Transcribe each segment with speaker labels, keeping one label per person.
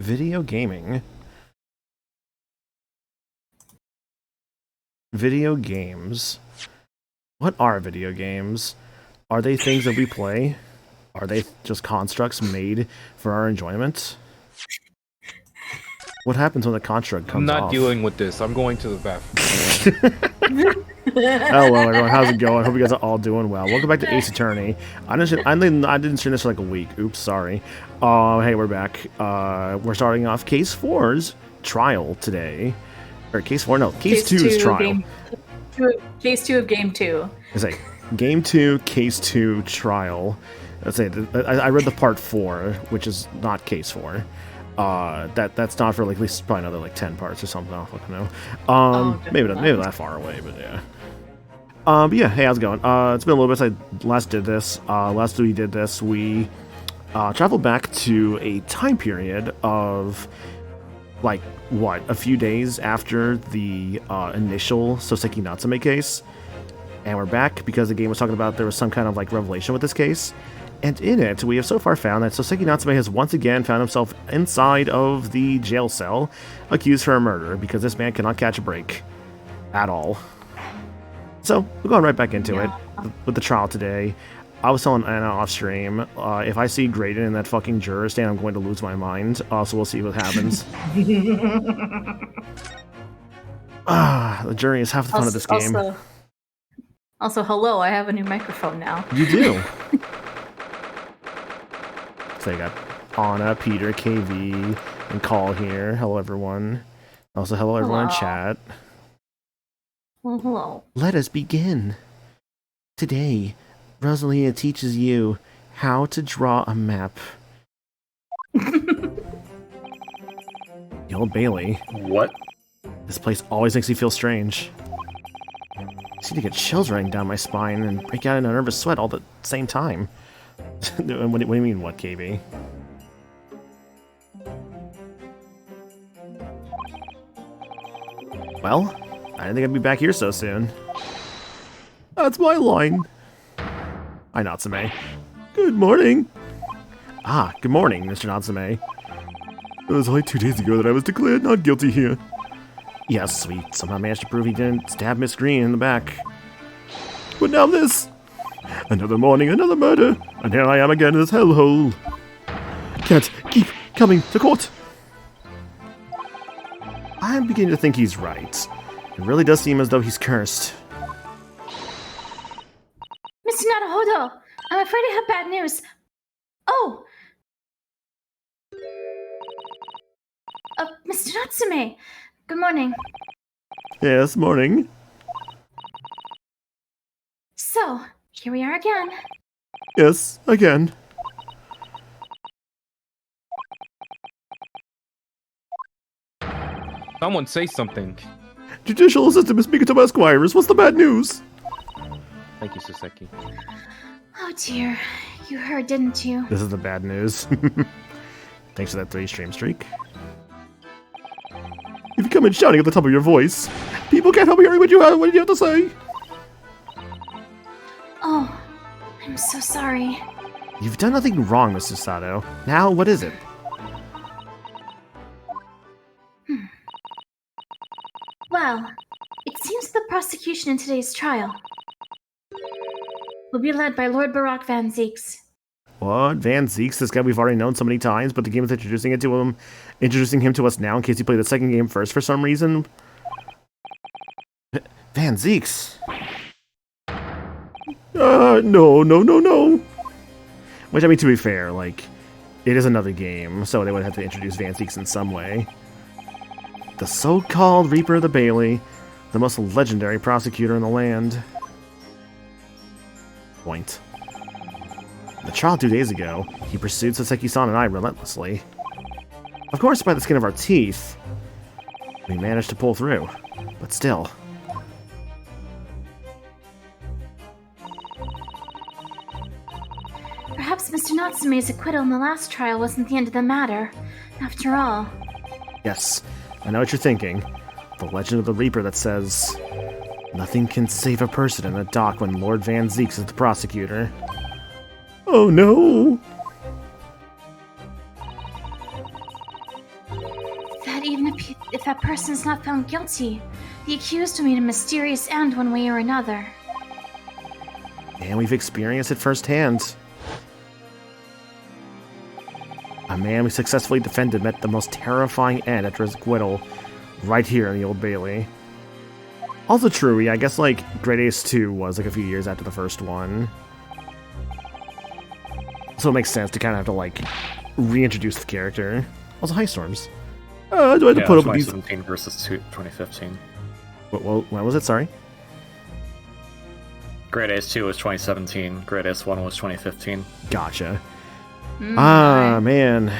Speaker 1: Video gaming. Video games. What are video games? Are they things that we play? Are they just constructs made for our enjoyment? What happens when the construct comes off?
Speaker 2: I'm not dealing with this. I'm going to the bathroom.
Speaker 1: Hello everyone, how's it going? Hope you guys are all doing well. Welcome back to Ace Attorney. I didn't stream this for like a week. Oops, sorry. Hey, we're back. We're starting off Case 4's trial today. Or Case 4? No, Case 2's trial.
Speaker 3: Case 2 of Game 2.
Speaker 1: It's like Game 2, Case 2 trial. Let's say I read the Part 4, which is not Case 4. That's not for like at least probably another like 10 parts or something. I don't fucking know. Maybe not that far away, but yeah. But yeah, hey, how's it going? It's been a little bit since I last did this. Last we did this, we traveled back to a time period of like what, a few days after the initial Soseki Natsume case, and we're back because the game was talking about there was some kind of like revelation with this case. And in it, we have so far found that Soseki Natsume has once again found himself inside of the jail cell, accused for a murder, because this man cannot catch a break. At all. So, we're going right back into it, with the trial today. I was telling Anna off stream, if I see Graydon in that fucking juror stand, I'm going to lose my mind. So we'll see what happens. The jury is half the fun of this game.
Speaker 3: Also, hello, I have a new microphone now.
Speaker 1: You do. So you got Anna, Peter, KV, and Call here. Hello, everyone. Also, hello, everyone in chat.
Speaker 3: Well, hello.
Speaker 1: Let us begin. Today, Rosalia teaches you how to draw a map. The Old Bailey.
Speaker 2: What?
Speaker 1: This place always makes me feel strange. I seem to get chills running down my spine and break out in a nervous sweat all at the same time. What do you mean, what, KB? Well, I didn't think I'd be back here so soon. That's my line. Hi, Natsume. Good morning. Ah, good morning, Mr. Natsume. It was only 2 days ago that I was declared not guilty here. Yes, sweet. Somehow managed to prove he didn't stab Miss Green in the back. But now this. Another morning, another murder, and here I am again in this hellhole. Can't keep coming to court. I'm beginning to think he's right. It really does seem as though he's cursed.
Speaker 4: Mr. Naruhodo, I'm afraid I have bad news. Oh! Mr. Natsume, good morning.
Speaker 1: Yes, morning.
Speaker 4: So, here we are again.
Speaker 1: Yes, again.
Speaker 2: Someone say something.
Speaker 1: Judicial Assistant Miss Mikoto Esquires, what's the bad news?
Speaker 2: Thank you, Soseki.
Speaker 4: Oh dear, you heard, didn't you?
Speaker 1: This is the bad news. Thanks for that 3 stream streak. You've come in shouting at the top of your voice. People can't help hearing what you have to say.
Speaker 4: Oh, I'm so sorry.
Speaker 1: You've done nothing wrong, Mr. Sato. Now, what is it?
Speaker 4: Well, it seems the prosecution in today's trial will be led by Lord Barack Van Zeeks.
Speaker 1: What? Van Zeeks? This guy we've already known so many times, but the game is introducing him to us now in case he played the second game first for some reason? Van Zeeks? No. Which, I mean, to be fair, like, it is another game, so they would have to introduce Van Zeeks in some way. The so-called Reaper of the Bailey, the most legendary prosecutor in the land. Point. In the trial 2 days ago, he pursued Soseki-san and I relentlessly. Of course, by the skin of our teeth, we managed to pull through, but still.
Speaker 4: Perhaps Mr. Natsume's acquittal in the last trial wasn't the end of the matter, after all.
Speaker 1: Yes, I know what you're thinking. The legend of the Reaper that says, nothing can save a person in the dock when Lord Van Zeeks is the prosecutor. Oh no!
Speaker 4: that person is not found guilty, the accused will meet a mysterious end one way or another.
Speaker 1: And we've experienced it firsthand. A man we successfully defended met the most terrifying end after his acquittal right here in the Old Bailey. Also true, yeah, I guess, like, Great Ace 2 was, like, a few years after the first one. So it makes sense to kind of have to, like, reintroduce the character. Also, High Storms. Do I have to put up with these...
Speaker 5: 2017 versus 2015.
Speaker 1: What was it? Sorry?
Speaker 5: Great Ace 2 was 2017. Great Ace 1 was 2015.
Speaker 1: Gotcha. Man.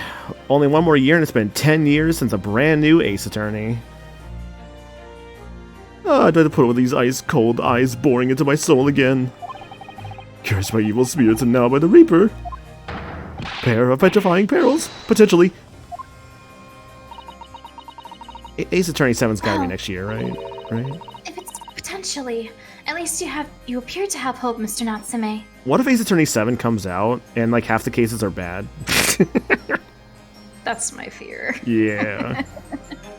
Speaker 1: Only one more year and it's been 10 years since a brand new Ace Attorney. I'd like to put up with these ice-cold eyes boring into my soul again. Cursed by evil spirits and now by the Reaper. Pair of petrifying perils, potentially. Ace Attorney 7's gotta be next year, right?
Speaker 4: If it's potentially, at least you appear to have hope, Mr. Natsume.
Speaker 1: What if Ace Attorney 7 comes out and, like, half the cases are bad?
Speaker 3: That's my fear.
Speaker 1: Yeah.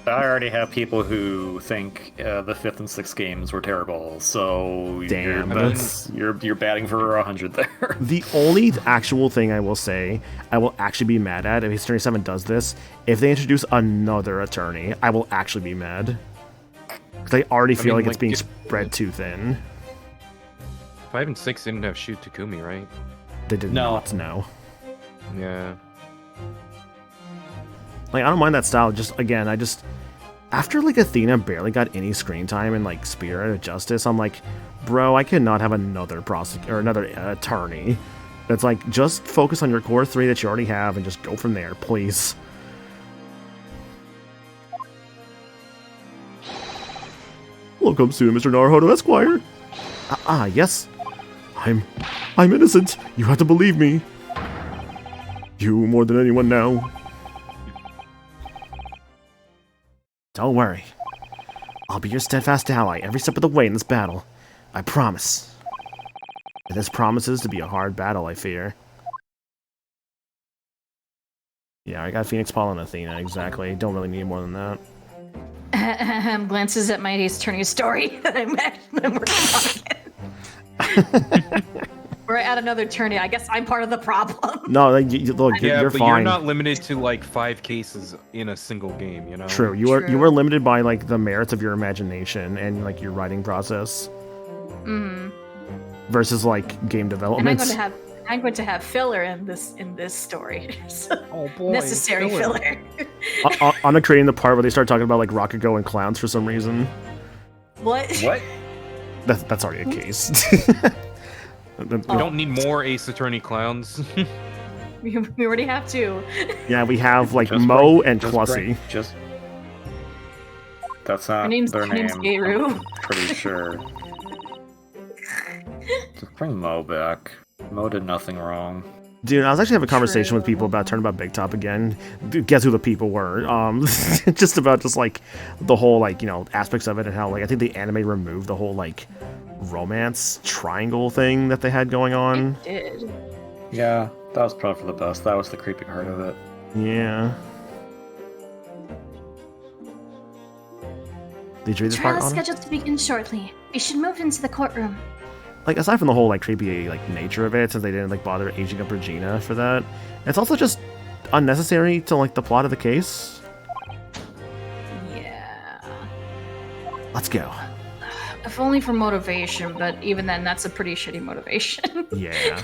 Speaker 5: I already have people who think the 5th and 6th games were terrible, so
Speaker 1: Damn,
Speaker 5: you're batting for 100 there.
Speaker 1: The only actual thing I will say I will actually be mad at if Ace Attorney 7 does this, if they introduce another attorney, I will actually be mad. Because I already feel like it's being spread too thin.
Speaker 2: 5 and 6 didn't have Shoot Takumi, right?
Speaker 1: They did not, no.
Speaker 2: Yeah.
Speaker 1: Like, I don't mind that style, just, again, after, like, Athena barely got any screen time in, like, Spirit of Justice, I'm like, bro, I cannot have another another attorney. It's like, just focus on your core 3 that you already have and just go from there, please. Welcome soon, Mr. Naruhodo Esquire. Yes. I'm innocent. You have to believe me. You more than anyone now. Don't worry. I'll be your steadfast ally every step of the way in this battle. I promise. And this promises to be a hard battle, I fear. Yeah, I got Phoenix, Paul, and Athena, exactly. Don't really need more than that.
Speaker 3: Glances at my Ace Attorney story that I'm working on again. We're at another attorney. I guess I'm part of the problem.
Speaker 1: No, look, you're
Speaker 2: but
Speaker 1: fine.
Speaker 2: You're not limited to like 5 cases in a single game, you know?
Speaker 1: True. You are limited by like the merits of your imagination and like your writing process.
Speaker 3: Mm-hmm.
Speaker 1: Versus like game development.
Speaker 3: And I'm going to have filler in this story.
Speaker 2: Oh boy,
Speaker 3: necessary filler.
Speaker 1: I'm creating the part where they start talking about like Rakugo and clowns for some reason.
Speaker 3: What?
Speaker 1: That's already a case.
Speaker 2: We don't need more Ace Attorney clowns.
Speaker 3: We already have 2.
Speaker 1: Yeah, we have like Mo and Clussy.
Speaker 5: That's not their name.
Speaker 3: Her name's Geiru.
Speaker 5: I'm pretty sure. Just bring Mo back. Mo did nothing wrong.
Speaker 1: Dude, I was actually having a conversation with people about Turnabout Big Top again. Guess who the people were? Just about like the whole like, you know, aspects of it and how like I think the anime removed the whole like romance triangle thing that they had going on.
Speaker 3: It did.
Speaker 5: Yeah, that was probably for the best. That was the creepy part of it.
Speaker 1: Yeah. Did you read this part,
Speaker 4: Trial is
Speaker 1: Anna?
Speaker 4: scheduled to begin shortly. We should move into the courtroom.
Speaker 1: Like, aside from the whole, like, creepy, like, nature of it, since they didn't, like, bother aging up Regina for that, it's also just unnecessary to, like, the plot of the case.
Speaker 3: Yeah.
Speaker 1: Let's go.
Speaker 3: If only for motivation, but even then, that's a pretty shitty motivation.
Speaker 1: Yeah.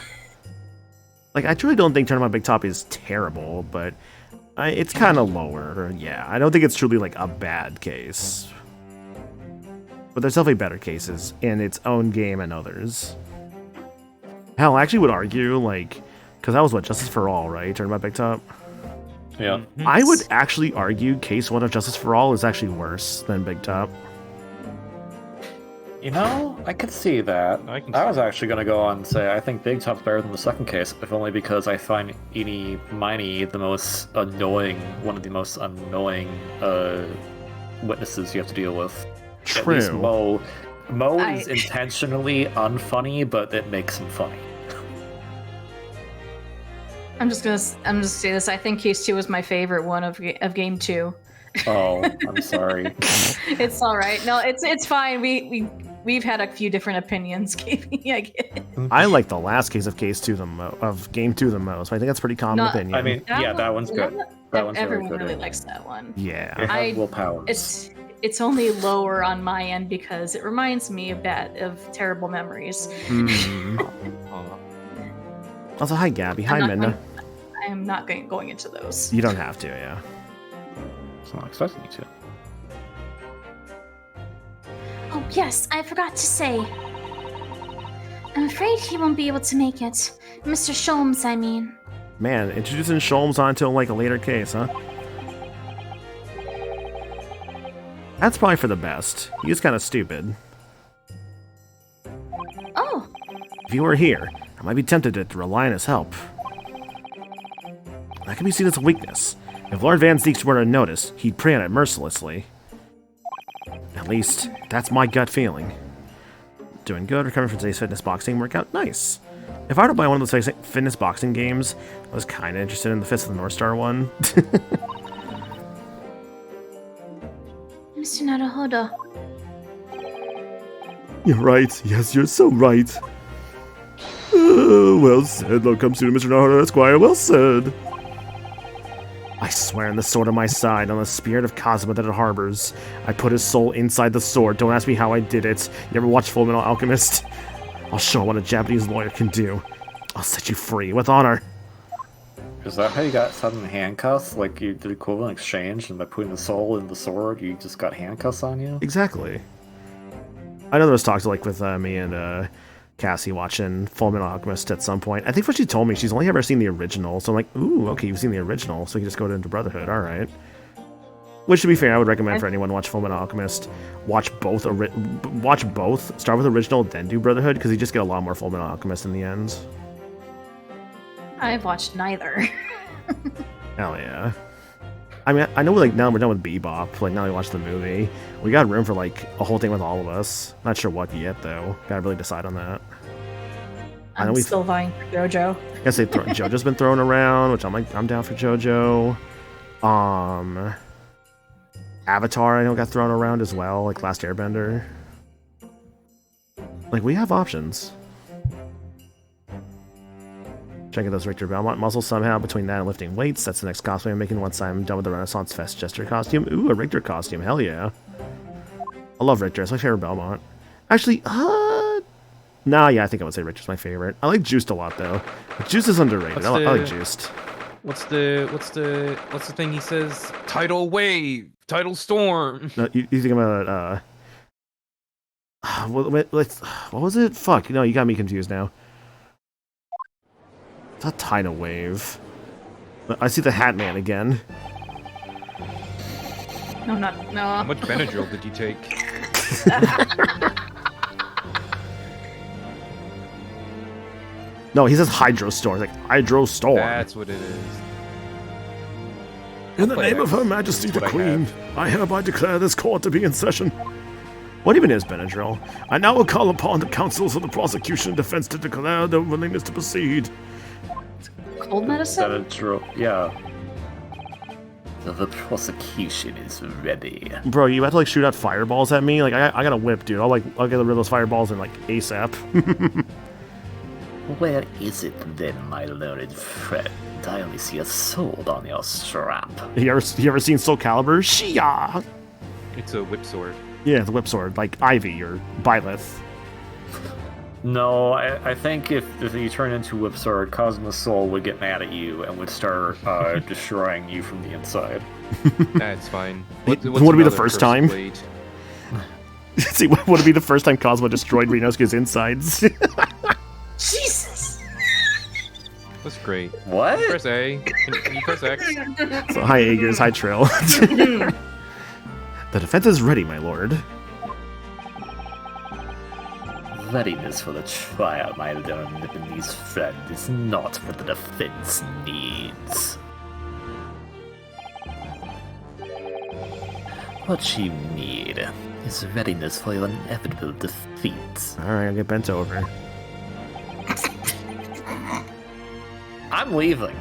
Speaker 1: Like, I truly don't think Turnabout Big Top is terrible, but it's kind of lower. Yeah, I don't think it's truly, like, a bad case. But there's definitely better cases in its own game and others. Hell, I actually would argue, like, because that was what, Justice for All, right? Turnabout Big Top?
Speaker 5: Yeah.
Speaker 1: I would actually argue Case 1 of Justice for All is actually worse than Big Top.
Speaker 5: You know, I could see that. I was actually going to go on and say I think Big Top's better than the second case, if only because I find Eenie Miney the most annoying, one of the most annoying witnesses you have to deal with.
Speaker 1: True.
Speaker 5: At least Mo is intentionally unfunny, but it makes him funny.
Speaker 3: I'm just gonna say this. I think Case 2 was my favorite one of Game 2.
Speaker 5: Oh, I'm sorry.
Speaker 3: It's all right. No, it's fine. We've had a few different opinions, Katie. I get it.
Speaker 1: I like the last case of Game 2 the most. I think that's a pretty common
Speaker 3: No,
Speaker 1: opinion.
Speaker 5: I mean, that one's good. That one's
Speaker 3: Everyone
Speaker 5: really good.
Speaker 3: really likes that one.
Speaker 1: yeah.
Speaker 5: It has willpowers.
Speaker 3: It's only lower on my end because it reminds me a bit of terrible memories.
Speaker 1: Also, hi Gabby. Hi Minna.
Speaker 3: I am not going into those.
Speaker 1: You don't have to, yeah.
Speaker 5: It's not expecting you to.
Speaker 4: Oh, yes, I forgot to say. I'm afraid he won't be able to make it. Mr. Sholmes, I mean.
Speaker 1: Man, introducing Sholmes onto like a later case, huh? That's probably for the best. He's kind of stupid.
Speaker 4: Oh,
Speaker 1: If he were here, I might be tempted to rely on his help. That can be seen as a weakness. If Lord Van Zeeks were to notice, he'd prey on it mercilessly. At least, that's my gut feeling. Doing good, recovering from today's fitness boxing workout, nice. If I were to buy one of those fitness boxing games, I was kind of interested in the Fist of the North Star one.
Speaker 4: Mr. Naruhodo.
Speaker 1: You're right. Yes, you're so right. Well said. Lord come soon, Mr. Naruhodo, Esquire. Well said. I swear on the sword on my side, on the spirit of Cosmo that it harbors. I put his soul inside the sword. Don't ask me how I did it. You ever watch Full Metal Alchemist? I'll show what a Japanese lawyer can do. I'll set you free with honor.
Speaker 5: Is that how you got sudden handcuffs? Like you did equivalent exchange, and by putting the soul in the sword, you just got handcuffs on you?
Speaker 1: Exactly. I know there was talks like with me and Cassie watching Full Metal Alchemist at some point. I think what she told me, she's only ever seen the original. So I'm like, ooh, okay, you've seen the original, so you can just go into Brotherhood. All right. Which, to be fair, I would recommend for anyone to watch Full Metal Alchemist. Watch both. Start with original, then do Brotherhood, because you just get a lot more Full Metal Alchemist in the end.
Speaker 3: I've watched neither.
Speaker 1: Hell yeah. I mean, I know like now we're done with Bebop. Like now we watch the movie. We got room for like a whole thing with all of us. Not sure what yet though. Gotta really decide on that.
Speaker 3: I'm still vying for JoJo.
Speaker 1: I guess JoJo's been thrown around, which I'm down for JoJo. Avatar I know got thrown around as well, like Last Airbender. Like we have options. Checking those Richter Belmont muscles somehow between that and lifting weights. That's the next cosplay I'm making once I'm done with the Renaissance Fest Jester costume. Ooh, a Richter costume. Hell yeah. I love Richter. It's my favorite Belmont. Actually, nah, yeah, I think I would say Richter's my favorite. I like Juiced a lot, though. Juiced is underrated. I like Juiced.
Speaker 2: What's the thing he says? Tidal wave, tidal storm.
Speaker 1: No, you think about, what was it? Fuck, no, you got me confused now. It's not Tidal Wave. I see the Hat Man again.
Speaker 3: No.
Speaker 2: How much Benadryl did you take?
Speaker 1: No, he says Hydro Storm. Like, Hydro Storm.
Speaker 2: That's what it is.
Speaker 1: In the name of Her Majesty the Queen, I hereby declare this court to be in session. What even is Benadryl? I now will call upon the counsels of the prosecution and defense to declare their willingness to proceed.
Speaker 3: Cold medicine?
Speaker 5: Benadryl, yeah. The prosecution is ready.
Speaker 1: Bro, you have to like shoot out fireballs at me? Like I got a whip, dude. I'll get rid of those fireballs in like ASAP.
Speaker 5: Where is it then, my learned friend? I only see a sword on your strap.
Speaker 1: You ever seen Soul Calibur? Shia!
Speaker 2: It's a whip sword.
Speaker 1: Yeah, the whip sword, like Ivy or Byleth.
Speaker 5: No, I think if you turn into Whip Sword, Cosmo's soul would get mad at you and would start destroying you from the inside.
Speaker 2: That's fine.
Speaker 1: Would it be the first time? See, would it be the first time Cosmo destroyed Rinosuke's insides?
Speaker 3: Jesus!
Speaker 2: That's great.
Speaker 5: What?
Speaker 2: Can you press A? Can you press X?
Speaker 1: So, hi, Aegers. Hi, Trill. The defense is ready, my lord.
Speaker 5: Readiness for the trial, my learned Nipponese friend, is not what the defense needs. What you need is readiness for your inevitable defeat.
Speaker 1: Alright, I'll get bent over.
Speaker 5: I'm leaving.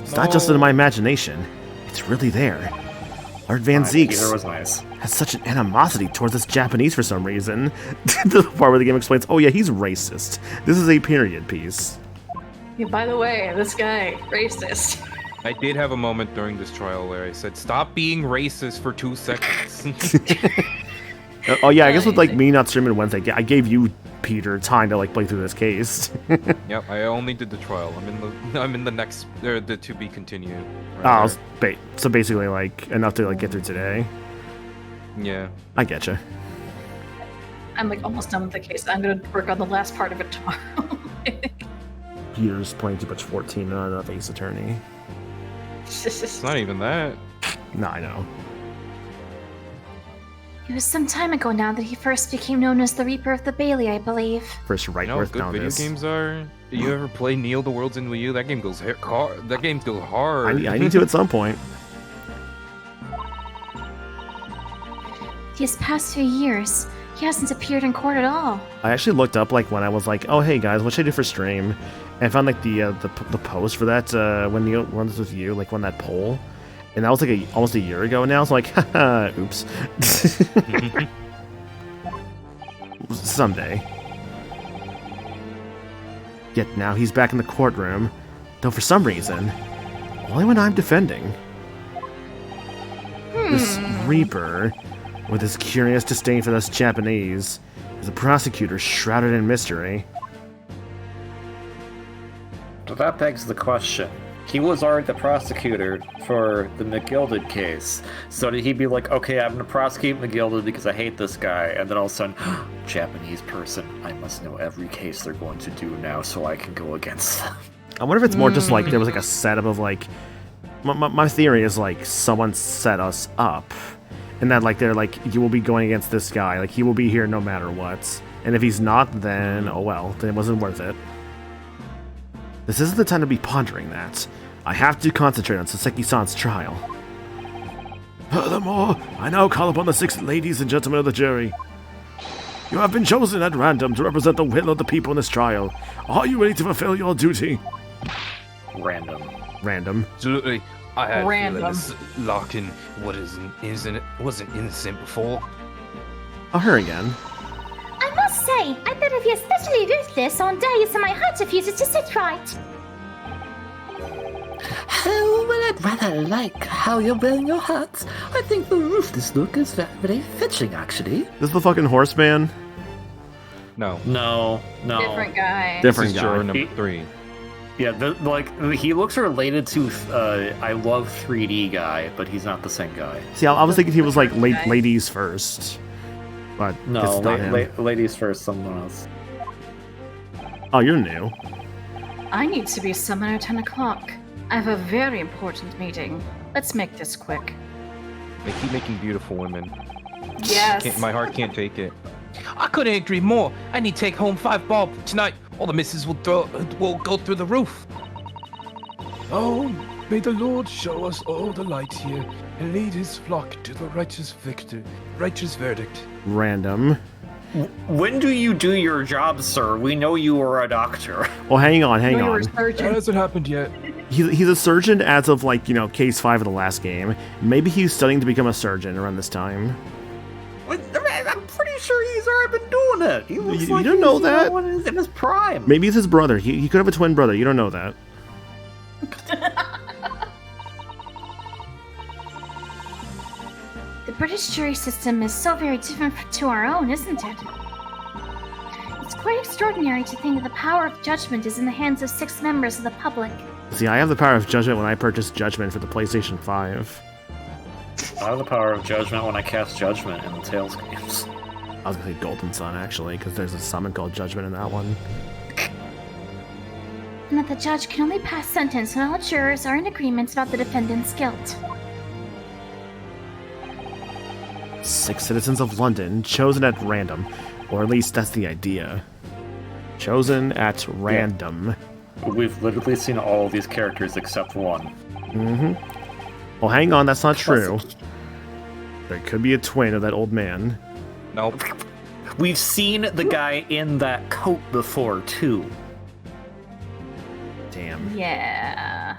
Speaker 1: It's not just in my imagination. It's really there. Lord Van Zeeks
Speaker 5: was nice.
Speaker 1: has such an animosity towards us Japanese for some reason. The part where the game explains, oh yeah, he's racist. This is a period piece.
Speaker 3: Yeah, by the way, this guy, racist.
Speaker 2: I did have a moment during this trial where I said, "Stop being racist for 2 seconds."
Speaker 1: Oh yeah, I guess with like me not streaming Wednesday, I gave you, Peter, time to like play through this case.
Speaker 2: Yep, I only did the trial. I'm in the next, the to be continued.
Speaker 1: Oh, so basically like enough to like get through today.
Speaker 2: Yeah.
Speaker 1: I getcha.
Speaker 3: I'm like almost done with the case. I'm gonna work on the last part of it tomorrow.
Speaker 1: Peter's playing too much 14, not enough Ace Attorney.
Speaker 2: It's not even that.
Speaker 1: No, I know.
Speaker 4: It was some time ago now that he first became known as the Reaper of the Bailey, I believe.
Speaker 1: First right
Speaker 2: You know
Speaker 1: worth
Speaker 2: what good video
Speaker 1: this.
Speaker 2: games are? You ever play Neil the World's in Wii U? That game goes hard. That game goes hard.
Speaker 1: I need to at some point.
Speaker 4: These past few years, he hasn't appeared in court at all.
Speaker 1: I actually looked up like when I was like, oh hey guys, what should I do for stream? And I found like the post for that when Neil runs with you, like on that poll. And that was like almost a year ago now. It's like, haha, oops. Someday. Yet now he's back in the courtroom, though for some reason, only when I'm defending. This Reaper, with his curious disdain for us Japanese, is a prosecutor shrouded in mystery.
Speaker 5: But that begs the question. He was already the prosecutor for the McGilded case. So did he be like, okay, I'm going to prosecute McGilded because I hate this guy, and then all of a sudden, Japanese person, I must know every case they're going to do now so I can go against them.
Speaker 1: I wonder if it's more just like there was like a setup of like... My theory is like someone set us up, and that like they're like, you will be going against this guy, like he will be here no matter what. And if he's not, then oh well, then it wasn't worth it. This isn't the time to be pondering that. I have to concentrate on Soseki-san's trial. Furthermore, I now call upon the 6 ladies and gentlemen of the jury. You have been chosen at random to represent the will of the people in this trial. Are you ready to fulfill your duty? Random.
Speaker 2: Absolutely. I had
Speaker 3: Random.
Speaker 2: this Larkin wasn't innocent before.
Speaker 1: Oh, her again.
Speaker 4: I must say, I better be especially ruthless on days when my heart refuses to sit right.
Speaker 6: Oh, well, I'd rather like how you're wearing your hats. I think the ruthless look is very, very fetching, actually.
Speaker 1: This is the fucking horseman?
Speaker 2: No.
Speaker 5: No.
Speaker 3: Different guy.
Speaker 1: Different
Speaker 2: This is
Speaker 1: guy.
Speaker 2: juror number 3.
Speaker 5: Yeah, he looks related to I Love 3D guy, but he's not the same guy.
Speaker 1: See, I was thinking he was like ladies first. But
Speaker 5: No,
Speaker 1: guess it's not him.
Speaker 5: ladies first, someone else.
Speaker 1: Oh, you're new.
Speaker 3: I need to be summoned at 10 o'clock. I have a very important meeting. Let's make this quick.
Speaker 2: They keep making beautiful women.
Speaker 3: Yes.
Speaker 2: My heart can't take it. I couldn't agree more. I need to take home 5 bob tonight. All the misses will go through the roof.
Speaker 7: Oh, may the Lord show us all the light here and lead his flock to the righteous verdict.
Speaker 1: Random.
Speaker 5: When do you do your job, sir? We know you are a doctor.
Speaker 1: Well, hang on.
Speaker 3: No, you were a surgeon.
Speaker 7: That hasn't happened yet.
Speaker 1: He's a surgeon as of like, case 5 of the last game. Maybe he's studying to become a surgeon around this time.
Speaker 5: I'm pretty sure he's already been doing it. He looks
Speaker 1: You
Speaker 5: like
Speaker 1: don't know
Speaker 5: he's,
Speaker 1: that?
Speaker 5: in his prime.
Speaker 1: Maybe it's his brother. He could have a twin brother. You don't know that.
Speaker 4: The British jury system is so very different to our own, isn't it? It's quite extraordinary to think that the power of judgment is in the hands of 6 members of the public.
Speaker 1: See, I have the power of judgment when I purchased Judgment for the PlayStation 5.
Speaker 5: I have the power of judgment when I cast judgment in the Tales games.
Speaker 1: I was gonna say Golden Sun, actually, because there's a summon called Judgment in that one.
Speaker 4: And that the judge can only pass sentence when all jurors are in agreement about the defendant's guilt.
Speaker 1: 6 citizens of London, chosen at random. Or at least that's the idea. Chosen at random.
Speaker 5: We've literally seen all of these characters except one.
Speaker 1: Mm-hmm. Well, hang on, that's not true. There could be a twin of that old man.
Speaker 2: Nope.
Speaker 5: We've seen the guy in that coat before, too.
Speaker 1: Damn.
Speaker 3: Yeah.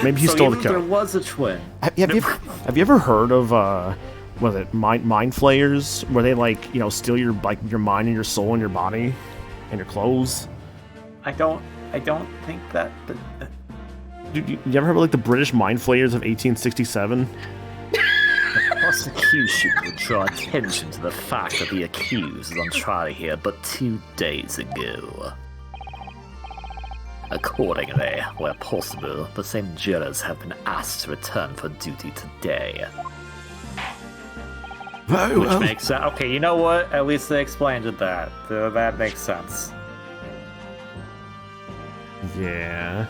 Speaker 1: Maybe he
Speaker 5: So
Speaker 1: stole the
Speaker 5: even if there
Speaker 1: code.
Speaker 5: was a twin.
Speaker 1: Have you ever heard of was it mind flayers, where they like steal your your mind and your soul and your body and your clothes?
Speaker 5: I don't think that. But,
Speaker 1: You ever heard of like the British mind flayers of 1867?
Speaker 6: The prosecution would draw attention to the fact that the accused was on trial here but 2 days ago. Accordingly, where possible, the same jurors have been asked to return for duty today.
Speaker 1: Very
Speaker 5: which makes sense. Okay, you know what? At least they explained it that. That makes sense.
Speaker 1: Yeah.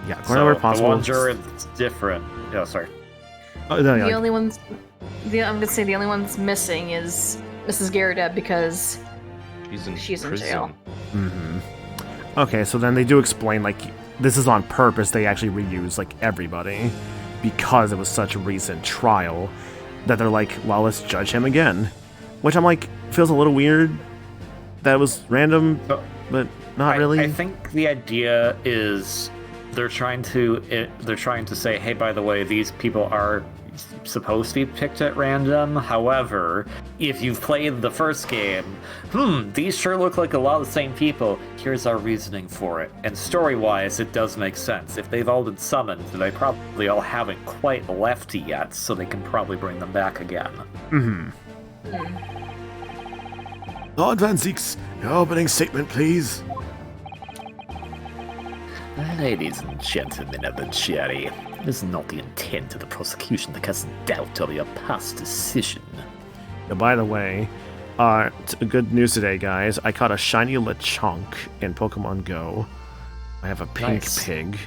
Speaker 1: Yeah,
Speaker 5: So
Speaker 1: wherever
Speaker 5: the
Speaker 1: possible.
Speaker 5: one juror that's different. Oh, sorry.
Speaker 1: Oh, no,
Speaker 3: The only ones, I'm gonna say the only ones missing is Mrs. Garrett because
Speaker 2: She's in
Speaker 3: jail.
Speaker 1: Okay, so then they do explain like this is on purpose. They actually reuse like everybody because it was such a recent trial that they're like, well, let's judge him again, which I'm like feels a little weird. That was random,
Speaker 5: So,
Speaker 1: but not really.
Speaker 5: I think the idea is they're trying to say, hey, by the way, these people are supposed to be picked at random. However, if you've played the first game, these sure look like a lot of the same people. Here's our reasoning for it. And story-wise, it does make sense. If they've all been summoned, they probably all haven't quite left yet, so they can probably bring them back again.
Speaker 1: Lord Van Zeeks, your opening statement, please.
Speaker 6: Ladies and gentlemen of the jury, it is not the intent of the prosecution to cast doubt over your past decision.
Speaker 1: By the way, good news today, guys. I caught a shiny Lechonk in Pokemon Go. I have a pink
Speaker 5: Nice.
Speaker 1: pig.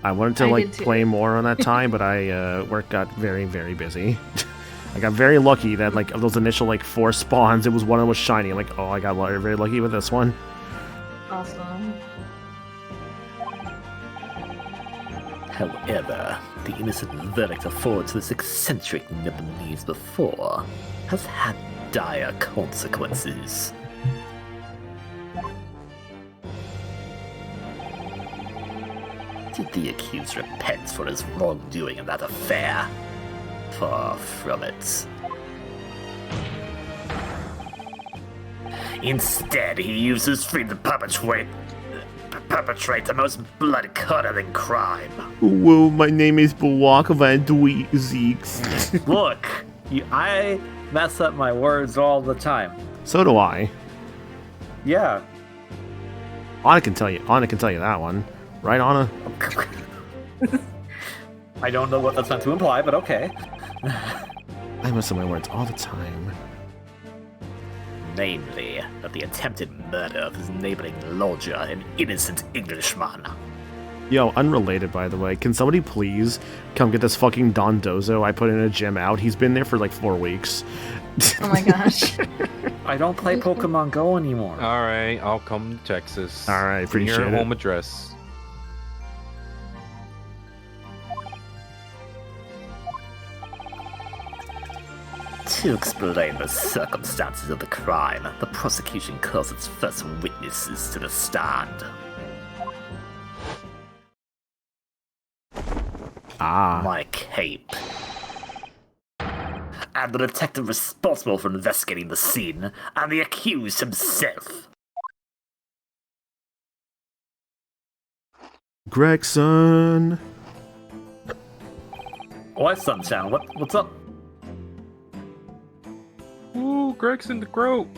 Speaker 1: I wanted to
Speaker 3: I
Speaker 1: like
Speaker 3: did too.
Speaker 1: play more on that time, but work got very, very busy. I got very lucky that like of those initial like 4 spawns, it was one that was shiny. I'm like, oh, I got very lucky with this one.
Speaker 3: Awesome.
Speaker 6: However, the innocent verdict afforded to this eccentric Nibonese before has had dire consequences. Did the accused repent for his wrongdoing in that affair? Far from it. Instead, he uses freedom to perpetrate the most blood-curdling crime.
Speaker 1: Well, my name is Barack Van Zeeks.
Speaker 5: Look, I mess up my words all the time.
Speaker 1: So do I.
Speaker 5: Yeah.
Speaker 1: Anna can tell you that one. Right, Anna?
Speaker 5: I don't know what that's meant to imply, but okay.
Speaker 1: I mess up my words all the time.
Speaker 6: Namely, that the attempted murder of his neighboring lodger, an innocent Englishman.
Speaker 1: Yo, unrelated by the way, can somebody please come get this fucking Don Dozo I put in a gym out? He's been there for like 4 weeks.
Speaker 3: Oh my gosh.
Speaker 5: I don't play Pokemon Go anymore.
Speaker 2: All right, I'll come to Texas.
Speaker 1: All right,
Speaker 2: Bring your
Speaker 1: appreciate it.
Speaker 2: home address.
Speaker 6: To explain the circumstances of the crime, the prosecution calls its first witnesses to the stand. My cape. And the detective responsible for investigating the scene, and the accused himself.
Speaker 1: Gregson.
Speaker 5: What, Sunshine? What's up?
Speaker 2: Ooh, Gregson the goat.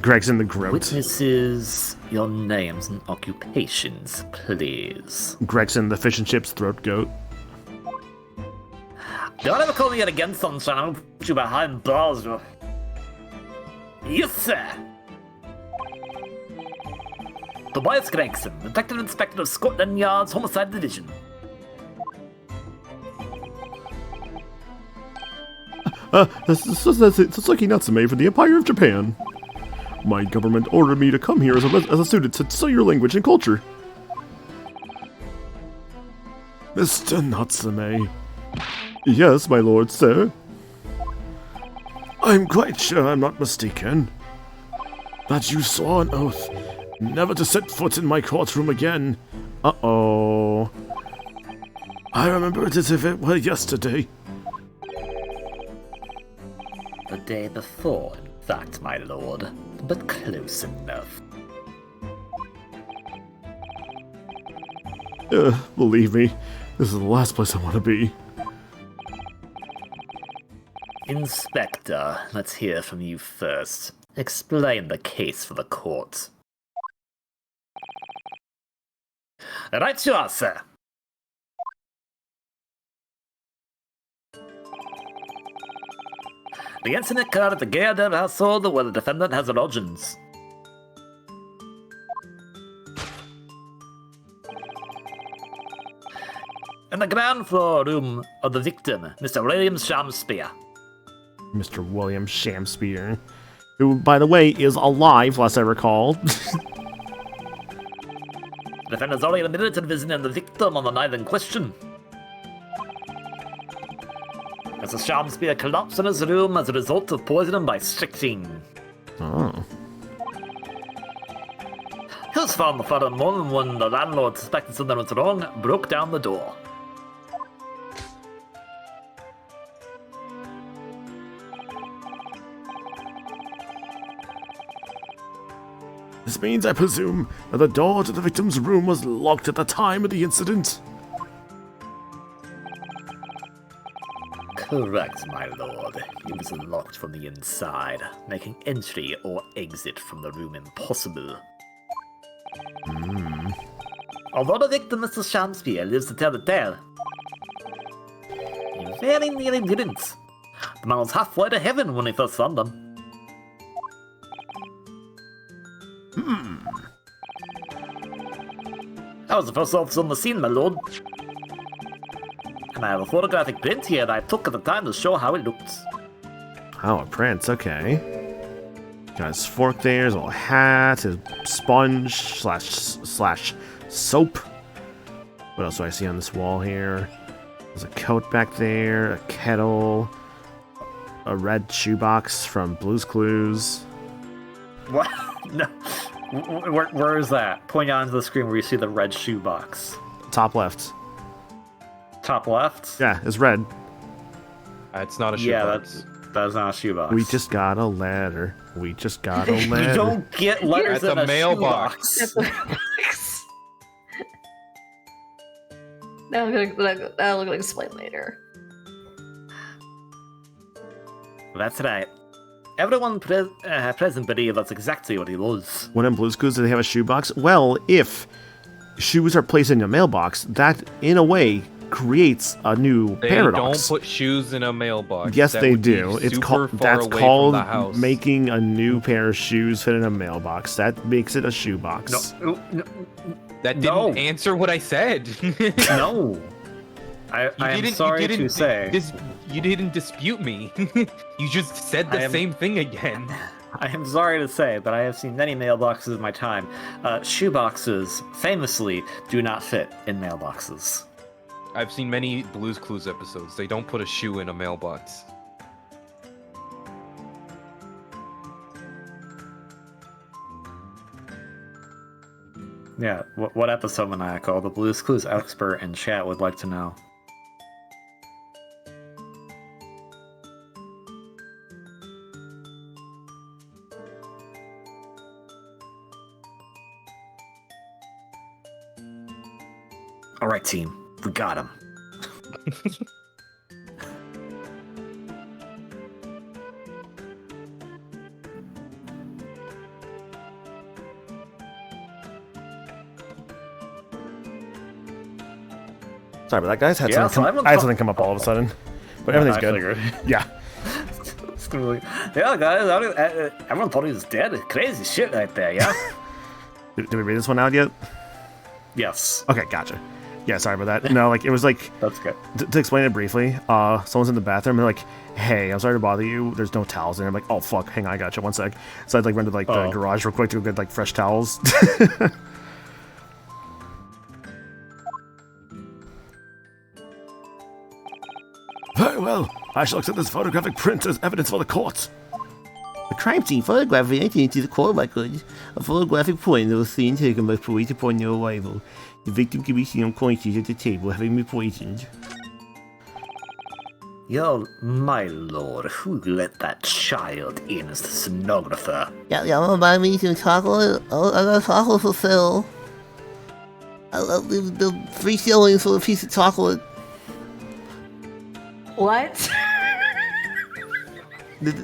Speaker 1: Gregson the Groat.
Speaker 6: Witnesses, your names and occupations, please.
Speaker 1: Gregson the Fish and Chips Throat Goat.
Speaker 5: Don't ever call me yet again, Sunshine. I'll put you behind bars. Yes, sir. Tobias Gregson, Detective Inspector of Scotland Yard's Homicide Division.
Speaker 1: Soseki Natsume for the Empire of Japan. My government ordered me to come here as a student to study your language and culture. Mr. Natsume. Yes, my lord, sir. I'm quite sure I'm not mistaken. That you swore an oath never to set foot in my courtroom again Uh-oh. I remember it as if it were yesterday.
Speaker 6: The day before, in fact, my lord. But close enough.
Speaker 1: Believe me, this is the last place I want to be.
Speaker 6: Inspector, let's hear from you first. Explain the case for the court. Right you are, sir. The incident occurred at the Gaydar household where the defendant has origins. In the ground floor room of the victim, Mr. William Shamspeare.
Speaker 1: Mr. William Shamspeare, who, by the way, is alive, last I recall.
Speaker 6: The defendant has already admitted to visiting the victim on the night in question. Mr. Shamspeare collapsed in his room as a result of poisoning by strychnine.
Speaker 1: Oh.
Speaker 6: He was found the following morning when the landlord, suspected something was wrong, broke down the door.
Speaker 1: This means, I presume, that the door to the victim's room was locked at the time of the incident.
Speaker 6: Correct, my lord. It was locked from the inside, making entry or exit from the room impossible. Although the victim, Mr. Shamspeare, lives to tell the tale, he very nearly didn't. The man was halfway to heaven when he first found him. I was the first officer on the scene, my lord. And I have a photographic print here that I took at the time to show how it looked.
Speaker 1: Oh, a prince, okay. Got his fork there, his little hat, his sponge slash soap. What else do I see on this wall here? There's a coat back there, a kettle, a red shoebox from Blue's Clues.
Speaker 5: What? No. Where is that? Point onto the screen where you see the red shoebox.
Speaker 1: Top left.
Speaker 5: Top left?
Speaker 1: Yeah, it's red.
Speaker 2: It's not a
Speaker 5: Yeah,
Speaker 2: shoebox.
Speaker 5: that's not a shoebox.
Speaker 1: We just got a letter. We just got a
Speaker 5: You
Speaker 1: letter.
Speaker 5: don't get letters
Speaker 2: That's
Speaker 5: in
Speaker 2: a mailbox.
Speaker 5: shoebox.
Speaker 3: That'll explain later.
Speaker 6: That's right. Everyone present believed that's exactly what he was.
Speaker 1: When in Blue's Clues, do they have a shoebox? Well, if shoes are placed in your mailbox, that, in a way, creates a new
Speaker 2: They
Speaker 1: paradox.
Speaker 2: don't put shoes in a mailbox.
Speaker 1: Yes,
Speaker 2: That
Speaker 1: they
Speaker 2: would be
Speaker 1: do. It's
Speaker 2: super
Speaker 1: called
Speaker 2: far
Speaker 1: that's
Speaker 2: away from
Speaker 1: called
Speaker 2: the house.
Speaker 1: making a new pair of shoes fit in a mailbox. That makes it a shoebox.
Speaker 5: No.
Speaker 2: That didn't
Speaker 5: No.
Speaker 2: answer what I said.
Speaker 5: No. I am sorry to say.
Speaker 2: You didn't dispute me. You just said the same thing again.
Speaker 5: I am sorry to say, but I have seen many mailboxes in my time. Shoeboxes, famously, do not fit in mailboxes.
Speaker 2: I've seen many Blue's Clues episodes. They don't put a shoe in a mailbox.
Speaker 5: Yeah, what episode maniacal? The Blue's Clues expert in chat would like to know.
Speaker 6: Alright, team. We got him.
Speaker 1: Sorry, but that guy's had
Speaker 5: Yeah,
Speaker 1: something
Speaker 5: so
Speaker 1: come,
Speaker 5: everyone
Speaker 1: I had
Speaker 5: thought-
Speaker 1: something come up all of a sudden. But everything's
Speaker 5: I
Speaker 1: good.
Speaker 5: figured.
Speaker 1: Yeah.
Speaker 5: It's gonna be like, yeah, guys, everyone thought he was dead. Crazy shit right there, yeah?
Speaker 1: Did we read this one out yet?
Speaker 5: Yes,
Speaker 1: Okay, gotcha. Yeah, sorry about that. No, like, it was like,
Speaker 5: that's good.
Speaker 1: to explain it briefly, someone's in the bathroom, and they're like, hey, I'm sorry to bother you, there's no towels in there. I'm like, oh, fuck, hang on, I gotcha, one sec. So I'd, like, run to, like, the garage real quick to get, like, fresh towels. Very well. I shall accept this photographic print as evidence for the court.
Speaker 8: A crime scene photograph entered into the court record. A photographic portrait was seen taken by police upon their arrival. The victim can be seen unconscious at the table, having been poisoned.
Speaker 6: Yo, my lord, who let that child in as the stenographer?
Speaker 8: Y'all buy me some chocolate? I got chocolate for sale. I love the 3 shillings for a piece of chocolate.
Speaker 3: What?
Speaker 8: This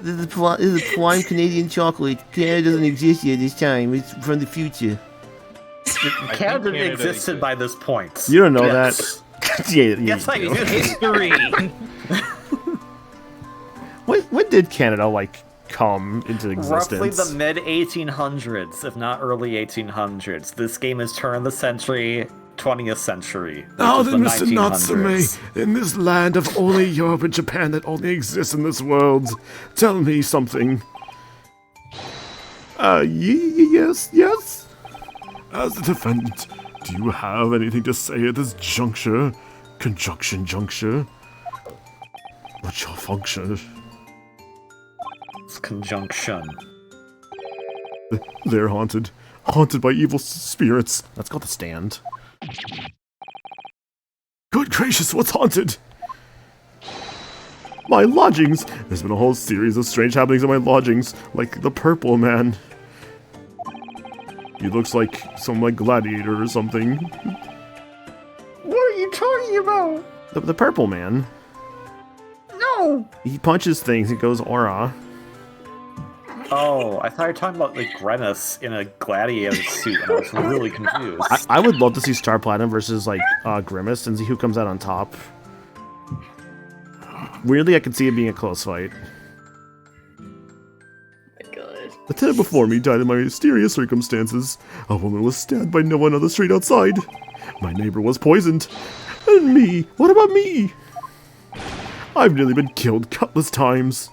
Speaker 8: is prime Canadian chocolate. Canada doesn't exist yet this time. It's from the future.
Speaker 5: Canada existed by this point.
Speaker 1: You don't know
Speaker 5: Yes.
Speaker 1: that. Yeah,
Speaker 5: Yes, I do.
Speaker 2: History.
Speaker 1: when did Canada like come into existence?
Speaker 5: Roughly the mid 1800s, if not early 1800s. This game is turn of the century, 20th century.
Speaker 7: Now
Speaker 5: which is
Speaker 7: then,
Speaker 5: the
Speaker 7: Mr. Natsume,
Speaker 5: 1900s.
Speaker 7: in this land of only Europe and Japan that only exists in this world, tell me something. Yes. As the defendant, do you have anything to say at this juncture? Juncture? What's your function?
Speaker 5: It's conjunction.
Speaker 7: They're haunted by evil spirits.
Speaker 1: Let's go to the stand.
Speaker 7: Good gracious, what's haunted? My lodgings! There's been a whole series of strange happenings in my lodgings, like the purple man. He looks like some like gladiator or something.
Speaker 5: What are you talking about?
Speaker 1: The purple man.
Speaker 5: No!
Speaker 1: He punches things. It goes aura.
Speaker 5: Oh, I thought you were talking about like Grimace in a gladiator suit, and I was really confused.
Speaker 1: I would love to see Star Platinum versus like Grimace and see who comes out on top. Weirdly, I could see it being a close fight.
Speaker 7: The tenant before me died in my mysterious circumstances. A woman was stabbed by no one on the street outside. My neighbor was poisoned. And me? What about me? I've nearly been killed countless times.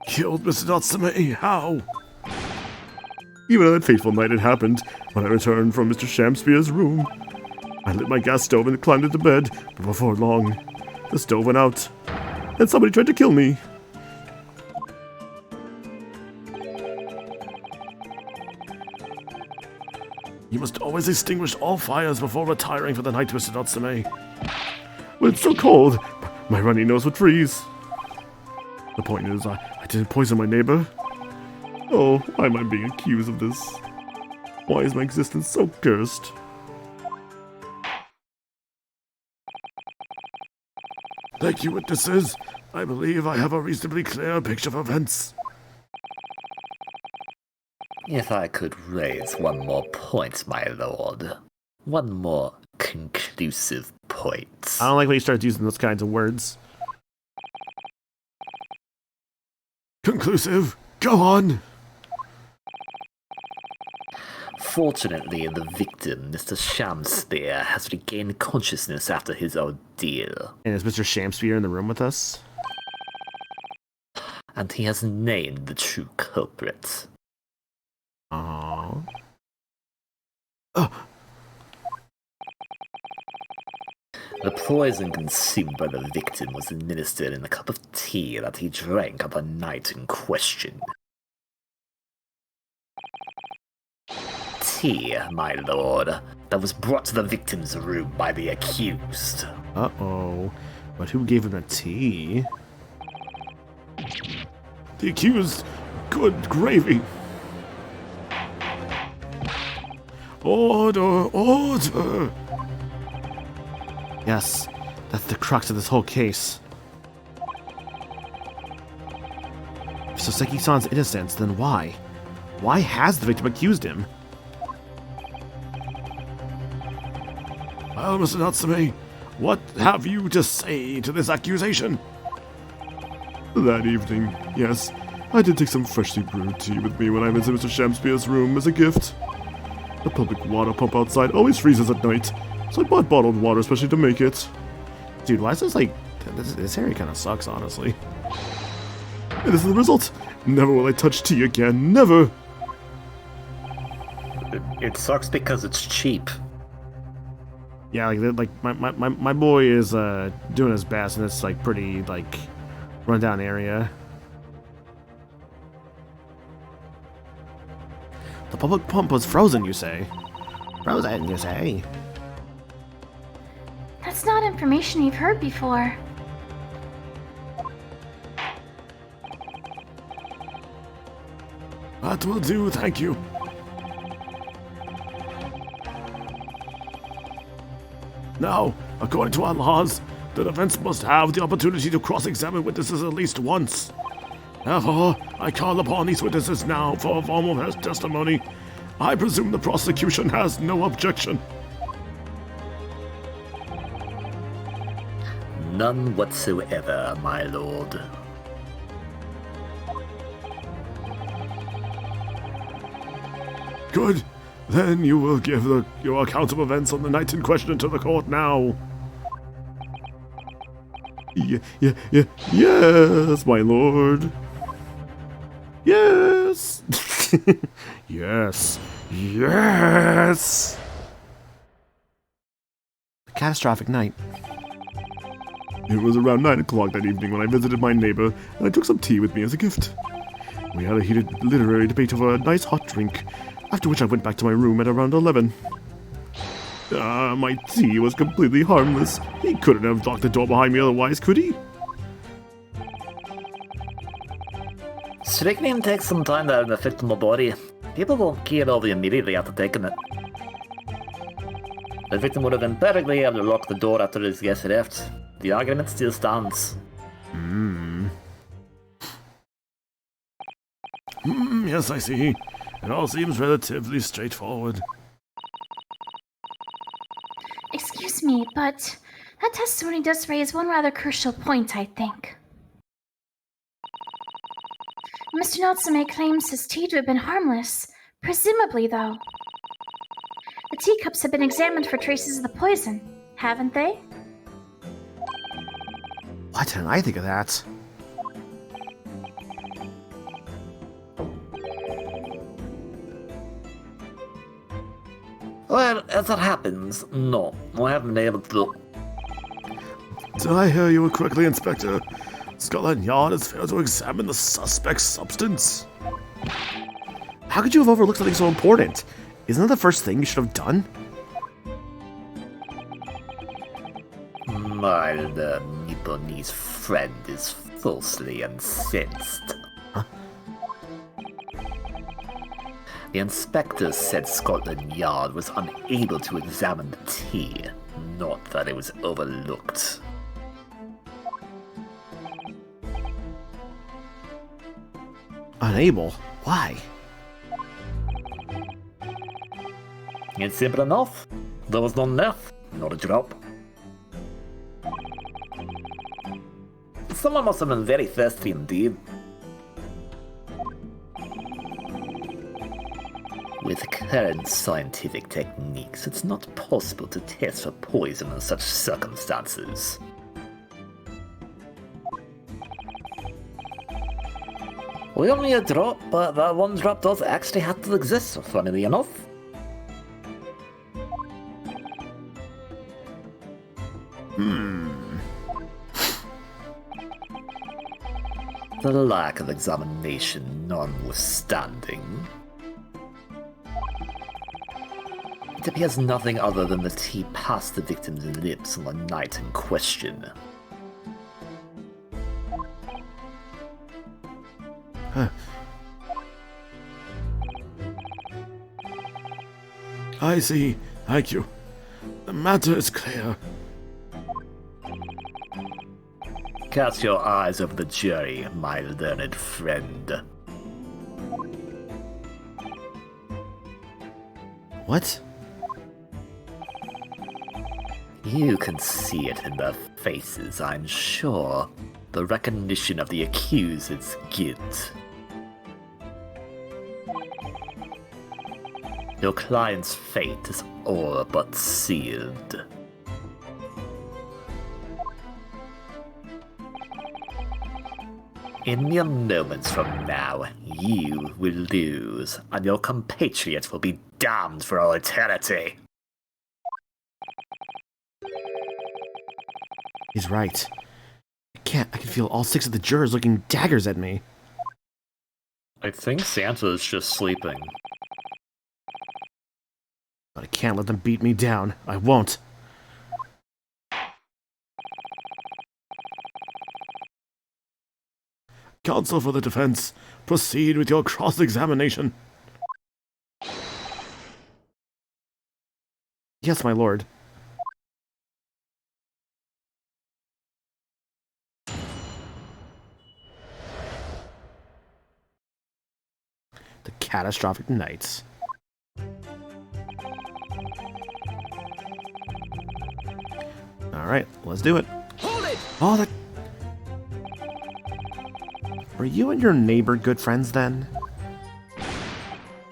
Speaker 7: Killed, Mr. Natsume? How? Even on that fateful night it happened, when I returned from Mr. Shamspeare's room. I lit my gas stove and climbed into bed, but before long, the stove went out, and somebody tried to kill me. You must always extinguish all fires before retiring for the night, Mr. Natsume. When it's so cold, my runny nose would freeze. The point is, I didn't poison my neighbor. Oh, why am I being accused of this? Why is my existence so cursed? Thank you, witnesses. I believe I have a reasonably clear picture of events.
Speaker 6: If I could raise one more point, my lord. One more conclusive point.
Speaker 1: I don't like when he starts using those kinds of words.
Speaker 7: Conclusive. Go on.
Speaker 6: Fortunately, the victim, Mr. Shamspeare, has regained consciousness after his ordeal.
Speaker 1: And is Mr. Shamspeare in the room with us?
Speaker 6: And he has named the true culprit.
Speaker 1: Aww.
Speaker 6: The poison consumed by the victim was administered in a cup of tea that he drank on the night in question. Tea, my lord, that was brought to the victim's room by the accused.
Speaker 1: Uh-oh. But who gave him the tea?
Speaker 7: The accused. Good gravy. Order, order.
Speaker 1: Yes, that's the crux of this whole case. If Soseki-san's innocent, then why? Why has the victim accused him?
Speaker 7: Well, Mr. Natsume, what have you to say to this accusation? That evening, yes, I did take some freshly brewed tea with me when I visited Mr. Shamspeare's room as a gift. The public water pump outside always freezes at night, so I bought bottled water especially to make it.
Speaker 1: Dude, why is this like... This area kind of sucks, honestly.
Speaker 7: And this is the result. Never will I touch tea again, never!
Speaker 5: It sucks because it's cheap.
Speaker 1: Yeah, my boy is doing his best in this like pretty like rundown area. The public pump was frozen, you say?
Speaker 8: Frozen, you say?
Speaker 4: That's not information you've heard before.
Speaker 7: That will do, thank you. Now, according to our laws, the defense must have the opportunity to cross-examine witnesses at least once. Therefore, I call upon these witnesses now for a form of testimony. I presume the prosecution has no objection.
Speaker 6: None whatsoever, my lord.
Speaker 7: Good. Then you will give your account of events on the night in question to the court now. Yes, my lord. Yes. Yes. Yes.
Speaker 1: A catastrophic night.
Speaker 7: It was around 9 o'clock that evening when I visited my neighbor, and I took some tea with me as a gift. We had a heated literary debate over a nice hot drink, after which I went back to my room at around 11. My tea was completely harmless. He couldn't have locked the door behind me otherwise, could he?
Speaker 6: Strychnine takes some time to have an effect on the body. People won't get over immediately after taking it. The victim would have been perfectly able to lock the door after his guest left. The argument still stands.
Speaker 7: Yes, I see. It all seems relatively straightforward.
Speaker 4: Excuse me, but that testimony does raise one rather crucial point, I think. Mr. Natsume claims his tea to have been harmless. Presumably, though. The teacups have been examined for traces of the poison, haven't they?
Speaker 1: Why didn't I think of that?
Speaker 6: Well, as it happens, no. I haven't been able to...
Speaker 7: Did I hear you correctly, Inspector? Scotland Yard has failed to examine the suspect's substance.
Speaker 1: How could you have overlooked something so important? Isn't that the first thing you should have done?
Speaker 6: My Nipponese friend is falsely incensed.
Speaker 1: Huh?
Speaker 6: The inspector said Scotland Yard was unable to examine the tea, not that it was overlooked.
Speaker 1: Unable? Why?
Speaker 6: It's simple enough. There was none left, not a drop. Someone must have been very thirsty indeed. With current scientific techniques, it's not possible to test for poison in such circumstances. We only a drop, but that one drop does actually have to exist, funnily enough. The lack of examination notwithstanding, it appears nothing other than the tea passed the victim's lips on the night in question.
Speaker 1: Huh.
Speaker 7: I see. Thank you. The matter is clear.
Speaker 6: Cast your eyes over the jury, my learned friend.
Speaker 1: What?
Speaker 6: You can see it in their faces, I'm sure. The recognition of the accused's guilt. Your client's fate is all but sealed. In mere moments from now, you will lose, and your compatriots will be damned for all eternity.
Speaker 1: He's right. I can feel all 6 of the jurors looking daggers at me.
Speaker 5: I think Santa is just sleeping.
Speaker 1: But I can't let them beat me down. I won't.
Speaker 7: Counsel for the defense, proceed with your cross-examination.
Speaker 1: Yes, my lord. The catastrophic nights. Alright, let's do it.
Speaker 2: Hold it!
Speaker 1: Oh, that... Were you and your neighbor good friends then?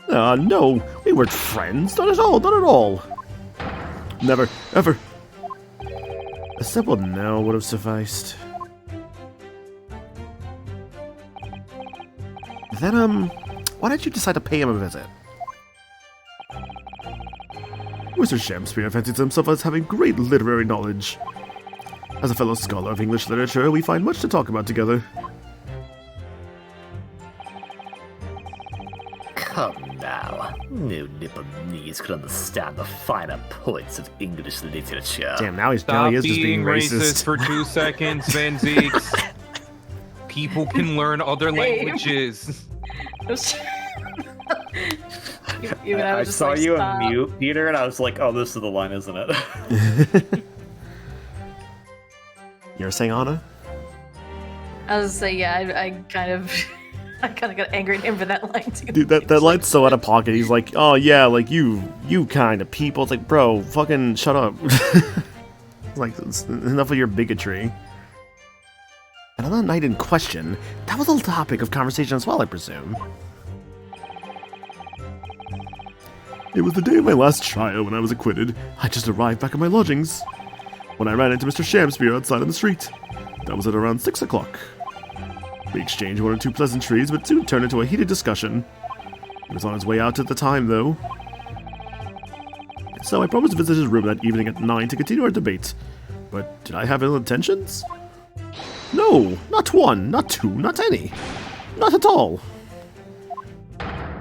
Speaker 1: No, we weren't friends. Not at all, not at all. Never, ever. A simple no would have sufficed. Then, why did you decide to pay him a visit?
Speaker 7: Mr. Shakespeare fancies himself as having great literary knowledge. As a fellow scholar of English literature, we find much to talk about together.
Speaker 6: Come now. No Nipponese could understand the finer points of English literature.
Speaker 1: Damn, now he
Speaker 2: Stop
Speaker 1: is just being racist.
Speaker 2: for 2 seconds, Van Zeeks. People can learn other languages.
Speaker 5: I saw you unmute, Peter, and I was like, oh, this is the line, isn't it?
Speaker 1: You're saying Anna?
Speaker 3: I was saying, yeah, I kind of got angry at him for that line too.
Speaker 1: Dude, that line's so out of pocket. He's like, oh yeah, like you kind of people. It's like, bro, fucking shut up. Like, enough of your bigotry. And on that night in question, that was a topic of conversation as well, I presume.
Speaker 7: It was the day of my last trial when I was acquitted. I just arrived back at my lodgings when I ran into Mr. Shakespeare outside on the street. That was at around 6 o'clock. We exchanged 1 or 2 pleasantries, but soon turned into a heated discussion. He was on his way out at the time, though. So I promised to visit his room that evening at 9 to continue our debate. But did I have ill intentions? No, not one, not two, not any. Not at all.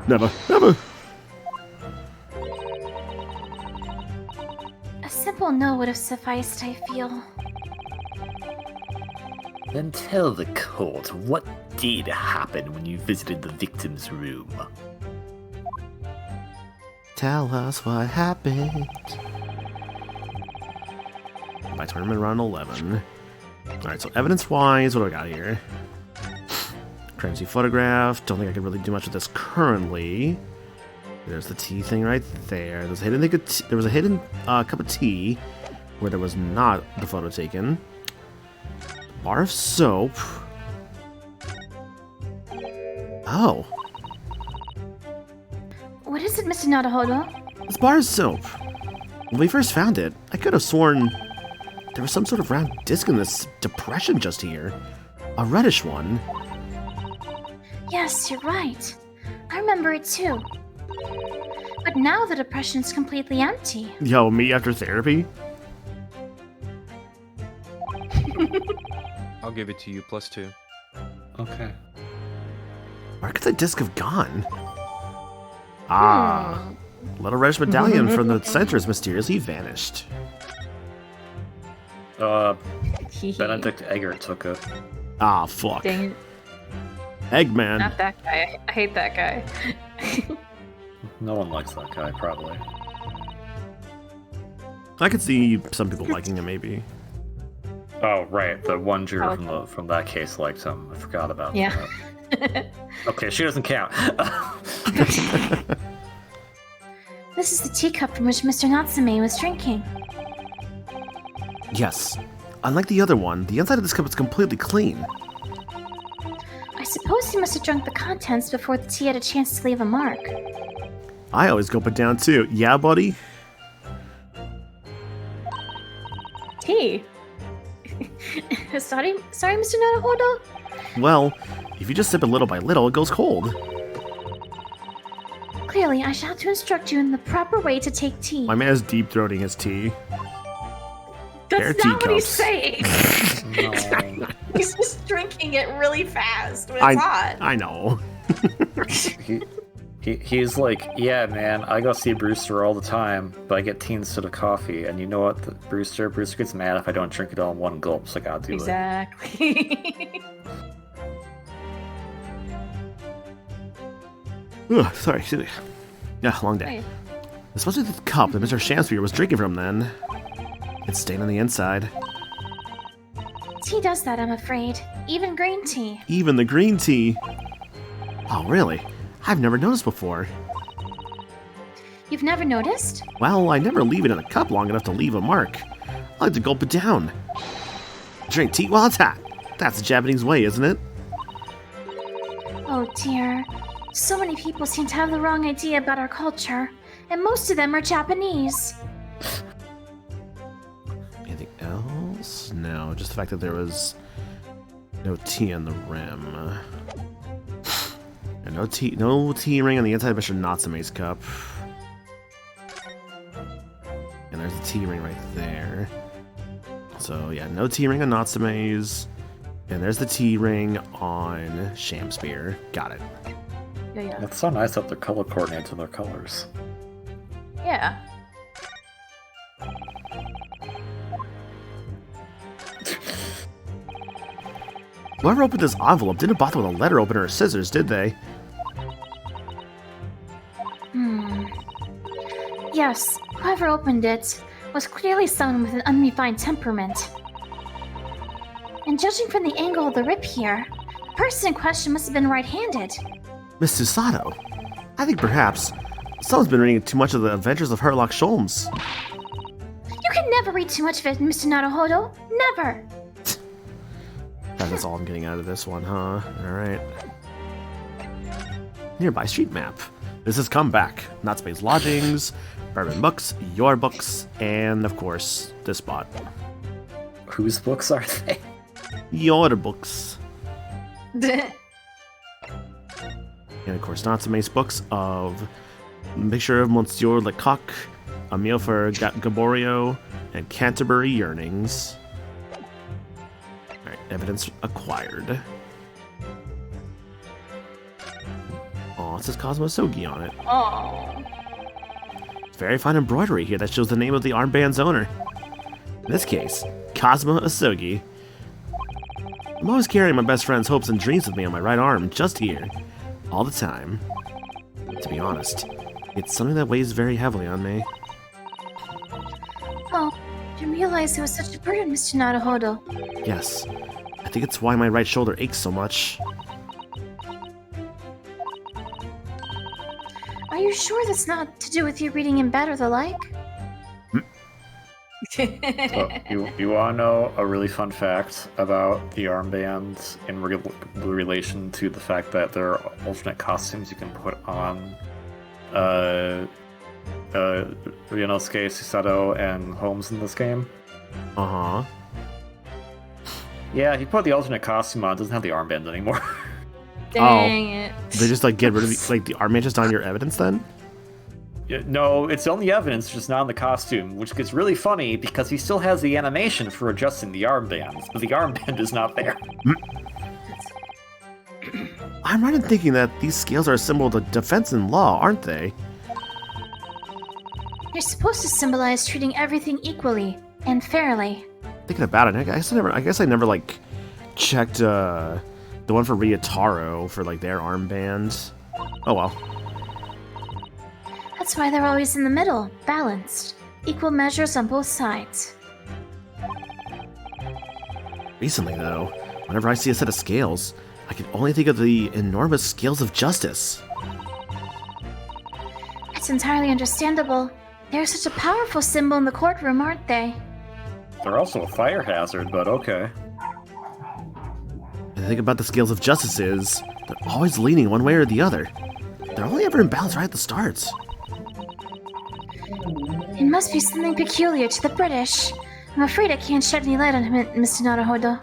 Speaker 7: Never, never.
Speaker 4: A simple no would have sufficed, I feel.
Speaker 6: Then tell the court what did happen when you visited the victim's room.
Speaker 1: Tell us what happened. My tournament around 11. Alright, so evidence-wise, what do I got here? Currency photograph. Don't think I can really do much with this currently. There's the tea thing right there. There was a hidden cup of tea where there was not the photo taken. Bar of soap. Oh.
Speaker 4: What is it, Mr. Naruhodo?
Speaker 1: This bar of soap. When we first found it, I could have sworn there was some sort of round disc in this depression just here. A reddish one.
Speaker 4: Yes, you're right. I remember it too. But now the depression's completely empty.
Speaker 1: Yo, me after therapy?
Speaker 2: I'll give it to you, +2.
Speaker 5: Okay.
Speaker 1: Where could the disc have gone? Ah. Little reddish medallion from the center is mysteriously vanished.
Speaker 5: Benedict Eggert took it.
Speaker 1: Ah, fuck.
Speaker 3: Dang it.
Speaker 1: Eggman.
Speaker 3: Not that guy. I hate that guy.
Speaker 5: No one likes that guy, probably.
Speaker 1: I could see some people liking him, maybe.
Speaker 5: Oh, right. The one juror from that case liked him. I forgot about
Speaker 3: Yeah.
Speaker 5: that. Okay, she doesn't count.
Speaker 4: This is the teacup from which Mr. Natsume was drinking.
Speaker 1: Yes. Unlike the other one, the inside of this cup is completely clean.
Speaker 4: I suppose he must have drunk the contents before the tea had a chance to leave a mark.
Speaker 1: I always gulp it down too. Yeah, buddy?
Speaker 3: Tea.
Speaker 4: sorry, Mr. Naruhodo?
Speaker 1: Well, if you just sip it little by little, it goes cold.
Speaker 4: Clearly, I shall have to instruct you in the proper way to take tea.
Speaker 1: My man is deep-throating his tea.
Speaker 3: That's
Speaker 1: They're
Speaker 3: not what he's
Speaker 1: teacups.
Speaker 3: saying.
Speaker 5: No.
Speaker 3: He's just drinking it really fast when it's hot.
Speaker 1: I know.
Speaker 5: He's like, yeah, man, I go see Brewster all the time, but I get tea instead of coffee. And you know what, Brewster gets mad if I don't drink it all in one gulp, so I gotta do it.
Speaker 3: Exactly.
Speaker 1: Ugh, sorry, excuse me. Yeah, long day.
Speaker 3: Right.
Speaker 1: Especially the cup that Mr. Shamspeare was drinking from then. It's stained on the inside.
Speaker 4: Tea does that, I'm afraid. Even green tea.
Speaker 1: Even the green tea. Oh, really? I've never noticed before.
Speaker 4: You've never noticed?
Speaker 1: Well, I never leave it in a cup long enough to leave a mark. I like to gulp it down. Drink tea while it's hot. That's the Japanese way, isn't it?
Speaker 4: Oh dear. So many people seem to have the wrong idea about our culture, and most of them are Japanese.
Speaker 1: Anything else? No, just the fact that there was no tea on the rim. And no tea ring on the inside of Mr. Natsume's cup. And there's a tea ring right there. So yeah, no tea ring on Natsume's. And there's the tea ring on Shamspeare. Got it.
Speaker 3: Yeah.
Speaker 5: It's so nice that they're color coordinated to their colors.
Speaker 3: Yeah.
Speaker 1: Whoever opened this envelope didn't bother with a letter opener or scissors, did they?
Speaker 4: Yes, whoever opened it was clearly someone with an unrefined temperament. And judging from the angle of the rip here, the person in question must have been right-handed.
Speaker 1: Miss Susato. I think perhaps someone's been reading too much of the Adventures of Sherlock Holmes.
Speaker 4: You can never read too much of it, Mr. Naruhodo. Never!
Speaker 1: That's all I'm getting out of this one, huh? Alright. Nearby street map. This is Come Back. Natsume's lodgings, Bourbon books, your books, and of course, this spot.
Speaker 5: Whose books are they?
Speaker 1: Your books. And of course, Natsume's books of Picture of Monsieur Lecoq, A Meal for Gaborio, and Canterbury Yearnings. Alright, evidence acquired. Aw, it says Cosmo Sogi on it.
Speaker 3: Oh.
Speaker 1: It's very fine embroidery here that shows the name of the armband's owner. In this case, Cosmo Asogi. I'm always carrying my best friend's hopes and dreams with me on my right arm, just here. All the time. To be honest, it's something that weighs very heavily on me.
Speaker 4: Oh, I didn't realize it was such a burden, Mr. Naruhodo.
Speaker 1: Yes, I think it's why my right shoulder aches so much.
Speaker 4: Are you sure that's not to do with you reading in bed or the like?
Speaker 5: So, you want to know a really fun fact about the armbands in relation to the fact that there are alternate costumes you can put on Ryunosuke, Susato, and Holmes in this game?
Speaker 1: Uh-huh.
Speaker 5: Yeah, he put the alternate costume on, doesn't have the armband anymore.
Speaker 3: Dang it.
Speaker 1: They just like get rid of like the armband just on your evidence then?
Speaker 5: No, it's on the evidence, just not on the costume, which gets really funny because he still has the animation for adjusting the armbands, but the armband is not there.
Speaker 1: I'm right in thinking that these scales are a symbol of defense in law, aren't they?
Speaker 4: You're supposed to symbolize treating everything equally and fairly.
Speaker 1: Thinking about it, I guess I never like checked the one for Ryotaro for like their armbands. Oh well.
Speaker 4: That's why they're always in the middle, balanced. Equal measures on both sides.
Speaker 1: Recently, though, whenever I see a set of scales, I can only think of the enormous scales of justice.
Speaker 4: It's entirely understandable. They're such a powerful symbol in the courtroom, aren't they?
Speaker 5: They're also a fire hazard, but okay.
Speaker 1: And the thing about the scales of justice is, they're always leaning one way or the other. They're only ever in balance right at the start.
Speaker 4: It must be something peculiar to the British. I'm afraid I can't shed any light on him, Mr. Naruhodo.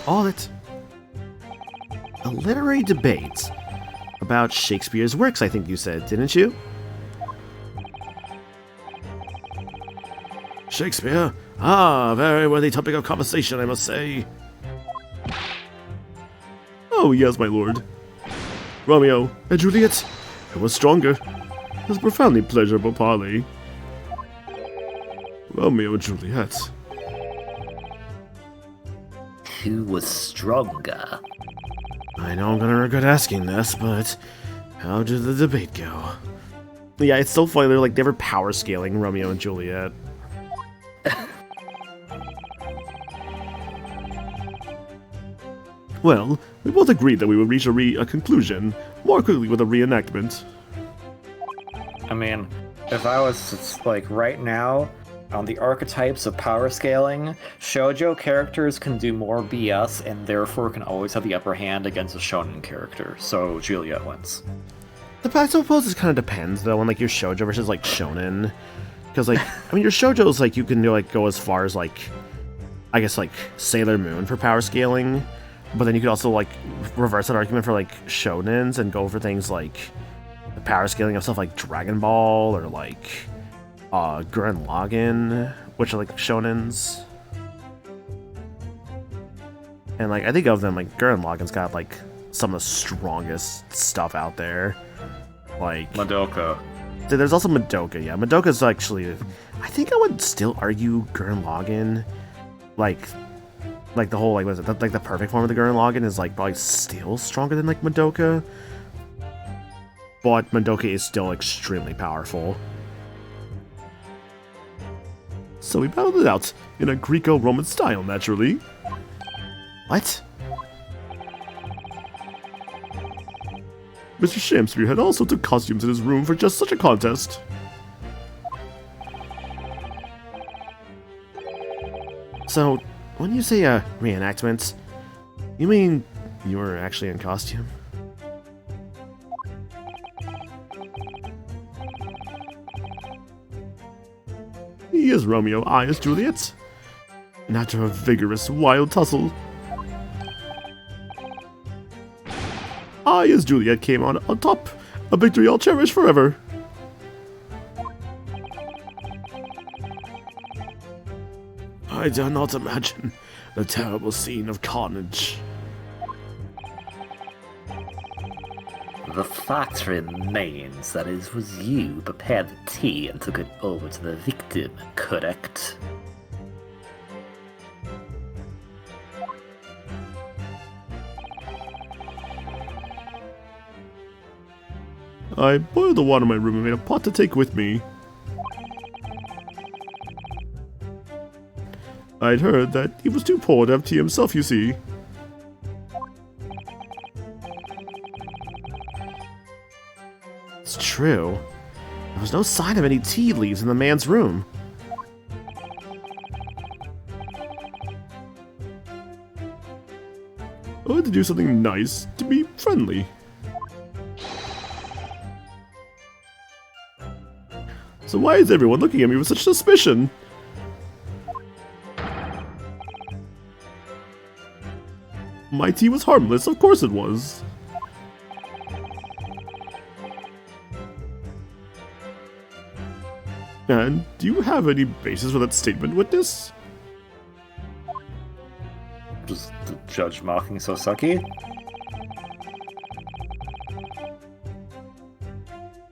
Speaker 1: All it. A literary debate about Shakespeare's works, I think you said, didn't you?
Speaker 7: Shakespeare? Ah, very worthy topic of conversation, I must say. Oh, yes, my lord. Romeo and Juliet, who was stronger? It was profoundly pleasurable parley. Romeo and Juliet.
Speaker 6: Who was stronger?
Speaker 1: I know I'm gonna regret asking this, but how did the debate go? Yeah, it's so funny. They were power scaling Romeo and Juliet.
Speaker 7: Well, we both agreed that we would reach a conclusion more quickly with a reenactment.
Speaker 5: I mean, if I was like right now on the archetypes of power scaling, shoujo characters can do more BS and therefore can always have the upper hand against a shonen character. So Juliet wins.
Speaker 1: I suppose it kind of depends though on like your shoujo versus like shonen, because like I mean your shoujo's like you can go as far as like I guess like Sailor Moon for power scaling, but then you could also like reverse that argument for like shonens and go for things like the power scaling of stuff like Dragon Ball or like Gurren Lagann, which are like shonens. And like I think of them like Gurren Lagann's got like some of the strongest stuff out there. Like
Speaker 5: Madoka.
Speaker 1: There's also Madoka, yeah. Madoka's actually I think I would still argue Gurren Lagann like the whole like what is it like the perfect form of the Gurren Lagann is like probably still stronger than like Madoka. But Madoka is still extremely powerful.
Speaker 7: So we battled it out in a Greco-Roman style, naturally.
Speaker 1: What?
Speaker 7: Mr. Shamsbury had all sorts of costumes in his room for just such a contest.
Speaker 1: So, when you say reenactment, you mean you were actually in costume?
Speaker 7: He is Romeo, I is Juliet. And after a vigorous, wild tussle, I as Juliet came on top, a victory I'll cherish forever. I dare not imagine the terrible scene of carnage.
Speaker 6: The fact remains that it was you who prepared the tea and took it over to the victim, correct?
Speaker 7: I boiled the water in my room and made a pot to take with me. I'd heard that he was too poor to have tea himself, you see.
Speaker 1: It's true. There was no sign of any tea leaves in the man's room.
Speaker 7: I had to do something nice to be friendly. So why is everyone looking at me with such suspicion? My tea was harmless, of course it was. And do you have any basis for that statement, witness?
Speaker 5: Just the judge mocking Soseki?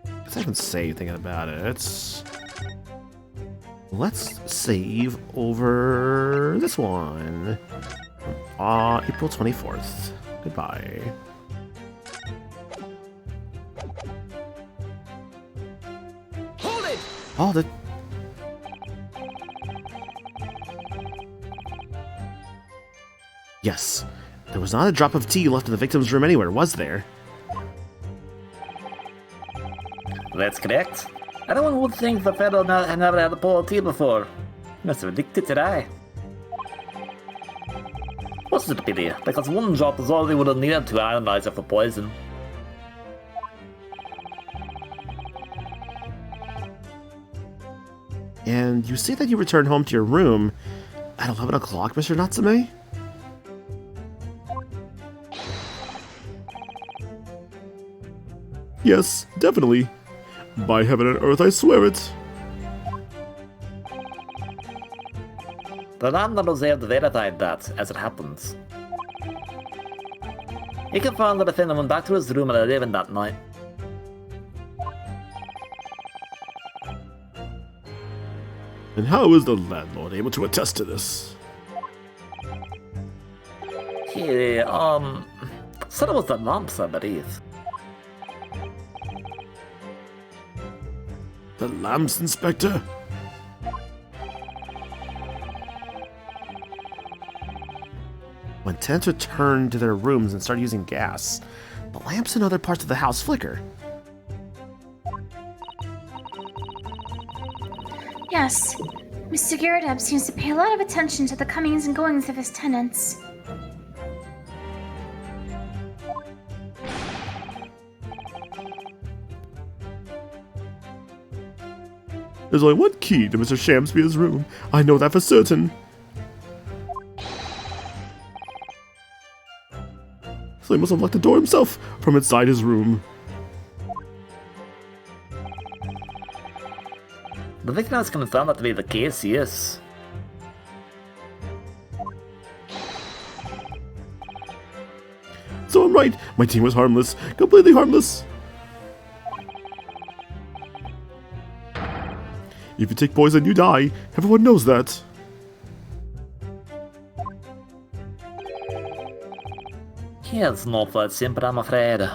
Speaker 1: I haven't saved thinking about it. Let's save over this one. April 24th. Goodbye.
Speaker 2: Hold it!
Speaker 1: Hold it. Yes. There was not a drop of tea left in the victim's room anywhere, was there?
Speaker 6: That's correct. Anyone would think the fellow had never had a bowl of tea before. Must have addicted to eye. What's it pity? Because one drop is all they would have needed to analyze it for poison.
Speaker 1: And you say that you returned home to your room at 11 o'clock, Mr. Natsume?
Speaker 7: Yes, definitely. By heaven and earth, I swear it.
Speaker 6: The landlord was able to verify that, as it happens. He confirmed that the defendant went back to his room at 11 that night.
Speaker 7: And how is the landlord able to attest to this?
Speaker 6: He, said it was the lamps, I believe.
Speaker 7: The lamps, Inspector?
Speaker 1: When tenants returned to their rooms and started using gas, the lamps in other parts of the house flicker.
Speaker 4: Yes, Mr. Giradeb seems to pay a lot of attention to the comings and goings of his tenants.
Speaker 7: There's only one key to Mr. Shamspeare's room. I know that for certain. So he must have locked the door himself from inside his room.
Speaker 6: The victim has confirmed that to be the case, yes.
Speaker 7: So I'm right. My team was harmless. Completely harmless. If you take poison, you die. Everyone knows that.
Speaker 6: Yeah, it's not that simple, I'm afraid.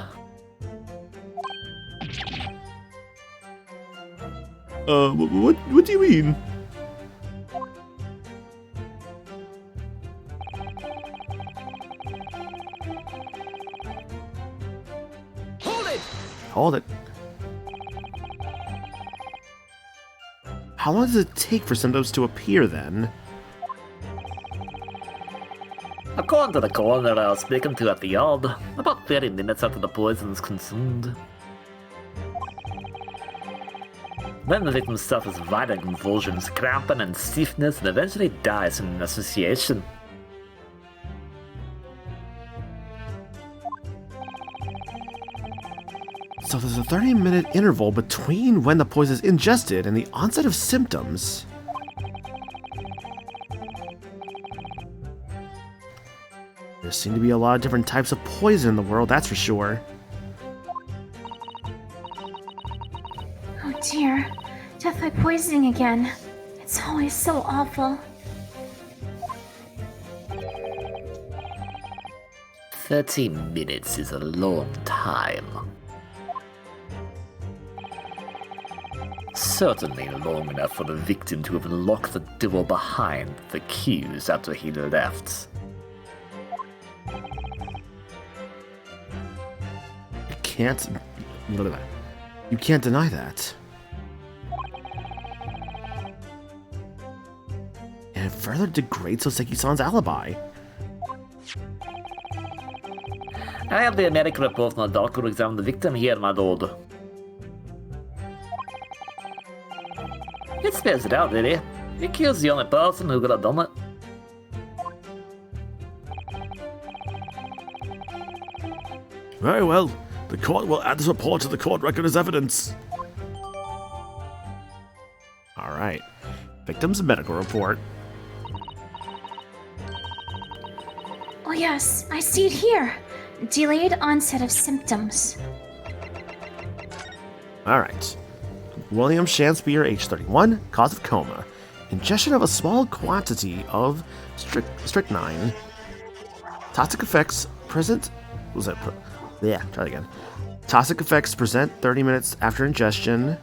Speaker 7: What do you mean?
Speaker 1: Hold it. How long does it take for symptoms to appear then?
Speaker 6: According to the coroner I was speaking to at the yard, about 30 minutes after the poison is consumed. Then the victim suffers violent convulsions, cramping and stiffness, and eventually dies from an asphyxiation.
Speaker 1: So there's a 30-minute interval between when the poison is ingested and the onset of symptoms. There seem to be a lot of different types of poison in the world, that's for sure.
Speaker 4: Oh dear, death by poisoning again. It's always so awful.
Speaker 6: 30 minutes is a long time. Certainly long enough for the victim to have locked the door behind the accused after he left.
Speaker 1: You can't deny that. And it further degrades Soseki-san's alibi.
Speaker 6: I have the medical report from the doctor who examined the victim here, my lord. It spells it out, really. The accused the only person who could have done it.
Speaker 7: Very well. The court will add this report to the court record as evidence.
Speaker 1: Alright. Victim's medical report.
Speaker 4: Oh yes, I see it here. Delayed onset of symptoms.
Speaker 1: Alright. William Shamspeare, age 31, cause of coma. Ingestion of a small quantity of strychnine. Toxic effects present... Was that... Yeah, try it again. Toxic effects present 30 minutes after ingestion.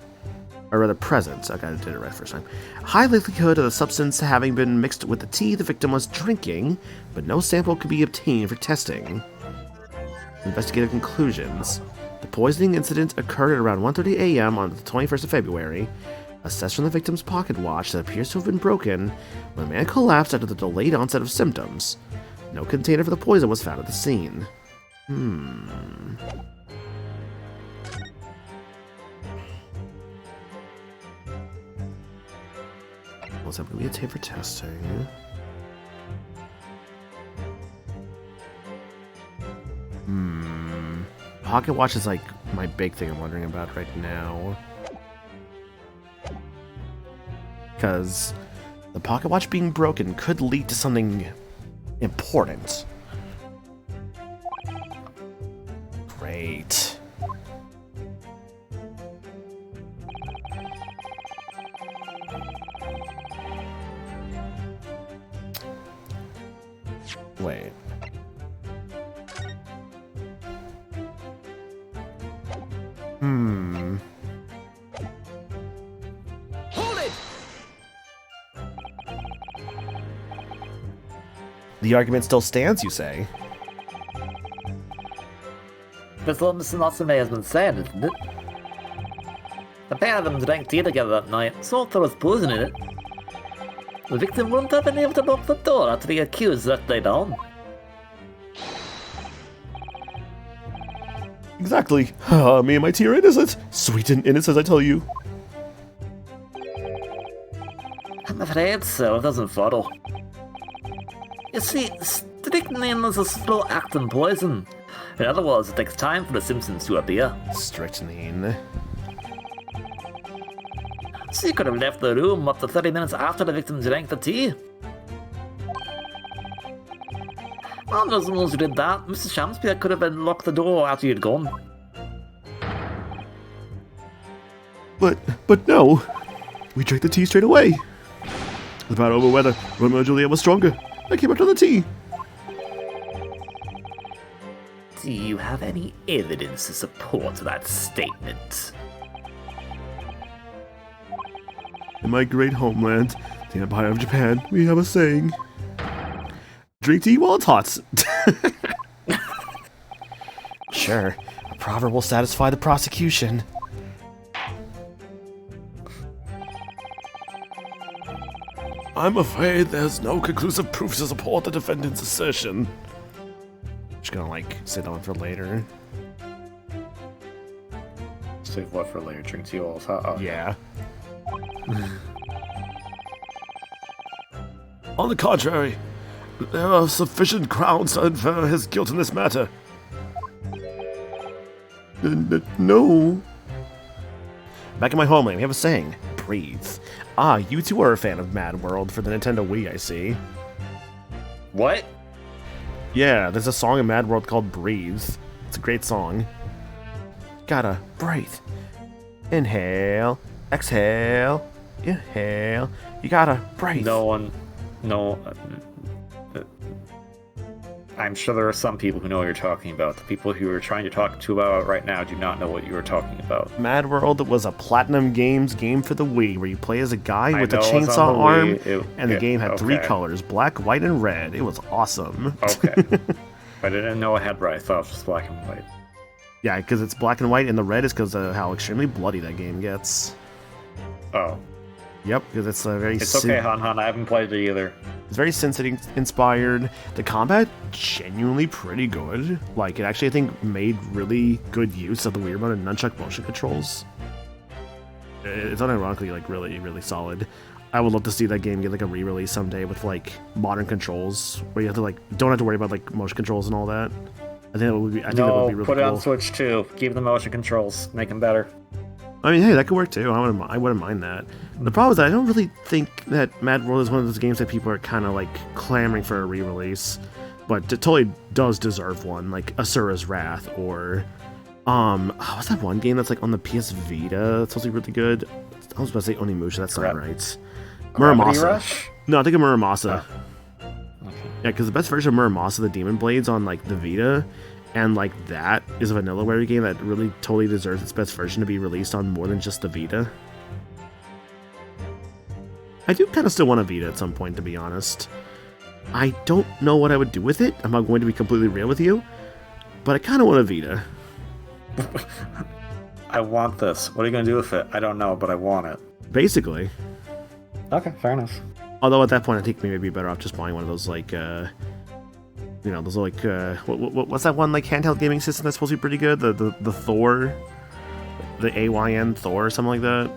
Speaker 1: Or rather, present. Okay, I did it right first time. High likelihood of the substance having been mixed with the tea the victim was drinking, but no sample could be obtained for testing. Investigative conclusions. The poisoning incident occurred at around 1:30 a.m. on the 21st of February. Assessed from the victim's pocket watch that appears to have been broken when the man collapsed after the delayed onset of symptoms. No container for the poison was found at the scene. Was that going to be a tape for testing? Pocket watch is like my big thing I'm wondering about right now. Because The pocket watch being broken could lead to something important. Great. Wait.
Speaker 2: Hold it!
Speaker 1: The argument still stands, you say?
Speaker 6: That's what Mr. Natsume has been saying, isn't it? The pair of them drank tea together that night, so there was poison in it. The victim wouldn't have been able to lock the door after the accused that lay down.
Speaker 7: Exactly. Me and my tea are innocent. Sweet and innocent, I tell you.
Speaker 6: I'm afraid so, it doesn't follow. You see, strychnine is a slow-acting poison. In other words, it takes time for the symptoms to appear.
Speaker 1: Strychnine.
Speaker 6: So you could have left the room up to 30 minutes after the victim drank the tea. Well, there's no one who did that. Mr. Shamspeare could have unlocked the door after you'd gone.
Speaker 7: But no. We drank the tea straight away. The battle over whether Romeo and Juliet was stronger. I came after the tea.
Speaker 6: Do you have any evidence to support that statement?
Speaker 7: In my great homeland, the Empire of Japan, we have a saying. Drink tea while it's hot.
Speaker 1: Sure, a proverb will satisfy the prosecution.
Speaker 7: I'm afraid there's no conclusive proof to support the defendant's assertion.
Speaker 1: Just gonna, like, sit on for later.
Speaker 5: Save what for later? Drink tea while it's hot.
Speaker 1: Yeah.
Speaker 7: On the contrary, there are sufficient grounds to infer his guilt in this matter. No.
Speaker 1: Back in my homeland, we have a saying. Breathe. Ah, you two are a fan of Mad World for the Nintendo Wii, I see.
Speaker 5: What?
Speaker 1: Yeah, there's a song in Mad World called Breathe. It's a great song. Gotta breathe. Inhale. Exhale. Inhale. You gotta breathe.
Speaker 5: No. I'm sure there are some people who know what you're talking about. The people who you're trying to talk to about right now do not know what you are talking about.
Speaker 1: Mad World was a Platinum Games game for the Wii where you play as a guy with a
Speaker 5: know it was
Speaker 1: chainsaw
Speaker 5: on the
Speaker 1: arm,
Speaker 5: Wii.
Speaker 1: and the game had three
Speaker 5: okay.
Speaker 1: colors, black, white, and red. It was awesome.
Speaker 5: Okay. I didn't know it had red. I thought it was just black and white.
Speaker 1: Yeah, because it's black and white, and the red is because of how extremely bloody that game gets.
Speaker 5: Oh.
Speaker 1: Yep, because it's a very
Speaker 5: It's okay, Han. I haven't played it either.
Speaker 1: It's very Sin City inspired. The combat, genuinely pretty good. Like, it actually, I think, made really good use of the Wii Remote and Nunchuck motion controls. It's unironically, like, really, really solid. I would love to see that game get, like, a re-release someday with, like, modern controls, where you have to, like, don't have to worry about, like, motion controls and all that. I think that would be, that would be really
Speaker 5: put it
Speaker 1: cool.
Speaker 5: on Switch too. Keep the motion controls. Make them better.
Speaker 1: I mean, hey, that could work too. I wouldn't mind that. The problem is that I don't really think that Mad World is one of those games that people are kind of like clamoring for a re-release, but it totally does deserve one, like Asura's Wrath or what's that one game that's like on the PS Vita? It's supposed to be really good. I was about to say Onimusha. That's not right.
Speaker 5: Gravity
Speaker 1: Muramasa.
Speaker 5: Rush?
Speaker 1: No, I think of Muramasa.
Speaker 5: Okay.
Speaker 1: Yeah, because the best version of Muramasa, the Demon Blades on like the Vita. And, like, that is a VanillaWare game that really totally deserves its best version to be released on more than just the Vita. I do kind of still want a Vita at some point, to be honest. I don't know what I would do with it. I'm not going to be completely real with you. But I kind of want a Vita.
Speaker 5: I want this. What are you going to do with it? I don't know, but I want it.
Speaker 1: Basically.
Speaker 5: Okay, fair enough.
Speaker 1: Although at that point, I think maybe I'd be better off just buying one of those, like, you know, those like, what's that one, like, handheld gaming system that's supposed to be pretty good? The Thor? The AYN Thor or something like that?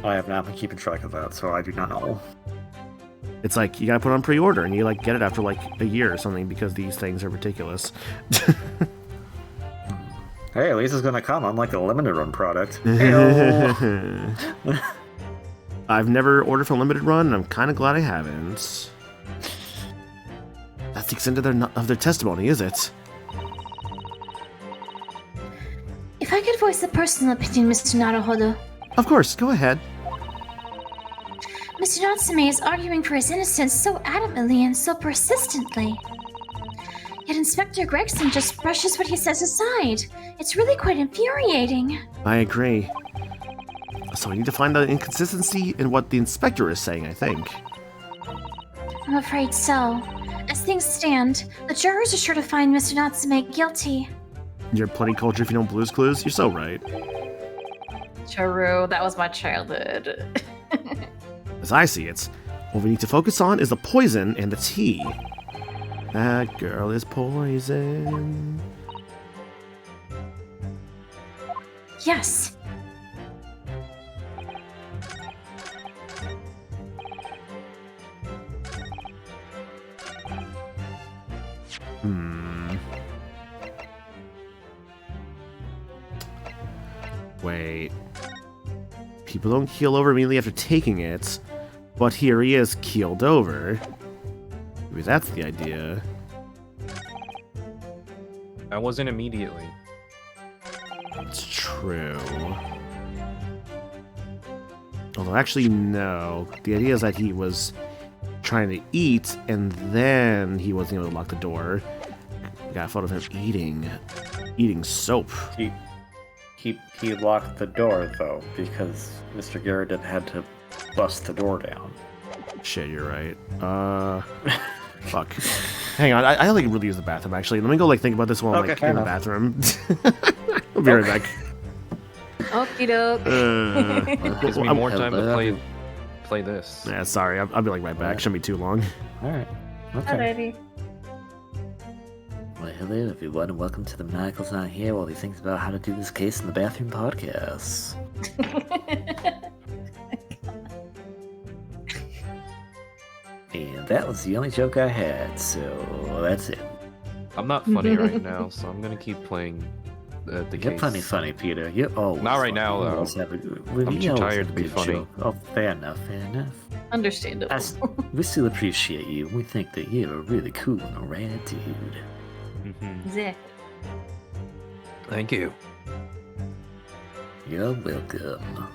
Speaker 5: I have not been keeping track of that, so I do not know.
Speaker 1: It's like, you gotta put it on pre-order, and you, like, get it after, like, a year or something, because these things are ridiculous.
Speaker 5: Hey, at least it's gonna come, unlike a limited run product. Heyo.
Speaker 1: I've never ordered for limited run, and I'm kind of glad I haven't. That's the extent of their testimony, is it?
Speaker 4: If I could voice a personal opinion, Mr. Naruhodo.
Speaker 1: Of course, go ahead.
Speaker 4: Mr. Natsume is arguing for his innocence so adamantly and so persistently. Yet Inspector Gregson just brushes what he says aside. It's really quite infuriating.
Speaker 1: I agree. So we need to find the inconsistency in what the inspector is saying, I think.
Speaker 4: I'm afraid so. As things stand, the jurors are sure to find Mr. Natsume guilty.
Speaker 1: You're plenty culture if you know Blue's Clues. You're so right.
Speaker 3: True, that was my childhood.
Speaker 1: As I see it, what we need to focus on is the poison and the tea. That girl is poison.
Speaker 4: Yes.
Speaker 1: Wait. People don't keel over immediately after taking it, but here he is keeled over. Maybe that's the idea.
Speaker 9: I wasn't immediately.
Speaker 1: It's true. Although, actually, no. The idea is that he was trying to eat, and then he wasn't able to lock the door. We got a photo of him eating soap.
Speaker 5: He locked the door, though, because Mr. Garrett had to bust the door down.
Speaker 1: Shit, you're right. Fuck. Hang on, I like really use the bathroom, actually. Let me go, think about this while I'm,
Speaker 5: Okay,
Speaker 1: in the bathroom. I'll be right back.
Speaker 3: Okie doke.
Speaker 9: It gives me more time to play this.
Speaker 1: Yeah, sorry, I'll be, right back. Shouldn't be too long.
Speaker 5: Alright. Okay.
Speaker 3: Alrighty.
Speaker 6: Well, hello everyone, and welcome to the Manacle's Not Here while he thinks about how to do this case in the bathroom podcast. And that was the only joke I had, so that's it.
Speaker 9: I'm not funny right now, so I'm gonna keep playing the
Speaker 6: You're
Speaker 9: case.
Speaker 6: plenty funny, Peter. You're always
Speaker 9: Not right
Speaker 6: funny.
Speaker 9: now,
Speaker 6: You
Speaker 9: though.
Speaker 6: always have a-
Speaker 9: I'm
Speaker 6: you
Speaker 9: too
Speaker 6: always
Speaker 9: tired
Speaker 6: have
Speaker 9: to
Speaker 6: a
Speaker 9: be
Speaker 6: good
Speaker 9: funny.
Speaker 6: joke. Oh, fair enough, fair enough.
Speaker 3: Understandable.
Speaker 6: We still appreciate you. We think that you're a really cool and a rad dude.
Speaker 9: Mhm.
Speaker 3: Exactly.
Speaker 9: Thank you.
Speaker 6: You're welcome.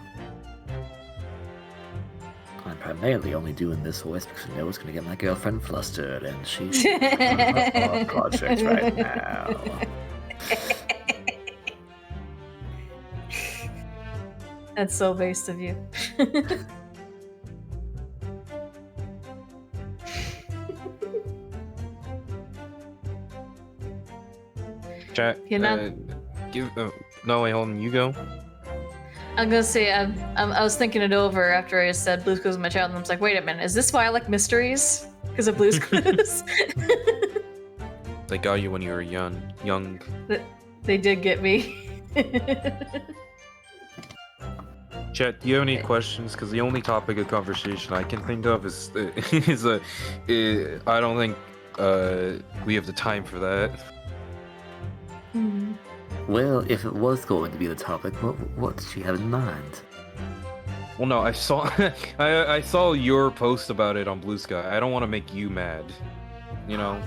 Speaker 6: I'm primarily only doing this voice because I know it's gonna get my girlfriend flustered, and she's on her project right now.
Speaker 3: That's so based of you.
Speaker 9: Chat.
Speaker 3: You're not-
Speaker 9: No, wait, hold on. You go.
Speaker 3: I'm gonna say I was thinking it over after I said Blue's Clues in my child, and I was like, wait a minute, is this why I like mysteries? Because of Blue's Clues?
Speaker 9: They got you when you were young.
Speaker 3: They did get me.
Speaker 9: Chet, do you have any questions? Because the only topic of conversation I can think of is I don't think we have the time for that.
Speaker 6: Well, if it was going to be the topic, what did you have in mind?
Speaker 9: Well, no, I saw I saw your post about it on Blue Sky. I don't want to make you mad,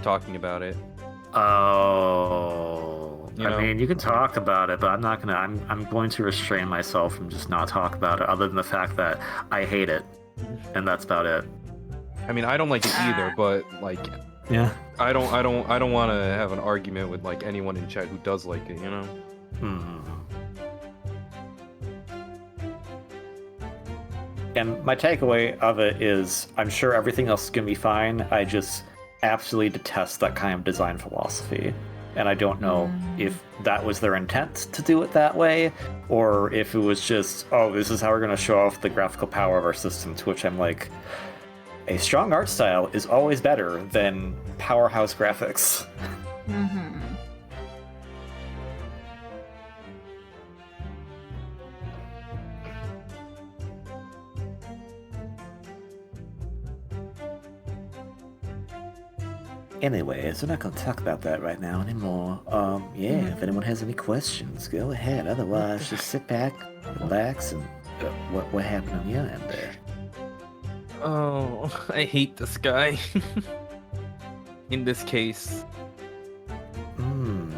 Speaker 9: talking about it.
Speaker 5: Oh,
Speaker 9: You know?
Speaker 5: I mean, you can talk about it, but I'm not gonna. I'm going to restrain myself from just not talk about it, other than the fact that I hate it, and that's about it.
Speaker 9: I mean, I don't like it either, but
Speaker 5: Yeah.
Speaker 9: I don't want to have an argument with anyone in chat who does like it,
Speaker 5: And my takeaway of it is, I'm sure everything else is gonna be fine. I just absolutely detest that kind of design philosophy. And I don't know if that was their intent to do it that way, or if it was just, oh, this is how we're going to show off the graphical power of our system, to which I'm like, a strong art style is always better than powerhouse graphics.
Speaker 6: Anyways, we're not going to talk about that right now anymore. If anyone has any questions, go ahead. Otherwise, just sit back, relax, and what happened on your end there?
Speaker 9: Oh, I hate this guy. In this case.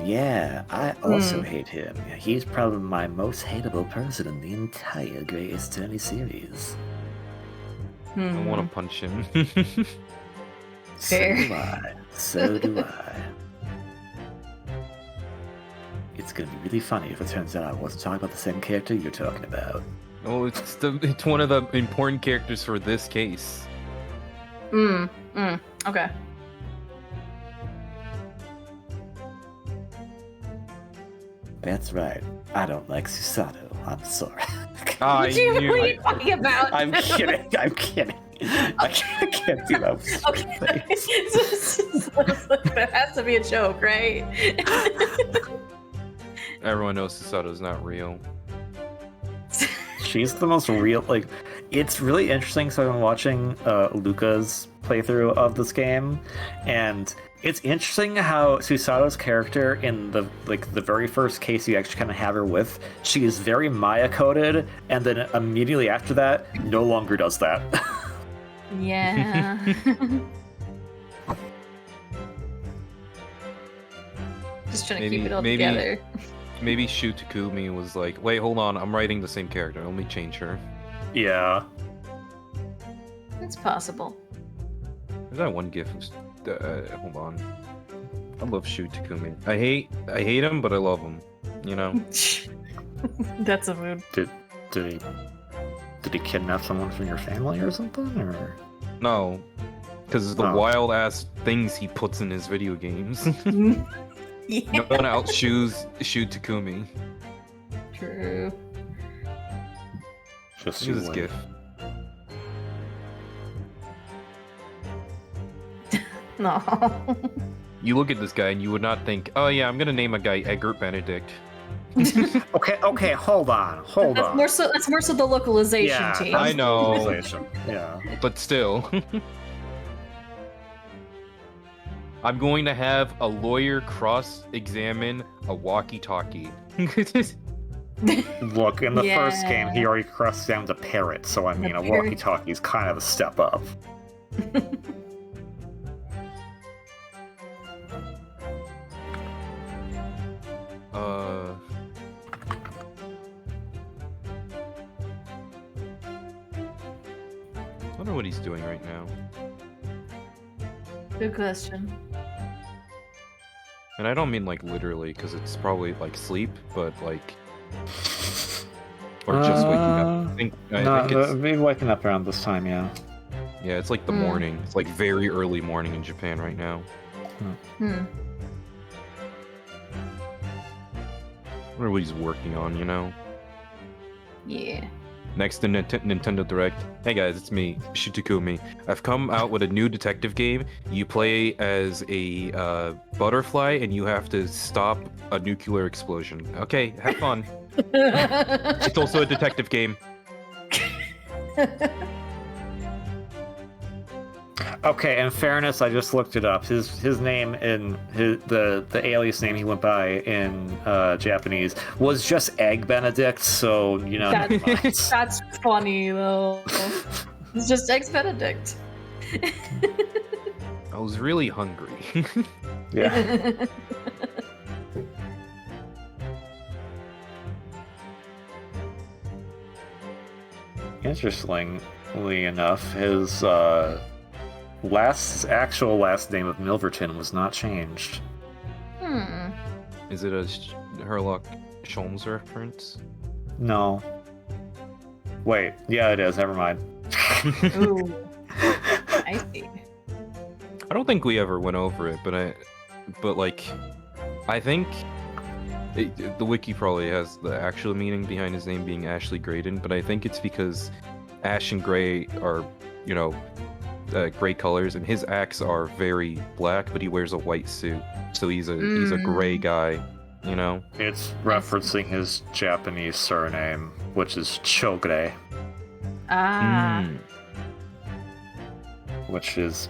Speaker 6: Yeah, I also hate him. He's probably my most hateable person in the entire Greatest Attorney series.
Speaker 9: I want to punch him.
Speaker 3: Fair.
Speaker 6: So do I. So do I. It's gonna be really funny if it turns out I wasn't talking about the same character you're talking about.
Speaker 9: Oh, it's one of the important characters for this case.
Speaker 3: Okay.
Speaker 6: That's right. I don't like Susato. I'm sorry.
Speaker 9: I
Speaker 3: What are you
Speaker 9: knew
Speaker 3: talking about?
Speaker 6: I'm kidding. I'm kidding. I can't do that.
Speaker 3: Okay. There has to be a joke, right?
Speaker 9: Everyone knows Susato's not real.
Speaker 5: She's the most real. Like, it's really interesting. So I've been watching Luca's playthrough of this game, and it's interesting how Susato's character in the very first case you actually kind of have her with, she is very Maya coded, and then immediately after that, no longer does that.
Speaker 3: Yeah. Just trying to keep it all together.
Speaker 9: Maybe Shu Takumi was like, wait, hold on, I'm writing the same character. Let me change her.
Speaker 5: Yeah.
Speaker 3: It's possible.
Speaker 9: There's that one gif. Hold on. I love Shu Takumi. I hate him, but I love him. You know.
Speaker 3: That's a mood.
Speaker 5: Did he kidnap someone from your family or something? Or
Speaker 9: No, because the wild ass things he puts in his video games.
Speaker 3: Yeah.
Speaker 9: No one outshoes Shu Takumi.
Speaker 3: True.
Speaker 5: just
Speaker 9: Look at this
Speaker 5: you
Speaker 9: gif.
Speaker 3: No.
Speaker 9: You look at this guy and you would not think, oh yeah, I'm gonna name a guy Edgar Benedict.
Speaker 5: Okay, hold on.
Speaker 3: That's more so the localization
Speaker 5: Yeah,
Speaker 3: team.
Speaker 9: I know,
Speaker 5: Localization. Yeah.
Speaker 9: but still. I'm going to have a lawyer cross-examine a walkie-talkie.
Speaker 5: Look, in the first game, he
Speaker 3: Yeah.
Speaker 5: already crossed down the parrot, so I mean, a
Speaker 3: parrot.
Speaker 5: walkie-talkie is kind of a step up.
Speaker 9: I wonder what he's doing right now.
Speaker 3: Good question.
Speaker 9: And I don't mean like literally, because it's probably like sleep, but like, or just waking up. I think it's
Speaker 5: maybe waking up around this time, yeah.
Speaker 9: yeah, it's like the morning. It's like very early morning in Japan right now.
Speaker 3: Hmm.
Speaker 9: I wonder what he's working on, you know?
Speaker 3: Yeah.
Speaker 9: Next to Nintendo Direct. Hey guys, it's me, Shu Takumi. I've come out with a new detective game. You play as a butterfly and you have to stop a nuclear explosion. Okay, have fun. It's also a detective game.
Speaker 5: Okay, in fairness, I just looked it up. His name in the alias name he went by in Japanese was just Egg Benedict, so you know.
Speaker 3: That's funny though. It's just Eggs Benedict.
Speaker 9: I was really hungry.
Speaker 5: Yeah. Interestingly enough, his actual last name of Milverton was not changed.
Speaker 3: Hmm.
Speaker 9: Is it a Sherlock Holmes reference?
Speaker 5: No. Wait, yeah, it is. Never mind.
Speaker 3: Ooh. I see.
Speaker 9: I don't think we ever went over it, but I think the wiki probably has the actual meaning behind his name being Ashley Graydon, but I think it's because Ash and Gray are, you know, gray colors, and his acts are very black, but he wears a white suit, so he's a gray guy, you know.
Speaker 5: It's referencing his Japanese surname, which is Chogre,
Speaker 3: Ah.
Speaker 5: which is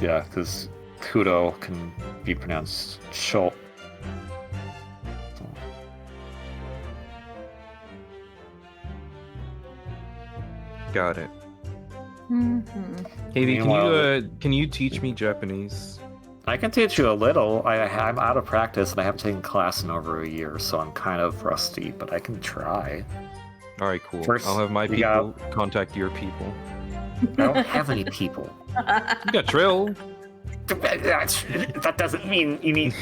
Speaker 5: because Kudo can be pronounced Cho.
Speaker 9: Got it.
Speaker 3: Mhm.
Speaker 9: Katie, can you teach me Japanese?
Speaker 5: I can teach you a little. I'm out of practice and I haven't taken class in over a year, so I'm kind of rusty, but I can try.
Speaker 9: All right, cool.
Speaker 5: First,
Speaker 9: I'll have my
Speaker 5: we
Speaker 9: people contact your people.
Speaker 5: I don't have any people.
Speaker 9: You got Trill.
Speaker 5: That doesn't mean you need.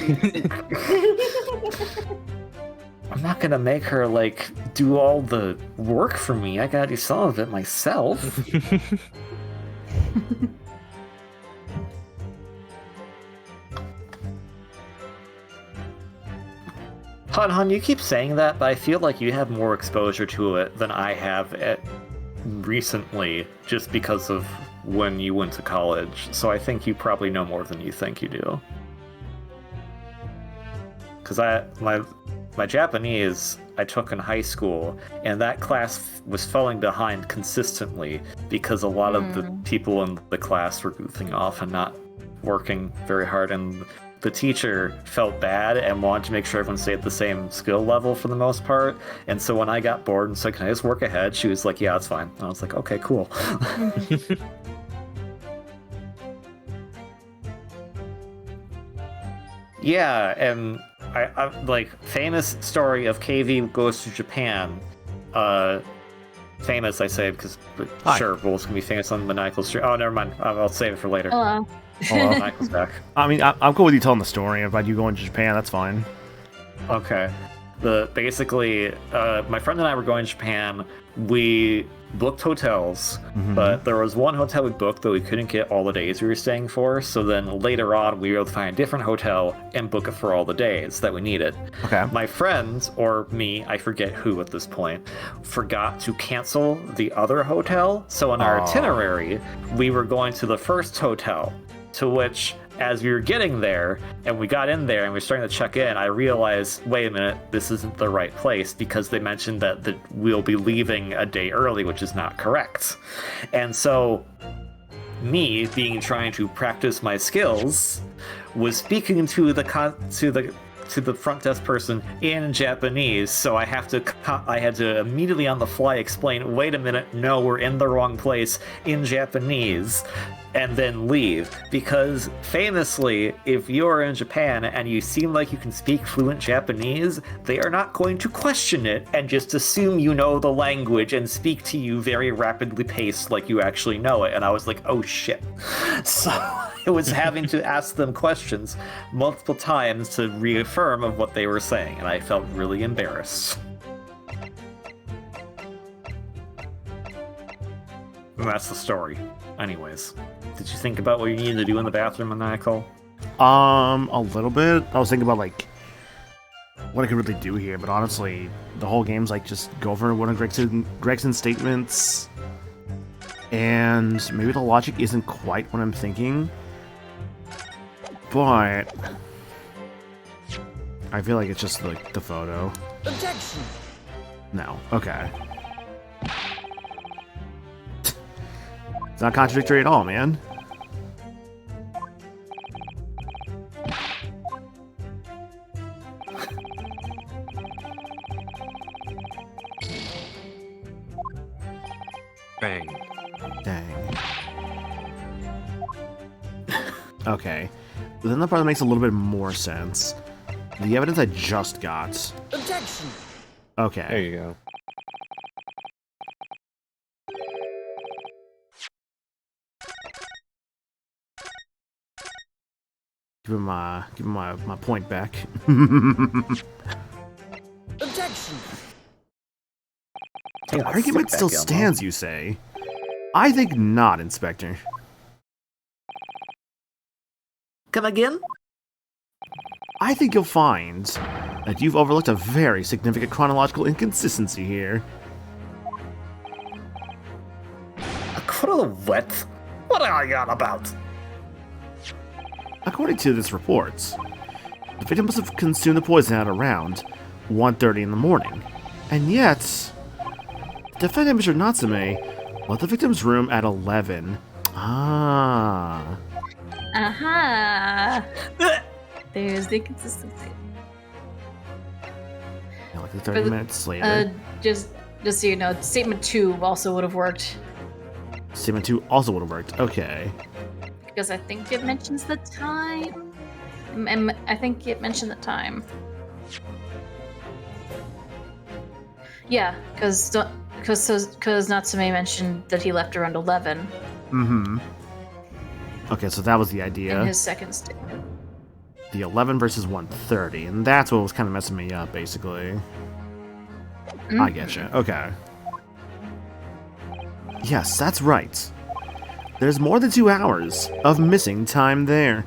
Speaker 5: I'm not gonna make her, like, do all the work for me. I gotta do some of it myself. Hun, you keep saying that, but I feel like you have more exposure to it than I have recently, just because of when you went to college. So I think you probably know more than you think you do. Because my Japanese I took in high school, and that class was falling behind consistently because a lot of the people in the class were goofing off and not working very hard, and the teacher felt bad and wanted to make sure everyone stayed at the same skill level for the most part. And so when I got bored and said, "Can I just work ahead?" she was like, "Yeah, it's fine." And I was like, "Okay, cool." Yeah, and I like famous story of KV goes to Japan. Famous, I say, because sure, Bull's gonna be famous on Maniacal Street. Oh, never mind. I'll save it for later.
Speaker 3: Hello.
Speaker 5: Maniacal's back.
Speaker 1: I mean, I'm cool with you telling the story about you going to Japan. That's fine.
Speaker 5: Okay. Basically, my friend and I were going to Japan. We booked hotels, but there was one hotel we booked that we couldn't get all the days we were staying for. So then later on, we were able to find a different hotel and book it for all the days that we needed.
Speaker 1: Okay.
Speaker 5: My friends, or me, I forget who at this point, forgot to cancel the other hotel. So in our itinerary, we were going to the first hotel, to which, as we were getting there, and we got in there and we were starting to check in, I realized, wait a minute, this isn't the right place, because they mentioned that we'll be leaving a day early, which is not correct. And so, me, trying to practice my skills, was speaking to the front desk person in Japanese, so I had to immediately on the fly explain, wait a minute, no, we're in the wrong place in Japanese, and then leave. Because famously, if you're in Japan and you seem like you can speak fluent Japanese, they are not going to question it and just assume you know the language and speak to you very rapidly paced like you actually know it. And I was like, oh shit. So I was having to ask them questions multiple times to reaffirm of what they were saying, and I felt really embarrassed. And that's the story. Anyways, did you think about what you needed to do in the bathroom, Maniacal?
Speaker 1: A little bit. I was thinking about, like, what I could really do here, but honestly, the whole game's like just go over one of Gregson's statements, and maybe the logic isn't quite what I'm thinking, but I feel like it's just like the photo.
Speaker 10: Objection!
Speaker 1: No. Okay. It's not contradictory at all, man.
Speaker 9: Bang.
Speaker 1: Dang. Okay. Then that probably makes a little bit more sense. The evidence I just got.
Speaker 10: Objection!
Speaker 1: Okay.
Speaker 9: There you go.
Speaker 1: Give him my point back.
Speaker 10: Objection!
Speaker 1: The argument still stands, you say? I think not, Inspector.
Speaker 6: Come again?
Speaker 1: I think you'll find that you've overlooked a very significant chronological inconsistency here.
Speaker 6: What? What are you on about?
Speaker 1: According to this report, the victim must have consumed the poison at around 1:30 in the morning. And yet, the defendant, Mr. Natsume, left the victim's room at 11. Ah.
Speaker 3: Aha! There's the consistency.
Speaker 1: Yeah, like 30 minutes later.
Speaker 3: Just so you know, statement 2 also would have worked.
Speaker 1: Statement 2 also would have worked. Okay.
Speaker 3: Because I think it mentions the time. I think it mentioned the time. Yeah, because Natsume mentioned that he left around 11
Speaker 1: Mm-hmm. Okay, so that was the idea.
Speaker 3: in his second statement.
Speaker 1: The 11 versus 130, and that's what was kind of messing me up, basically. I get you. Okay. Yes, that's right. There's more than 2 hours of missing time there.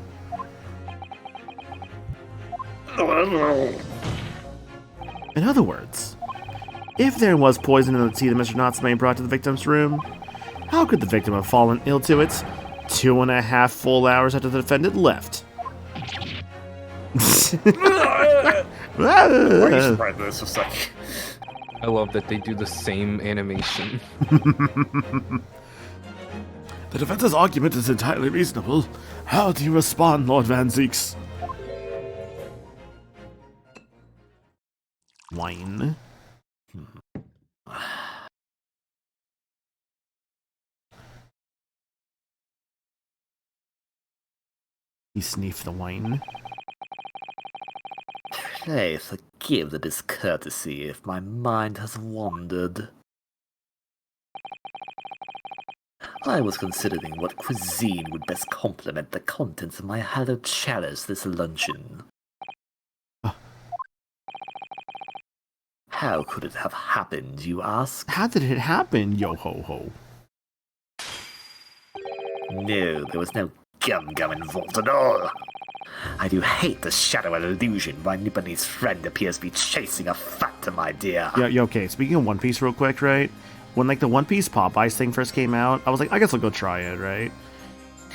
Speaker 1: In other words, if there was poison in the tea that Mr. Natsume brought to the victim's room, how could the victim have fallen ill to it 2.5 full hours after the defendant left?
Speaker 5: Why are you surprised by this, Soseki?
Speaker 9: I love that they do the same animation.
Speaker 7: The defense's argument is entirely reasonable. How do you respond, Lord Van Zeeks?
Speaker 1: Wine. He sniffed the wine.
Speaker 6: Pray forgive the discourtesy if my mind has wandered. I was considering what cuisine would best complement the contents of my hallowed chalice this luncheon. How could it have happened, you ask?
Speaker 1: How did it happen, yo-ho-ho?
Speaker 6: No, there was no gum-gum involved at all. I do hate the shadow illusion my Nipponese friend appears to be chasing a phantom idea.
Speaker 1: Yeah, okay, speaking of One Piece real quick, right? When, like, the One Piece Popeyes thing first came out, I was like, I guess I'll go try it, right?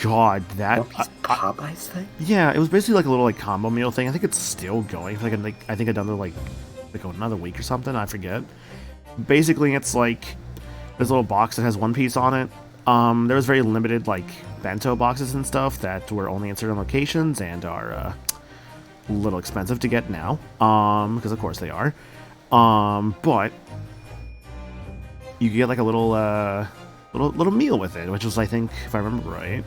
Speaker 1: God, that...
Speaker 6: One Piece Popeyes thing?
Speaker 1: Yeah, it was basically like a little, like, combo meal thing. I think it's still going. I think I've done it, like another week or something. I forget. Basically, it's, like, this little box that has One Piece on it. There was very limited, like, bento boxes and stuff that were only in certain locations and are, a little expensive to get now. Because of course they are. But... you get like a little meal with it, which was, I think, if I remember right,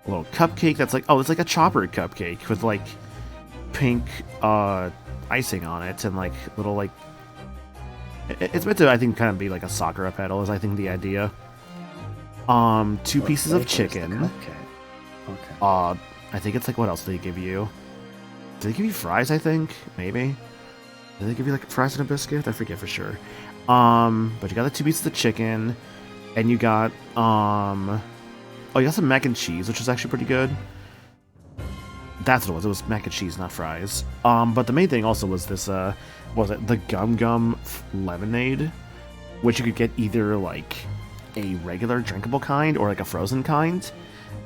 Speaker 1: a little cupcake that's like, oh, it's like a chopper cupcake with like pink icing on it and like little like, it's meant to, I think, kind of be like a sakura petal is I think the idea. 2 pieces of chicken.
Speaker 6: Okay.
Speaker 1: I think it's like, what else did they give you? Did they give you fries? I think maybe. Did they give you like fries and a biscuit? I forget for sure. But you got the 2 pieces of chicken, and you got, oh, you got some mac and cheese, which is actually pretty good. That's what it was. It was mac and cheese, not fries. But the main thing also was this, what was it? The Gum Gum lemonade, which you could get either, like, a regular drinkable kind or, like, a frozen kind.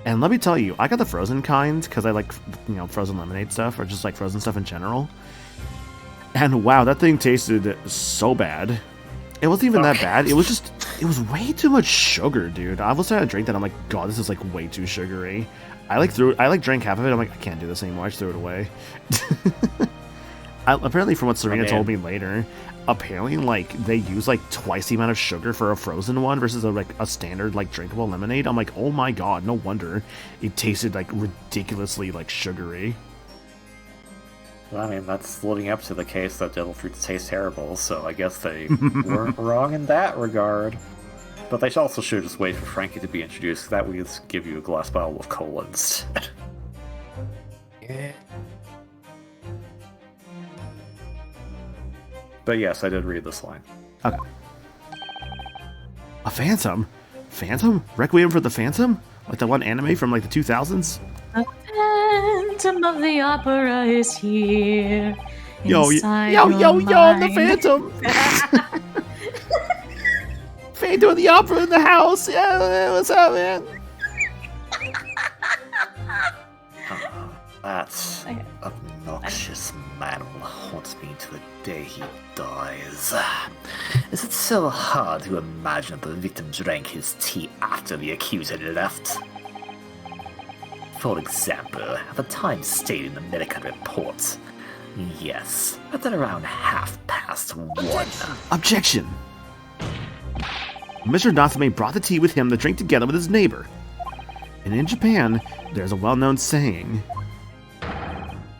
Speaker 1: And let me tell you, I got the frozen kind because I like, you know, frozen lemonade stuff, or just, like, frozen stuff in general. And wow, that thing tasted so bad. It wasn't even that bad. It was way too much sugar, dude. I was trying to drink that. I'm like, God, this is like way too sugary. I drank half of it. I'm like, I can't do this anymore. I just threw it away. Apparently, from what Serena told me later, apparently, like, they use like twice the amount of sugar for a frozen one versus a standard like drinkable lemonade. I'm like, oh my God, no wonder it tasted like ridiculously like sugary.
Speaker 5: I mean, that's leading up to the case that devil fruits taste terrible, so I guess they weren't wrong in that regard. But they also should just wait for Frankie to be introduced, that would just give you a glass bottle of cola instead.
Speaker 9: Yeah.
Speaker 5: But yes, I did read this line.
Speaker 1: Okay. A phantom? Phantom? Requiem for the Phantom? Like the one anime from like the 2000s?
Speaker 3: The Phantom of the Opera is here.
Speaker 1: Yo,
Speaker 3: inside
Speaker 1: I'm
Speaker 3: your
Speaker 1: the
Speaker 3: mind.
Speaker 1: Phantom! Phantom of the Opera in the house! Yeah, what's up, man?
Speaker 6: That obnoxious man will haunt me to the day he dies. Is it so hard to imagine that the victim drank his tea after the accuser left? For example, at the time stated in the medical report, yes, at around 1:30.
Speaker 1: Objection! Mr. Natsume brought the tea with him to drink together with his neighbor. And in Japan, there's a well-known saying,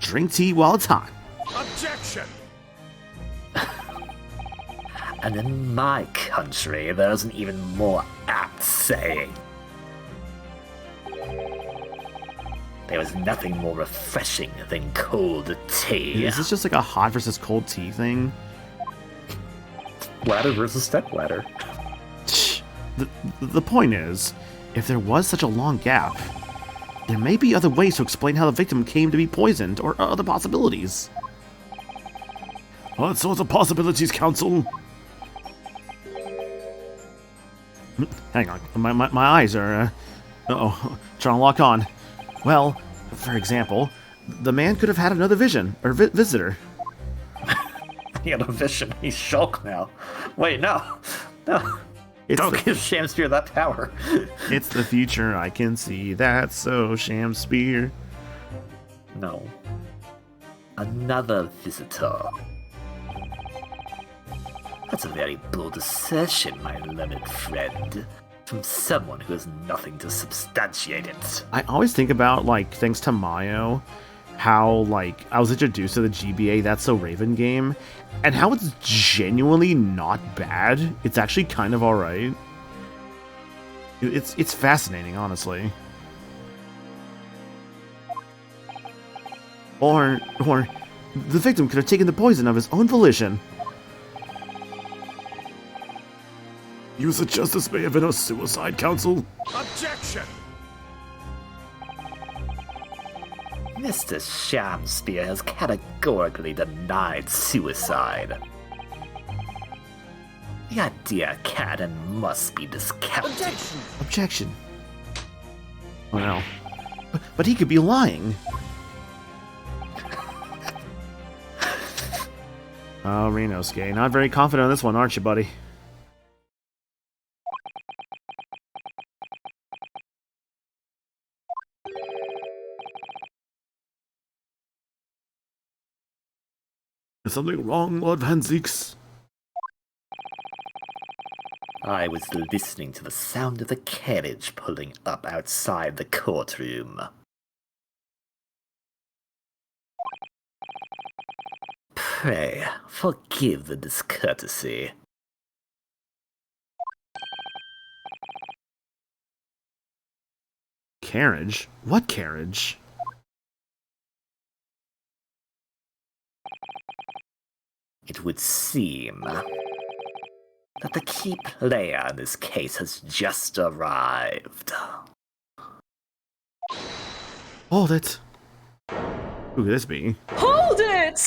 Speaker 1: drink tea while it's hot.
Speaker 7: Objection!
Speaker 6: And in my country, there's an even more apt saying. There is nothing more refreshing than cold tea.
Speaker 1: Is this just like a hot versus cold tea thing?
Speaker 5: Ladder versus step ladder.
Speaker 1: The point is, if there was such a long gap, there may be other ways to explain how the victim came to be poisoned, or other possibilities.
Speaker 7: What sorts of possibilities, Counsel?
Speaker 1: Hang on, my eyes are, trying to lock on. Well, for example, the man could have had another vision, or visitor.
Speaker 5: He had a vision. He's Shulk now. Wait, no. Don't give Shamspear that power.
Speaker 1: It's the future, I can see that, so Shamspear.
Speaker 6: No. Another visitor. That's a very bold assertion, my learned friend. From someone who has nothing to substantiate it.
Speaker 1: I always think about, like, thanks to Mayo, how, like, I was introduced to the GBA That's So Raven game, and how it's genuinely not bad. It's actually kind of alright. It's fascinating, honestly. Or the victim could have taken the poison of his own volition.
Speaker 7: You suggest this may have been a suicide, Counsel?
Speaker 5: Objection!
Speaker 6: Mr. Shamspear has categorically denied suicide. The idea can and must be discounted.
Speaker 1: Objection. Oh no. But he could be lying. Oh, Renosuke, not very confident on this one, aren't you, buddy?
Speaker 7: Is something wrong, Lord Van Zeeks?
Speaker 6: I was listening to the sound of the carriage pulling up outside the courtroom. Pray, forgive the discourtesy.
Speaker 1: Carriage? What carriage?
Speaker 6: It would seem that the key player in this case has just arrived.
Speaker 1: Hold it. Who could this be?
Speaker 3: Hold it!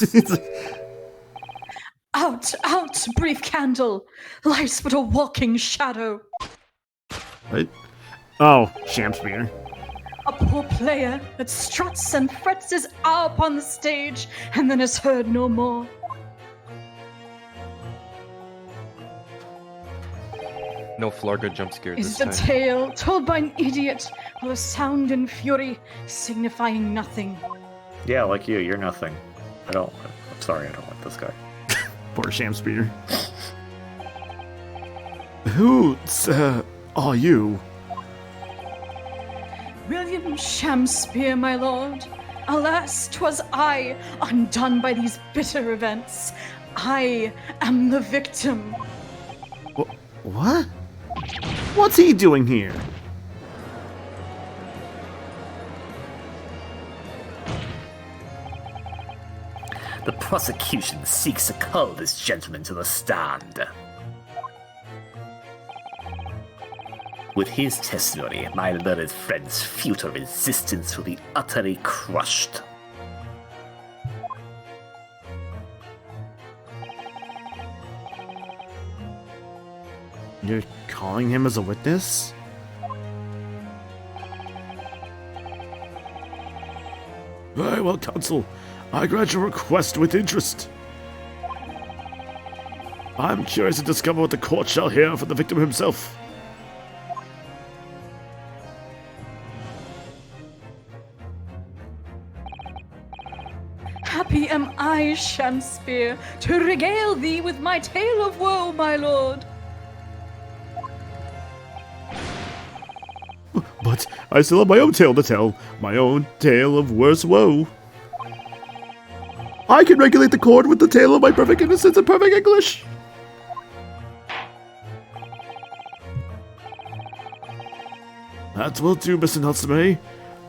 Speaker 1: It's like,
Speaker 3: Out, out, brief candle! Life's but a walking shadow.
Speaker 1: what? Oh, Shamspear.
Speaker 3: A poor player that struts and frets his hour upon the stage and then is heard no more.
Speaker 9: No Flarga jump scare
Speaker 3: Is
Speaker 9: this
Speaker 3: the
Speaker 9: time.
Speaker 3: tale told by an idiot of sound and fury signifying nothing?
Speaker 5: Yeah, like you're nothing. I'm sorry, I don't like this guy.
Speaker 1: Poor Shamspear. Who, are you?
Speaker 3: William Shamspear, my lord. Alas, 'twas I, undone by these bitter events. I am the victim.
Speaker 1: What? What's he doing here?
Speaker 6: The prosecution seeks to call this gentleman to the stand. With his testimony, my learned friend's futile resistance will be utterly crushed.
Speaker 1: You're calling him as a witness?
Speaker 7: Very well, Counsel. I grant your request with interest. I'm curious to discover what the court shall hear from the victim himself.
Speaker 3: Happy am I, sham spear to regale thee with my tale of woe, my lord.
Speaker 7: But I still have my own tale to tell. My own tale of worse woe. I can regulate the chord with the tale of my perfect innocence and perfect English. That will do, Mr. Natsume.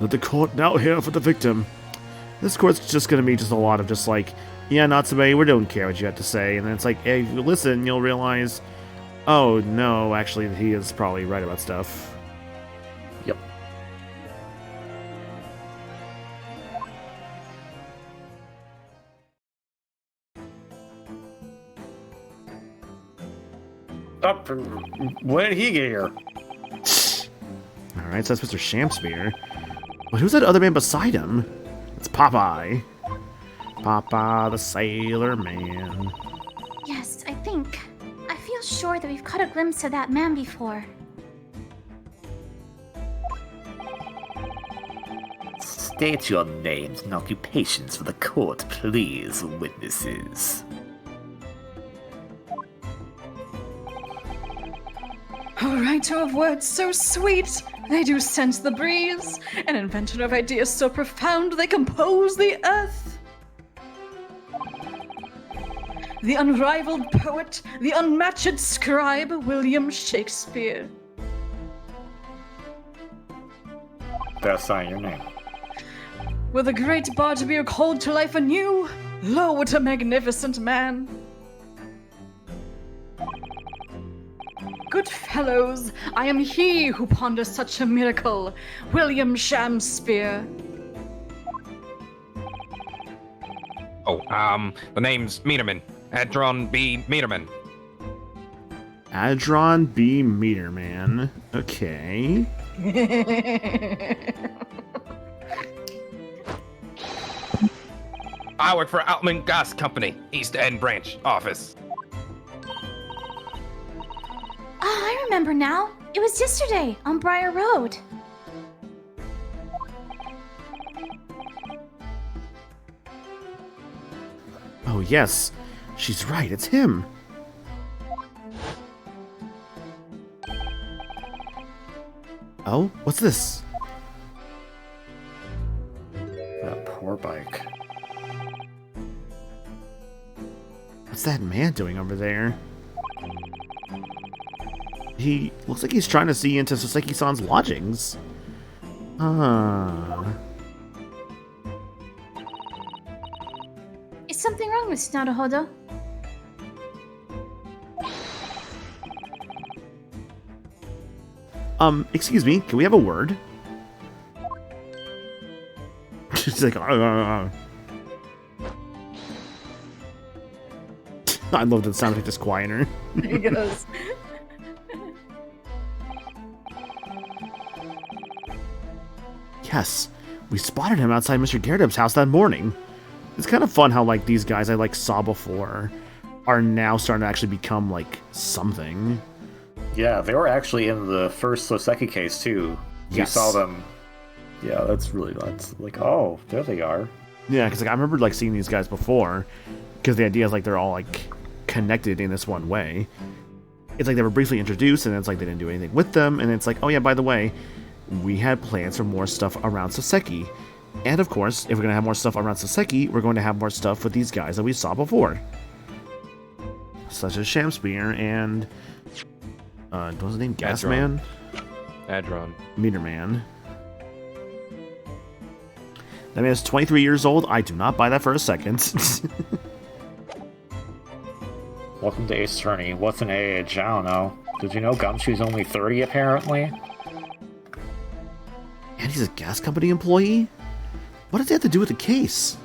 Speaker 7: Let the court now hear for the victim.
Speaker 1: This court's just gonna be just a lot of just like, yeah, Natsume, we don't care what you have to say. And then it's like, hey, if you listen, you'll realize, oh, no, actually, he is probably right about stuff.
Speaker 5: Yep. Up, when did he get here?
Speaker 1: Alright, so that's Mr. Shamspear. But who's that other man beside him? It's Popeye. Popeye the Sailor Man.
Speaker 4: Yes, I think. I feel sure that we've caught a glimpse of that man before.
Speaker 6: State your names and occupations for the court, please, witnesses.
Speaker 3: A writer of words so sweet, they do sense the breeze. An inventor of ideas so profound, they compose the earth. The unrivaled poet, the unmatched scribe, William Shakespeare.
Speaker 5: That's not your name.
Speaker 3: Will the great bard be called to life anew? Lo, what a magnificent man! Good fellows, I am he who ponders such a miracle, William Shamspear.
Speaker 2: Oh, the name's Meterman. Adron B. Meterman.
Speaker 1: Adron B. Meterman. Okay.
Speaker 2: I work for Altman Gas Company, East End Branch Office.
Speaker 4: Oh, I remember now. It was yesterday on Briar Road.
Speaker 1: Oh, yes. She's right, it's him. Oh, what's this?
Speaker 5: That poor bike.
Speaker 1: What's that man doing over there? He looks like he's trying to see into Soseki-san's lodgings.
Speaker 4: Is something wrong with Naruhodo?
Speaker 1: Excuse me, can we have a word? She's like, I love that sound like just quieter.
Speaker 3: He goes.
Speaker 1: Yes, we spotted him outside Mr. Gerdub's house that morning. It's kind of fun how, like, these guys I, like, saw before are now starting to actually become, like, something.
Speaker 5: Yeah, they were actually in the first Soseki case, too. You
Speaker 1: Yes.
Speaker 5: saw them. Yeah, that's really nuts. Like, oh, there they are.
Speaker 1: Yeah, because, like, I remember, like, seeing these guys before, because the idea is, like, they're all, like, connected in this one way. It's like they were briefly introduced, and it's like they didn't do anything with them, and it's like, oh yeah, by the way, we had plans for more stuff around Soseki. And of course, if we're going to have more stuff around Soseki, we're going to have more stuff with these guys that we saw before. Such as Shamspear and... what was his name? Gasman?
Speaker 9: Adron.
Speaker 1: Meterman. That man is 23 years old. I do not buy that for a second.
Speaker 5: Welcome to Ace Attorney. What's an age? I don't know. Did you know Gumshoe's only 30, apparently?
Speaker 1: And he's a gas company employee? What does that have to do with the case?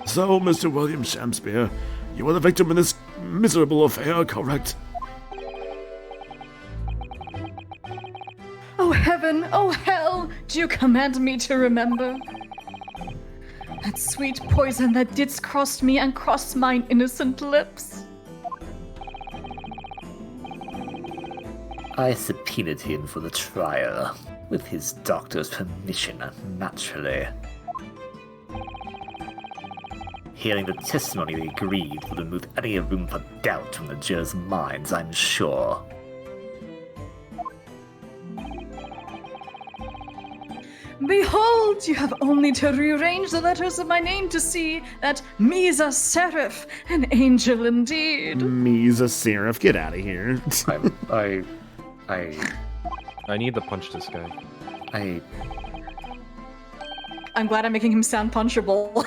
Speaker 7: So, Mr. William Shamspear, you are the victim in this miserable affair, correct?
Speaker 3: Oh heaven, oh hell, do you command me to remember? That sweet poison that didst cross me and cross mine innocent lips.
Speaker 6: I subpoenaed him for the trial. With his doctor's permission, naturally. Hearing the testimony they agreed will remove any room for doubt from the jurors' minds, I'm sure.
Speaker 3: Behold, you have only to rearrange the letters of my name to see that me's a seraph, an angel indeed.
Speaker 1: Me's a seraph. Get out of here.
Speaker 9: I need to punch this guy.
Speaker 3: I'm glad I'm making him sound punchable.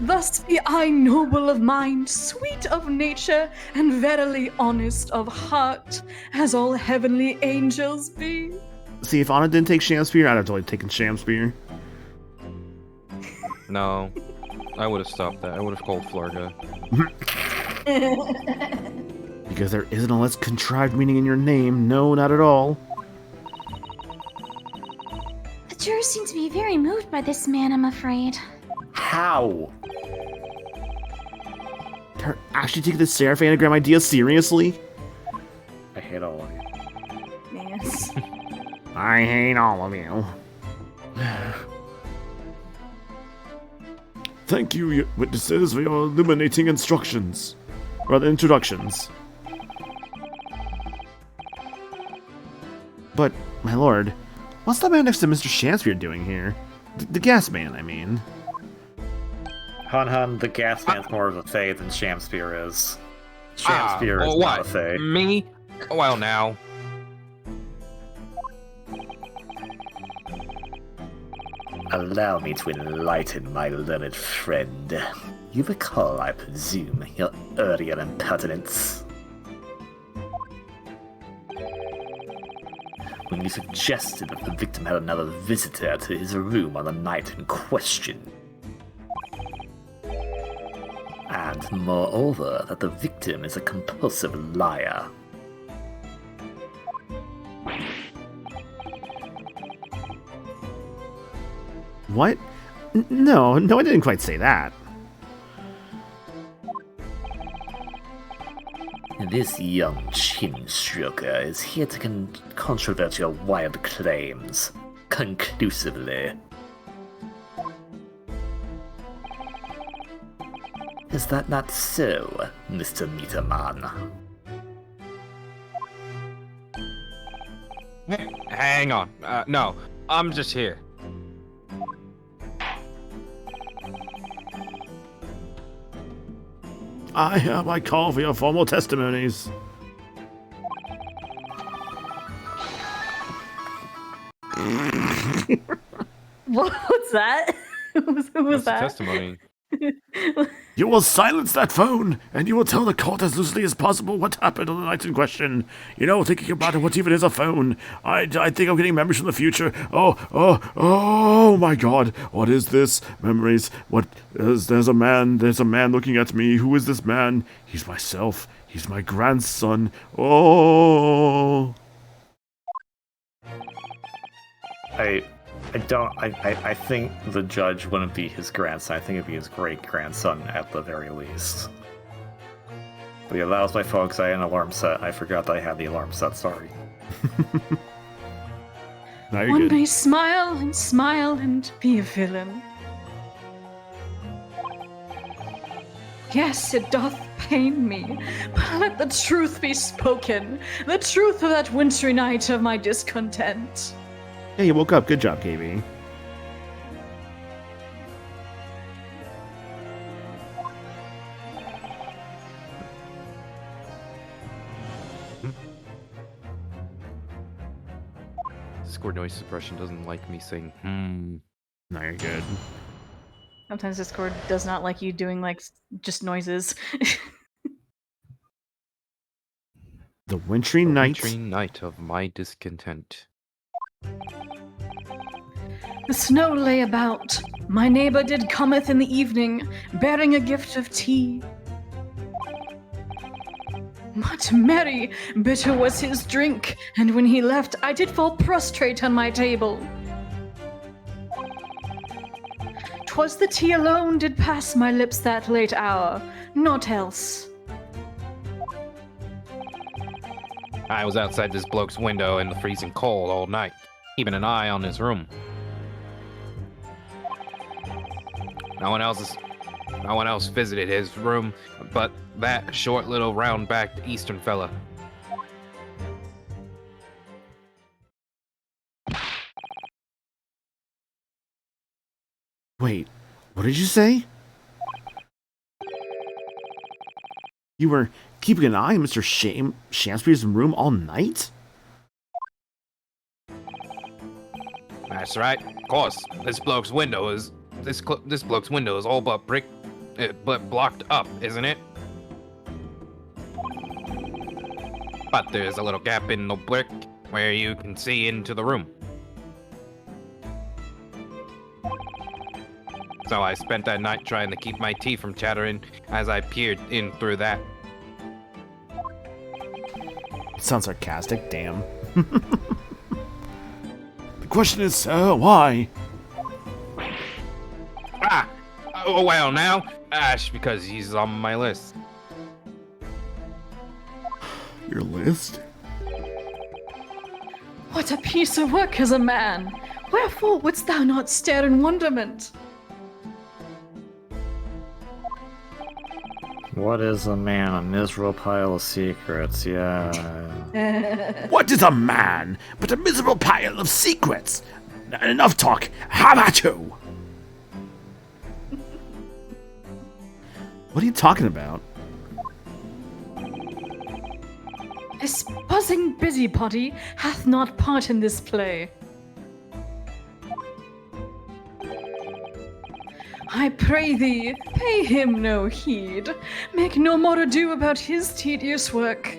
Speaker 3: Thus be I noble of mind, sweet of nature, and verily honest of heart, as all heavenly angels be.
Speaker 1: See, if Anna didn't take Shamspear, I'd have totally taken Shamspear.
Speaker 9: No, I would have stopped that. I would have called Flarga.
Speaker 1: Because there isn't a less contrived meaning in your name. No, not at all.
Speaker 4: The jurors seem to be very moved by this man, I'm afraid.
Speaker 6: How?
Speaker 1: They're actually taking the seraph anagram idea seriously?
Speaker 6: I hate all of you.
Speaker 3: Yes.
Speaker 1: I hate all of you.
Speaker 7: Thank you, witnesses, for your illuminating instructions. Rather, introductions.
Speaker 1: But, my lord, what's the man next to Mr. Shamspear doing here? The gas man, I mean.
Speaker 5: Hun, the gas man's more of a fae than Shamspear is. Shamspear is not
Speaker 2: what?
Speaker 5: a fae.
Speaker 2: Me? Well, now.
Speaker 6: Allow me to enlighten my learned friend. You recall, I presume, your earlier impertinence? When you suggested that the victim had another visitor to his room on the night in question. And moreover, that the victim is a compulsive liar.
Speaker 1: What? No, I didn't quite say that.
Speaker 6: This young chin-stroker is here to controvert your wild claims, conclusively. Is that not so, Mr. Meterman?
Speaker 2: Hang on. No, I'm just here.
Speaker 7: I hereby call for your formal testimonies.
Speaker 3: What's that? Who was
Speaker 9: That's the
Speaker 3: that?
Speaker 9: testimony.
Speaker 7: You will silence that phone, and you will tell the court as loosely as possible what happened on the night in question. You know, thinking about it, what even is a phone? I think I'm getting memories from the future. Oh my God! What is this? Memories? What is? There's a man looking at me. Who is this man? He's myself. He's my grandson. Oh.
Speaker 5: I think the judge wouldn't be his grandson. I think it'd be his great-grandson at the very least. But yeah, that was my folks. I had an alarm set. I forgot that I had the alarm set, sorry.
Speaker 7: Now you're
Speaker 3: One
Speaker 7: good.
Speaker 3: may smile and be a villain. Yes, it doth pain me, but let the truth be spoken. The truth of that wintry night of my discontent.
Speaker 1: Hey, you woke up. Good job, KB.
Speaker 9: Discord noise suppression doesn't like me saying
Speaker 1: No, you're good.
Speaker 3: Sometimes Discord does not like you doing just noises.
Speaker 1: The wintry night.
Speaker 9: Wintry night of my discontent.
Speaker 3: The snow lay about. My neighbor did cometh in the evening, bearing a gift of tea. But merry, bitter was his drink, and when he left, I did fall prostrate on my table. 'Twas the tea alone did pass my lips that late hour, naught else.
Speaker 2: I was outside this bloke's window in the freezing cold all night, keeping an eye on his room. No one else visited his room but that short little round-backed Eastern fella.
Speaker 1: Wait, what did you say? You were keeping an eye on Mr. Shamspeare's room all night?
Speaker 2: That's right. Of course, this bloke's window is all but blocked up, isn't it? But there's a little gap in the brick where you can see into the room. So I spent that night trying to keep my teeth from chattering as I peered in through that.
Speaker 1: Sounds sarcastic, damn.
Speaker 7: The question is, sir, why?
Speaker 2: Oh, well, now, Ash, because he's on my list.
Speaker 7: Your list?
Speaker 3: What a piece of work as a man! Wherefore wouldst thou not stare in wonderment?
Speaker 5: What is a man? A miserable pile of secrets, yeah.
Speaker 7: What is a man but a miserable pile of secrets? Enough talk. How about you?
Speaker 1: What are you talking about?
Speaker 3: This buzzing busybody hath not part in this play. I pray thee, pay him no heed. Make no more ado about his tedious work.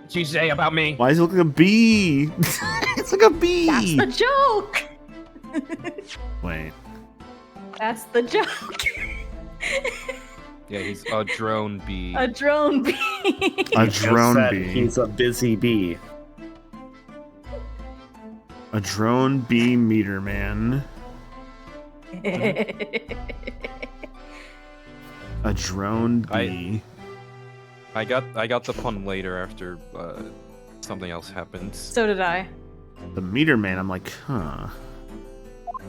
Speaker 2: What'd you say about me?
Speaker 1: Why does it look like a bee? It's like a bee!
Speaker 3: That's the joke!
Speaker 1: Wait.
Speaker 3: That's the joke.
Speaker 9: Yeah, he's a drone bee.
Speaker 3: A drone bee.
Speaker 1: A
Speaker 5: Just
Speaker 1: drone
Speaker 5: said
Speaker 1: bee.
Speaker 5: He's a busy bee.
Speaker 1: A drone bee meter man. A drone bee.
Speaker 9: I got the pun later after something else happened.
Speaker 3: So did I.
Speaker 1: The meter man, I'm like, huh.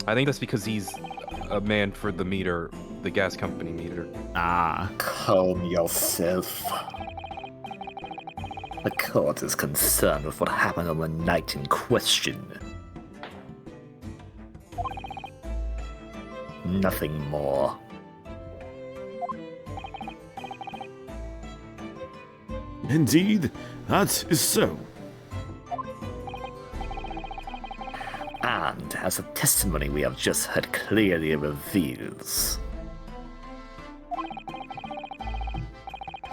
Speaker 9: I think that's because he's a man for the meter, the gas company meter.
Speaker 1: Ah.
Speaker 5: Calm yourself. The court is concerned with what happened on the night in question. Nothing more.
Speaker 7: Indeed, that is so.
Speaker 5: And as the testimony we have just heard clearly reveals,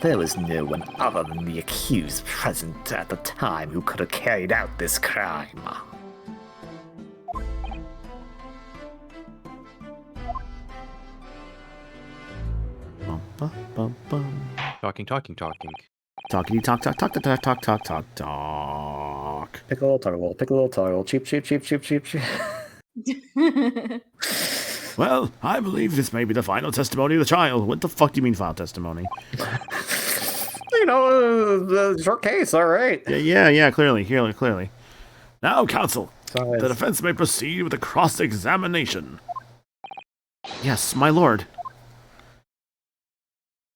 Speaker 5: there was no one other than the accused present at the time who could have carried out this crime.
Speaker 1: Bum, bum, bum, bum.
Speaker 9: Talking.
Speaker 1: Talkity talk talk talk talk talk talk talk talk.
Speaker 5: Pickle, toggle, cheap.
Speaker 7: Well, I believe this may be the final testimony of the child.
Speaker 1: What the fuck do you mean file testimony?
Speaker 5: You know, short case, alright.
Speaker 1: Yeah, clearly.
Speaker 7: Now, counsel,
Speaker 5: So
Speaker 7: the defense may proceed with a cross-examination.
Speaker 1: Yes, my lord.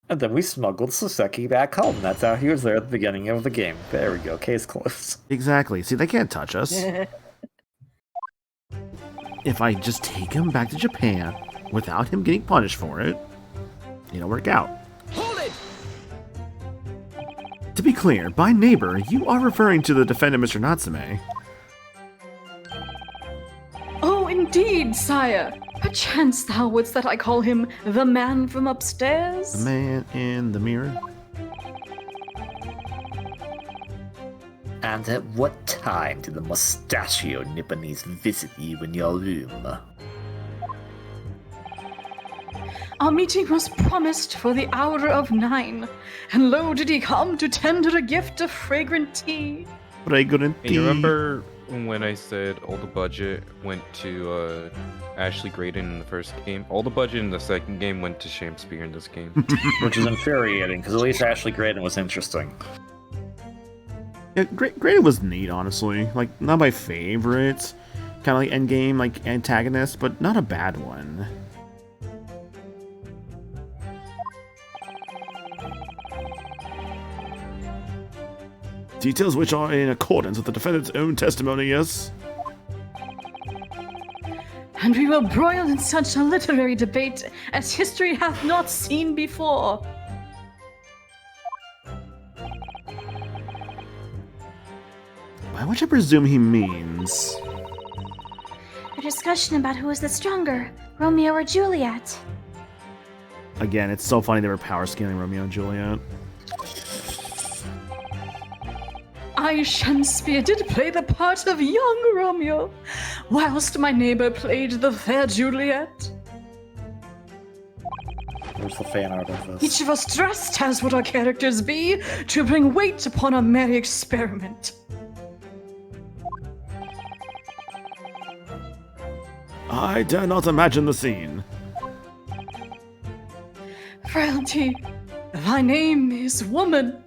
Speaker 5: And then we smuggled Soseki back home. That's how he was there at the beginning of the game. There we go, case closed.
Speaker 1: Exactly. See, they can't touch us. If I just take him back to Japan without him getting punished for it, it'll work out.
Speaker 10: Hold it!
Speaker 1: To be clear, by neighbor, you are referring to the defendant, Mr. Natsume.
Speaker 3: Oh, indeed, sire. Perchance thou wouldst that I call him the man from upstairs?
Speaker 1: The man in the mirror.
Speaker 5: And at what time did the mustachio Nipponese visit you in your room?
Speaker 3: Our meeting was promised for the hour of 9, and lo did he come to tender a gift of fragrant tea.
Speaker 1: Fragrant
Speaker 9: Hey, you remember when I said all the budget went to Ashley Graydon in the first game. All the budget in the second game went to Shakespeare in this game.
Speaker 5: Which is infuriating, because at least Ashley Graydon was interesting.
Speaker 1: Yeah, Graydon was neat, honestly. Like, not my favorite kind of like endgame, like antagonist, but not a bad one.
Speaker 7: Details which are in accordance with the defendant's own testimony, yes?
Speaker 3: And we will broil in such a literary debate as history hath not seen before.
Speaker 1: By which I presume he means...
Speaker 4: A discussion about who is the stronger, Romeo or Juliet.
Speaker 1: Again, it's so funny they were power scaling Romeo and Juliet.
Speaker 3: I, Shakespeare, did play the part of young Romeo, whilst my neighbor played the fair Juliet.
Speaker 5: Where's the fan art of this?
Speaker 3: Each of us dressed as would our characters be, to bring weight upon a merry experiment.
Speaker 7: I dare not imagine the scene.
Speaker 3: Frailty, thy name is woman.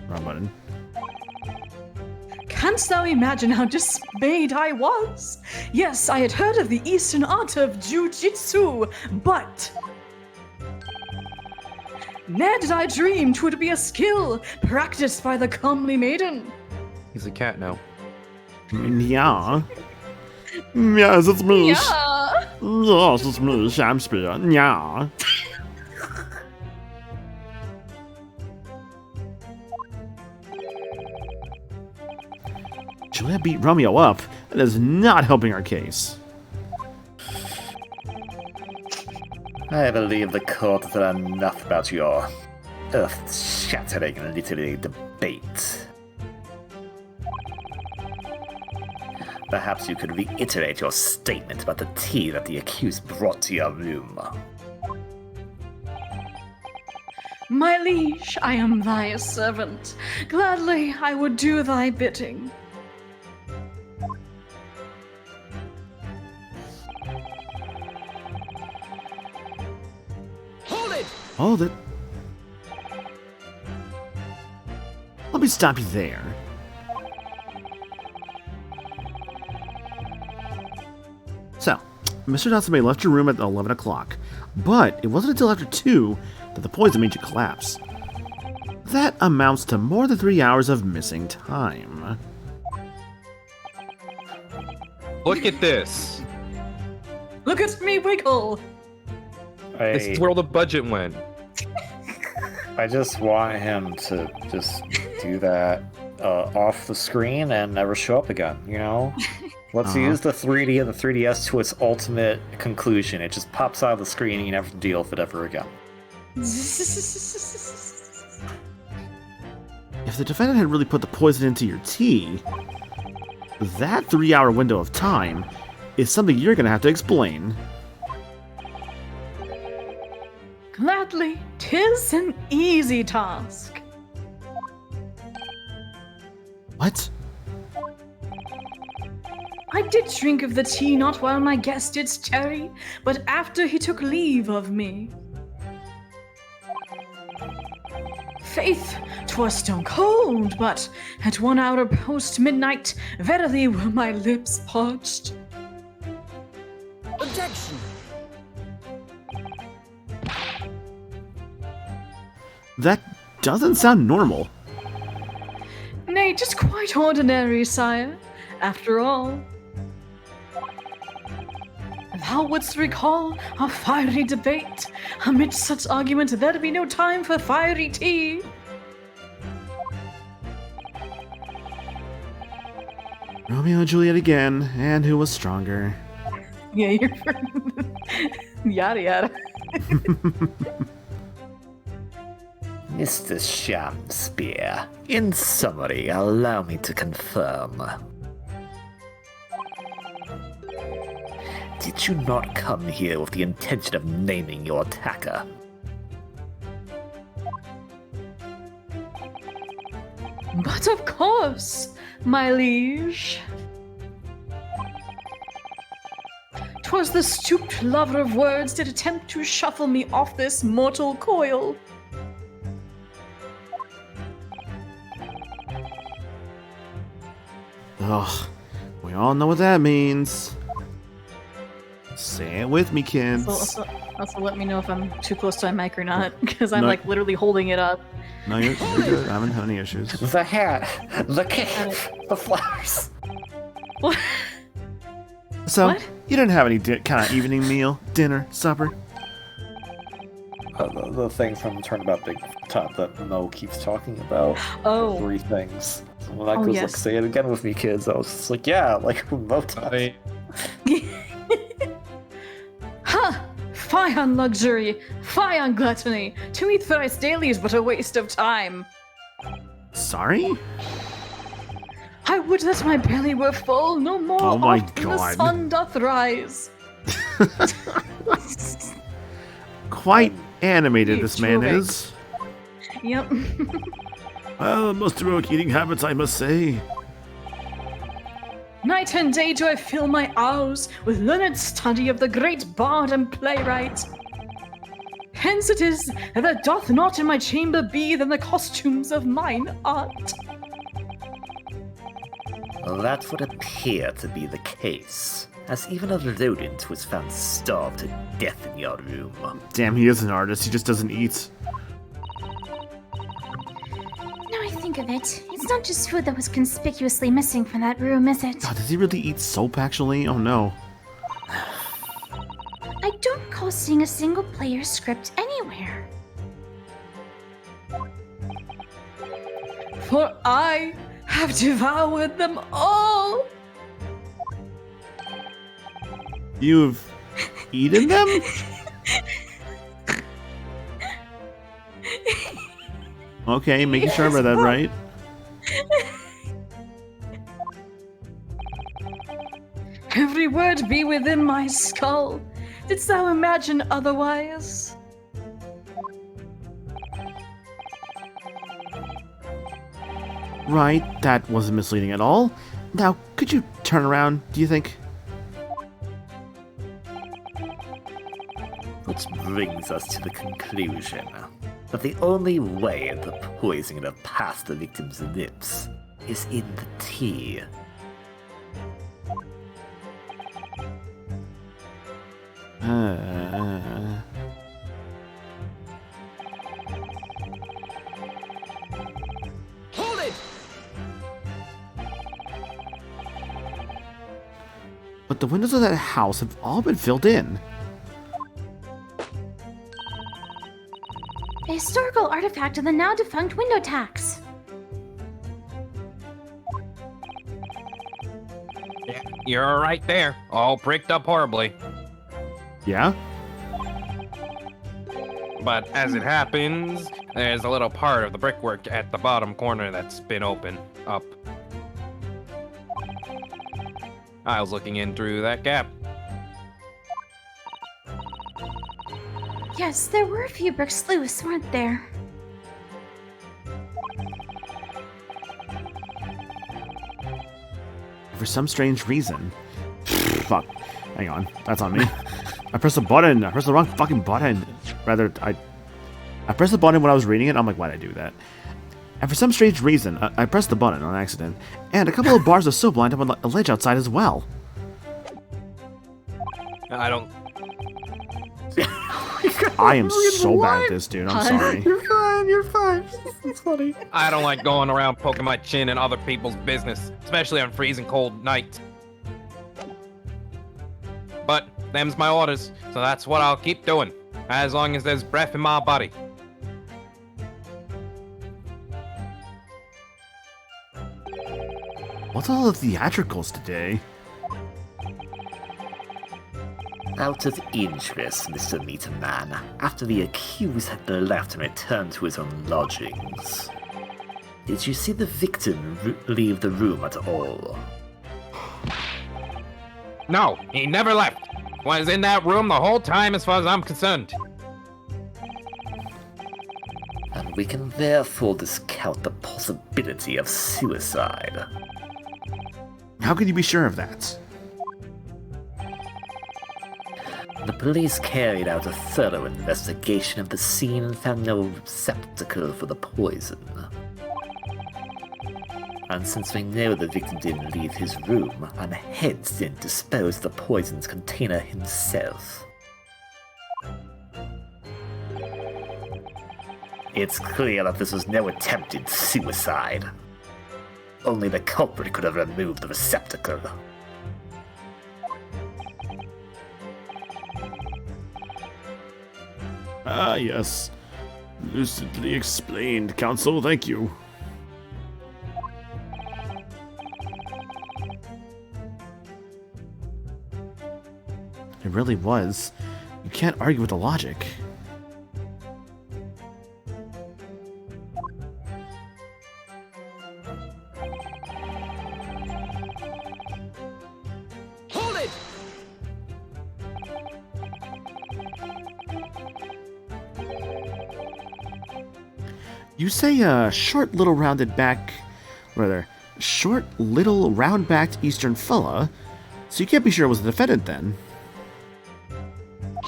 Speaker 1: Wrong button.
Speaker 3: Canst thou imagine how dismayed I was? Yes, I had heard of the Eastern art of Jiu-Jitsu, but... ne'er did I dream 'twould be a skill practiced by the comely maiden.
Speaker 9: He's a cat now.
Speaker 1: Yeah.
Speaker 7: Yes, it's me.
Speaker 3: Yeah.
Speaker 7: Yes, it's me, Shakespeare. Yeah.
Speaker 1: Juliet beat Romeo up. That is not helping our case.
Speaker 5: I believe the court has heard enough about your earth-shattering literary debate. Perhaps you could reiterate your statement about the tea that the accused brought to your room.
Speaker 3: My liege, I am thy servant. Gladly I would do thy bidding.
Speaker 10: Hold it!
Speaker 1: Hold it. Let me stop you there. So, Mr. Natsume left your room at 11 o'clock, but it wasn't until after 2 that the poison made you collapse. That amounts to more than 3 hours of missing time.
Speaker 9: Look at this.
Speaker 3: Look at me wiggle.
Speaker 9: This is where all the budget went.
Speaker 5: I just want him to just do that off the screen and never show up again, you know? Let's use the 3D and the 3DS to its ultimate conclusion. It just pops out of the screen and you never have to deal with it ever again.
Speaker 1: If the defendant had really put the poison into your tea, that 3-hour window of time is something you're gonna have to explain.
Speaker 3: Gladly, 'tis an easy task.
Speaker 1: What?
Speaker 3: I did drink of the tea not while my guest did tarry, but after he took leave of me. Faith, 'twas stone cold, but at 1 hour post midnight, verily were my lips parched.
Speaker 10: Objection!
Speaker 1: That doesn't sound normal.
Speaker 3: Nay, just quite ordinary, sire. After all, thou wouldst recall a fiery debate. Amidst such argument, there'd be no time for fiery tea.
Speaker 1: Romeo and Juliet again, and who was stronger?
Speaker 3: Yeah, you're yada yada.
Speaker 5: Mr. Shakespeare, in summary, allow me to confirm. Did you not come here with the intention of naming your attacker?
Speaker 3: But of course, my liege. 'Twas the stooped lover of words did attempt to shuffle me off this mortal coil.
Speaker 1: Ugh, we all know what that means. Say it with me, kids.
Speaker 3: Also let me know if I'm too close to my mic or not, because I'm
Speaker 1: No.
Speaker 3: like literally holding it up.
Speaker 1: No, you're good. I haven't had any issues.
Speaker 5: The hat, the cake, the flowers.
Speaker 3: What?
Speaker 1: So,
Speaker 3: What?
Speaker 1: you didn't have any kind of evening meal, dinner, supper?
Speaker 5: The thing from Turnabout Big Top that Mo keeps talking about.
Speaker 3: Oh.
Speaker 5: 3 things. So when I
Speaker 3: Oh,
Speaker 5: goes
Speaker 3: yes.
Speaker 5: like, say it again with me, kids, I was just like, yeah, like Mo talks.
Speaker 3: Ha! Fie on luxury! Fie on gluttony! To eat thrice daily is but a waste of time.
Speaker 1: Sorry?
Speaker 3: I would that my belly were full, no more
Speaker 1: Oh my
Speaker 3: oft than
Speaker 1: God.
Speaker 3: the sun doth rise.
Speaker 1: Quite animated,
Speaker 3: You
Speaker 1: this man
Speaker 3: joke.
Speaker 1: is.
Speaker 3: Yep.
Speaker 7: Well, most heroic eating habits, I must say.
Speaker 3: Night and day do I fill my hours with learned study of the great bard and playwright. Hence it is that there doth not in my chamber be than the costumes of mine art.
Speaker 6: That would appear to be the case, as even a rodent was found starved to death in your room.
Speaker 1: Damn, he is an artist. He just doesn't eat.
Speaker 4: Now I think of it, it's not just food that was conspicuously missing from that room, is it?
Speaker 1: God, does he really eat soap, actually? Oh, no.
Speaker 4: I don't recall seeing a single player script anywhere.
Speaker 3: For I have devoured them all.
Speaker 1: You've eaten them? Okay, making sure I read that right.
Speaker 3: Every word be within my skull. Didst thou imagine otherwise?
Speaker 1: Right, that wasn't misleading at all. Now, could you turn around, do you think?
Speaker 6: Which brings us to the conclusion that the only way the poison could have passed the victim's lips is in the tea.
Speaker 10: Hold it!
Speaker 1: But the windows of that house have all been filled in.
Speaker 4: A historical artifact of the now defunct window tax.
Speaker 2: Yeah, you're right there. All pricked up horribly.
Speaker 1: Yeah?
Speaker 2: But as it happens, there's a little part of the brickwork at the bottom corner that's been open up. I was looking in through that gap.
Speaker 4: Yes, there were a few bricks loose, weren't there?
Speaker 1: For some strange reason. Fuck. Hang on. That's on me. I pressed a button. I pressed the wrong fucking button. Rather, I pressed the button when I was reading it. I'm like, why'd I do that? And for some strange reason, I pressed the button on accident, and a couple of bars of soap lined up on a ledge outside as well.
Speaker 2: I don't.
Speaker 1: I am so bad at this, dude. I'm sorry.
Speaker 5: You're fine. It's funny.
Speaker 2: I don't like going around poking my chin in other people's business, especially on freezing cold nights. But them's my orders, so that's what I'll keep doing, as long as there's breath in my body.
Speaker 1: What's all the theatricals today?
Speaker 6: Out of interest, Mr. Meterman, after the accused had left and returned to his own lodgings, did you see the victim leave the room at all?
Speaker 2: No, he never left. Was in that room the whole time as far as I'm concerned.
Speaker 6: And We can therefore discount the possibility of suicide.
Speaker 1: How can you be sure of that?
Speaker 6: The police carried out a thorough investigation of the scene and found no receptacle for the poison. And since we know the victim didn't leave his room, and hence didn't dispose of the poison's container himself, it's clear that this was no attempted suicide. Only the culprit could have removed the receptacle.
Speaker 7: Ah, yes. Lucidly explained, Counsel, thank you.
Speaker 1: It really was. You can't argue with the logic.
Speaker 10: Hold it!
Speaker 1: You say a short little rounded back, rather, short little round-backed Eastern fella, so you can't be sure it was the defendant then.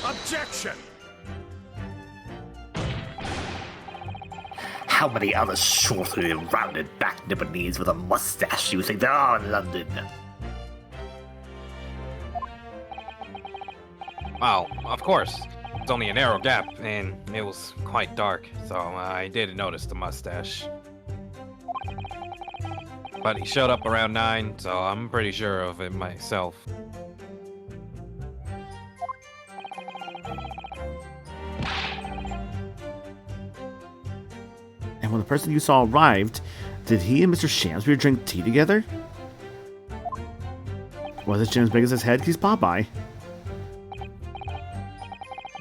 Speaker 7: Objection!
Speaker 6: How many other shortly rounded back Nibonese with a mustache do you think there are in London?
Speaker 2: Well, of course. It's only a narrow gap, and it was quite dark, so I didn't notice the mustache. But he showed up around 9, so I'm pretty sure of it myself.
Speaker 1: And when the person you saw arrived, did he and Mr. Shamsbury drink tea together? Was it Jim's big as his head? He's Popeye.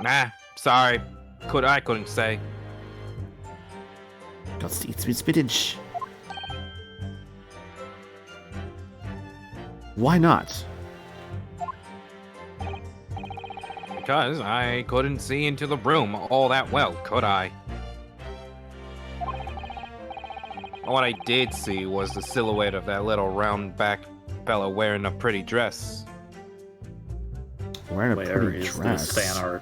Speaker 2: Nah, sorry. I couldn't say.
Speaker 1: Got to eat some spinach. Why not?
Speaker 2: Because I couldn't see into the room all that well, could I? What I did see was the silhouette of that little round back fella wearing a pretty dress.
Speaker 1: Wearing a
Speaker 5: Where
Speaker 1: pretty
Speaker 5: is
Speaker 1: dress.
Speaker 5: this fan art?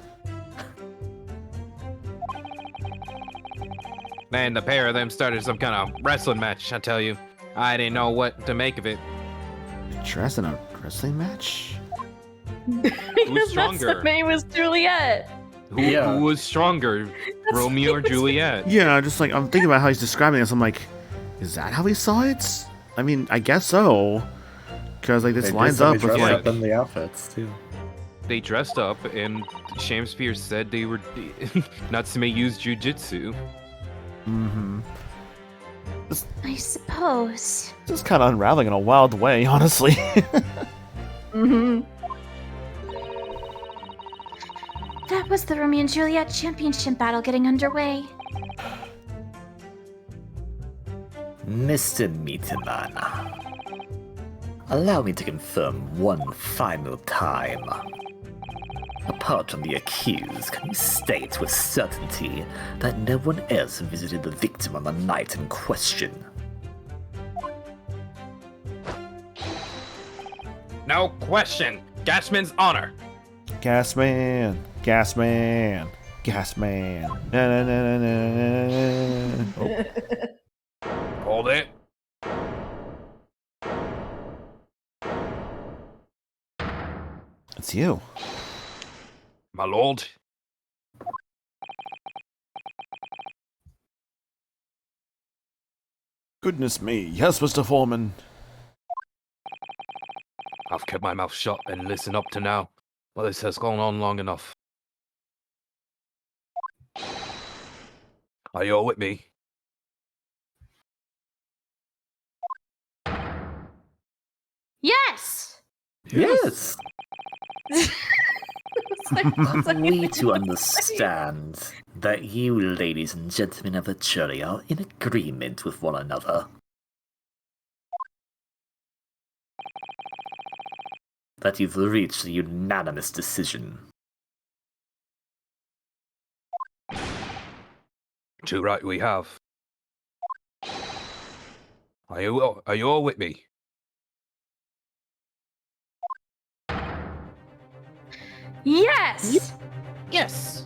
Speaker 2: And the pair of them started some kind of wrestling match, I tell you. I didn't know what to make of it.
Speaker 1: Dress in a wrestling match?
Speaker 3: Because
Speaker 2: stronger?
Speaker 3: Natsume was Juliet.
Speaker 2: Who was stronger, Romeo or Juliet?
Speaker 1: Yeah, just like, I'm thinking about how he's describing this. I'm like, is that how he saw it? I mean, I guess so. Because, like, this
Speaker 5: They
Speaker 1: lines
Speaker 5: did
Speaker 1: up
Speaker 5: dress
Speaker 1: with, like...
Speaker 5: up in the outfits, too.
Speaker 2: They dressed up, and Shamspeare said they were Natsume used jujitsu.
Speaker 1: Mm-hmm.
Speaker 4: I suppose.
Speaker 1: Just kind of unraveling in a wild way, honestly.
Speaker 3: Mm-hmm.
Speaker 4: That was the Romeo and Juliet championship battle getting underway.
Speaker 6: Mr. Meterman, allow me to confirm one final time. Apart from the accused, can you state with certainty that no one else visited the victim on the night in question?
Speaker 2: No question. Gasman's honor.
Speaker 1: Gasman. Gasman. Gasman. Na, na, na, na, na, na. Oh.
Speaker 2: Hold it.
Speaker 1: It's you.
Speaker 2: My lord.
Speaker 7: Goodness me, yes, Mr. Foreman.
Speaker 2: I've kept my mouth shut and listened up to now, but this has gone on long enough. Are you all with me?
Speaker 4: Yes!
Speaker 6: Yes!
Speaker 3: It's like-
Speaker 6: Are we to understand that you, ladies and gentlemen of the jury, are in agreement with one another? That you've reached a unanimous decision?
Speaker 2: Too right we have. Are you all with me?
Speaker 3: Yes!
Speaker 2: Yes.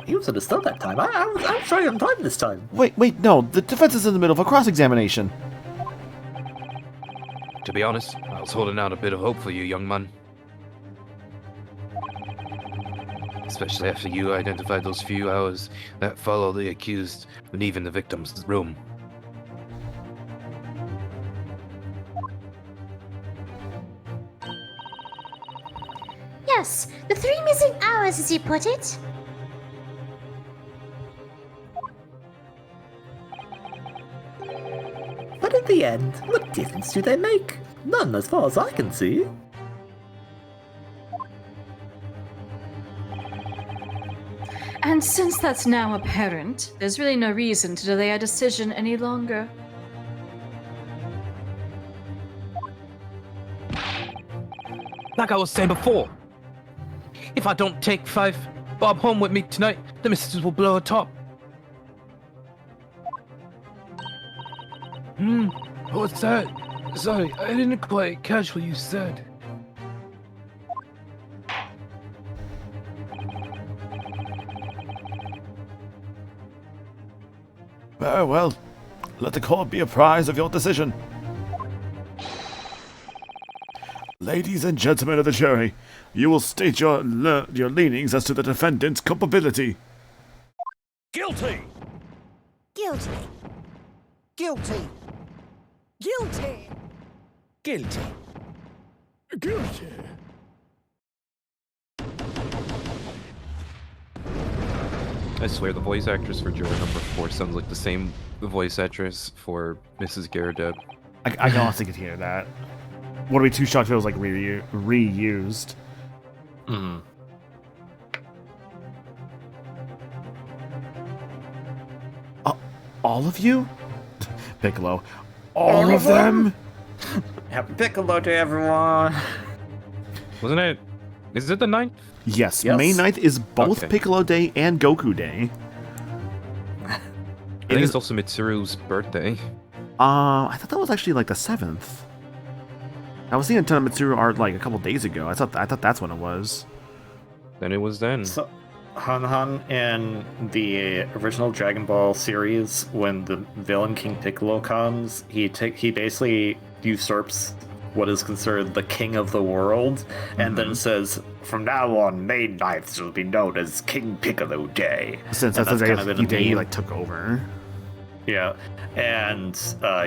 Speaker 6: He was understood that time. I'm sorry on time this time.
Speaker 1: Wait, no. The defense is in the middle of a cross-examination.
Speaker 2: To be honest, I was holding out a bit of hope for you, young man. Especially after you identified those few hours that followed the accused leaving the victim's room.
Speaker 4: Yes, the 3 missing hours, as you put it.
Speaker 6: But in the end, what difference do they make? None as far as I can see.
Speaker 3: And since that's now apparent, there's really no reason to delay our decision any longer.
Speaker 2: Like I was saying before, if I don't take 5 Bob home with me tonight, the missus will blow a top. What's that? Sorry, I didn't quite catch what you said.
Speaker 7: Very well. Let the court be apprised of your decision. Ladies and gentlemen of the jury, you will state your leanings as to the defendant's culpability.
Speaker 10: Guilty!
Speaker 11: Guilty.
Speaker 10: Guilty!
Speaker 11: Guilty.
Speaker 10: Guilty!
Speaker 7: Guilty.
Speaker 9: I swear the voice actress for juror number 4 sounds like the same voice actress for Mrs. Garrett.
Speaker 1: I can honestly could hear that. Would be too shocked if it was like reused.
Speaker 5: Mm.
Speaker 1: All of you? Piccolo. All of them?
Speaker 5: Happy Piccolo to everyone.
Speaker 9: Wasn't it? Is it the 9th?
Speaker 1: Yes,
Speaker 5: Yes.
Speaker 1: May 9th is both
Speaker 9: Okay.
Speaker 1: Piccolo Day and Goku Day.
Speaker 9: I think it's also Mitsuru's birthday.
Speaker 1: I thought that was actually like the 7th. I was seeing a ton of Mitsuru art like a couple days ago. I thought that's when it was.
Speaker 9: Then it was then.
Speaker 5: So, Han in the original Dragon Ball series, when the villain King Piccolo comes, he basically usurps what is considered the king of the world, and then says, "From now on, May 9th shall be known as King Piccolo Day."
Speaker 1: Since
Speaker 5: And
Speaker 1: that's the
Speaker 5: kind of been a
Speaker 1: day he
Speaker 5: meme.
Speaker 1: like took over.
Speaker 5: Yeah, and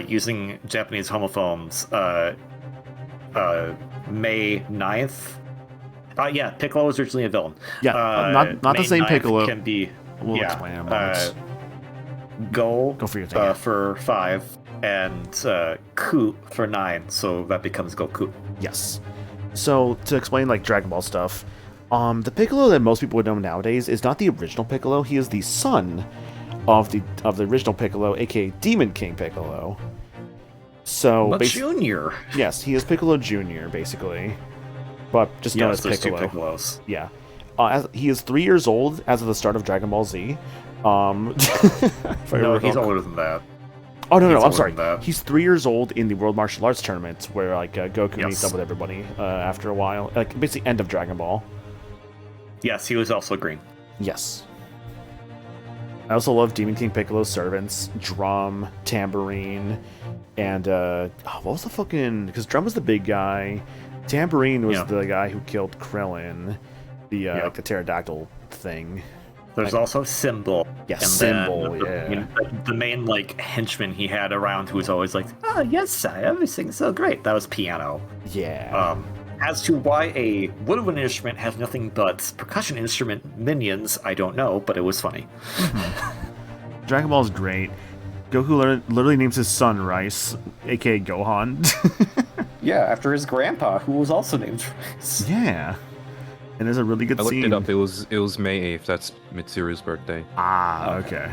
Speaker 5: using Japanese homophones, May 9th. Yeah, Piccolo was originally a villain.
Speaker 1: Yeah, not the
Speaker 5: May
Speaker 1: same
Speaker 5: 9th
Speaker 1: Piccolo.
Speaker 5: Can be
Speaker 1: We'll explain in a moment.
Speaker 5: Go
Speaker 1: Go for your take.
Speaker 5: for 5 and Ku for 9, so that becomes Goku.
Speaker 1: Yes. So to explain like Dragon Ball stuff, the Piccolo that most people would know nowadays is not the original Piccolo. He is the son of the original Piccolo, aka Demon King Piccolo. So
Speaker 5: But Junior.
Speaker 1: yes, he is Piccolo Jr. basically, but just known as
Speaker 5: Yes, there's two
Speaker 1: Piccolo.
Speaker 5: Piccolos.
Speaker 1: Yeah. He is 3 years old as of the start of Dragon Ball Z. if I
Speaker 5: No,
Speaker 1: recall-
Speaker 5: he's older than that.
Speaker 1: Oh no,
Speaker 5: He's
Speaker 1: I'm
Speaker 5: older
Speaker 1: sorry.
Speaker 5: than that.
Speaker 1: He's 3 years old in the World Martial Arts Tournament, where like Goku
Speaker 5: Yes.
Speaker 1: meets up with everybody after a while, like basically end of Dragon Ball.
Speaker 5: Yes, he was also green.
Speaker 1: Yes. I also love Demon King Piccolo's servants: Drum, Tambourine, and what was the fucking? Because Drum was the big guy, Tambourine was
Speaker 5: Yeah.
Speaker 1: the guy who killed Krillin, the
Speaker 5: Yep.
Speaker 1: like the pterodactyl thing.
Speaker 5: There's also Symbol.
Speaker 1: Yeah,
Speaker 5: and
Speaker 1: Symbol,
Speaker 5: then
Speaker 1: yeah.
Speaker 5: you know, the main like henchman he had around who was always like, "Oh yes, sir, everything's so great." That was Piano.
Speaker 1: Yeah.
Speaker 5: As to why a woodwind instrument has nothing but percussion instrument minions, I don't know, but it was funny.
Speaker 1: Dragon Ball is great. Goku literally names his son Rice, aka Gohan.
Speaker 5: Yeah, after his grandpa, who was also named Rice.
Speaker 1: Yeah. And there's a really good
Speaker 9: I looked
Speaker 1: scene.
Speaker 9: it up. It was May 8th. That's Mitsuru's birthday.
Speaker 1: Ah, okay.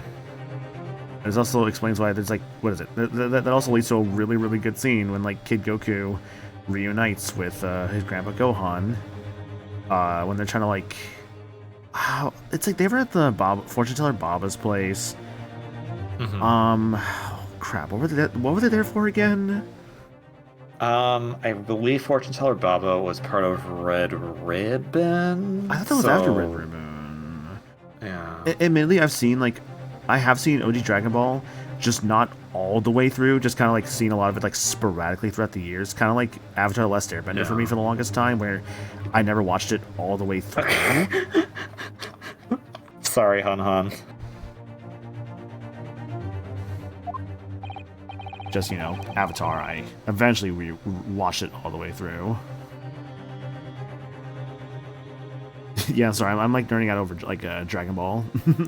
Speaker 1: This also explains why there's like, what is it? That also leads to a really, really good scene when like Kid Goku reunites with his grandpa Gohan when they're trying to like Wow, it's like they were at the fortune teller Baba's place. Crap. What were they there for again?
Speaker 5: I believe Fortune Teller Baba was part of Red Ribbon.
Speaker 1: I thought that was after Red Ribbon.
Speaker 5: Yeah.
Speaker 1: Admittedly, I have seen OG Dragon Ball, just not all the way through, just kind of like seen a lot of it like sporadically throughout the years. Kind of like Avatar: The Last Airbender for me for the longest time, where I never watched it all the way through.
Speaker 5: Sorry, Han.
Speaker 1: Just, Avatar, I eventually watched it all the way through. Yeah, sorry, I'm like nerding out over like Dragon Ball.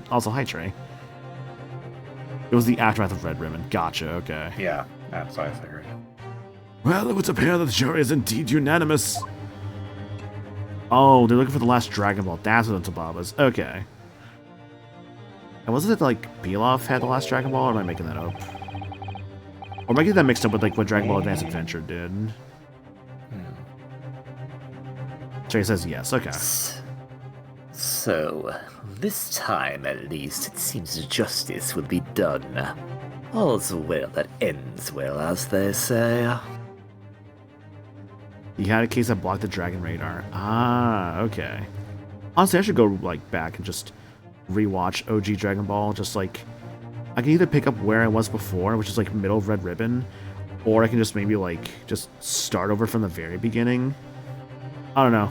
Speaker 1: Also, hi Trey. It was the aftermath of Red Ribbon. Gotcha, okay.
Speaker 5: Yeah, that's what I figured.
Speaker 7: Well, it would appear that the jury is indeed unanimous.
Speaker 1: Oh, they're looking for the last Dragon Ball. That's what it's Baba's. Okay. And wasn't it like Pilaf had the last Dragon Ball, or am I making that up? Or am I getting that mixed up with like what Dragon Ball Advance Adventure did? Trey says yes, okay.
Speaker 6: So, this time at least, it seems justice will be done. All's well that ends well, as they say.
Speaker 1: You had a case that blocked the Dragon Radar. Ah, okay. Honestly, I should go like back and just rewatch OG Dragon Ball. Just like, I can either pick up where I was before, which is like middle of Red Ribbon, or I can just maybe like just start over from the very beginning. I don't know.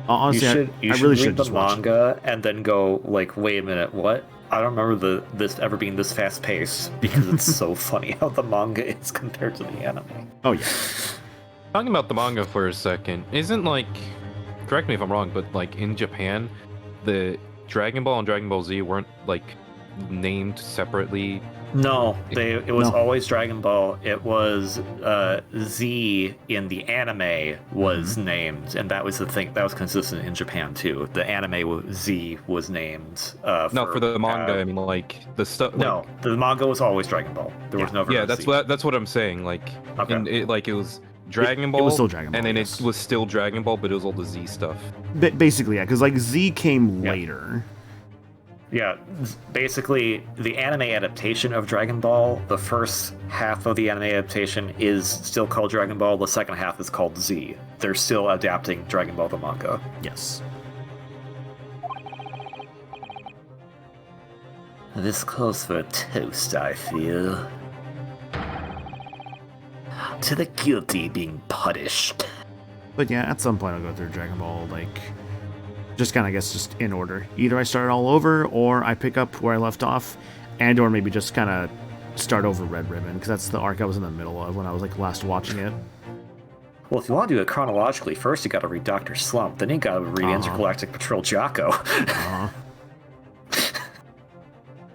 Speaker 1: Honestly,
Speaker 5: you
Speaker 1: I
Speaker 5: should
Speaker 1: really
Speaker 5: read
Speaker 1: should
Speaker 5: the
Speaker 1: just watch
Speaker 5: manga and then go like, wait a minute, what? I don't remember this ever being this fast paced because it's so funny how the manga is compared to the anime.
Speaker 1: Oh yeah.
Speaker 9: Talking about the manga for a second, isn't like, correct me if I'm wrong, but like in Japan, the Dragon Ball and Dragon Ball Z weren't like named separately.
Speaker 5: No, it was always Dragon Ball. It was Z in the anime was named, and that was the thing that was consistent in Japan too. The anime Z was named.
Speaker 9: For the manga, I mean like the stuff.
Speaker 5: No, the manga was always Dragon Ball. There was never.
Speaker 9: Yeah, that's what I'm saying. Like, it was Dragon Ball.
Speaker 1: It was still Dragon Ball,
Speaker 9: and then
Speaker 1: yes.
Speaker 9: it was still Dragon Ball, but it was all the Z stuff.
Speaker 1: Basically, yeah, because like Z came later.
Speaker 5: Yeah, basically, the anime adaptation of Dragon Ball, the first half of the anime adaptation is still called Dragon Ball, the second half is called Z. They're still adapting Dragon Ball the manga.
Speaker 1: Yes.
Speaker 6: This calls for a toast, I feel. To the guilty being punished.
Speaker 1: But yeah, at some point I'll go through Dragon Ball, like, just kind of, I guess, just in order. Either I start all over, or I pick up where I left off, and or maybe just kind of start over Red Ribbon, because that's the arc I was in the middle of when I was, like, last watching it.
Speaker 5: Well, if you want to do it chronologically, first you gotta read Dr. Slump, then you gotta read Intergalactic Patrol Jocko.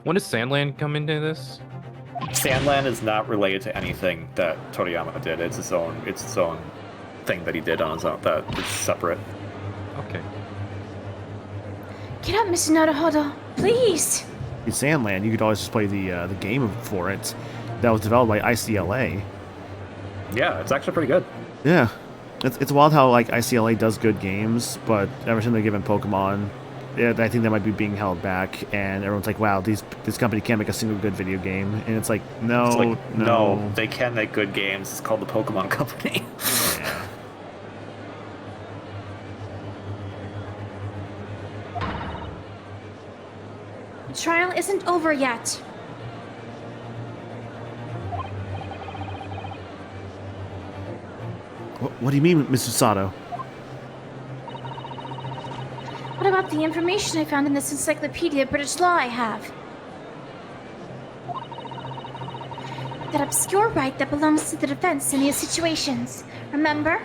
Speaker 9: When does Sandland come into this?
Speaker 5: Sandland is not related to anything that Toriyama did. It's its own thing that he did on his own. That is separate.
Speaker 9: Okay.
Speaker 4: Get up, Mr. Naruhodo, please.
Speaker 1: In Sandland, you could always just play the game for it that was developed by ICLA.
Speaker 5: Yeah, it's actually pretty good.
Speaker 1: Yeah. It's wild how, like, ICLA does good games, but every time they're given Pokemon, I think they might be being held back, and everyone's like, wow, this company can't make a single good video game. And it's like, no,
Speaker 5: no, they can make good games. It's called the Pokemon Company.
Speaker 1: Yeah.
Speaker 4: The trial isn't over yet.
Speaker 1: What do you mean, Mr. Sato?
Speaker 4: What about the information I found in this Encyclopedia of British Law I have? That obscure right that belongs to the defense in these situations. Remember?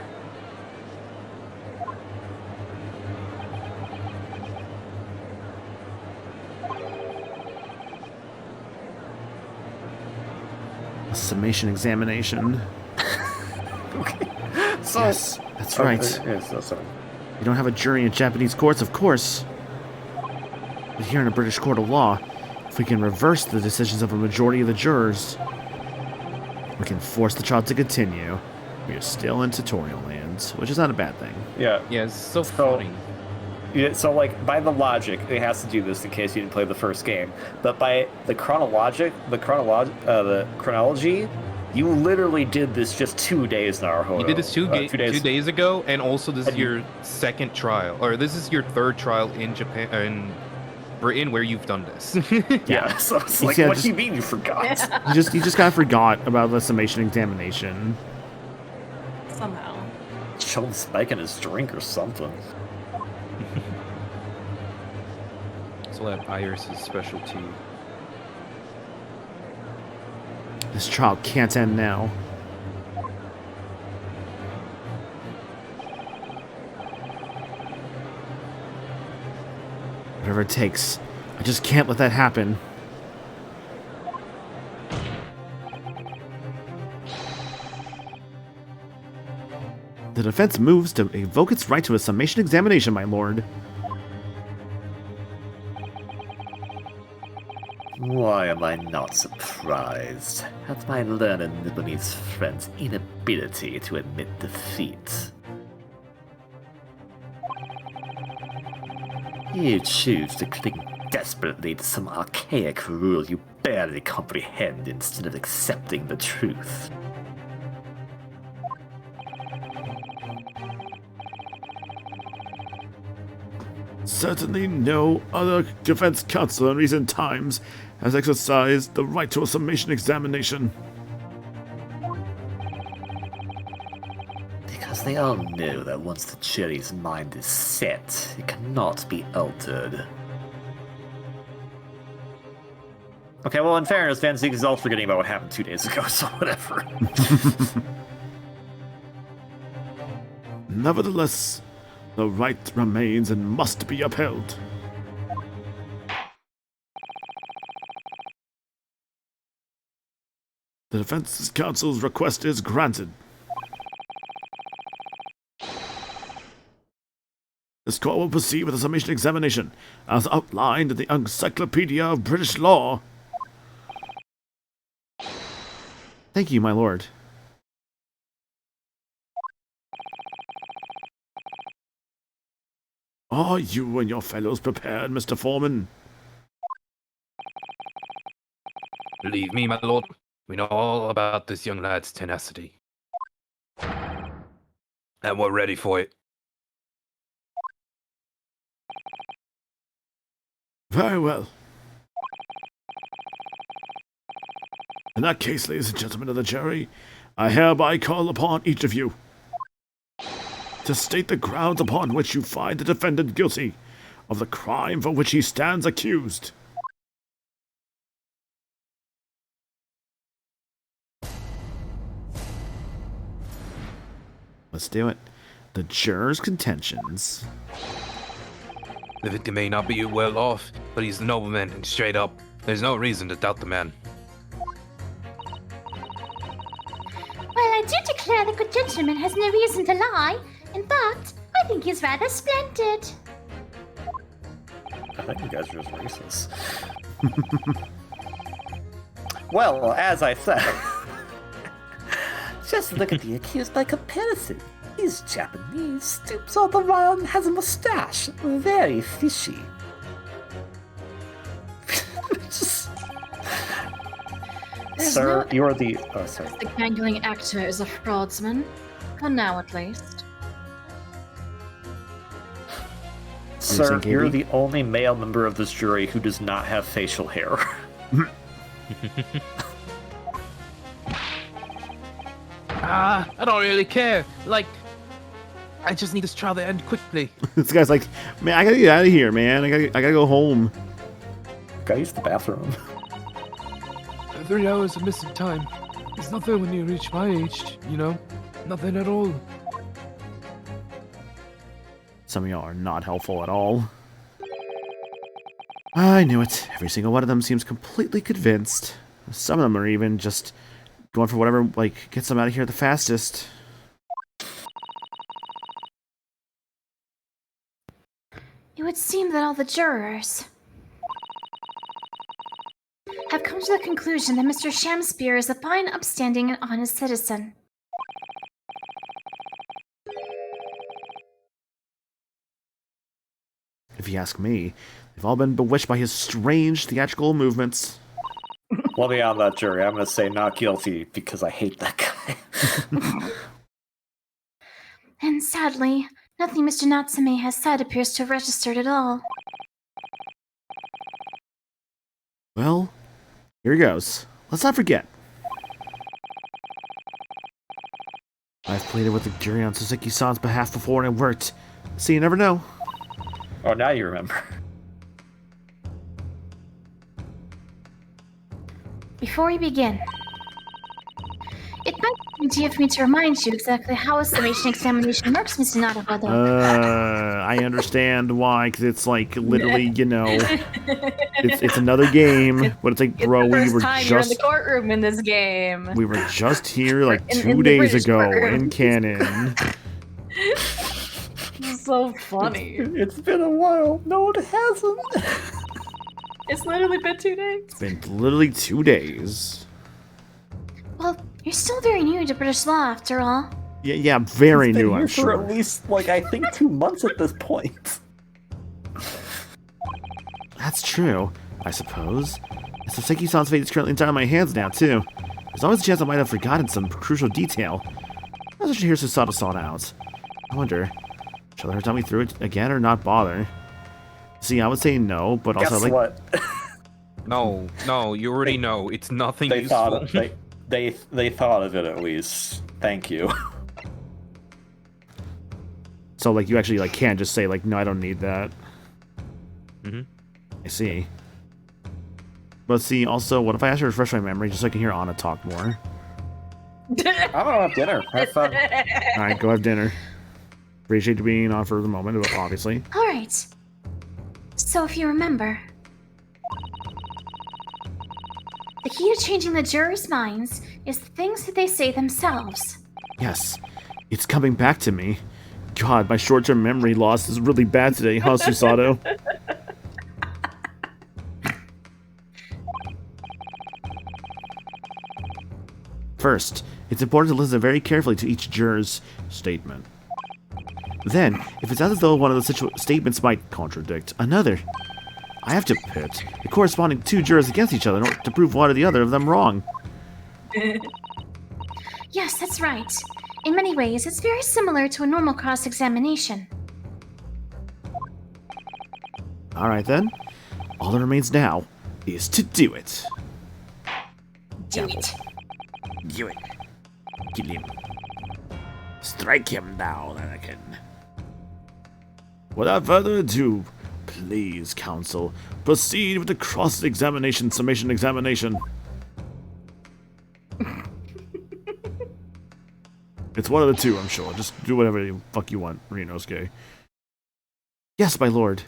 Speaker 1: A summation examination.
Speaker 5: So,
Speaker 1: yes, that's right. You don't have a jury in Japanese courts, of course. But here in a British court of law, if we can reverse the decisions of a majority of the jurors, we can force the trial to continue. We are still in tutorial land, which is not a bad thing.
Speaker 5: Yeah.
Speaker 9: Yeah, it's so funny.
Speaker 5: Yeah, so, like, by the logic, it has to do this in case you didn't play the first game. But by the chronology, you literally did this just 2 days, Naruhodo.
Speaker 2: You did this 2 days ago, and also this is
Speaker 5: And you-
Speaker 2: your second trial, or this is your third trial in Japan, in Britain, where you've done this.
Speaker 5: Yeah, so it's
Speaker 1: You
Speaker 5: like,
Speaker 1: can't
Speaker 5: what
Speaker 1: just-
Speaker 5: do you mean you forgot?
Speaker 1: You just kind of forgot about the summation examination.
Speaker 3: Somehow.
Speaker 5: Chilled Spike in his drink or something.
Speaker 9: So that Iris' specialty.
Speaker 1: This trial can't end now. Whatever it takes. I just can't let that happen. The defense moves to invoke its right to a summation examination, my lord.
Speaker 6: Why am I not surprised at my learned Nibonese friend's inability to admit defeat? You choose to cling desperately to some archaic rule you barely comprehend instead of accepting the truth.
Speaker 7: Certainly no other defense counsel in recent times has exercised the right to a summation examination.
Speaker 6: Because they all know that once the jury's mind is set, it cannot be altered.
Speaker 5: Okay, well, in fairness, Van Zeke is also forgetting about what happened 2 days ago, so whatever.
Speaker 7: Nevertheless, the right remains and must be upheld. The defense counsel's request is granted. This court will proceed with the summation examination, as outlined in the Encyclopedia of British Law.
Speaker 1: Thank you, my lord.
Speaker 7: Are you and your fellows prepared, Mr. Foreman?
Speaker 2: Believe me, my lord, we know all about this young lad's tenacity. And we're ready for it.
Speaker 7: Very well. In that case, ladies and gentlemen of the jury, I hereby call upon each of you to state the grounds upon which you find the defendant guilty of the crime for which he stands accused.
Speaker 1: Let's do it. The jurors' contentions.
Speaker 2: The victim may not be well off, but he's a nobleman and straight up. There's no reason to doubt the man.
Speaker 4: Well, I do declare the good gentleman has no reason to lie. In fact, I think he's rather splendid.
Speaker 5: I think you guys are just racist. Well, as I said,
Speaker 6: Just look at the accused by comparison. He's Japanese, stoops all the while, and has a mustache. Very fishy. Just...
Speaker 3: There's
Speaker 5: sir,
Speaker 3: no-
Speaker 5: you are the... Oh, sorry.
Speaker 3: The gangling actor is a fraudsman. For now, at least.
Speaker 5: Sir,
Speaker 1: saying,
Speaker 5: you're
Speaker 1: KB?
Speaker 5: the only male member of this jury who does not have facial hair.
Speaker 2: I don't really care. Like, I just need this trial to end quickly.
Speaker 1: This guy's like, man, I gotta get out of here, man. I gotta go home.
Speaker 5: Gotta use the bathroom.
Speaker 2: 3 hours of missing time. It's nothing when you reach my age, you know? Nothing at all.
Speaker 1: Some of y'all are not helpful at all. I knew it. Every single one of them seems completely convinced. Some of them are even just going for whatever, like, gets them out of here the fastest.
Speaker 4: It would seem that all the jurors have come to the conclusion that Mr. Shamspear is a fine, upstanding, and honest citizen.
Speaker 1: you ask me. They've all been bewitched by his strange theatrical movements.
Speaker 5: Let me on that jury. I'm going to say not guilty because I hate that guy.
Speaker 4: And sadly, nothing Mr. Natsume has said appears to have registered at all.
Speaker 1: Well, here goes. Let's not forget. I've pleaded with the jury on Soseki-san's behalf before and it worked. So you never know.
Speaker 5: Oh, now you remember.
Speaker 4: Before we begin, it might be easier for me to remind you exactly how a summation examination works, Mr. Naruhodo.
Speaker 1: I understand why, because it's like literally, you know, it's another game, but it's like, bro,
Speaker 3: it's the
Speaker 1: we
Speaker 3: first
Speaker 1: were
Speaker 3: time you're in the
Speaker 1: just
Speaker 3: courtroom in this game.
Speaker 1: we were just here like
Speaker 3: In
Speaker 1: 2
Speaker 3: the
Speaker 1: days
Speaker 3: British
Speaker 1: ago
Speaker 3: courtroom.
Speaker 1: in canon.
Speaker 3: It's so funny.
Speaker 5: It's been a while. No, it hasn't.
Speaker 3: It's literally been 2 days.
Speaker 1: It's been literally 2 days.
Speaker 4: Well, you're still very new to British law, after all.
Speaker 1: Yeah, very
Speaker 5: He's been
Speaker 1: new,
Speaker 5: here
Speaker 1: I'm
Speaker 5: for
Speaker 1: sure.
Speaker 5: at least, like, I think 2 months at this point.
Speaker 1: That's true, I suppose. And Soseki-san's fate is currently entirely in my hands now, too. There's always a chance I might have forgotten some crucial detail. I was actually here to sort out. I wonder, shall let her tell me through it again or not bother? See, I would say no, but also
Speaker 5: Guess
Speaker 1: like
Speaker 5: what?
Speaker 9: No, you already know. It's nothing
Speaker 5: They
Speaker 9: useful.
Speaker 5: thought of, they thought of it at least. Thank you.
Speaker 1: so like you actually like can't just say like no, I don't need that.
Speaker 9: Mm-hmm.
Speaker 1: I see. But see, also, what if I ask her to refresh my memory just so I can hear Anna talk more?
Speaker 5: I'm gonna have dinner. Have fun.
Speaker 1: All right, go have dinner. Appreciate you being on for the moment, obviously.
Speaker 4: Alright. So if you remember, the key to changing the jurors' minds is the things that they say themselves.
Speaker 1: Yes, it's coming back to me. God, my short-term memory loss is really bad today, huh, Susato? First, it's important to listen very carefully to each juror's statement. Then, if it sounds as though one of the statements might contradict another, I have to pit the corresponding 2 jurors against each other in order to prove one or the other of them wrong.
Speaker 4: Yes, that's right. In many ways, it's very similar to a normal cross-examination.
Speaker 1: Alright then, all that remains now is to do it.
Speaker 4: Do it.
Speaker 8: Do it. Kill him. Strike him down, Anakin.
Speaker 7: Without further ado, please, counsel, proceed with the cross-examination summation examination. It's one of the two, I'm sure. Just do whatever the fuck you want, Rinosuke.
Speaker 1: Yes, my lord.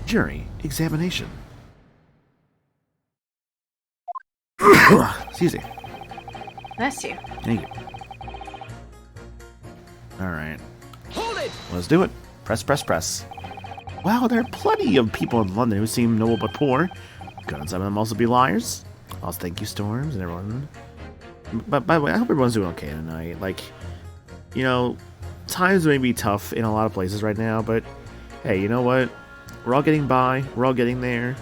Speaker 1: Jury examination. Excuse me.
Speaker 3: Bless you.
Speaker 1: Thank you. Alright.
Speaker 10: Hold it!
Speaker 1: Let's do it. Press, press, press. Wow, there are plenty of people in London who seem noble but poor. Couldn't some of them also be liars? Also, thank you, Storms, and everyone. But by the way, I hope everyone's doing okay tonight. Like, you know, times may be tough in a lot of places right now, but hey, you know what? We're all getting by. We're all getting there.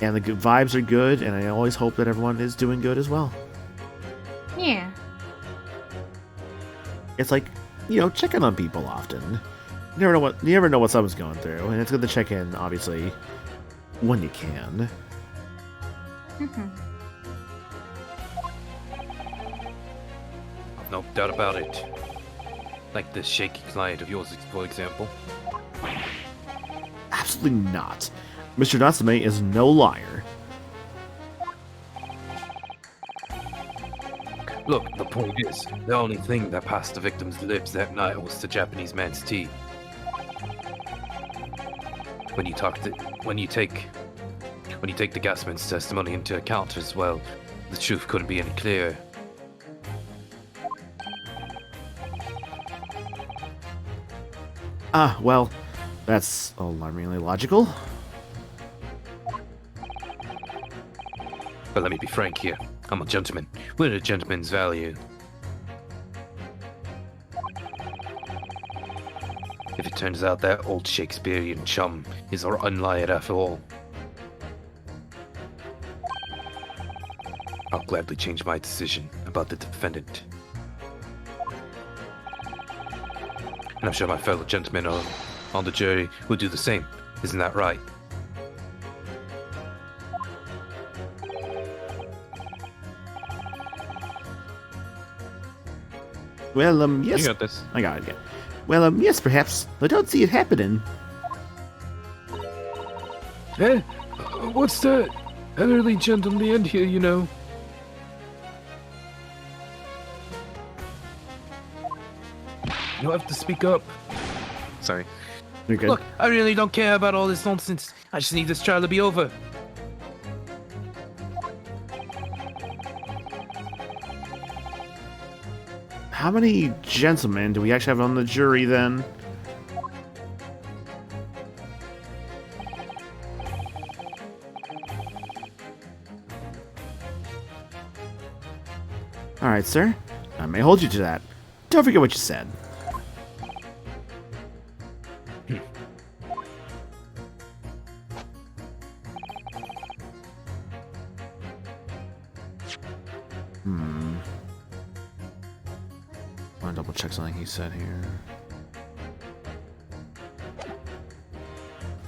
Speaker 1: And the good vibes are good, and I always hope that everyone is doing good as well.
Speaker 3: Yeah.
Speaker 1: It's like, you know, check in on people often. You never know what someone's going through, and it's good to check in, obviously, when you can.
Speaker 2: No doubt about it. Like this shaky client of yours, for example.
Speaker 1: Absolutely not. Mr. Natsume is no liar.
Speaker 2: Look, the point is, the only thing that passed the victim's lips that night was the Japanese man's tea. When you take the gasman's testimony into account as well, the truth couldn't be any clearer.
Speaker 1: Ah, well, that's alarmingly logical.
Speaker 2: But let me be frank here. I'm a gentleman. What is a gentleman's value? turns out that old Shakespearean chum is our unliar after all, I'll gladly change my decision about the defendant. And I'm sure my fellow gentlemen on the jury will do the same. Isn't that right?
Speaker 1: Well, yes.
Speaker 9: You got this.
Speaker 1: I got it, yeah. Well, yes, perhaps. I don't see it happening.
Speaker 2: Eh? What's that? Elderly gent on the end here, you know. You have to speak up.
Speaker 9: Sorry.
Speaker 1: You're good.
Speaker 2: Look, I really don't care about all this nonsense. I just need this trial to be over.
Speaker 1: How many gentlemen do we actually have on the jury, then? Alright, sir. I may hold you to that. Don't forget what you said. I want to double check something he said here.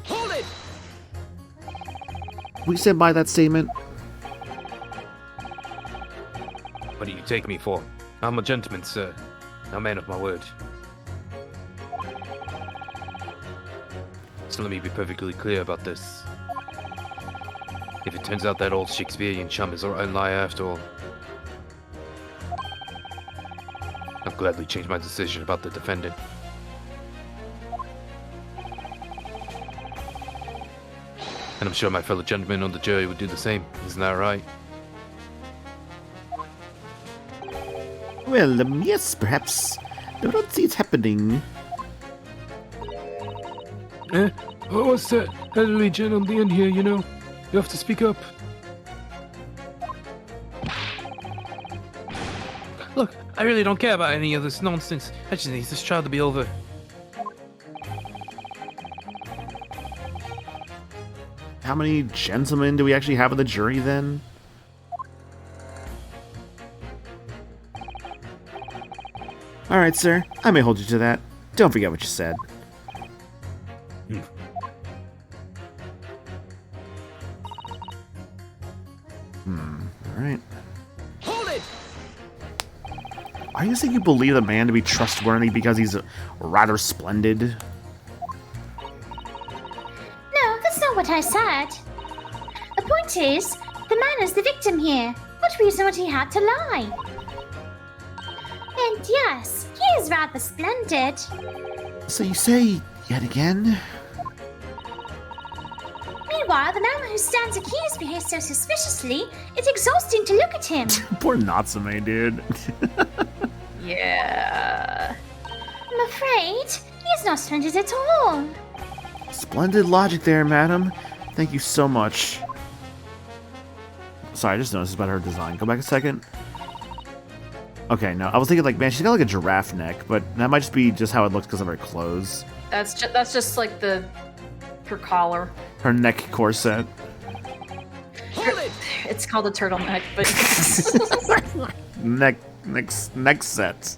Speaker 10: Hold it!
Speaker 1: We stand by that statement.
Speaker 2: What do you take me for? I'm a gentleman, sir. A man of my word. So let me be perfectly clear about this. If it turns out that old Shakespearean chum is our own liar after all, I'll gladly change my decision about the defendant. And I'm sure my fellow gentlemen on the jury would do the same. Isn't that right?
Speaker 1: Well, yes, perhaps. I don't see it happening.
Speaker 2: Eh? What's that elderly gent on the end here, you know? You have to speak up. Look, I really don't care about any of this nonsense. I just need this trial to be over.
Speaker 1: How many gentlemen do we actually have on the jury, then? Alright, sir. I may hold you to that. Don't forget what you said. Alright.
Speaker 10: Hold it!
Speaker 1: Are you saying you believe the man to be trustworthy because he's rather splendid?
Speaker 4: No, that's not what I said. The point is, the man is the victim here. What reason would he have to lie? And yes, he is rather splendid.
Speaker 1: So you say, yet again?
Speaker 4: Meanwhile, the man who stands accused behaves so suspiciously, it's exhausting to look at him.
Speaker 1: Poor Natsume, dude.
Speaker 3: Yeah.
Speaker 4: I'm afraid he is not splendid at all.
Speaker 1: Splendid logic there, madam. Thank you so much. Sorry, I just noticed about her design. Go back a second. Okay, no, I was thinking like, man, she's got like a giraffe neck, but that might just be just how it looks because of her clothes.
Speaker 3: That's just like her collar.
Speaker 1: Her neck corset.
Speaker 10: Hold it!
Speaker 3: It's called a turtleneck, but
Speaker 1: neck set.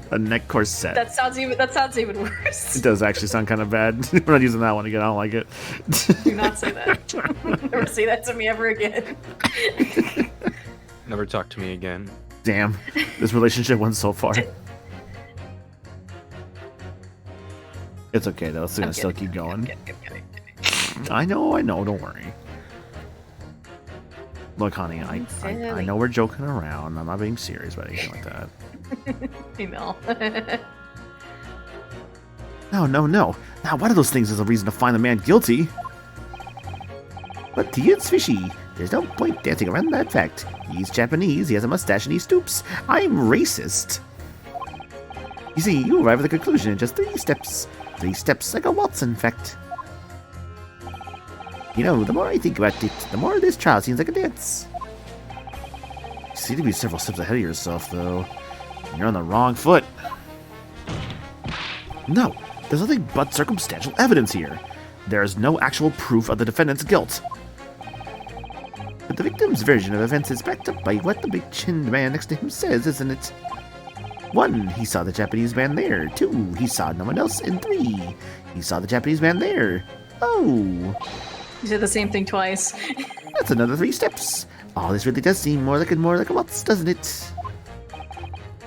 Speaker 1: A neck corset.
Speaker 3: that sounds even worse.
Speaker 1: It does actually sound kind of bad. We're not using that one again. I don't like it.
Speaker 3: Do not say that. Never say that to me ever again.
Speaker 9: Never talk to me again.
Speaker 1: Damn, this relationship went so far. It's okay though. It's gonna still keep going. I know. Don't worry. Look, honey, I know we're joking around. I'm not being serious about anything like that.
Speaker 3: Female.
Speaker 1: No. Now, one of those things is a reason to find the man guilty. But tea is fishy. There's no point dancing around that fact. He's Japanese, he has a mustache, and he stoops. I'm racist. You see, you arrive at the conclusion in just 3 steps. 3 steps like a Watson fact. You know, the more I think about it, the more this trial seems like a dance. You seem to be several steps ahead of yourself, though. You're on the wrong foot. No, There's nothing but circumstantial evidence here. There is no actual proof of the defendant's guilt. But the victim's version of events is backed up by what the big-chinned man next to him says, isn't it? 1, he saw the Japanese man there. 2, he saw no one else. And 3, he saw the Japanese man there. Oh.
Speaker 3: You did the same thing twice.
Speaker 1: That's another 3 steps. All this really does seem more like a waltz, doesn't it?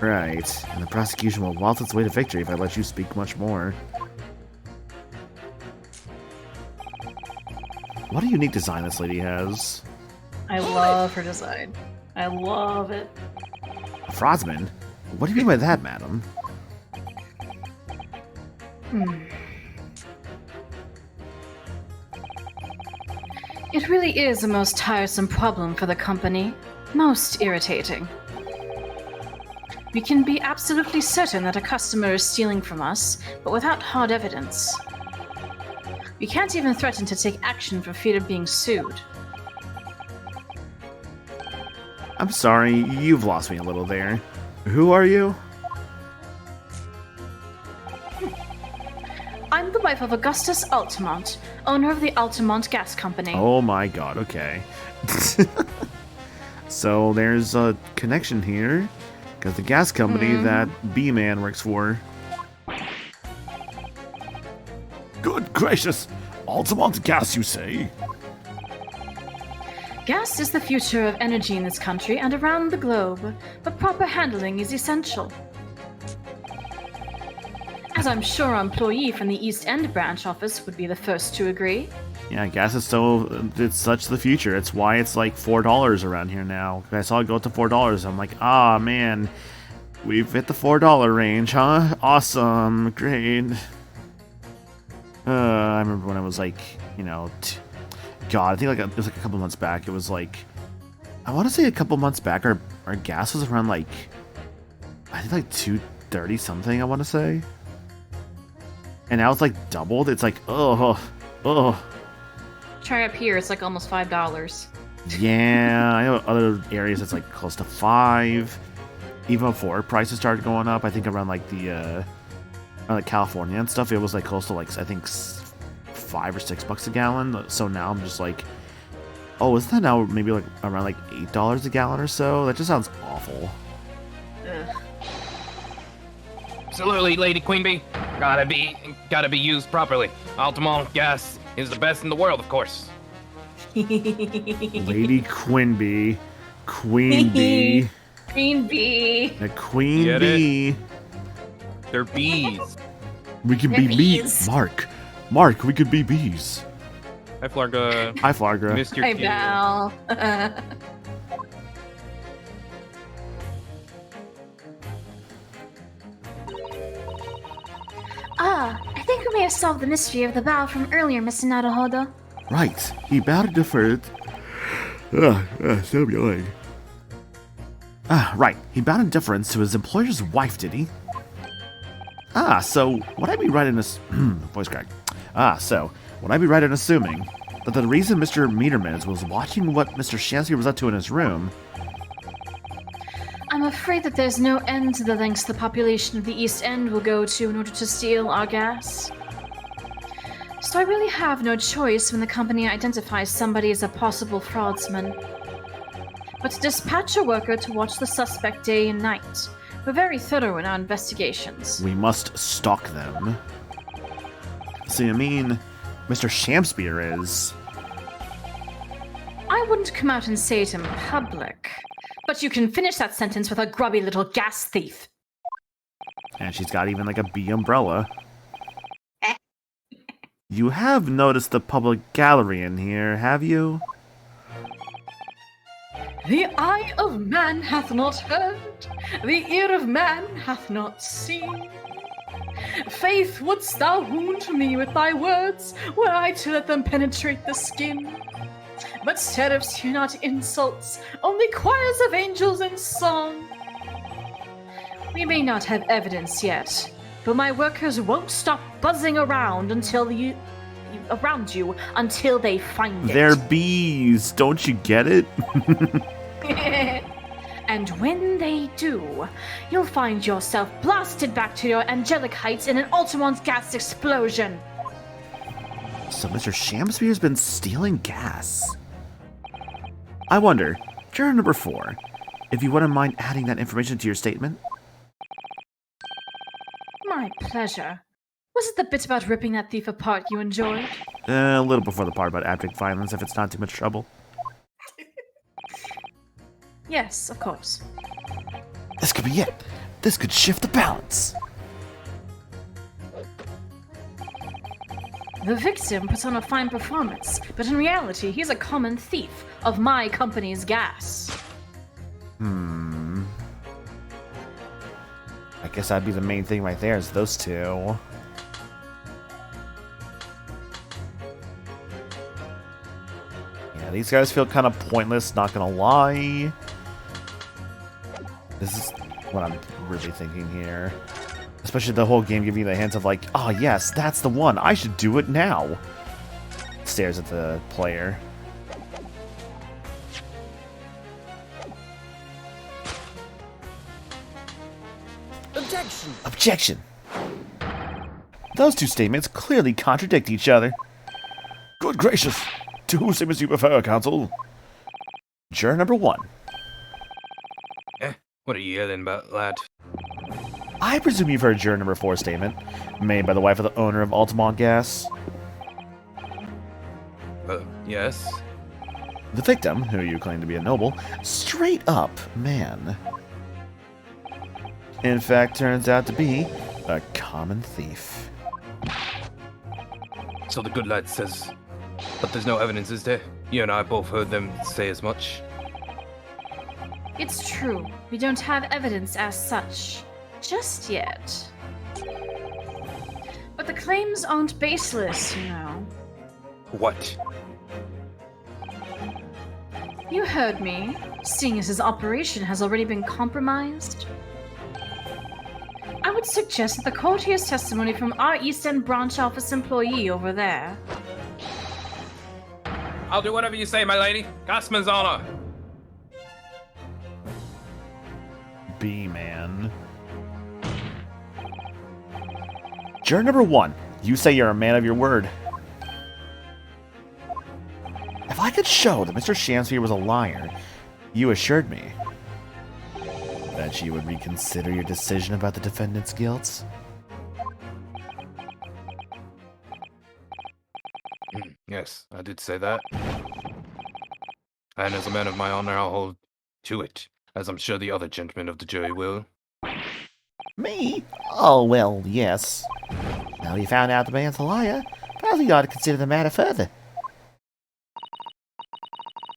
Speaker 1: Right. And the prosecution will waltz its way to victory if I let you speak much more. What a unique design this lady has.
Speaker 3: I love her design. I love it.
Speaker 1: Frozman? What do you mean by that, madam?
Speaker 3: It really is a most tiresome problem for the company. Most irritating. We can be absolutely certain that a customer is stealing from us, but without hard evidence. We can't even threaten to take action for fear of being sued.
Speaker 1: I'm sorry, you've lost me a little there. Who are you?
Speaker 3: I'm the wife of Augustus Altamont, owner of the Altamont Gas Company.
Speaker 1: Oh my god, okay. So there's a connection here, because the gas company that B-Man works for.
Speaker 7: Good gracious! Altamont gas, you say?
Speaker 3: Gas is the future of energy in this country and around the globe, but proper handling is essential. As I'm sure our employee from the East End branch office would be the first to agree.
Speaker 1: Yeah, gas is it's such the future. It's why it's like $4 around here now. I saw it go up to $4. I'm like, ah, man, we've hit the $4 range, huh? Awesome, great. I remember when I was like, you know, God, I think it was like a couple months back. It was like, I want to say a couple months back, our gas was around like, I think like $2.30 something. I want to say, and now it's like doubled. It's like, oh.
Speaker 3: Try up here, it's like almost $5.
Speaker 1: Yeah, I know other areas it's like close to $5. Even before prices started going up, I think around like around like California and stuff, it was like close to like I think $5 or $6 a gallon. So now I'm just like, oh, isn't that now maybe like around like $8 a gallon or so? That just sounds awful.
Speaker 2: Absolutely, Lady Queen Bee. Gotta be used properly. Altamont gas is the best in the world, of course.
Speaker 1: Lady Queen Bee.
Speaker 3: Queen Bee.
Speaker 1: The Queen
Speaker 9: Get
Speaker 1: Bee.
Speaker 9: They're bees.
Speaker 1: We can
Speaker 3: They're
Speaker 1: be bees.
Speaker 3: bees.
Speaker 1: Mark, we could be bees.
Speaker 9: Hi, Flarga.
Speaker 1: Hi, Flargra.
Speaker 9: Missed your
Speaker 3: Hi,
Speaker 9: cue.
Speaker 3: Val.
Speaker 4: I think we may have solved the mystery of the bow from earlier, Mr. Naruhodo.
Speaker 7: Right. He bowed in deference. So annoying.
Speaker 1: Right. He bowed in deference to his employer's wife, did he? So would I be right in voice crack? So would I be right in assuming that the reason Mr. Metermans was watching what Mr. Shansky was up to in his room?
Speaker 3: I'm afraid that there's no end to the lengths the population of the East End will go to in order to steal our gas. So I really have no choice when the company identifies somebody as a possible fraudsman, but to dispatch a worker to watch the suspect day and night. We're very thorough in our investigations.
Speaker 1: We must stalk them. So you mean Mr. Shamspear is...
Speaker 3: I wouldn't come out and say it in public, but you can finish that sentence with a grubby little gas thief.
Speaker 1: And she's got even like a bee umbrella. You have noticed the public gallery in here, have you?
Speaker 3: The eye of man hath not heard, the ear of man hath not seen. Faith, wouldst thou wound me with thy words, were I to let them penetrate the skin? But seraphs hear not insults, only choirs of angels in song. We may not have evidence yet, but my workers won't stop buzzing around around you until they find it.
Speaker 1: They're bees, don't you get it?
Speaker 3: And when they do, you'll find yourself blasted back to your angelic heights in an Altamont gas explosion.
Speaker 12: So Mr. Shamspear's been stealing gas. I wonder, juror number 4, if you wouldn't mind adding that information to your statement?
Speaker 3: My pleasure. Was it the bit about ripping that thief apart you enjoyed?
Speaker 12: A little before the part about abject violence, if it's not too much trouble.
Speaker 3: Yes, of course.
Speaker 12: This could be it. This could shift the balance.
Speaker 3: The victim puts on a fine performance, but in reality, he's a common thief of my company's gas.
Speaker 12: I guess that'd be the main thing right there, is those two. Yeah, these guys feel kind of pointless, not gonna lie. This is what I'm really thinking here. Especially the whole game giving you the hints of like, oh yes, that's the one, I should do it now. Stares at the player.
Speaker 10: Objection!
Speaker 12: Objection! Those two statements clearly contradict each other.
Speaker 7: Good gracious! To whose statements do you prefer, counsel?
Speaker 12: Juror number 1.
Speaker 2: What are you yelling about, lad?
Speaker 12: I presume you've heard juror number 4 statement, made by the wife of the owner of Altamont Gas.
Speaker 2: Yes?
Speaker 12: The victim, who you claim to be a noble, straight up man. In fact, turns out to be a common thief.
Speaker 2: So the good lad says, but there's no evidence, is there? You and I both heard them say as much.
Speaker 3: It's true. We don't have evidence as such. Just yet. But the claims aren't baseless, you know.
Speaker 2: What?
Speaker 3: You heard me, seeing as his operation has already been compromised. I would suggest that the court hears testimony from our East End branch office employee over there.
Speaker 2: I'll do whatever you say, my lady. Gasman's honor.
Speaker 12: B-man. Juror number 1, you say you're a man of your word. If I could show that Mr. Shamspear was a liar, you assured me that you would reconsider your decision about the defendant's guilt.
Speaker 2: Yes, I did say that. And as a man of my honor, I'll hold to it, as I'm sure the other gentlemen of the jury will.
Speaker 12: Me? Oh, well, yes. Now you found out the man's a liar, probably ought to consider the matter further.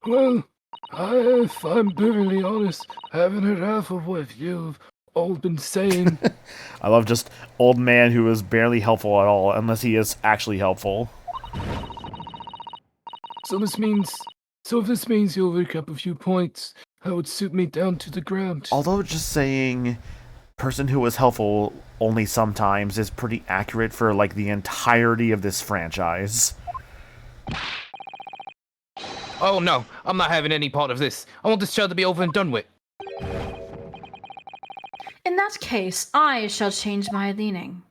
Speaker 13: Well, if I'm perfectly honest, I haven't heard half of what you've all been saying.
Speaker 12: I love just old man who is barely helpful at all, unless he is actually helpful.
Speaker 13: So if this means you'll recap a few points, that would suit me down to the ground.
Speaker 12: Although just saying person who was helpful only sometimes is pretty accurate for like the entirety of this franchise.
Speaker 2: Oh no, I'm not having any part of this. I want this show to be over and done with.
Speaker 3: In that case, I shall change my leaning.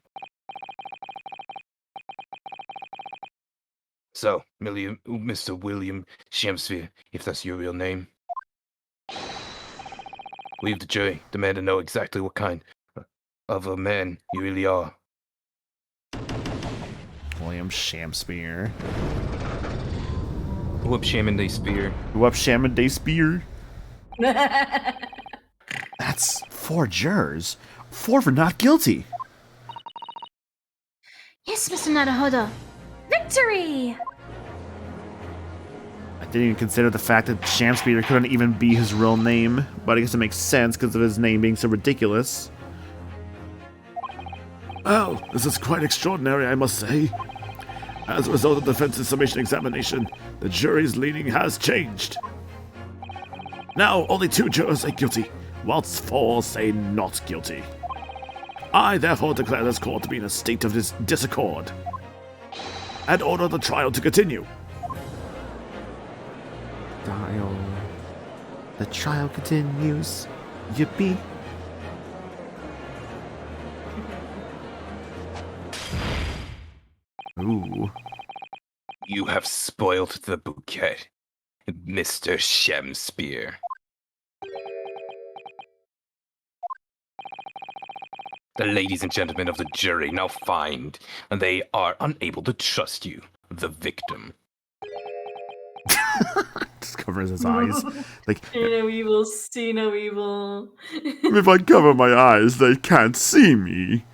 Speaker 2: So, Mr. William Shamspear, if that's your real name. Leave the jury, demand to know exactly what kind of a man you really are.
Speaker 12: William Shamspear.
Speaker 2: Whoop shaman they spear.
Speaker 12: Whoop shaman they spear. That's 4 jurors. 4 for not guilty.
Speaker 4: Yes, Mr. Naruhodo. Victory!
Speaker 12: I didn't even consider the fact that Shamspear couldn't even be his real name, but I guess it makes sense because of his name being so ridiculous.
Speaker 7: Well, this is quite extraordinary, I must say. As a result of the defense's summation examination, the jury's leaning has changed. Now, only 2 jurors say guilty, whilst 4 say not guilty. I therefore declare this court to be in a state of disaccord, and order the trial to continue.
Speaker 12: The trial continues. Yippee. Ooh.
Speaker 2: You have spoiled the bouquet, Mr. Shemspeare. The ladies and gentlemen of the jury now find they are unable to trust you, the victim.
Speaker 12: Just covers his eyes. Like,
Speaker 3: See no evil, see no evil.
Speaker 7: If I cover my eyes, they can't see me.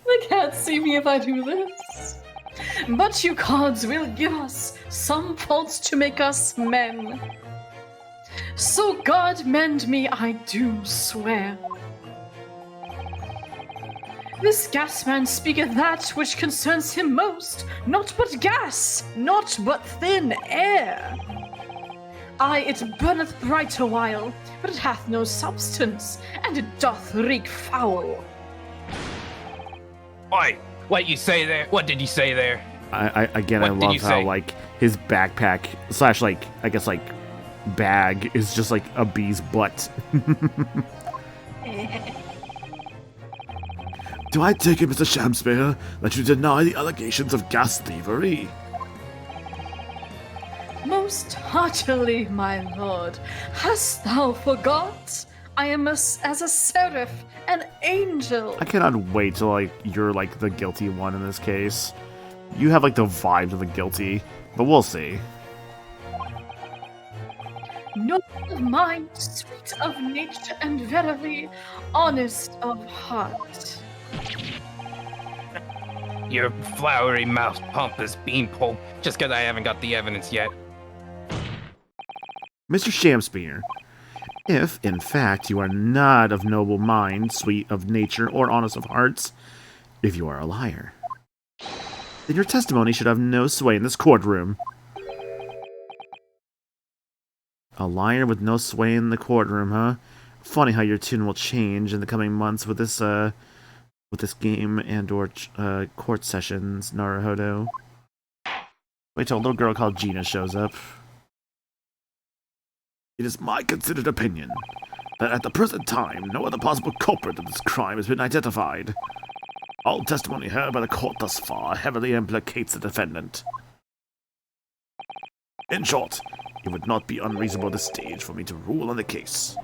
Speaker 3: They can't see me if I do this. But you gods will give us some faults to make us men. So God mend me, I do swear. This gasman speaketh that which concerns him most, not but gas, not but thin air. Aye, it burneth bright a while, but it hath no substance, and it doth reek foul.
Speaker 2: Oi, what you say there? What did you say there?
Speaker 12: I
Speaker 2: What
Speaker 12: love
Speaker 2: did
Speaker 12: how
Speaker 2: you say?
Speaker 12: like his backpack slash like I guess like bag is just like a bee's butt.
Speaker 7: Do I take it, Mr. Shemspeare, that you deny the allegations of gas thievery?
Speaker 3: Most heartily, my lord. Hast thou forgot? I am as a seraph, an angel.
Speaker 12: I cannot wait till like you're like the guilty one in this case. You have like the vibes of the guilty, but we'll see.
Speaker 3: Noble of mind, sweet of nature, and verily honest of heart.
Speaker 2: Your flowery mouth pompous beanpole, just 'cause I haven't got the evidence yet.
Speaker 12: Mr. Shemspeare, if in fact you are not of noble mind, sweet of nature, or honest of hearts, if you are a liar, then your testimony should have no sway in this courtroom. A liar with no sway in the courtroom, huh? Funny how your tune will change in the coming months with this game and/or court sessions, Naruhodo. Wait till a little girl called Gina shows up.
Speaker 7: It is my considered opinion that at the present time, no other possible culprit of this crime has been identified. All testimony heard by the court thus far heavily implicates the defendant. In short, it would not be unreasonable at this stage for me to rule on the case.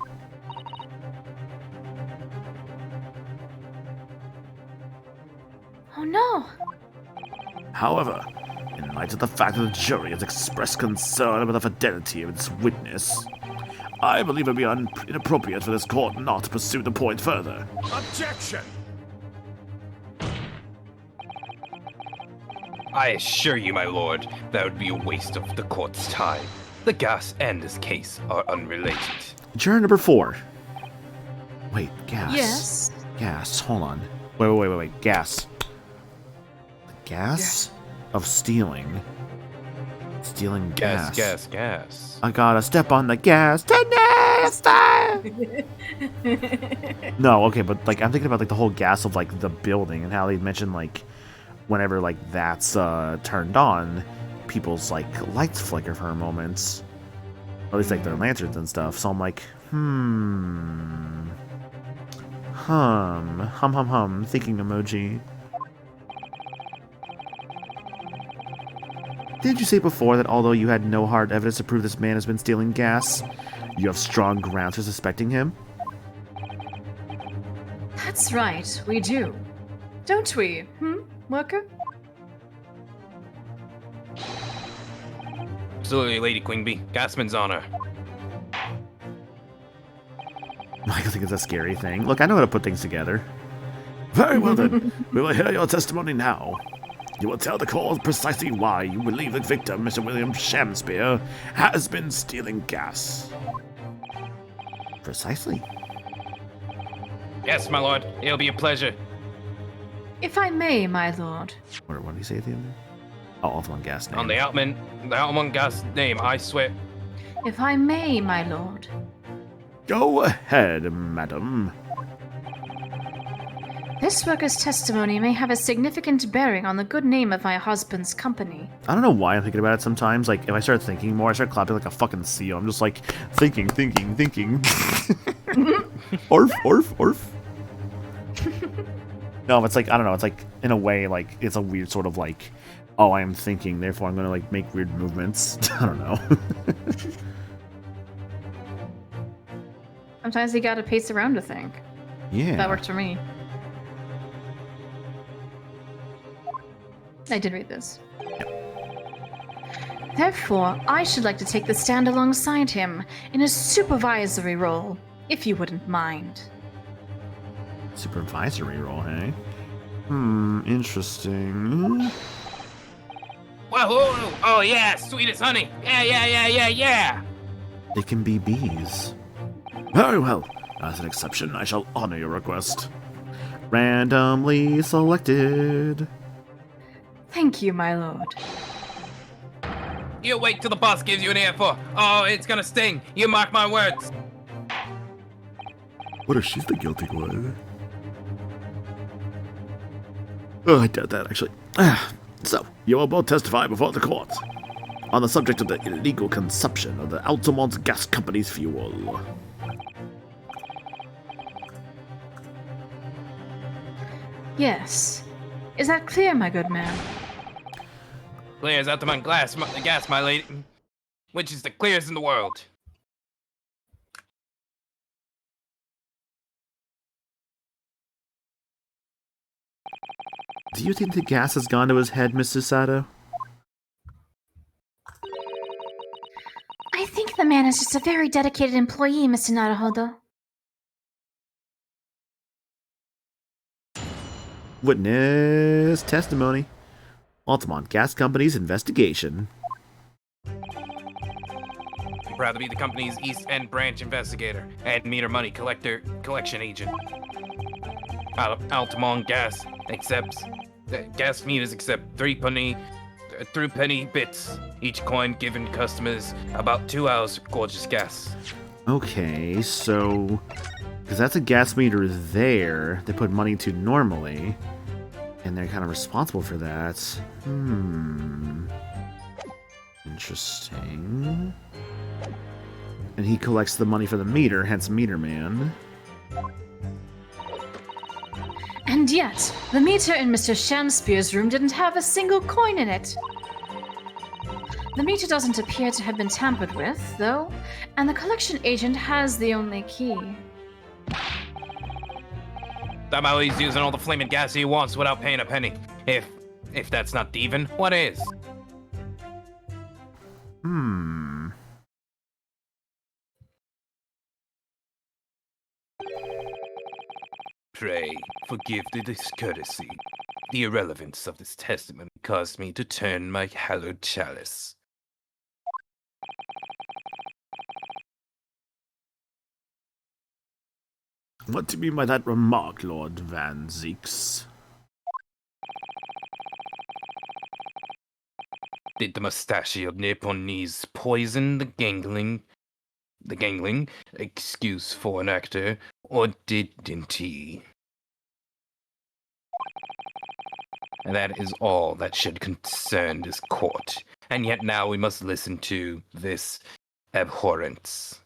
Speaker 4: Oh no!
Speaker 7: However, in light of the fact that the jury has expressed concern about the fidelity of its witness, I believe it would be inappropriate for this court not to pursue the point further.
Speaker 10: Objection!
Speaker 2: I assure you, my lord, that would be a waste of the court's time. The gas and this case are unrelated.
Speaker 12: Juror number 4. Wait, gas.
Speaker 3: Yes.
Speaker 12: Gas. Hold on. Wait. Gas. The gas of stealing. Stealing gas.
Speaker 2: Gas.
Speaker 12: I gotta step on the gas. No, okay, but like I'm thinking about like the whole gas of like the building and how they mentioned like whenever like that's turned on, people's like lights flicker for moments. Or at least like their lanterns and stuff. So I'm like, hum, thinking emoji. Did you say before that although you had no hard evidence to prove this man has been stealing gas, you have strong grounds for suspecting him?
Speaker 3: That's right, we do. Don't we, worker?
Speaker 2: Absolutely, Lady Queenbee. Gasman's honor.
Speaker 12: I think it's a scary thing. Look, I know how to put things together.
Speaker 7: Very well then, we will hear your testimony now. You will tell the court precisely why you believe the victim, Mr. William Shemspeare, has been stealing gas.
Speaker 12: Precisely.
Speaker 2: Yes, my lord. It'll be a pleasure.
Speaker 3: If I may, my lord.
Speaker 12: What did he say at the end? Oh, Altamont gas name.
Speaker 2: On the Altamont gas name, I swear.
Speaker 3: If I may, my lord.
Speaker 7: Go ahead, madam.
Speaker 3: This worker's testimony may have a significant bearing on the good name of my husband's company.
Speaker 12: I don't know why I'm thinking about it sometimes. Like, if I start thinking more, I start clapping like a fucking seal. I'm just like, thinking. Orf, orf, orf. No, it's like, I don't know, it's like, in a way, like, it's a weird sort of like, oh, I am thinking, therefore I'm gonna, like, make weird movements. I don't know.
Speaker 3: Sometimes you gotta pace around to think.
Speaker 12: Yeah.
Speaker 3: That worked for me. I did read this. Therefore, I should like to take the stand alongside him in a supervisory role, if you wouldn't mind.
Speaker 12: Supervisory role, hey? Interesting.
Speaker 2: Wahoo! Oh yeah, sweet as honey. Yeah.
Speaker 12: They can be bees.
Speaker 7: Very well. As an exception, I shall honor your request.
Speaker 12: Randomly selected.
Speaker 3: Thank you, my lord.
Speaker 2: You wait till the boss gives you an earful. Oh, it's gonna sting. You mark my words.
Speaker 7: What if she's the guilty one? Oh, I doubt that, actually. So, you will both testify before the court on the subject of the illegal consumption of the Altamont Gas Company's fuel.
Speaker 3: Yes. Is that clear, my good man?
Speaker 2: Clear as Altamont gas, my lady. Which is the clearest in the world.
Speaker 12: Do you think the gas has gone to his head, Mr. Sato?
Speaker 4: I think the man is just a very dedicated employee, Mr. Naruhodo.
Speaker 12: Witness testimony. Altamont Gas Company's investigation.
Speaker 2: I'm proud to be the company's East End branch investigator and meter money collection agent. Altamont Gas accepts gas meters accept 3 penny bits. Each coin given customers about 2 hours of gorgeous gas.
Speaker 12: Okay, so because that's a gas meter there, they put money to normally, and they're kind of responsible for that. Interesting. And he collects the money for the meter, hence Meter Man.
Speaker 3: And yet, the meter in Mr. Shamspeare's room didn't have a single coin in it. The meter doesn't appear to have been tampered with, though, and the collection agent has the only key.
Speaker 2: That how he's using all the flaming gas he wants without paying a penny. If that's not thieving, what is? Pray, forgive the discourtesy. The irrelevance of this testimony caused me to turn my hallowed chalice.
Speaker 7: What do you mean by that remark, Lord Van Zeeks?
Speaker 2: Did the mustachioed Nipponese poison the gangling, excuse for an actor, or didn't he? And that is all that should concern this court. And yet now we must listen to this abhorrence.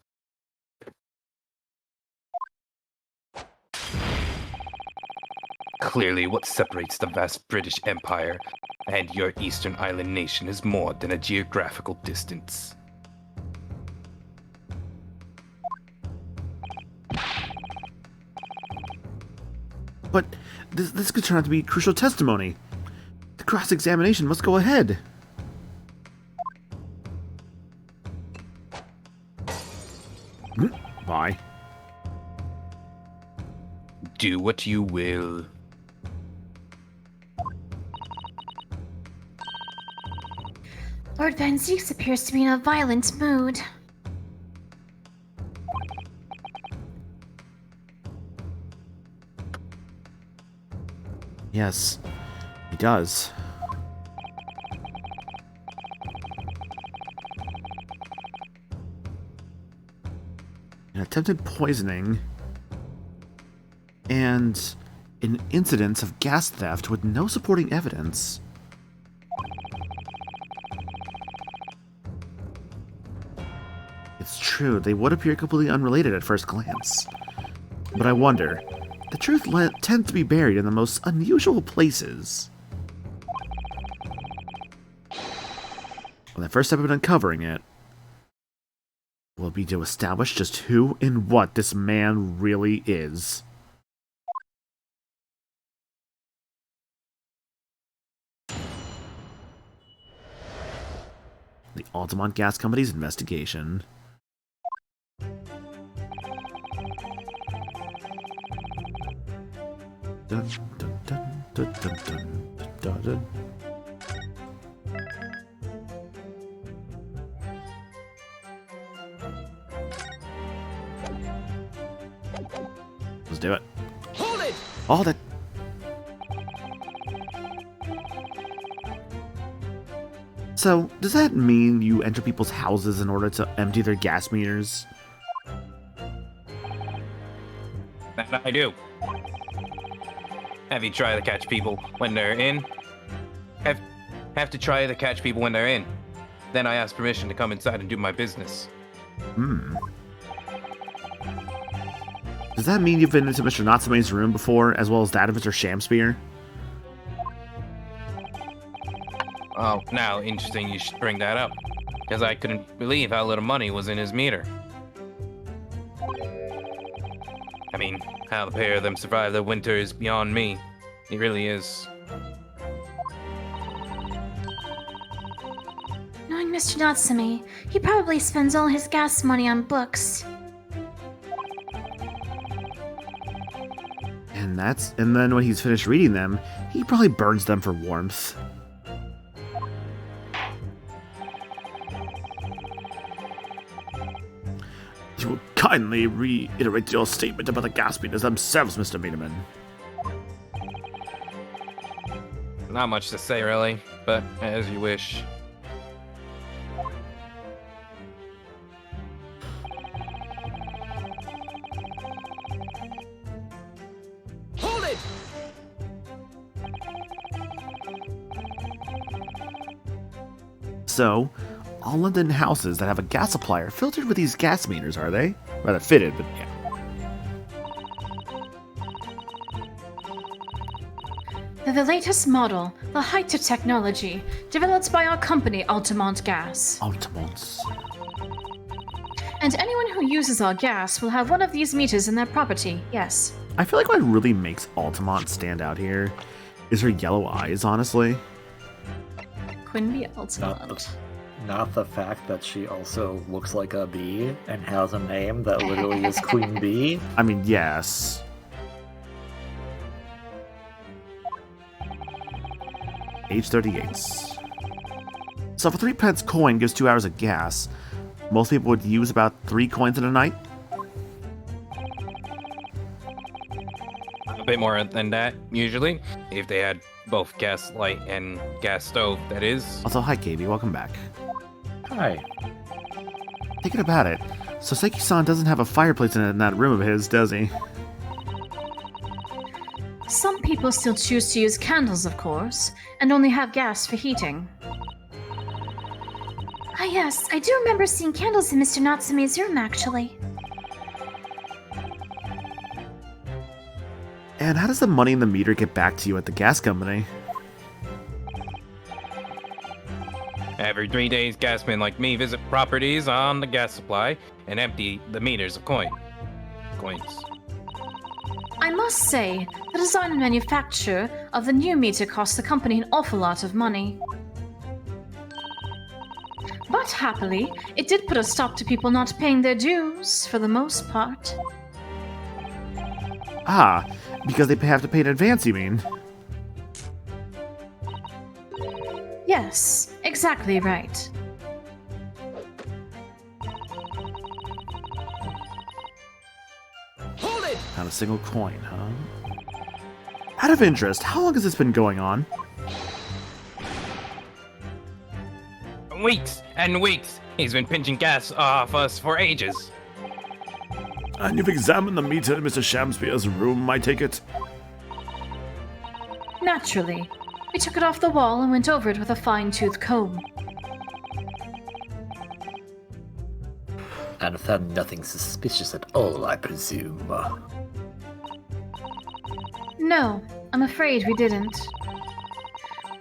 Speaker 2: Clearly, what separates the vast British Empire and your Eastern Island nation is more than a geographical distance.
Speaker 12: But this could turn out to be crucial testimony. The cross-examination must go ahead.
Speaker 7: Why?
Speaker 2: Do what you will.
Speaker 4: Lord Van Zeeks appears to be in a violent mood.
Speaker 12: Yes, he does. An attempted poisoning and an incident of gas theft with no supporting evidence. It's true, they would appear completely unrelated at first glance. But I wonder, the truth tends to be buried in the most unusual places. Well, the first step in uncovering it will be to establish just who and what this man really is. The Altamont Gas Company's investigation. Dun, dun, dun, dun, dun, dun, dun, dun. Let's do it.
Speaker 10: Hold it!
Speaker 12: Hold it. So, does that mean you enter people's houses in order to empty their gas meters?
Speaker 2: That I do. Have you tried to catch people when they're in? Have to try to catch people when they're in. Then I ask permission to come inside and do my business.
Speaker 12: Does that mean you've been into Mr. Natsume's room before, as well as that of Mr. Shamspear?
Speaker 2: Oh, now, interesting you should bring that up. Because I couldn't believe how little money was in his meter. I mean, how the pair of them survive the winter is beyond me. It really is.
Speaker 4: Knowing Mr. Natsume, he probably spends all his gas money on books.
Speaker 12: And then when he's finished reading them, he probably burns them for warmth. You will kindly reiterate your statement about the gas meters themselves, Mr. Miniman.
Speaker 2: Not much to say, really, but as you wish.
Speaker 10: Hold it!
Speaker 12: So, all London houses that have a gas supplier filtered with these gas meters, are they? Rather fitted, but yeah.
Speaker 3: They're the latest model, the height of technology, developed by our company, Altamont Gas.
Speaker 12: Altamont.
Speaker 3: And anyone who uses our gas will have one of these meters in their property, yes.
Speaker 12: I feel like what really makes Altamont stand out here is her yellow eyes, honestly.
Speaker 3: Quinby Altamont.
Speaker 5: Not the fact that she also looks like a bee and has a name that literally is Queen Bee.
Speaker 12: I mean, yes. Age 38. So if a 3 pence coin gives 2 hours of gas, most people would use about 3 coins in a night?
Speaker 2: A bit more than that, usually, if they had both gas light and gas stove, that is.
Speaker 12: Also, hi KB, welcome back.
Speaker 5: Hi.
Speaker 12: Thinking about it, Soseki-san doesn't have a fireplace in that room of his, does he?
Speaker 3: Some people still choose to use candles, of course, and only have gas for heating.
Speaker 4: Ah yes, I do remember seeing candles in Mr. Natsume's room, actually.
Speaker 12: And how does the money in the meter get back to you at the gas company?
Speaker 2: Every 3 days, gasmen like me visit properties on the gas supply and empty the meters of coins.
Speaker 3: I must say, the design and manufacture of the new meter cost the company an awful lot of money. But happily, it did put a stop to people not paying their dues, for the most part.
Speaker 12: Ah, because they have to pay in advance, you mean?
Speaker 3: Yes, exactly right.
Speaker 10: Hold it!
Speaker 12: Not a single coin, huh? Out of interest, how long has this been going on?
Speaker 2: Weeks and weeks. He's been pinching gas off us for ages.
Speaker 7: And you've examined the meter in Mr. Shamspear's room, I take it?
Speaker 3: Naturally. We took it off the wall and went over it with a fine-tooth comb.
Speaker 6: And found nothing suspicious at all, I presume.
Speaker 4: No, I'm afraid we didn't.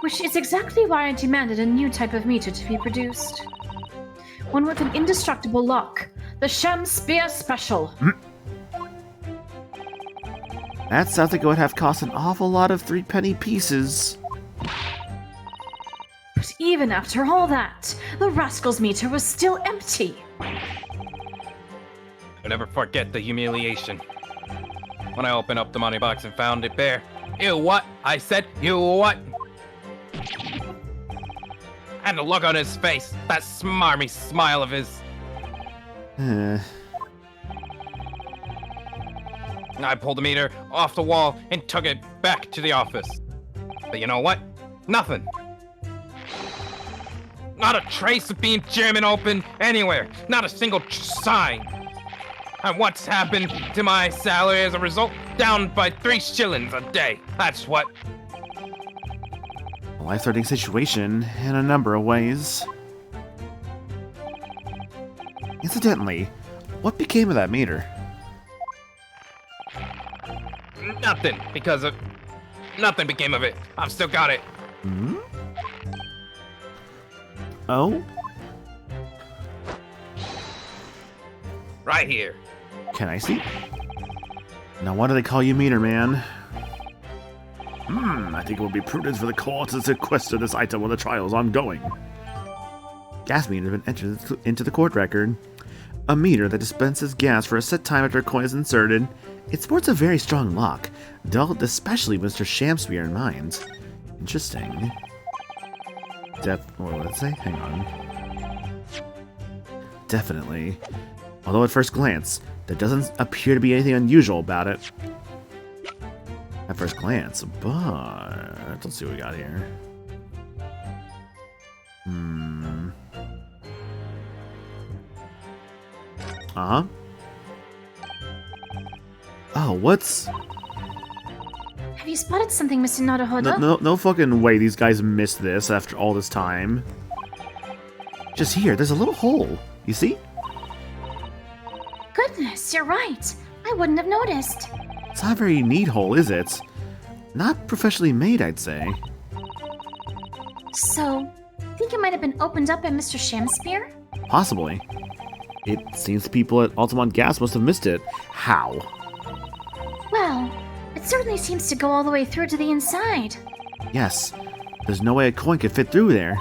Speaker 4: Which is exactly why I demanded a new type of meter to be produced. One with an indestructible lock. The Shem Spear Special.
Speaker 12: That sounds like it would have cost an awful lot of 3-penny pieces.
Speaker 4: But even after all that, the rascal's meter was still empty.
Speaker 2: I'll never forget the humiliation. When I opened up the money box and found it bare. You what? I said, you what? And the look on his face, that smarmy smile of his. I pulled the meter off the wall and took it back to the office. But you know what? Nothing. Not a trace of being German open anywhere. Not a single sign. And what's happened to my salary as a result? Down by 3 shillings a day. That's what.
Speaker 12: A life-threatening situation in a number of ways. Incidentally, what became of that meter?
Speaker 2: Nothing, because of. Nothing became of it. I've still got it.
Speaker 12: Hmm? Oh?
Speaker 2: Right here.
Speaker 12: Can I see? No wonder they call you Meter Man.
Speaker 7: I think it would be prudent for the court to sequester this item while the trial is ongoing.
Speaker 12: Gas meter has been entered into the court record. A meter that dispenses gas for a set time after a coin is inserted. It sports a very strong lock, dealt especially with Mr. Shamspear in mind. Interesting. What did it say? Hang on. Definitely. Although at first glance, there doesn't appear to be anything unusual about it. At first glance, but let's see what we got here. Uh-huh. Oh, what's...
Speaker 4: Have you spotted something, Mr. Naruhodo?
Speaker 12: No fucking way these guys missed this after all this time. Just here, there's a little hole. You see?
Speaker 4: Goodness, you're right. I wouldn't have noticed.
Speaker 12: It's not a very neat hole, is it? Not professionally made, I'd say.
Speaker 4: So, think it might have been opened up by Mr. Shamspear?
Speaker 12: Possibly. It seems the people at Altamont Gas must have missed it. How?
Speaker 4: Well, it certainly seems to go all the way through to the inside.
Speaker 12: Yes. There's no way a coin could fit through there.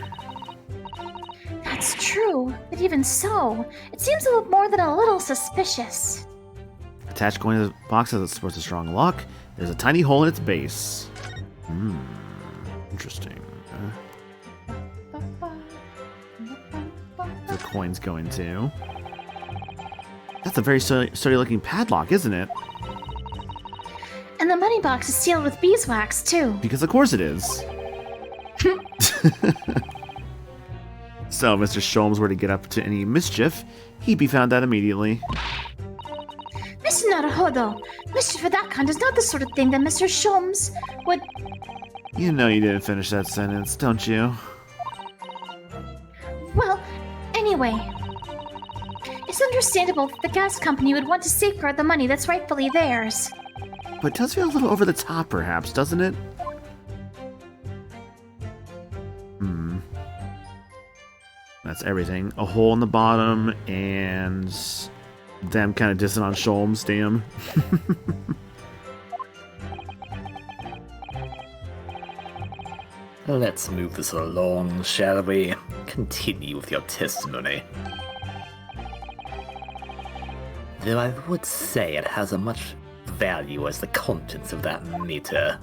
Speaker 4: That's true, but even so, it seems a little more than a little suspicious.
Speaker 12: Attached coin to the box as it supports a strong lock. There's a tiny hole in its base. Interesting. The coins go into. That's a very sturdy looking padlock, isn't it?
Speaker 4: And the money box is sealed with beeswax, too.
Speaker 12: Because of course it is. So, if Mr. Sholmes were to get up to any mischief, he'd be found out immediately.
Speaker 4: Mr. Naruhodo, mischief of that kind is not the sort of thing that Mr. Sholmes would...
Speaker 12: You know you didn't finish that sentence, don't you?
Speaker 4: Well, anyway, it's understandable that the gas company would want to safeguard the money that's rightfully theirs.
Speaker 12: But it does feel a little over the top, perhaps, doesn't it? That's everything. A hole in the bottom, and them kind of dissing on Sholmes, damn.
Speaker 5: Let's move this along, shall we? Continue with your testimony. Though I would say it has as much value as the contents of that meter.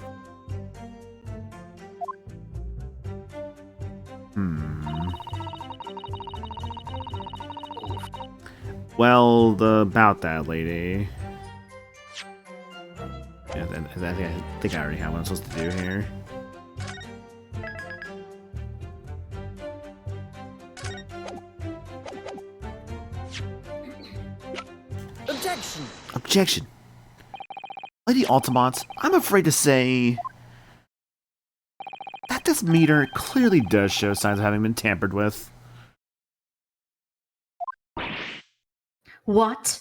Speaker 12: Well, about that, lady. Yeah, I think I already have what I'm supposed to do here.
Speaker 10: Objection!
Speaker 12: Objection! Lady Altamont, I'm afraid to say that this meter clearly does show signs of having been tampered with.
Speaker 3: What?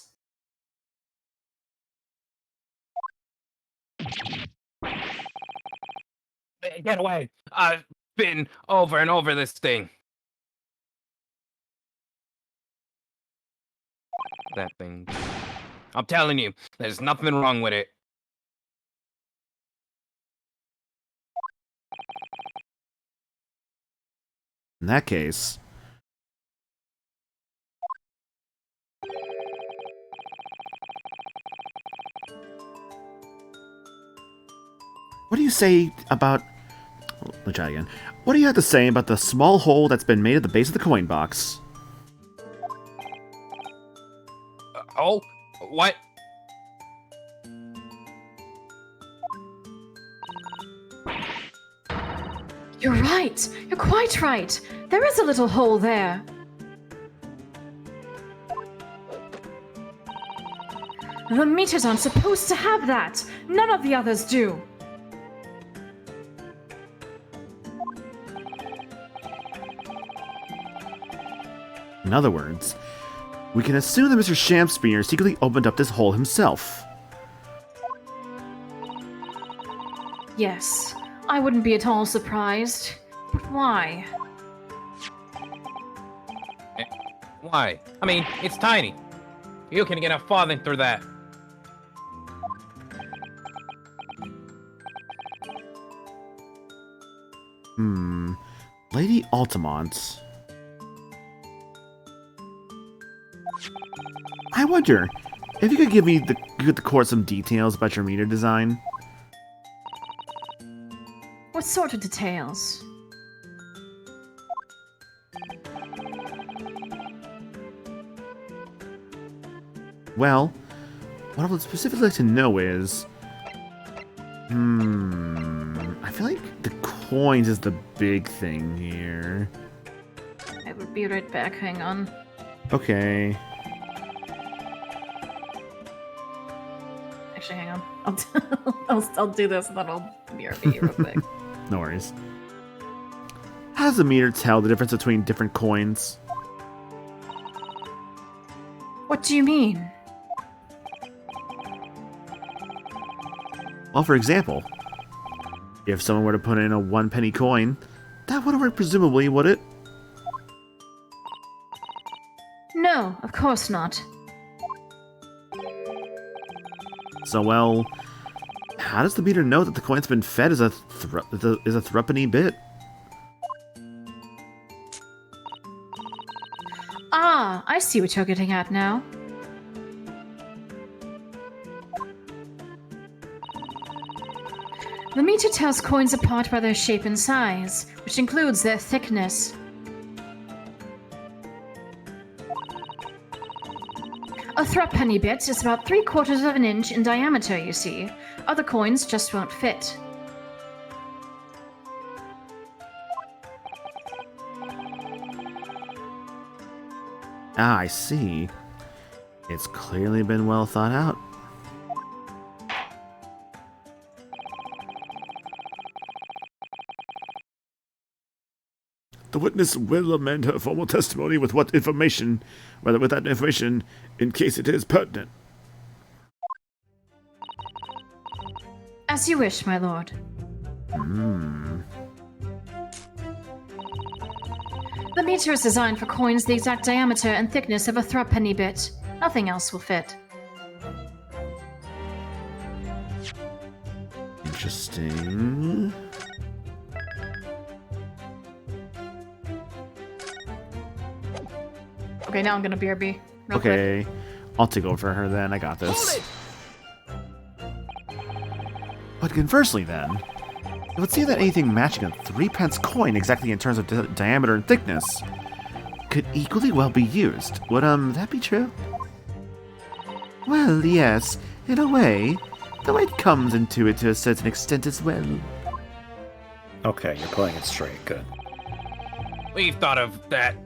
Speaker 2: Get away! I've been over and over this thing. That thing. I'm telling you, there's nothing wrong with it.
Speaker 12: In that case, what do you say about... Let me try again. What do you have to say about the small hole that's been made at the base of the coin box?
Speaker 2: Oh? What?
Speaker 4: You're right. You're quite right. There is a little hole there. The meters aren't supposed to have that. None of the others do.
Speaker 12: In other words, we can assume that Mr. Shamspear secretly opened up this hole himself.
Speaker 4: Yes, I wouldn't be at all surprised. But why?
Speaker 2: Why? I mean, it's tiny. You can get a farthing through that.
Speaker 12: Lady Altamont. I wonder if you could give the court some details about your meter design.
Speaker 4: What sort of details?
Speaker 12: Well, what I would specifically like to know is... I feel like the coins is the big thing here.
Speaker 4: I will be right back, hang on.
Speaker 12: Okay.
Speaker 4: Actually, hang on. I'll do this and then I'll BRB real quick.
Speaker 12: No worries. How does the meter tell the difference between different coins?
Speaker 4: What do you mean?
Speaker 12: Well, for example, if someone were to put in a 1 penny coin, that wouldn't work presumably, would it?
Speaker 4: No, of course not.
Speaker 12: So, well, how does the meter know that the coin's been fed as a threepenny bit?
Speaker 4: Ah, I see what you're getting at now. The meter tells coins apart by their shape and size, which includes their thickness. A threepenny bit is about 3/4 of an inch in diameter, you see. Other coins just won't fit.
Speaker 12: Ah, I see. It's clearly been well thought out.
Speaker 7: The witness will amend her formal testimony with that information, in case it is pertinent.
Speaker 4: As you wish, my lord. The meter is designed for coins the exact diameter and thickness of a threepenny bit. Nothing else will fit.
Speaker 12: Interesting.
Speaker 4: Okay, now I'm gonna BRB. Real
Speaker 12: Okay, I'll take over for her then. I got this. But conversely then, it would seem that anything matching a 3-pence coin exactly in terms of diameter and thickness could equally well be used. Would, that be true? Well, yes, in a way, though it comes into it to a certain extent as well.
Speaker 5: Okay, you're playing it straight. Good.
Speaker 2: We've thought of that.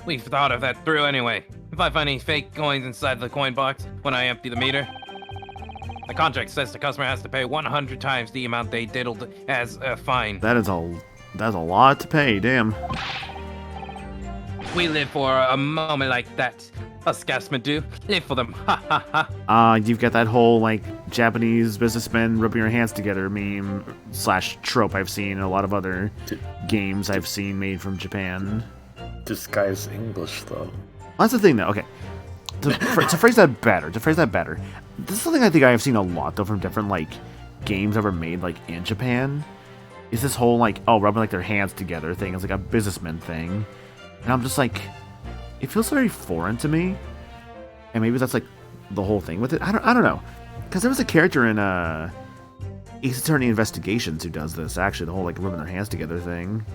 Speaker 2: We've thought of that through anyway. If I find any fake coins inside the coin box when I empty the meter, the contract says the customer has to pay 100 times the amount they diddled as a fine.
Speaker 12: That's a lot to pay, damn.
Speaker 2: We live for a moment like that. Us Gasmen do. Live for them. Ha ha ha.
Speaker 12: You've got that whole, like, Japanese businessmen rubbing your hands together meme / trope I've seen in a lot of other games I've seen made from Japan.
Speaker 5: This guy's English, though.
Speaker 12: That's the thing, though. Okay. To phrase that better, this is something I think I have seen a lot, though, from different, like, games ever made, like, in Japan. Is this whole, like, rubbing, like, their hands together thing. It's like a businessman thing. And I'm just like, it feels very foreign to me. And maybe that's, like, the whole thing with it. I don't know. Because there was a character in, Ace Attorney Investigations who does this, actually, the whole, like, rubbing their hands together thing.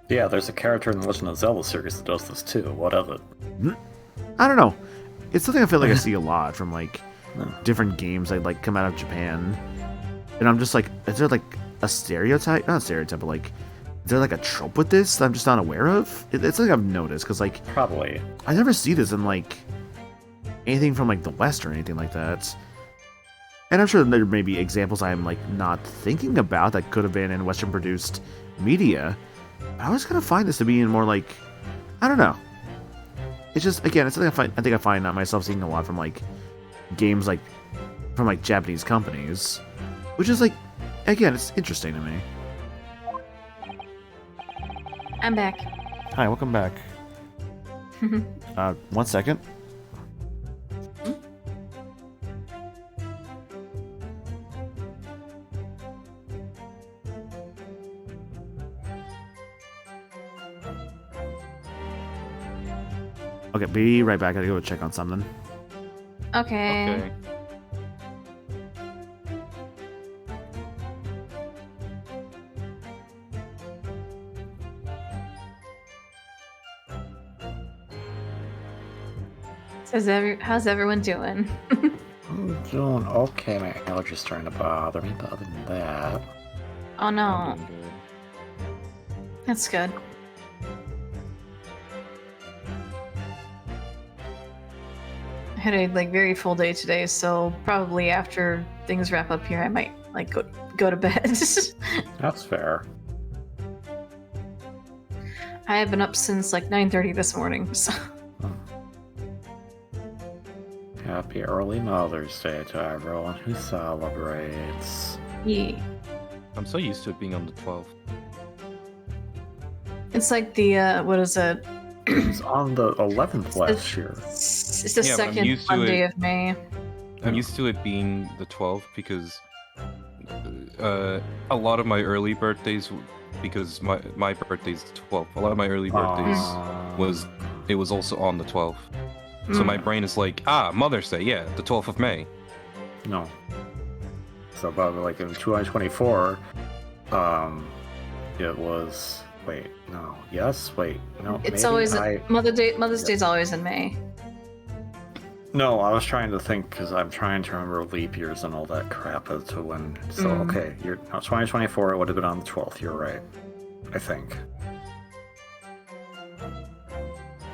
Speaker 5: Yeah, there's a character in the Legend of Zelda series that does this, too. What of it?
Speaker 12: I don't know. It's something I feel like I see a lot from, like, different games that, like, come out of Japan. And I'm just like, is there, like, a stereotype? Not a stereotype, but, like, is there, like, a trope with this that I'm just not aware of? It's something I've noticed, because, like...
Speaker 5: Probably.
Speaker 12: I never see this in, like, anything from, like, the West or anything like that. And I'm sure there may be examples I'm, like, not thinking about that could have been in Western-produced media. But I was gonna find this to be in more, like... I don't know. It's just, again, it's something I think I find myself seeing a lot from, like, games, like, from, like, Japanese companies. Which is, like, again, it's interesting to me.
Speaker 4: I'm back.
Speaker 12: Hi, welcome back. 1 second. Okay, be right back. I gotta go check on something.
Speaker 4: Okay.
Speaker 2: Okay.
Speaker 4: How's everyone doing?
Speaker 5: I'm doing okay. My allergies starting to bother me, but other than that...
Speaker 4: Oh no. That's good. I had a very full day today, so probably after things wrap up here, I might go to bed.
Speaker 5: That's fair.
Speaker 4: I have been up since 9:30 this morning. So.
Speaker 5: Happy early Mother's Day to everyone who celebrates.
Speaker 4: Yeah.
Speaker 9: I'm so used to it being on the 12th.
Speaker 4: It's like the what is it?
Speaker 5: It was on the 11th last year.
Speaker 4: It's the second Monday of May.
Speaker 9: I'm used to it being the 12th because a lot of my early birthdays, because my birthday's the 12th. A lot of my early birthdays was also on the 12th. So my brain is like, Mother's Day, yeah, the 12th of May.
Speaker 5: No. So about in 2024, it was. Wait, no. Yes, wait, no.
Speaker 4: It's always Mother's Day is always in May.
Speaker 5: No, I was trying to think because I'm trying to remember leap years and all that crap as to when. So okay, 2024. It would have been on the 12th. You're right. I think.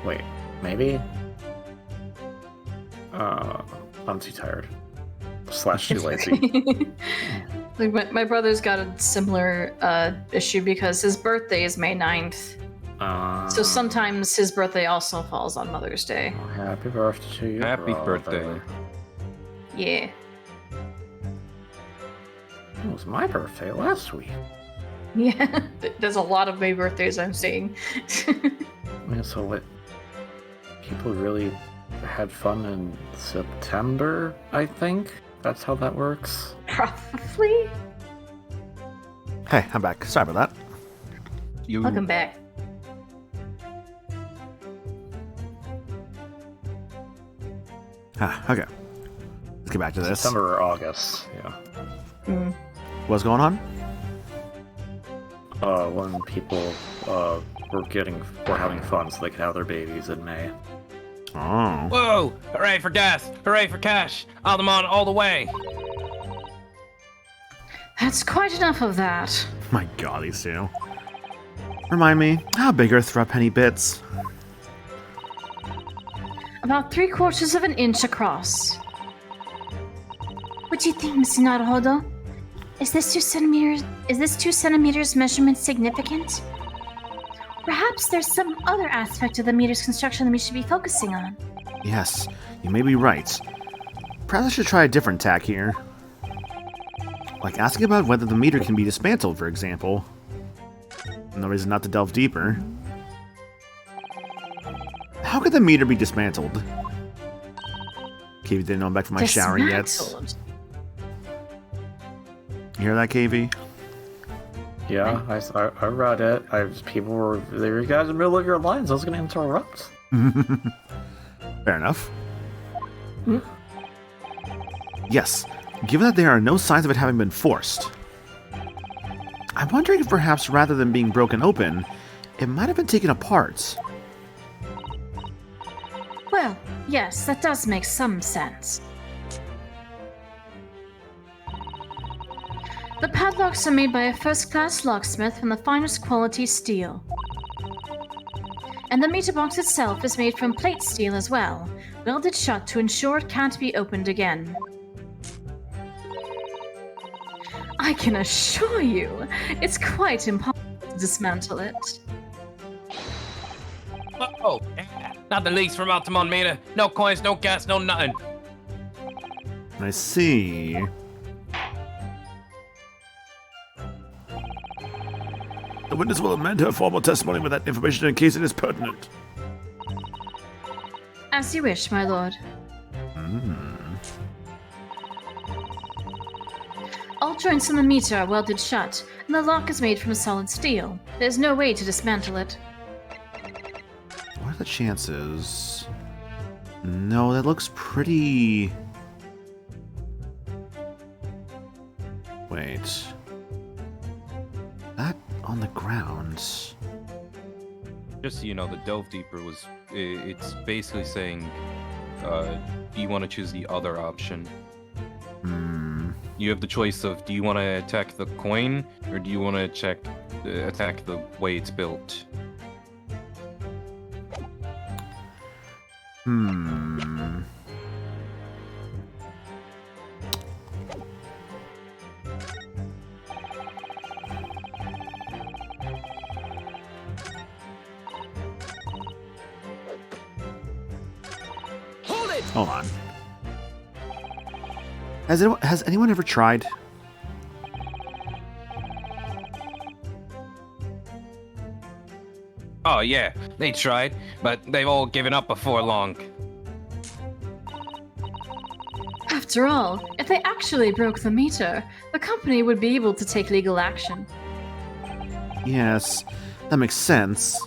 Speaker 5: Wait, maybe. I'm too tired. / too lazy.
Speaker 4: My brother's got a similar issue because his birthday is May 9th. So sometimes his birthday also falls on Mother's Day.
Speaker 5: Happy birthday to you.
Speaker 9: Happy birthday.
Speaker 4: Yeah.
Speaker 5: It was my birthday last week.
Speaker 4: Yeah. There's a lot of May birthdays I'm seeing.
Speaker 5: Yeah, so what? People really had fun in September, I think? That's how that works?
Speaker 4: Probably.
Speaker 12: Hey, I'm back. Sorry about that.
Speaker 4: Welcome back.
Speaker 12: Okay. Let's get back to this.
Speaker 5: September or August, yeah.
Speaker 12: What's going on?
Speaker 5: When people were having fun so they could have their babies in May.
Speaker 12: Oh.
Speaker 2: Whoa! Hooray for gas! Hooray for cash! Alderman all the way!
Speaker 4: That's quite enough of that.
Speaker 12: My god, these two. Remind me, how big are Thruppenny bits?
Speaker 4: About 3/4 of an inch across. What do you think, Mr. Naruhodo? Is this 2 centimeters measurement significant? Perhaps there's some other aspect of the meter's construction that we should be focusing on.
Speaker 12: Yes, you may be right. Perhaps I should try a different tack here. Like asking about whether the meter can be dismantled, for example. No reason not to delve deeper. How could the meter be dismantled? KV didn't know I'm back from my showering yet.
Speaker 4: Dismantled?
Speaker 12: You hear that, KV?
Speaker 5: Yeah, I read it. People were there. You guys in the middle of your lines. I was going to interrupt.
Speaker 12: Fair enough. Yes, given that there are no signs of it having been forced. I'm wondering if perhaps rather than being broken open, it might have been taken apart.
Speaker 4: Well, yes, that does make some sense. The padlocks are made by a first-class locksmith from the finest quality steel. And the meter box itself is made from plate steel as well, welded shut to ensure it can't be opened again. I can assure you, it's quite impossible to dismantle it.
Speaker 2: Oh, nothing leaks from Altamont meter. No coins, no gas, no nothing.
Speaker 12: I see.
Speaker 7: The witness will amend her formal testimony with that information in case it is pertinent.
Speaker 4: As you wish, my lord. All joints on the meter are welded shut, and the lock is made from solid steel. There's no way to dismantle it.
Speaker 12: What are the chances? No, that looks pretty... Wait. That on the ground.
Speaker 9: Just so you know, the delve deeper was, it's basically saying, do you want to choose the other option? You have the choice of, do you want to attack the coin, or do you want to attack the way it's built?
Speaker 12: Hold on. Has anyone ever tried?
Speaker 2: Oh yeah, they tried, but they've all given up before long.
Speaker 4: After all, if they actually broke the meter, the company would be able to take legal action.
Speaker 12: Yes, that makes sense.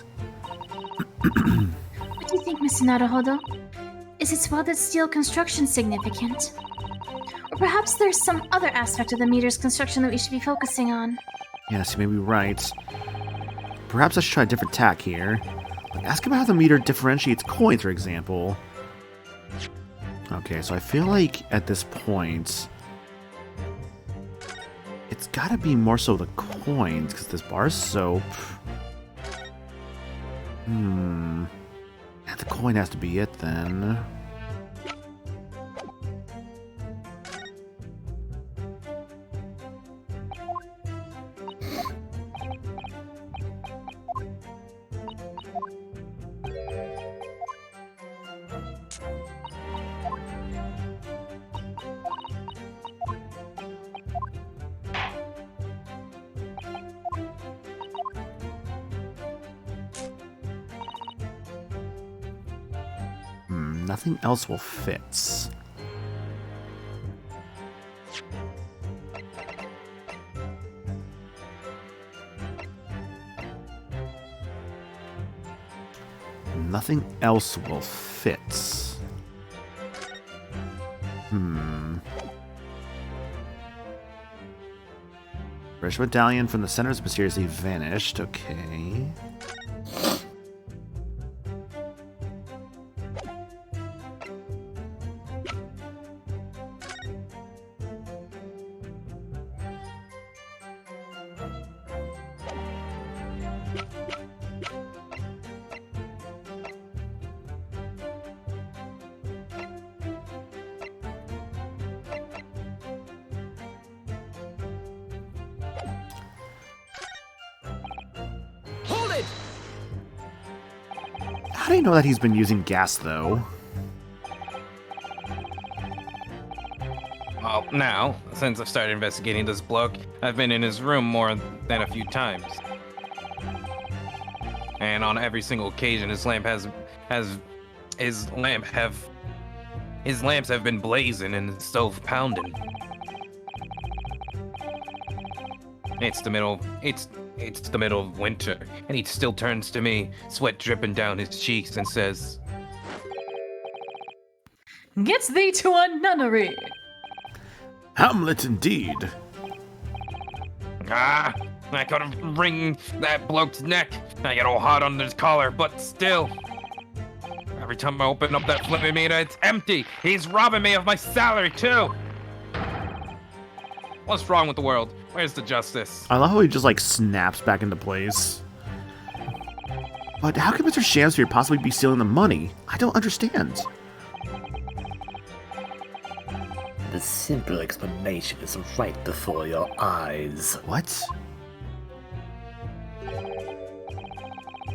Speaker 4: What do you think, Mr. Naruhodo? Is its welded steel construction significant? Or perhaps there's some other aspect of the meter's construction that we should be focusing on?
Speaker 12: Yes, you may be right. Perhaps I should try a different tack here. Like, ask about how the meter differentiates coins, for example. Okay, so I feel like at this point, it's gotta be more so the coins, because this bar is soap. Yeah, the coin has to be it then. Nothing else will fit. Nothing else will fit. British medallion from the center has mysteriously vanished. Okay. How do you know that he's been using gas, though?
Speaker 2: Now, since I've started investigating this bloke, I've been in his room more than a few times. And on every single occasion, his lamps have been blazing and the stove pounding. It's the middle of winter, and he still turns to me, sweat dripping down his cheeks, and says,
Speaker 3: Get thee to a nunnery!
Speaker 7: Hamlet indeed.
Speaker 2: "Ah, I could wring that bloke's neck. I get all hot under his collar, but still. Every time I open up that flipping meter, it's empty. He's robbing me of my salary, too. What's wrong with the world? Where's the justice?"
Speaker 12: I love how he just like snaps back into place. But how could Mr. Shamspeare possibly be stealing the money? I don't understand.
Speaker 6: The simple explanation is right before your eyes.
Speaker 12: What?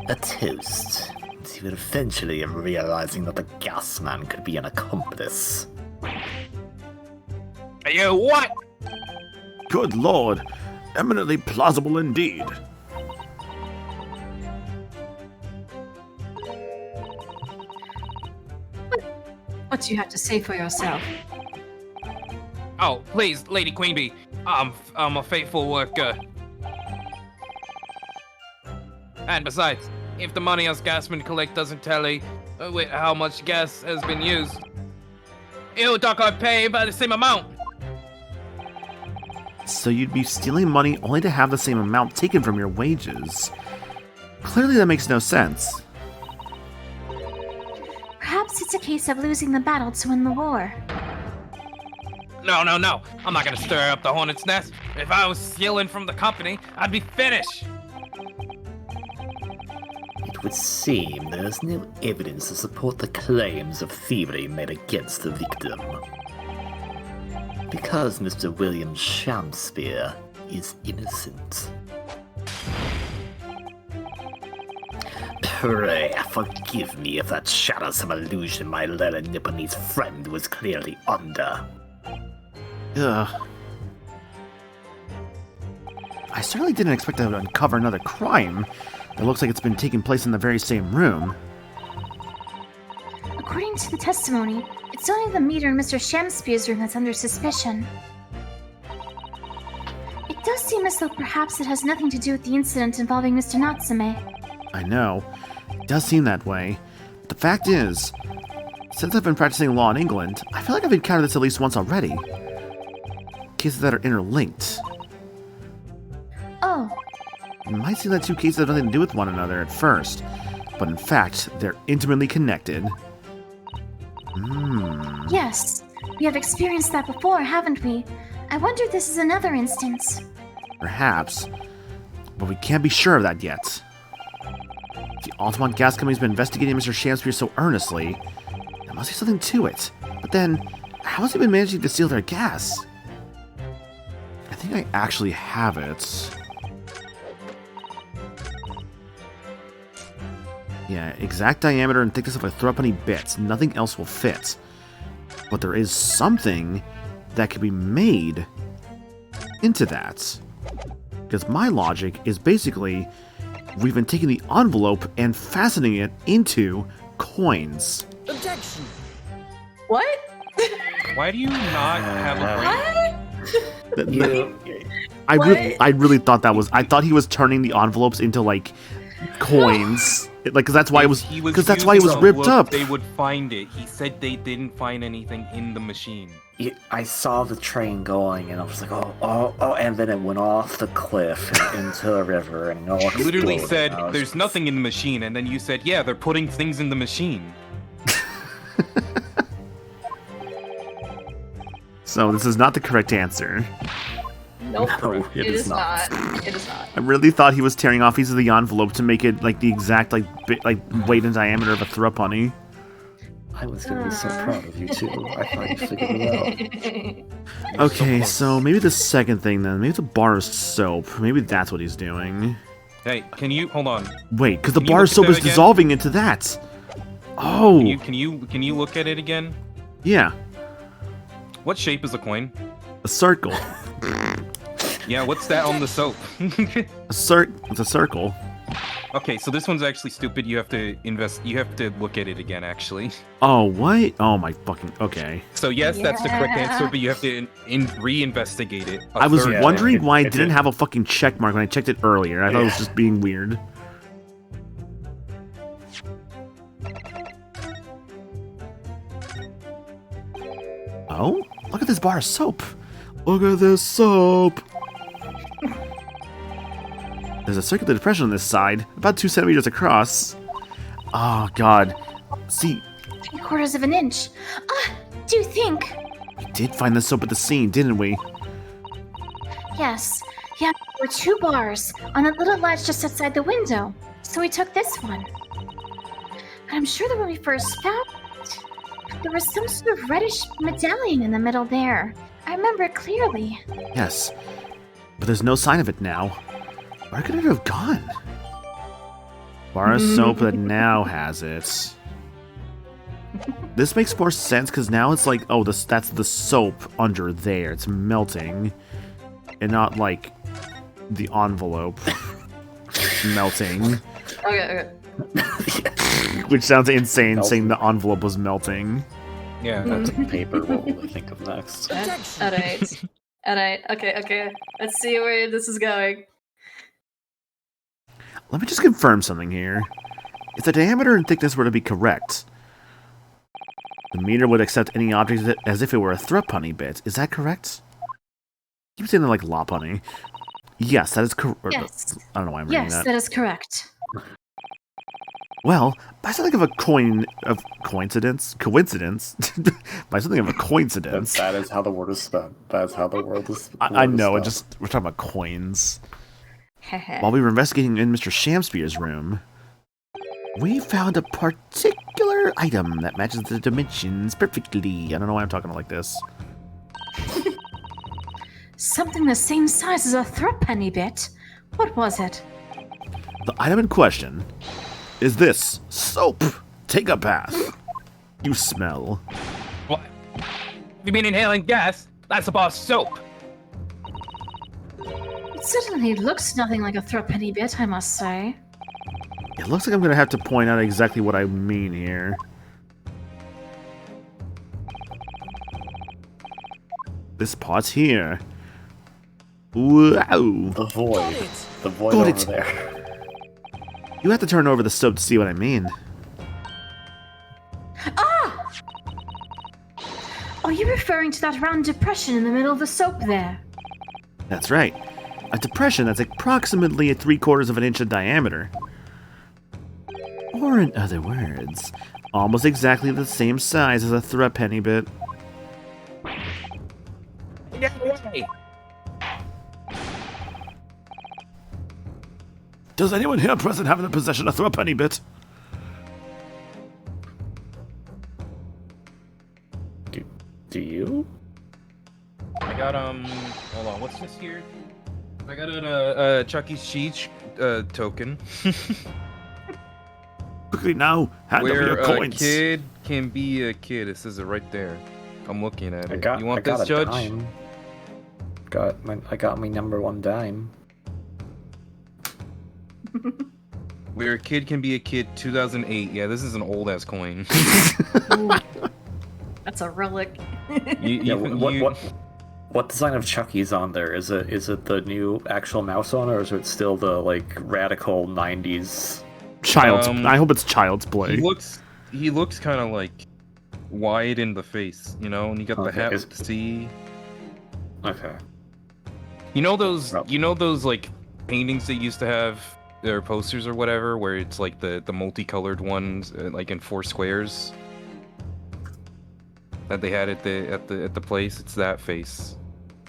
Speaker 6: A toast. You will eventually realizing that the gas man could be an accomplice.
Speaker 2: You what?
Speaker 7: Good lord. Eminently plausible indeed.
Speaker 4: What do you have to say for yourself?
Speaker 2: Oh, please, Lady Queenbee. I'm a faithful worker. And besides, if the money us gasmen collect doesn't tally with how much gas has been used, you doc I pay by the same amount.
Speaker 12: So you'd be stealing money only to have the same amount taken from your wages. Clearly that makes no sense.
Speaker 4: Perhaps it's a case of losing the battle to win the war.
Speaker 2: No. I'm not gonna stir up the hornet's nest. If I was stealing from the company, I'd be finished.
Speaker 6: It would seem there is no evidence to support the claims of thievery made against the victim. Because Mr. William Shamspeare is innocent. Pray, forgive me if that shatters some illusion my little Nipponese friend was clearly under.
Speaker 12: Ugh. I certainly didn't expect to uncover another crime that looks like it's been taking place in the very same room.
Speaker 4: According to the testimony, it's only the meter in Mr. Shamspeare's room that's under suspicion. It does seem as though perhaps it has nothing to do with the incident involving Mr. Natsume.
Speaker 12: I know. It does seem that way. But the fact is, since I've been practicing law in England, I feel like I've encountered this at least once already. Cases that are interlinked.
Speaker 4: Oh.
Speaker 12: It might seem that two cases have nothing to do with one another at first, but in fact, they're intimately connected.
Speaker 4: Yes, we have experienced that before, haven't we? I wonder if this is another instance.
Speaker 12: Perhaps, but we can't be sure of that yet. The Altamont Gas Company's been investigating Mr. Shamspeare so earnestly. There must be something to it. But then, how has he been managing to steal their gas? I think I actually have it. Yeah, exact diameter and thickness of a threepenny bit. Nothing else will fit. But there is something that can be made into that. Because my logic is basically, we've been taking the envelope and fastening it into coins.
Speaker 11: Objection.
Speaker 3: What?
Speaker 2: Why do you not have a brain?
Speaker 12: I really thought that was. I thought he was turning the envelopes into like coins, like because that's why it was. Because that's why it was ripped up.
Speaker 2: They would find it. He said they didn't find anything in the machine.
Speaker 6: I saw the train going, and I was like, oh, and then it went off the cliff and into the river, and all
Speaker 2: You literally
Speaker 6: exploded.
Speaker 2: said there's nothing in the machine, and then you said, yeah, they're putting things in the machine.
Speaker 12: So this is not the correct answer.
Speaker 3: Nope.
Speaker 6: No,
Speaker 3: It is not. It is not.
Speaker 12: I really thought he was tearing off pieces of the envelope to make it like the exact weight and diameter of a threepenny.
Speaker 6: I was gonna be so proud of you too. I thought you figured it out.
Speaker 12: Okay, so maybe the second thing then. Maybe the bar soap. Maybe that's what he's doing.
Speaker 2: Hey, can you hold on?
Speaker 12: Wait, because the
Speaker 2: Can you
Speaker 12: bar
Speaker 2: look at
Speaker 12: soap
Speaker 2: that
Speaker 12: is
Speaker 2: again?
Speaker 12: dissolving into that. Oh,
Speaker 2: Can you look at it again?
Speaker 12: yeah.
Speaker 2: What shape is the coin?
Speaker 12: A circle.
Speaker 2: Yeah, what's that on the soap?
Speaker 12: It's a circle.
Speaker 2: Okay, so this one's actually stupid. You have to You have to look at it again, actually.
Speaker 12: Oh, what? Oh my fucking. Okay.
Speaker 2: So yes, that's the correct answer, but you have to reinvestigate it.
Speaker 12: I was
Speaker 5: Yeah,
Speaker 12: wondering why it
Speaker 5: it
Speaker 12: didn't
Speaker 5: did.
Speaker 12: have a fucking check mark when I checked it earlier. I thought it was just being weird. Oh, look at this bar of soap. Look at this soap. There's a circular depression on this side, about 2 centimeters across. Oh, God. See,
Speaker 4: 3/4 of an inch. Do you think?
Speaker 12: we did find the soap at the scene, didn't we?
Speaker 4: Yes. Yeah, there were 2 bars on that little ledge just outside the window. So we took this one. And I'm sure that when we first found it, there was some sort of reddish medallion in the middle there. I remember it clearly.
Speaker 12: Yes. But there's no sign of it now. Where could it have gone? Bar of soap that now has it. This makes more sense because now it's like, oh, that's the soap under there. It's melting. And not like the envelope melting.
Speaker 3: Okay.
Speaker 12: Which sounds insane saying the envelope was melting.
Speaker 2: Yeah.
Speaker 5: That's paper. What will they think of next?
Speaker 3: Alright. Alright. Okay. Let's see where this is going.
Speaker 12: Let me just confirm something here. If the diameter and thickness were to be correct, the meter would accept any object as if it were a threepenny bit. Is that correct? I keep saying that like lopunny. Yes, that is correct.
Speaker 4: Yes.
Speaker 12: I don't know why I'm reading
Speaker 4: Yes,
Speaker 12: that.
Speaker 4: that is correct.
Speaker 12: Well, by something of a coincidence, by something of a coincidence.
Speaker 5: That is how the word is spent. That's how the word is.
Speaker 12: I
Speaker 5: word is
Speaker 12: know.
Speaker 5: spent.
Speaker 12: We're talking about coins. While we were investigating in Mr. Shamspeare's room, we found a particular item that matches the dimensions perfectly. I don't know why I'm talking like this.
Speaker 4: Something the same size as a threepenny bit. What was it?
Speaker 12: The item in question is this soap. Take a bath. You smell.
Speaker 2: What? Have you been inhaling gas? That's a bar of soap.
Speaker 4: It certainly looks nothing like a threepenny bit, I must say.
Speaker 12: It looks like I'm going to have to point out exactly what I mean here. This pot's here. Wow.
Speaker 5: The void. The void
Speaker 12: Got
Speaker 5: over
Speaker 12: it.
Speaker 5: there.
Speaker 12: You have to turn over the soap to see what I mean.
Speaker 4: Ah! Are you referring to that round depression in the middle of the soap there?
Speaker 12: That's right. A depression that's approximately 3/4 of an inch in diameter. Or in other words, almost exactly the same size as a threepenny bit.
Speaker 2: Get away!
Speaker 7: Does anyone here present have in their possession a threepenny bit?
Speaker 5: Do you?
Speaker 2: I got hold on, what's this here? I got a Chuck E. Cheese token.
Speaker 7: Quickly now, hand over
Speaker 2: Where
Speaker 7: your
Speaker 2: a
Speaker 7: coins.
Speaker 2: kid can be a kid. It says it right there. I'm looking at it. You want
Speaker 5: I got
Speaker 2: this,
Speaker 5: a
Speaker 2: Judge?
Speaker 5: dime. I got my number 1 dime.
Speaker 2: Where a kid can be a kid, 2008. Yeah, this is an old ass coin.
Speaker 3: Ooh. That's a relic.
Speaker 5: Yeah, what design of Chucky's on there? Is it the new actual mouse on, or is it still the like radical 90s?
Speaker 12: I hope it's Child's Play.
Speaker 2: He looks kind of like wide in the face, you know, and you got the
Speaker 5: Okay,
Speaker 2: hat with the C.
Speaker 5: Okay.
Speaker 2: You know those like paintings they used to have, their posters or whatever, where it's like the multicolored ones, like in 4 squares that they had at the place. It's that face.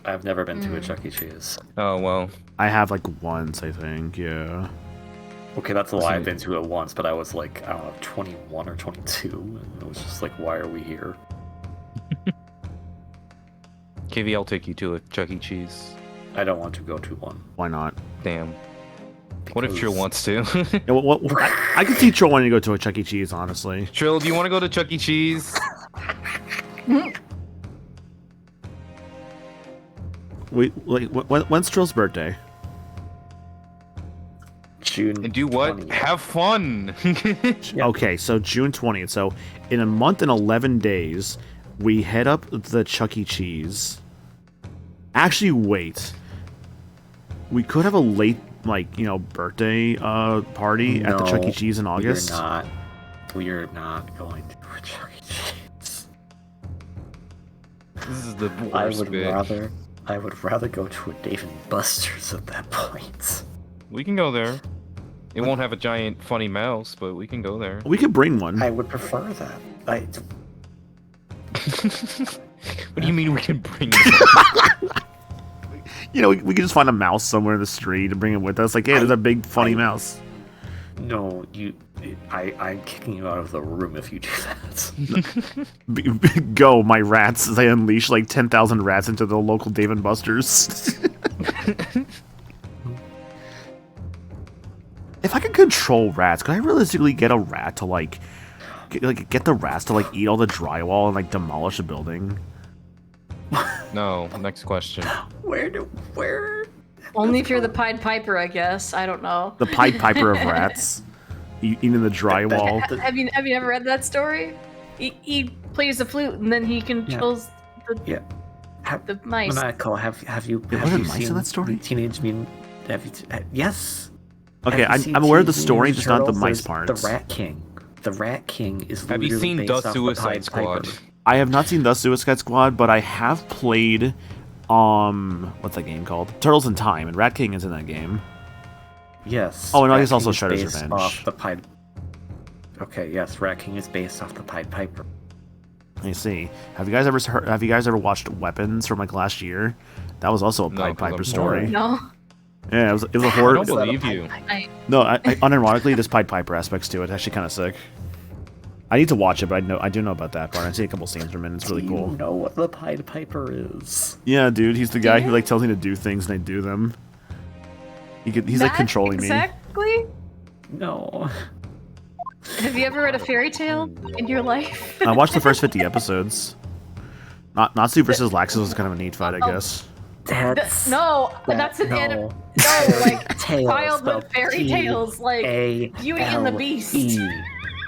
Speaker 5: I've never been to a Chuck E. Cheese.
Speaker 2: Oh well.
Speaker 12: I have like once, I think. Yeah.
Speaker 5: Okay, that's a lie. I've been to it once, but I was like, I don't know, 21 or 22, and it was just like, why are we here?
Speaker 2: KV, I'll take you to a Chuck E. Cheese.
Speaker 5: I don't want to go to one.
Speaker 12: Why not?
Speaker 2: Damn. What if
Speaker 5: Because-
Speaker 2: Trill wants to?
Speaker 12: Yeah, I could see Troy wanting to go to a Chuck E. Cheese, honestly.
Speaker 2: Trill, do you want to go to Chuck E. Cheese?
Speaker 12: When's Trill's birthday?
Speaker 5: June.
Speaker 2: And do what?
Speaker 5: 20th.
Speaker 2: Have fun.
Speaker 12: Okay, so June 20th. So in a month and 11 days, we head up the Chuck E. Cheese. Actually, wait. We could have a late, birthday party at the Chuck E. Cheese in August.
Speaker 5: We're not going to a Chuck E. Cheese.
Speaker 2: This is the worst bit.
Speaker 5: I would rather go to a Dave & Buster's at that point.
Speaker 2: We can go there. It won't have a giant funny mouse, but we can go there.
Speaker 12: We could bring one.
Speaker 5: I would prefer that.
Speaker 2: What do you mean we can bring
Speaker 12: We could just find a mouse somewhere in the street and bring it with us. Like, hey, there's a big funny mouse.
Speaker 5: No, I'm kicking you out of the room if you do that.
Speaker 12: Go, my rats, as I unleash 10,000 rats into the local Dave & Buster's. If I could control rats, could I realistically get a rat to get the rats to eat all the drywall and demolish a building?
Speaker 2: No, next question.
Speaker 5: Where?
Speaker 3: Only if you're the Pied Piper, I guess. I don't know.
Speaker 12: The Pied Piper of rats. Eating the drywall.
Speaker 3: Have you ever read that story? He plays the flute and then he controls the mice.
Speaker 5: Maniacal, have you
Speaker 12: mice
Speaker 5: seen
Speaker 12: in that story?
Speaker 5: Teenage Mutant? Yes.
Speaker 12: Okay, I'm aware of the story, just not the mice parts.
Speaker 5: The Rat King. The Rat King is.
Speaker 2: Have you seen The Suicide Squad?
Speaker 12: I have not seen The Suicide Squad, but I have played, what's that game called? Turtles in Time, and Rat King is in that game.
Speaker 5: Yes.
Speaker 12: Oh, and I guess also Shredder's Revenge.
Speaker 5: Off the Pied. Okay, yes, Rat King is based off the Pied Piper.
Speaker 12: I see. Have you guys ever watched Weapons from last year? That was also a Pied Piper story.
Speaker 3: No.
Speaker 12: Yeah, it was a horror.
Speaker 2: I don't believe you.
Speaker 12: No, unironically, there's Pied Piper aspects to it. It's actually kind of sick. I need to watch it, but I do know about that part. I see a couple scenes from it. It's really cool.
Speaker 5: You know what the Pied Piper is?
Speaker 12: Yeah, dude, he's the guy who tells me to do things and I do them. He's controlling
Speaker 3: Exactly?
Speaker 5: No.
Speaker 3: Have you ever read a fairy tale in your life?
Speaker 12: me. I watched the first 50 episodes. Natsu versus Laxus was kind of a neat fight, I guess.
Speaker 5: That's
Speaker 3: childhood fairy tales Beauty and the Beast.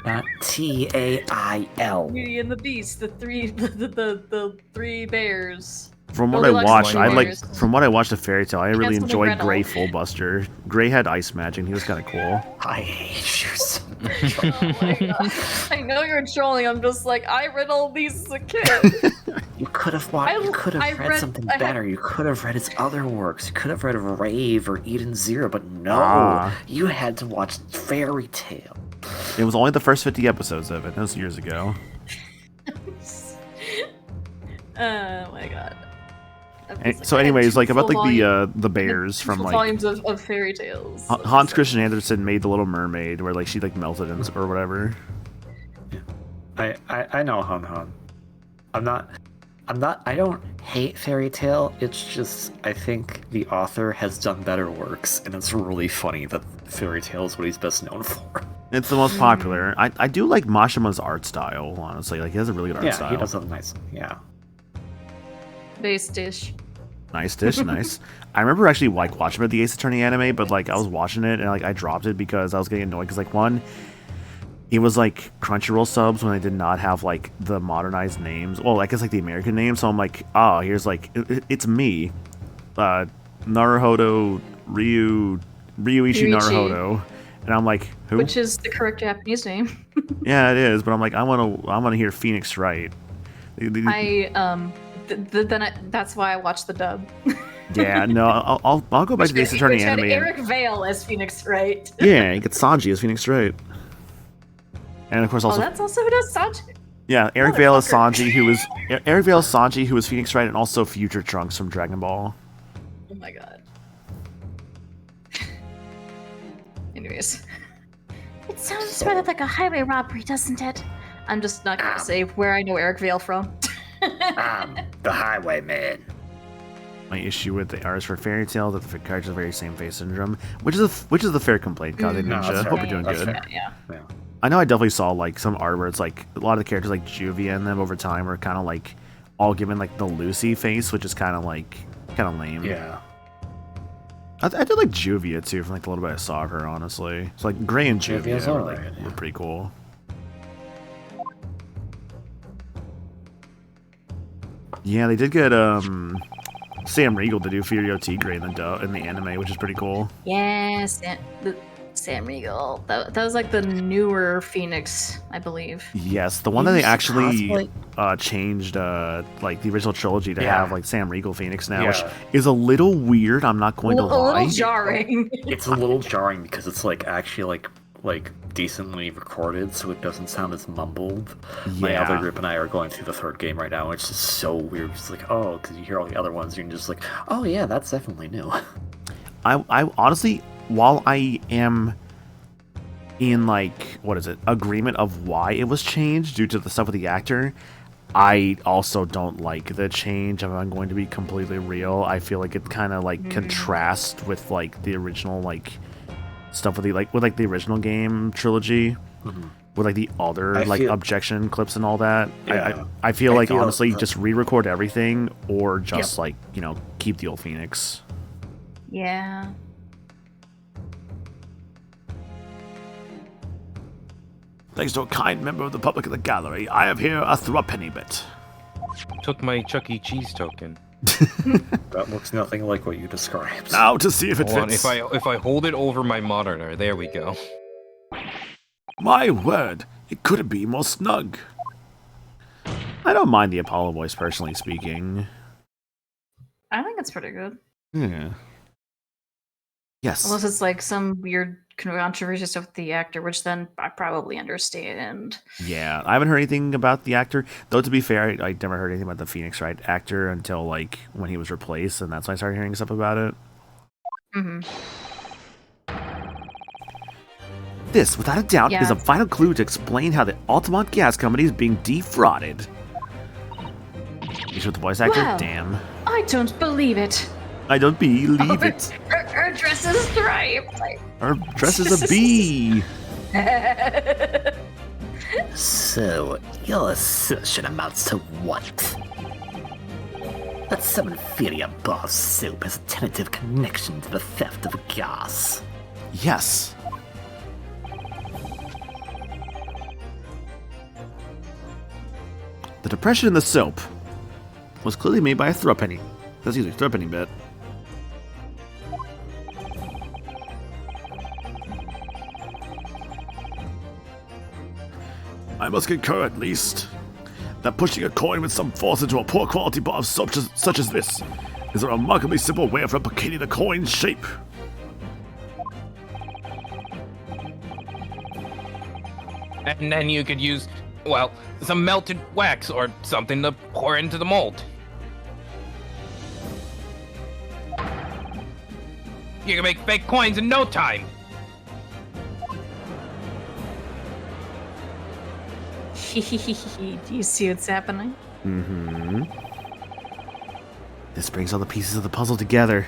Speaker 5: Not Tail.
Speaker 3: Beauty and the Beast, the three bears.
Speaker 12: From what I watched,
Speaker 3: Goldilocks
Speaker 12: the fairy tale, I really
Speaker 3: Hansel and
Speaker 12: enjoyed
Speaker 3: Gretel.
Speaker 12: Gray Fullbuster. Gray had ice magic, and he was kind of cool.
Speaker 5: I hate you so much.
Speaker 3: Oh my god. I know you're trolling. I'm just I read all these as a kid.
Speaker 5: You could have read something better. You could have read his other works. You could have read Rave or Eden Zero, but no. You had to watch Fairy Tale.
Speaker 12: It was only the first 50 episodes of it. That was years ago.
Speaker 3: Oh my god.
Speaker 12: So anyways, about the bears from
Speaker 3: volumes of fairy tales.
Speaker 12: Hans Christian Andersen made The Little Mermaid, where she melted in or whatever.
Speaker 5: I know Han. I don't hate fairy tale. It's just I think the author has done better works, and it's really funny that fairy tale is what he's best known for.
Speaker 12: It's the most popular. I do like Mashima's art style, honestly. He has a really good art style.
Speaker 5: Yeah, he does have a nice. Yeah.
Speaker 3: Base dish.
Speaker 12: Nice dish, nice. I remember actually watching the Ace Attorney anime, but I was watching it and I dropped it because I was getting annoyed because one, it was Crunchyroll subs when they did not have the modernized names. Well, I guess the American names. So I'm here's it's me, Naruhodo Ryuichi Naruhodo, and I'm who?
Speaker 3: Which is the correct Japanese name.
Speaker 12: Yeah, it is, but I'm I want to hear Phoenix Wright.
Speaker 3: That's why I watched the dub.
Speaker 12: Yeah, no, I'll go back to the Ace Attorney anime.
Speaker 3: Eric Vale as Phoenix Wright.
Speaker 12: Yeah, you get Sanji as Phoenix Wright. And of course also
Speaker 3: that's also who does Sanji.
Speaker 12: Yeah, Eric Vale is Sanji, who was Phoenix Wright, and also Future Trunks from Dragon Ball.
Speaker 3: Oh my god. Anyways.
Speaker 4: It sounds rather like a highway robbery, doesn't it?
Speaker 3: I'm just not gonna say where I know Eric Vale from.
Speaker 5: I'm the highwayman.
Speaker 12: My issue with the artist for Fairy Tail that the characters have very same face syndrome, which is a fair complaint. Kaze Ninja, hope you're doing good.
Speaker 3: Yeah.
Speaker 12: I know I definitely saw some art where it's a lot of the characters Juvia and them over time are kind of all given the Lucy face, which is kind of Kind of lame.
Speaker 5: Yeah.
Speaker 12: I did like Juvia too, from like the little bit I saw of her, honestly. So like Gray and Juvia
Speaker 5: Juvia's
Speaker 12: were,
Speaker 5: alright,
Speaker 12: were pretty cool. Yeah, they did get Sam Riegel to do Furio Tigre in the anime, which is pretty cool.
Speaker 4: Yeah, Sam Riegel. That was like the newer Phoenix, I believe.
Speaker 12: Yes, the one that they actually
Speaker 5: cosplay-
Speaker 12: changed like the original trilogy to
Speaker 5: Yeah.
Speaker 12: have like Sam Riegel Phoenix now, which
Speaker 5: Yeah.
Speaker 12: is a little weird. I'm not going to
Speaker 4: A
Speaker 12: lie.
Speaker 4: little jarring.
Speaker 5: It's a little jarring because it's like actually like decently recorded, so it doesn't sound as mumbled. My
Speaker 12: Yeah.
Speaker 5: other group and I are going through the third game right now, which is so weird. It's like, oh, because you hear all the other ones, you're just like, oh yeah, that's definitely new.
Speaker 12: I honestly, while I am in like agreement of why it was changed due to the stuff with the actor, I also don't like the change. If I'm going to be completely real, I feel like it kind of like contrasts with like the original like stuff with the original game trilogy, with like the other objection clips and all that.
Speaker 5: Yeah.
Speaker 12: I feel like honestly
Speaker 5: that-
Speaker 12: just re-record everything or just like keep the old Phoenix.
Speaker 4: Yeah.
Speaker 7: Thanks to a kind member of the public in the gallery, I have here a threepenny bit.
Speaker 9: Took my Chuck E. Cheese token.
Speaker 5: That looks nothing like what you described.
Speaker 7: Now to see if it
Speaker 9: Hold on,
Speaker 7: fits.
Speaker 9: if I hold it over my monitor, there we go.
Speaker 7: My word, it couldn't be more snug.
Speaker 12: I don't mind the Apollo voice, personally speaking.
Speaker 4: I think it's pretty good.
Speaker 12: Yeah. Yes.
Speaker 4: Unless it's like some weird controversy stuff with the actor, which then I probably understand.
Speaker 12: Yeah, I haven't heard anything about the actor. Though, to be fair, I never heard anything about the Phoenix Wright actor until, like, when he was replaced, and that's when I started hearing stuff about it.
Speaker 4: Mm-hmm.
Speaker 12: This, without a doubt,
Speaker 4: Yeah.
Speaker 12: is a vital clue to explain how the Altamont Gas Company is being defrauded. You sure the voice actor?
Speaker 4: Wow.
Speaker 12: Damn.
Speaker 4: I don't believe it.
Speaker 12: I don't believe it.
Speaker 4: Her dress is striped.
Speaker 12: Her dress is a bee.
Speaker 6: So, your assertion amounts to what? That some inferior bar of soap has a tentative connection to the theft of gas.
Speaker 12: Yes. The depression in the soap was clearly made by a threepenny. Excuse me, threepenny bit.
Speaker 7: I must concur at least that pushing a coin with some force into a poor quality bar of soap such as this is a remarkably simple way of replicating the coin's shape.
Speaker 2: And then you could use, well, some melted wax or something to pour into the mold. You can make fake coins in no time.
Speaker 4: Do you see what's happening?
Speaker 12: Mm-hmm. This brings all the pieces of the puzzle together.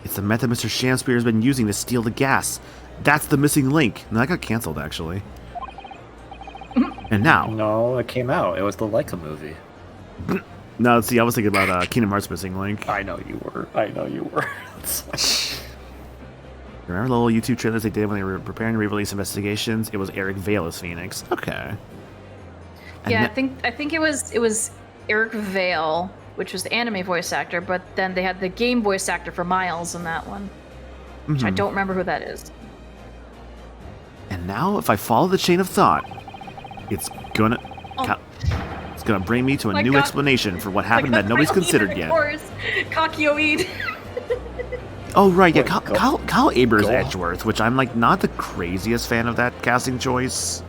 Speaker 12: It's the method Mr. Shamspear has been using to steal the gas. That's the missing link. No, that got canceled, actually. And now...
Speaker 5: No, it came out. It was the Leica movie.
Speaker 12: No, see, I was thinking about Kingdom Hearts Missing Link.
Speaker 5: I know you were.
Speaker 12: Remember the little YouTube trailers they did when they were preparing to re-release Investigations? It was Eric Vale as Phoenix. Okay. And
Speaker 4: Yeah, I think it was Eric Vale, which was the anime voice actor, but then they had the game voice actor for Miles in that one, which I don't remember who that is.
Speaker 12: And now, if I follow the chain of thought, it's gonna bring me to a new
Speaker 4: God.
Speaker 12: explanation for what happened that nobody's considered yet.
Speaker 4: Kakyoid.
Speaker 12: Oh right, yeah,
Speaker 5: Wait,
Speaker 12: Kyle Abers
Speaker 5: go-
Speaker 12: Edgeworth, which I'm like not the craziest fan of that casting choice.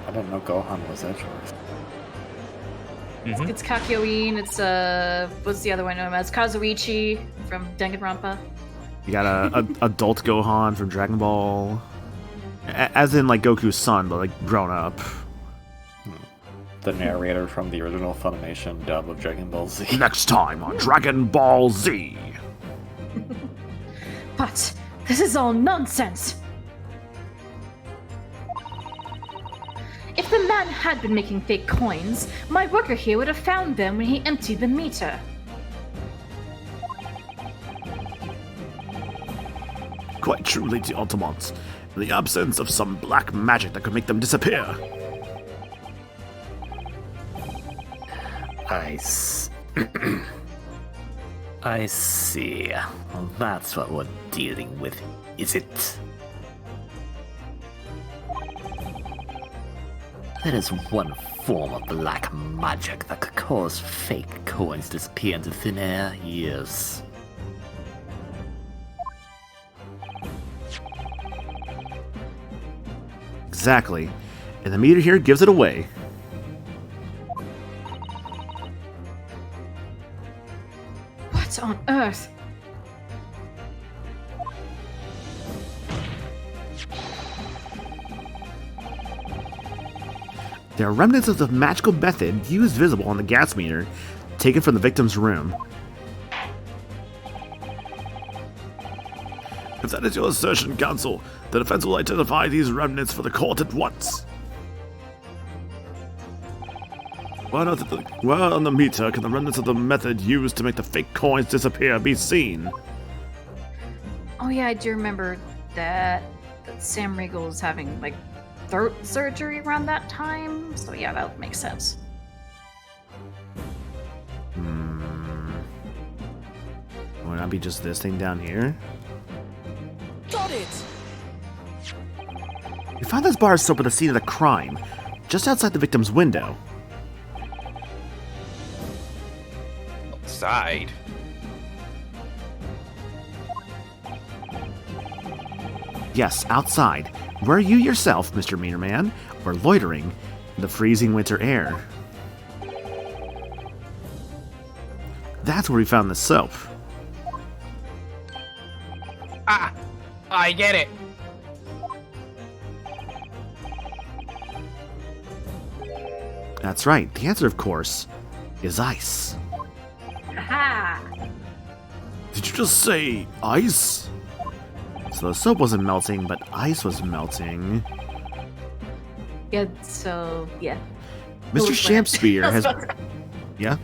Speaker 5: I don't know. Gohan was Edgeworth.
Speaker 4: It's Kakyoin. It's what's the other one known as? Kazuichi from Danganronpa.
Speaker 12: You got a adult Gohan from Dragon Ball, as in like Goku's son, but like grown up.
Speaker 5: The narrator from the original Funimation dub of Dragon Ball Z.
Speaker 7: Next time on Dragon Ball Z.
Speaker 4: But this is all nonsense. If If the man had been making fake coins, my worker here would have found them when he emptied the meter.
Speaker 7: Quite true, Lady Altamont. In the absence of some black magic that could make them disappear.
Speaker 6: I see. Well, that's what we're dealing with, is it? There is one form of black magic that could cause fake coins to disappear into thin air, yes.
Speaker 12: Exactly. And the meter here gives it away.
Speaker 4: What on earth?
Speaker 12: There are remnants of the magical method used visible on the gas meter, taken from the victim's room.
Speaker 7: If that is your assertion, Counsel, the defense will identify these remnants for the court at once. Why on the meter can the remnants of the method used to make the fake coins disappear be seen?
Speaker 4: Oh yeah, I do remember that Sam Riegel was having, like, throat surgery around that time. So yeah, that would make sense.
Speaker 12: Would that be just this thing down here?
Speaker 10: Got it!
Speaker 12: We found this bar of soap at the scene of the crime, just outside the victim's window.
Speaker 2: Outside?
Speaker 12: Yes, outside, where you yourself, Mr. Meterman, were loitering in the freezing winter air. That's where we found the soap.
Speaker 2: Ah! I get it!
Speaker 12: That's right, the answer, of course, is ice.
Speaker 4: Aha!
Speaker 7: Did you just say ice?
Speaker 12: So the soap wasn't melting, but ice was melting.
Speaker 3: Yeah, so, yeah.
Speaker 12: Mr.
Speaker 3: He'll explain it.
Speaker 12: Shampspear
Speaker 3: I was
Speaker 12: has...
Speaker 3: about to-
Speaker 12: Yeah?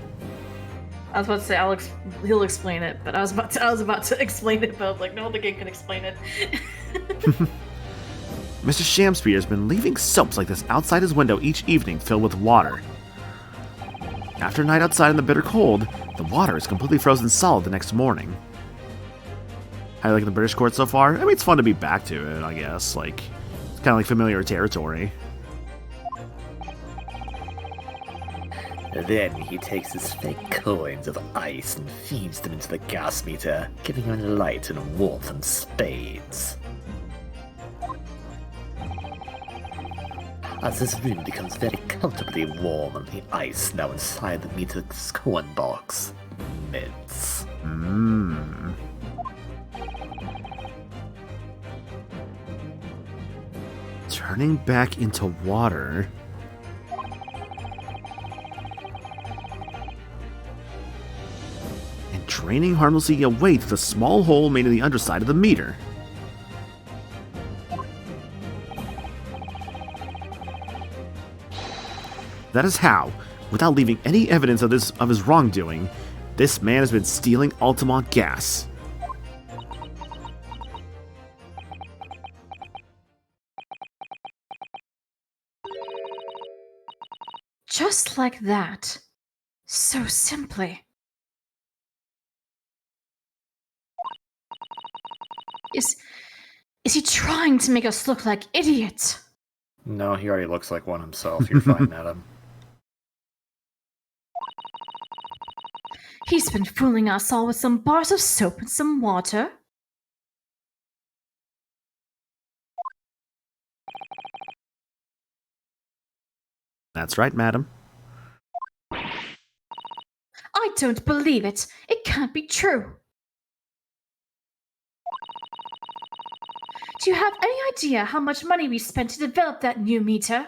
Speaker 3: I was about to say he'll explain it, but I was about to explain it, but I was like, no, the game can explain it.
Speaker 12: Mr. Shampspear has been leaving soaps like this outside his window each evening filled with water. After a night outside in the bitter cold, the water is completely frozen solid the next morning. How do you like the British court so far? I mean, it's fun to be back to it, I guess. Like, it's kind of like familiar territory.
Speaker 6: Then he takes his fake coins of ice and feeds them into the gas meter, giving him light and warmth and spades. As this room becomes very comfortably warm and the ice now inside the meter's coin box melts.
Speaker 12: Turning back into water. And draining harmlessly away to the small hole made in the underside of the meter. That is how, without leaving any evidence of his wrongdoing, this man has been stealing Altamont gas.
Speaker 4: Just like that. So simply. Is he trying to make us look like idiots?
Speaker 5: No, he already looks like one himself. You're fine, madam.
Speaker 4: He's been fooling us all with some bars of soap and some water.
Speaker 12: That's right, madam.
Speaker 4: I don't believe it. It can't be true. Do you have any idea how much money we spent to develop that new meter?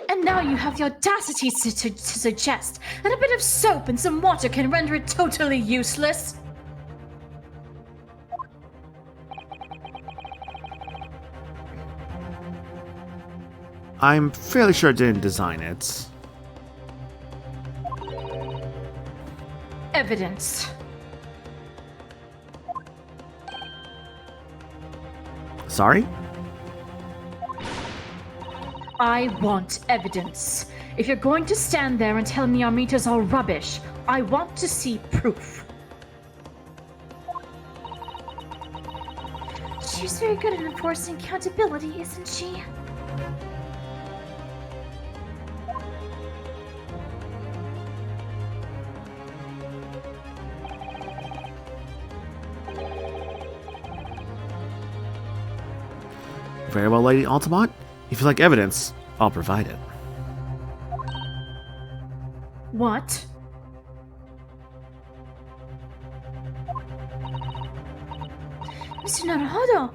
Speaker 4: And now you have the audacity to suggest that a bit of soap and some water can render it totally useless?
Speaker 12: I'm fairly sure I didn't design it.
Speaker 4: Evidence.
Speaker 12: Sorry?
Speaker 4: I want evidence. If you're going to stand there and tell me our meters are rubbish, I want to see proof. She's very good at enforcing accountability, isn't she?
Speaker 12: Very well, Lady Altamont. If you like evidence, I'll provide it.
Speaker 4: What? Mr. Naruhodo,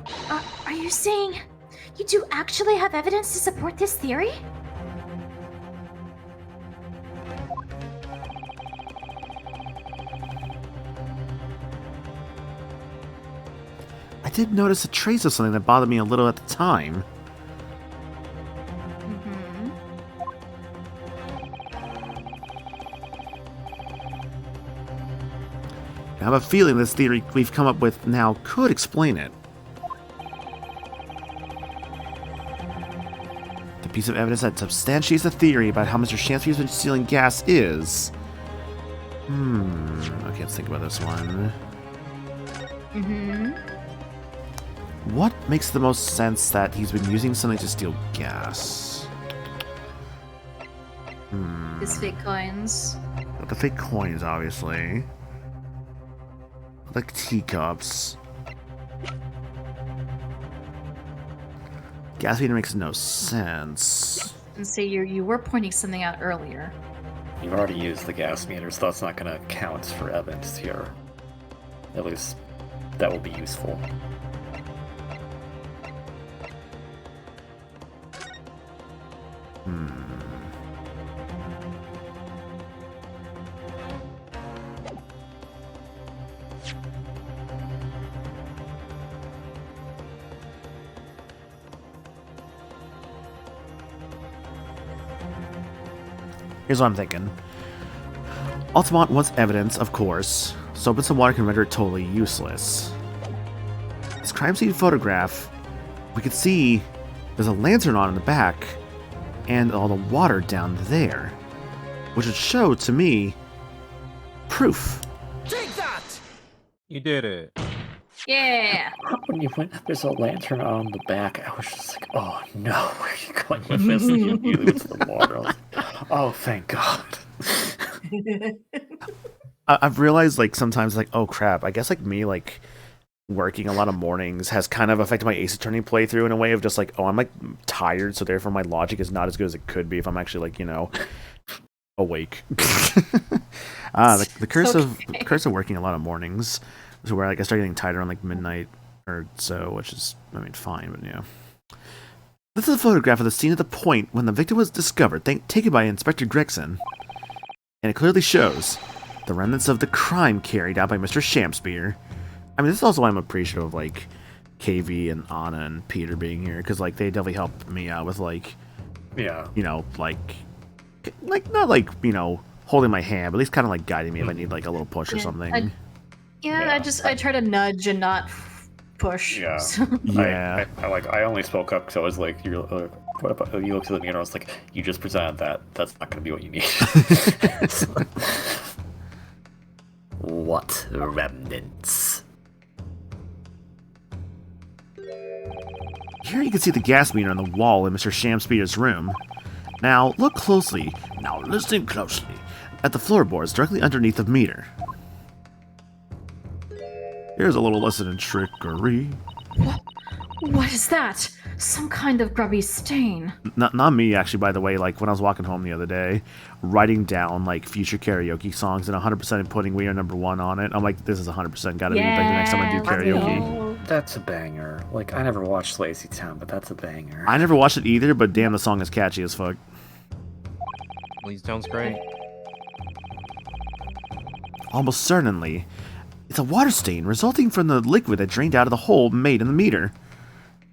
Speaker 4: are you saying you do actually have evidence to support this theory?
Speaker 12: I did notice a trace of something that bothered me a little at the time. I have a feeling this theory we've come up with now could explain it. The piece of evidence that substantiates the theory about how Mr. Shamsby's been stealing gas is... okay, let's think about this one. What makes the most sense that he's been using something to steal gas?
Speaker 3: His fake coins.
Speaker 12: The fake coins, obviously. Like teacups. Gas meter makes no sense.
Speaker 3: And say you were pointing something out earlier.
Speaker 5: You've already used the gas meter, so that's not going to count for evidence here. At least that will be useful.
Speaker 12: Here's what I'm thinking. Altamont wants evidence, of course, soap and some water can render it totally useless. This crime scene photograph, we could see there's a lantern on in the back, and all the water down there, which would show to me proof.
Speaker 10: Take that!
Speaker 9: You did it.
Speaker 3: Yeah.
Speaker 5: When you went, there's a lantern on the back, I was just like, oh no, where are you going with this? And you immediately went to the water. I was like, oh, thank God.
Speaker 12: I've realized, like, sometimes, like, oh crap, I guess, like, me, like, working a lot of mornings has kind of affected my Ace Attorney playthrough in a way of just, like, oh, I'm, like, tired, so therefore my logic is not as good as it could be if I'm actually, like, you know, awake. The curse of working a lot of mornings. So where like I start getting tired around like midnight or so, which is, I mean, fine, but yeah. This is a photograph of the scene at the point when the victim was discovered, taken by Inspector Gregson. And it clearly shows the remnants of the crime carried out by Mr. Shamspear. I mean, this is also why I'm appreciative of, like, KV and Anna and Peter being here, because, like, they definitely helped me out with, like,
Speaker 5: yeah,
Speaker 12: you know, like, not like, you know, holding my hand, but at least kind of, like, guiding me if I need, like, a little push or something.
Speaker 3: I try to nudge and not push.
Speaker 5: Yeah.
Speaker 3: So.
Speaker 12: Yeah.
Speaker 5: I only spoke up because I was like, you looked at me and I was like, you just presented that. That's not going to be what you need.
Speaker 6: What remnants?
Speaker 12: Here you can see the gas meter on the wall in Mr. Shamspear's room. Now, look closely. Now, listen closely. At the floorboards directly underneath the meter. Here's a little lesson in trickery.
Speaker 4: What is that? Some kind of grubby stain.
Speaker 12: Not me, actually, by the way. Like, when I was walking home the other day, writing down, like, future karaoke songs and 100% putting We Are Number One on it. I'm like, this is 100% gotta be, like, the next time I do karaoke.
Speaker 5: That's a banger. Like, I never watched Lazy Town, but that's a banger.
Speaker 12: I never watched it either, but damn, the song is catchy as fuck.
Speaker 9: Lazy Town's great.
Speaker 12: Almost certainly. It's a water stain resulting from the liquid that drained out of the hole made in the meter.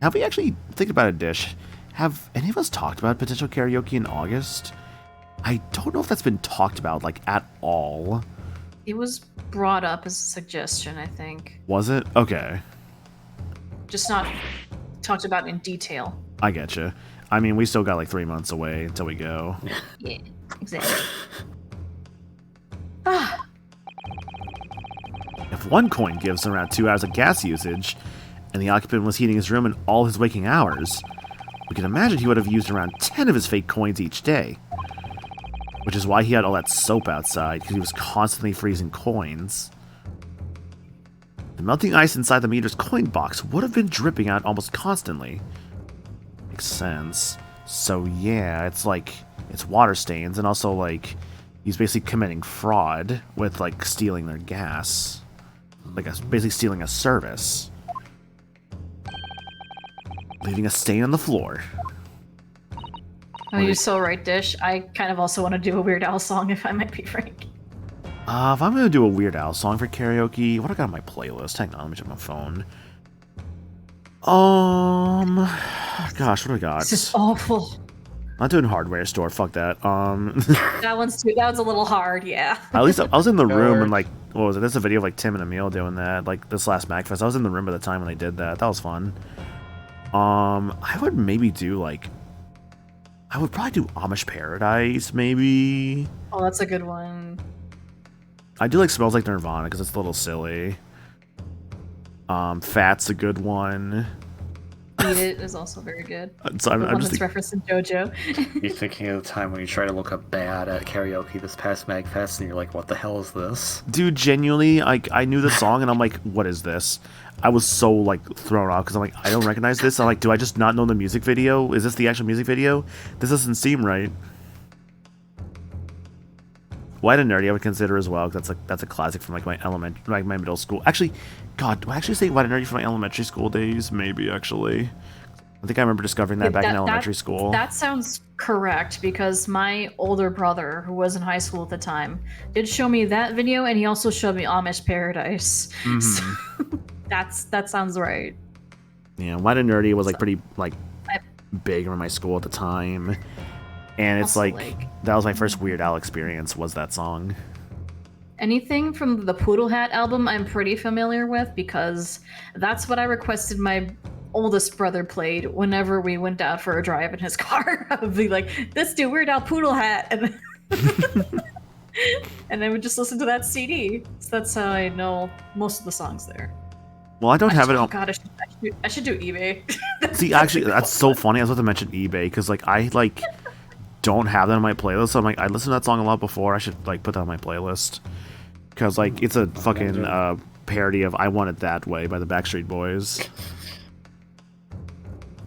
Speaker 12: Now, if we actually think about a dish, Have any of us talked about potential karaoke in August? I don't know if that's been talked about, like, at all.
Speaker 3: It was brought up as a suggestion, I think.
Speaker 12: Was it? Okay.
Speaker 3: Just not talked about in detail.
Speaker 12: I getcha. I mean, we still got like 3 months away until we go.
Speaker 3: Yeah, exactly. Ah,
Speaker 12: If 1 coin gives around 2 hours of gas usage, and the occupant was heating his room in all his waking hours, we can imagine he would have used around 10 of his fake coins each day. Which is why he had all that soap outside, because he was constantly freezing coins. The melting ice inside the meter's coin box would have been dripping out almost constantly. Makes sense. So yeah, it's like, it's water stains, and also like, he's basically committing fraud with like stealing their gas. Like basically stealing a service. Leaving a stain on the floor.
Speaker 3: oh, you're so right, Dish. I kind of also want to do a Weird Al song, if I might be frank.
Speaker 12: If I'm gonna do a Weird Al song for karaoke, what do I got on my playlist? Hang on, let me check my phone. Gosh, what do I got?
Speaker 3: This is awful.
Speaker 12: I'm not doing hardware store, fuck that.
Speaker 3: That one's a little hard, yeah.
Speaker 12: At least I was in the room and like, what was it? There's a video of like Tim and Emil doing that, like this last MacFest. I was in the room at the time when they did that. That was fun. I would maybe do like, I would probably do Amish Paradise, maybe.
Speaker 3: Oh, that's a good one.
Speaker 12: I do like Smells Like Nirvana because it's a little silly. Fat's a good one.
Speaker 3: Eat It is also very good.
Speaker 12: So I'm
Speaker 3: one
Speaker 12: just
Speaker 3: that's referenced in JoJo.
Speaker 5: You're thinking of the time when you try to look up bad at karaoke this past MagFest, and you're like, what the hell is this?
Speaker 12: Dude, genuinely, I knew the song, and I'm like, what is this? I was so, like, thrown off, because I'm like, I don't recognize this. I'm like, do I just not know the music video? Is this the actual music video? This doesn't seem right. White and Nerdy I would consider as well, because that's a classic from, like, my middle school. Actually, God, do I actually say White and Nerdy from my elementary school days? Maybe, actually. I think I remember discovering that back in elementary school.
Speaker 3: That sounds correct, because my older brother, who was in high school at the time, did show me that video, and he also showed me Amish Paradise.
Speaker 12: Mm-hmm.
Speaker 3: So that sounds right.
Speaker 12: Yeah, White and Nerdy was like pretty like big in my school at the time, and it's
Speaker 3: Also,
Speaker 12: like that was my first Weird Al experience. Was that song?
Speaker 3: Anything from the Poodle Hat album, I'm pretty familiar with, because that's what I requested my oldest brother played whenever we went out for a drive in his car. I would be like, "Let's do Weird Al Poodle Hat," and and I would just listen to that CD. So that's how I know most of the songs there.
Speaker 12: Well, I don't have it on.
Speaker 3: Oh God, I should do eBay.
Speaker 12: See, actually, that's so funny. I was about to mention eBay because like I like don't have that on my playlist. So I'm like, I listened to that song a lot before. I should like put that on my playlist because like it's a fucking parody of "I Want It That Way" by the Backstreet Boys.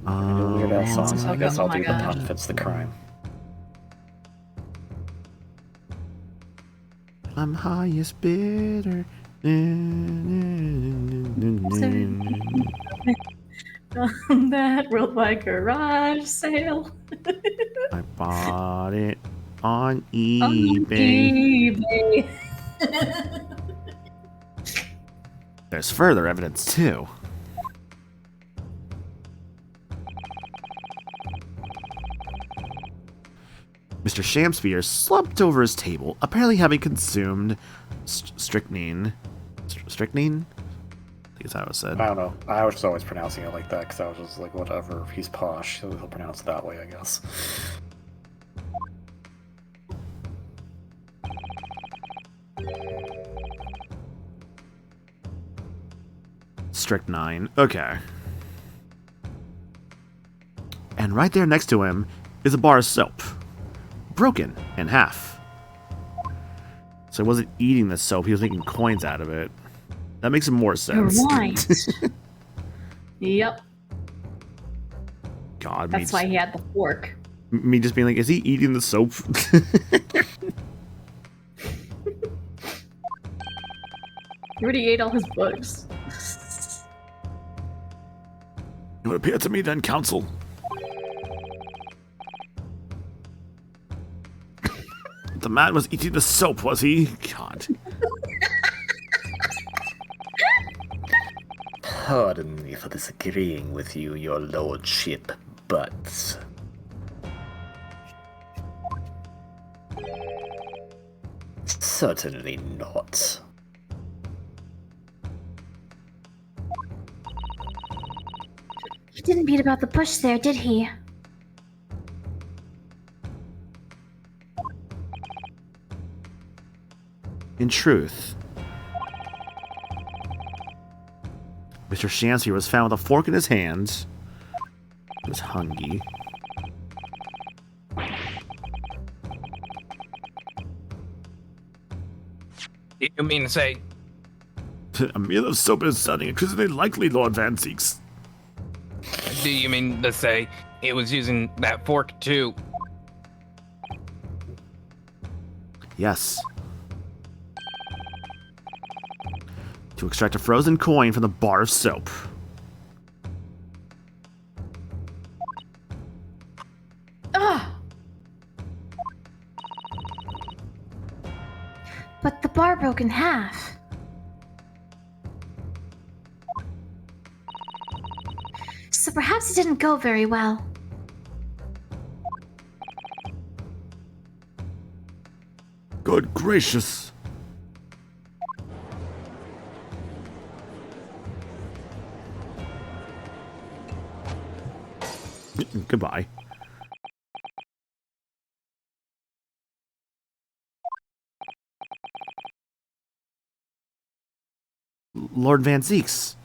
Speaker 5: Weird Al song.
Speaker 3: so
Speaker 5: I guess
Speaker 3: good.
Speaker 5: I'll
Speaker 3: Oh my
Speaker 5: do the
Speaker 3: God.
Speaker 5: pun fits the crime.
Speaker 12: I'm highest bidder.
Speaker 3: On that worldwide garage sale.
Speaker 12: I bought it on
Speaker 3: On
Speaker 12: eBay.
Speaker 3: eBay.
Speaker 12: There's further evidence too. Mr. Shamspeare slumped over his table, apparently having consumed strychnine. Strychnine? I think that's how it was said.
Speaker 5: I don't know. I was just always pronouncing it like that because I was just like, whatever. He's posh. He'll pronounce it that way, I guess.
Speaker 12: Strychnine. Okay. And right there next to him is a bar of soap. Broken in half. So he wasn't eating the soap, he was making coins out of it. That makes more
Speaker 3: You're
Speaker 12: sense.
Speaker 3: right. Yep.
Speaker 12: God,
Speaker 3: That's why he had the fork.
Speaker 12: me just being like, is he eating the soap?
Speaker 3: He already ate all his books.
Speaker 7: It would appear to me then, Counsel. The man was eating the soap, was he? God.
Speaker 6: Pardon me for disagreeing with you, your lordship, but... Certainly not.
Speaker 4: He didn't beat about the bush there, did he?
Speaker 12: In truth, Mr. Shamsphere was found with a fork in his hand. He was hungry.
Speaker 2: You mean to say
Speaker 7: A meal of soap is sounding increasingly likely, Lord Van Zeeks.
Speaker 2: Do you mean to say it was using that fork too?
Speaker 12: Yes. To extract a frozen coin from the bar of soap.
Speaker 4: Ugh! But the bar broke in half. So perhaps it didn't go very well.
Speaker 7: Good gracious.
Speaker 12: Goodbye. Lord Van Zeeks.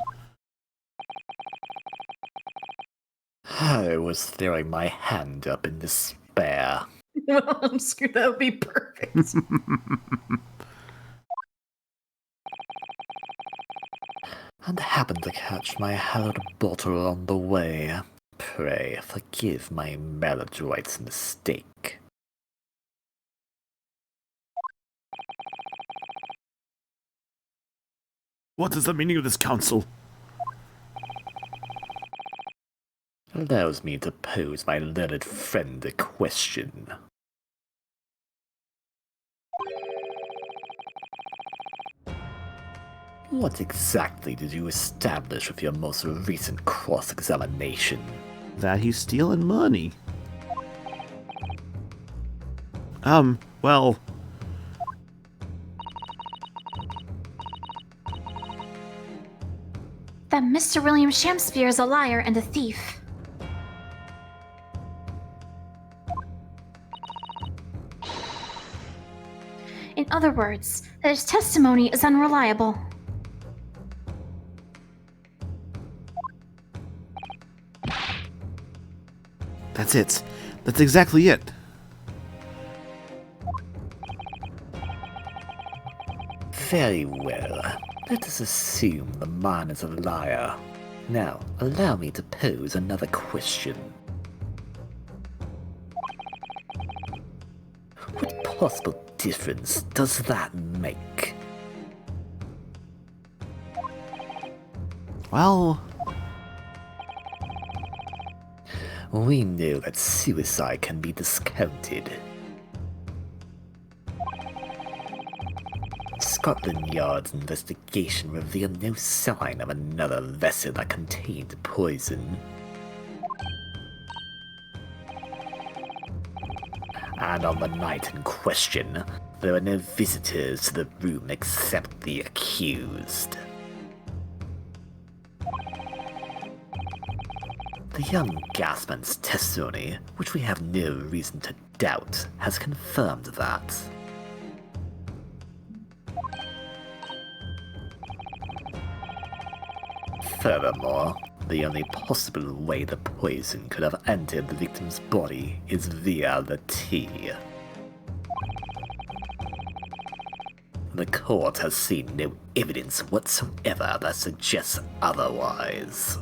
Speaker 6: I was throwing my hand up in despair.
Speaker 3: Well, I'm screwed. That would be perfect.
Speaker 6: And happened to catch my hallowed bottle on the way. Pray forgive my maladroit's mistake.
Speaker 7: What is the meaning of this council?
Speaker 6: Allows me to pose my learned friend a question. What exactly did you establish with your most recent cross-examination?
Speaker 12: That he's stealing money. Well...
Speaker 4: That Mr. William Shamsphere is a liar and a thief. In other words, that his testimony is unreliable.
Speaker 12: That's it. That's exactly it.
Speaker 6: Very well. Let us assume the man is a liar. Now, allow me to pose another question. What possible difference does that make?
Speaker 12: Well...
Speaker 6: We know that suicide can be discounted. Scotland Yard's investigation revealed no sign of another vessel that contained poison. And on the night in question, there were no visitors to the room except the accused. The young gasman's testimony, which we have no reason to doubt, has confirmed that. Furthermore, the only possible way the poison could have entered the victim's body is via the tea. The court has seen no evidence whatsoever that suggests otherwise.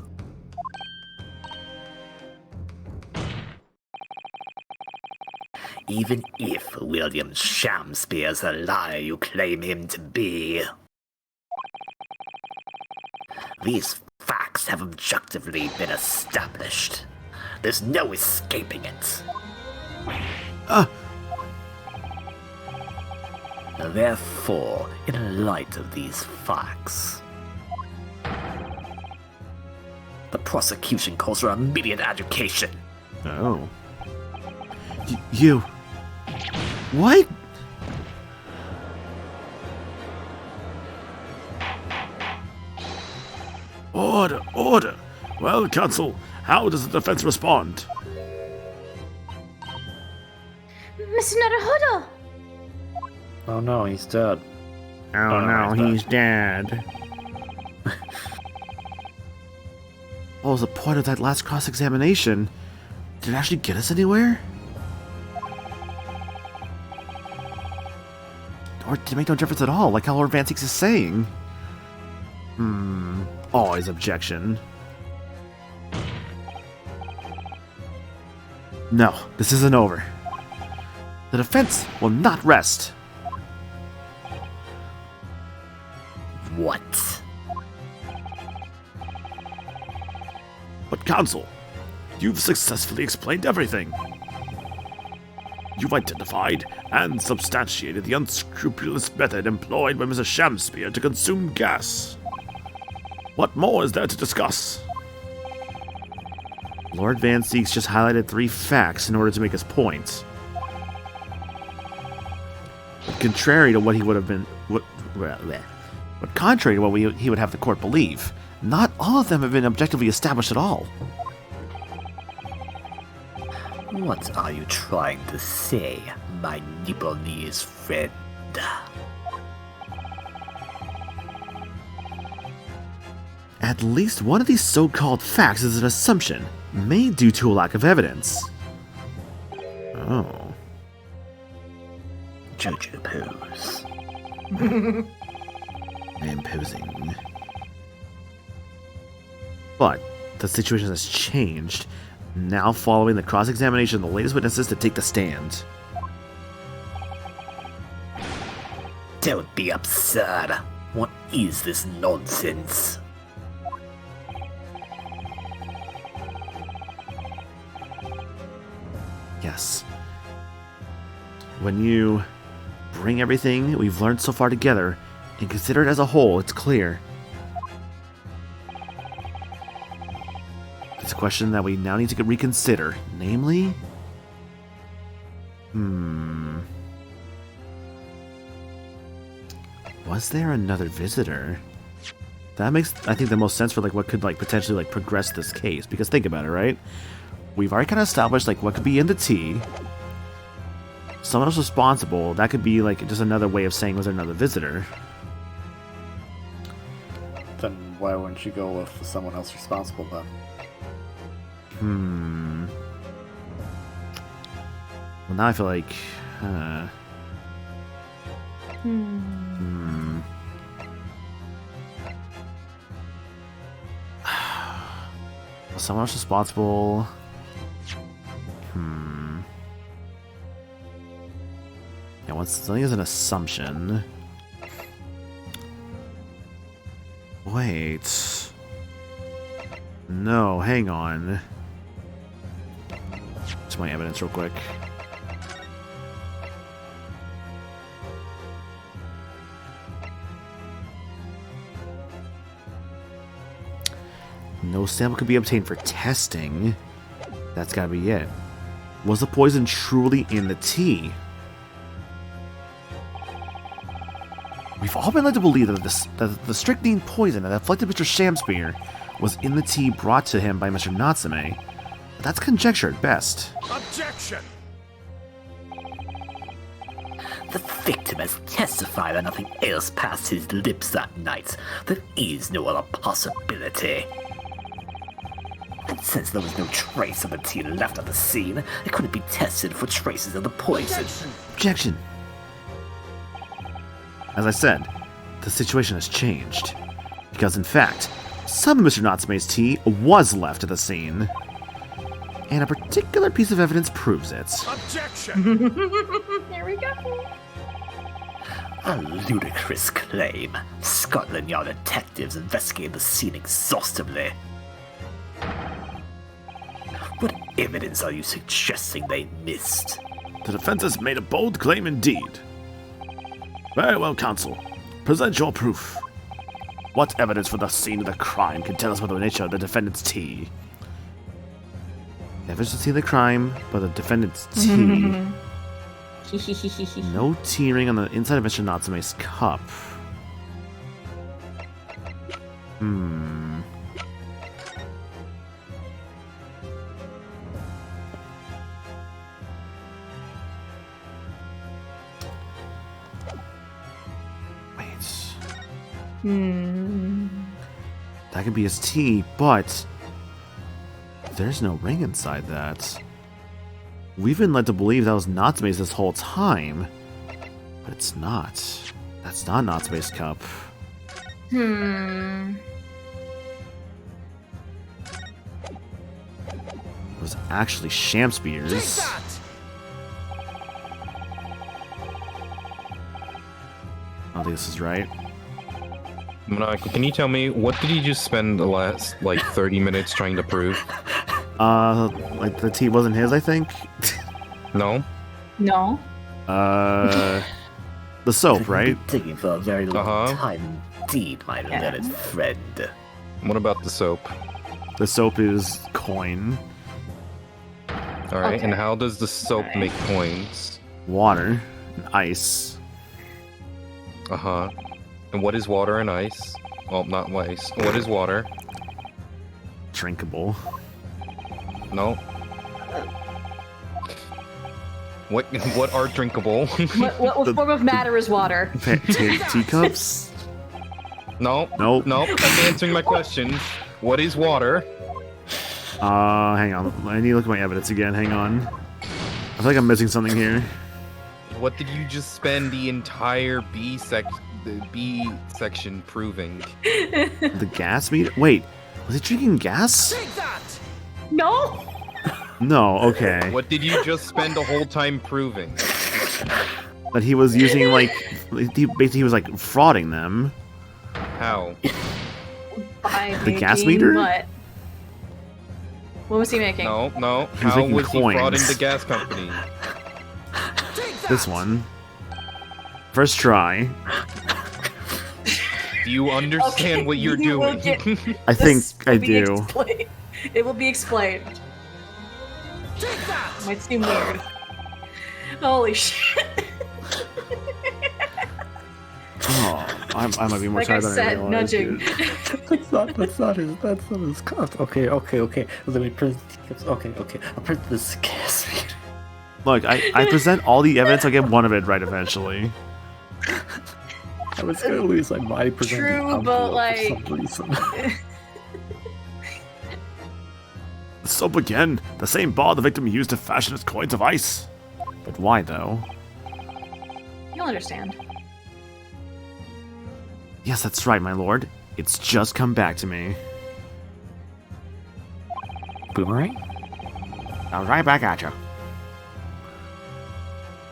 Speaker 6: Even if William Shamsphere is the liar you claim him to be, these facts have objectively been established. There's no escaping it. Therefore, in light of these facts, the prosecution calls for immediate education.
Speaker 12: Oh. You... What?
Speaker 7: Order, order! Well, Counsel, how does the defense respond?
Speaker 4: Mr. Naruhodo!
Speaker 5: Oh no, he's dead.
Speaker 12: Oh no, he's dead. What was the point of that last cross-examination? Did it actually get us anywhere? Or did it make no difference at all, like how Lord Van Six is saying? Always objection. No, this isn't over. The defense will not rest.
Speaker 6: What?
Speaker 7: But Counsel, you've successfully explained everything. You've identified and substantiated the unscrupulous method employed by Mr. Shamspear to consume gas. What more is there to discuss?
Speaker 12: Lord Van Seeks just highlighted 3 facts in order to make his point. But contrary to what he would have been... But contrary to what he would have the court believe, not all of them have been objectively established at all.
Speaker 6: What are you trying to say, my Nipponese friend?
Speaker 12: At least one of these so-called facts is an assumption, made due to a lack of evidence. Oh.
Speaker 6: Jojo pose.
Speaker 12: Imposing. But the situation has changed. Now following the cross-examination of the latest witnesses to take the stand.
Speaker 6: Don't be absurd. What is this nonsense?
Speaker 12: Yes. When you bring everything we've learned so far together and consider it as a whole, it's clear. It's a question that we now need to reconsider. Namely... Was there another visitor? That makes, I think, the most sense for like what could like potentially like progress this case. Because think about it, right? We've already kind of established like what could be in the tea. Someone else responsible. That could be like just another way of saying was there another visitor.
Speaker 5: Then why wouldn't you go with someone else responsible then?
Speaker 12: Well, now I feel like... Someone else responsible... Yeah, once something is an assumption... Wait... No, hang on. To my evidence real quick. No sample could be obtained for testing. That's gotta be it. Was the poison truly in the tea? We've all been led to believe that the strychnine poison that afflicted Mr. Shamspear was in the tea brought to him by Mr. Natsume. But that's conjecture at best.
Speaker 7: Objection!
Speaker 6: The victim has testified that nothing else passed his lips that night. There is no other possibility. And since there was no trace of the tea left at the scene, it couldn't be tested for traces of the poison.
Speaker 12: Objection! As I said, the situation has changed. Because in fact, some of Mr. Natsume's tea was left at the scene. And a particular piece of evidence proves it.
Speaker 7: Objection!
Speaker 4: Here we go.
Speaker 6: A ludicrous claim. Scotland Yard detectives investigated the scene exhaustively. What evidence are you suggesting they missed?
Speaker 7: The defense has made a bold claim indeed. Very well, counsel. Present your proof. What evidence from the scene of the crime can tell us about the nature of the defendant's tea?
Speaker 12: Evidence to see the crime, but the defendant's tea. No tea ring on the inside of Mr. Natsume's cup. That could be his tea, but there's no ring inside that. We've been led to believe that was Natsume's this whole time, but it's not. That's not Natsume's cup. It was actually Shamspear's. I don't think this is right.
Speaker 9: Monaco, can you tell me, what did you just spend the last, 30 minutes trying to prove?
Speaker 12: Like the tea wasn't his, I think?
Speaker 9: No?
Speaker 3: No.
Speaker 12: The soap, right?
Speaker 6: Taking for a very long time indeed, my learned friend.
Speaker 9: What about the soap?
Speaker 12: The soap is coin.
Speaker 9: Alright, and how does the soap make coins?
Speaker 12: Water and ice.
Speaker 9: And what is water and ice? Well, not ice. What is water?
Speaker 12: Drinkable.
Speaker 9: No. What are drinkable?
Speaker 3: What form of matter is water?
Speaker 12: Teacups?
Speaker 9: No.
Speaker 12: Nope.
Speaker 9: Nope. I'm answering my question. What is water?
Speaker 12: Hang on. I need to look at my evidence again. Hang on. I feel like I'm missing something here.
Speaker 9: What did you just spend the entire B section proving?
Speaker 12: The gas meter? Wait, was he drinking gas?
Speaker 3: No.
Speaker 12: No, okay.
Speaker 9: What did you just spend the whole time proving?
Speaker 12: That he was using, he was, frauding them.
Speaker 9: How?
Speaker 3: By
Speaker 12: The gas
Speaker 3: making
Speaker 12: meter?
Speaker 3: What? What was he making?
Speaker 9: No.
Speaker 12: He was
Speaker 9: How
Speaker 12: making
Speaker 9: was he
Speaker 12: coins.
Speaker 9: frauding the gas company?
Speaker 12: This one. First try.
Speaker 9: Do you understand what you're doing?
Speaker 12: I think I do.
Speaker 3: It will be explained. Might seem weird. Holy shit.
Speaker 12: Oh, I might be more
Speaker 3: Like I
Speaker 12: tired than I
Speaker 3: said,
Speaker 12: realized.
Speaker 3: nudging.
Speaker 6: That's not his cup. Okay. Let me print okay. I'll print this gas meter.
Speaker 12: Look, I present all the evidence, I'll get one of it right eventually.
Speaker 6: I was gonna lose my mind presenting
Speaker 3: True, but
Speaker 6: for some reason.
Speaker 7: The soap again. The same bar the victim used to fashion his coins of ice.
Speaker 12: But why, though?
Speaker 3: You'll understand.
Speaker 12: Yes, that's right, my lord. It's just come back to me.
Speaker 6: Boomerang?
Speaker 12: I'll right back at you.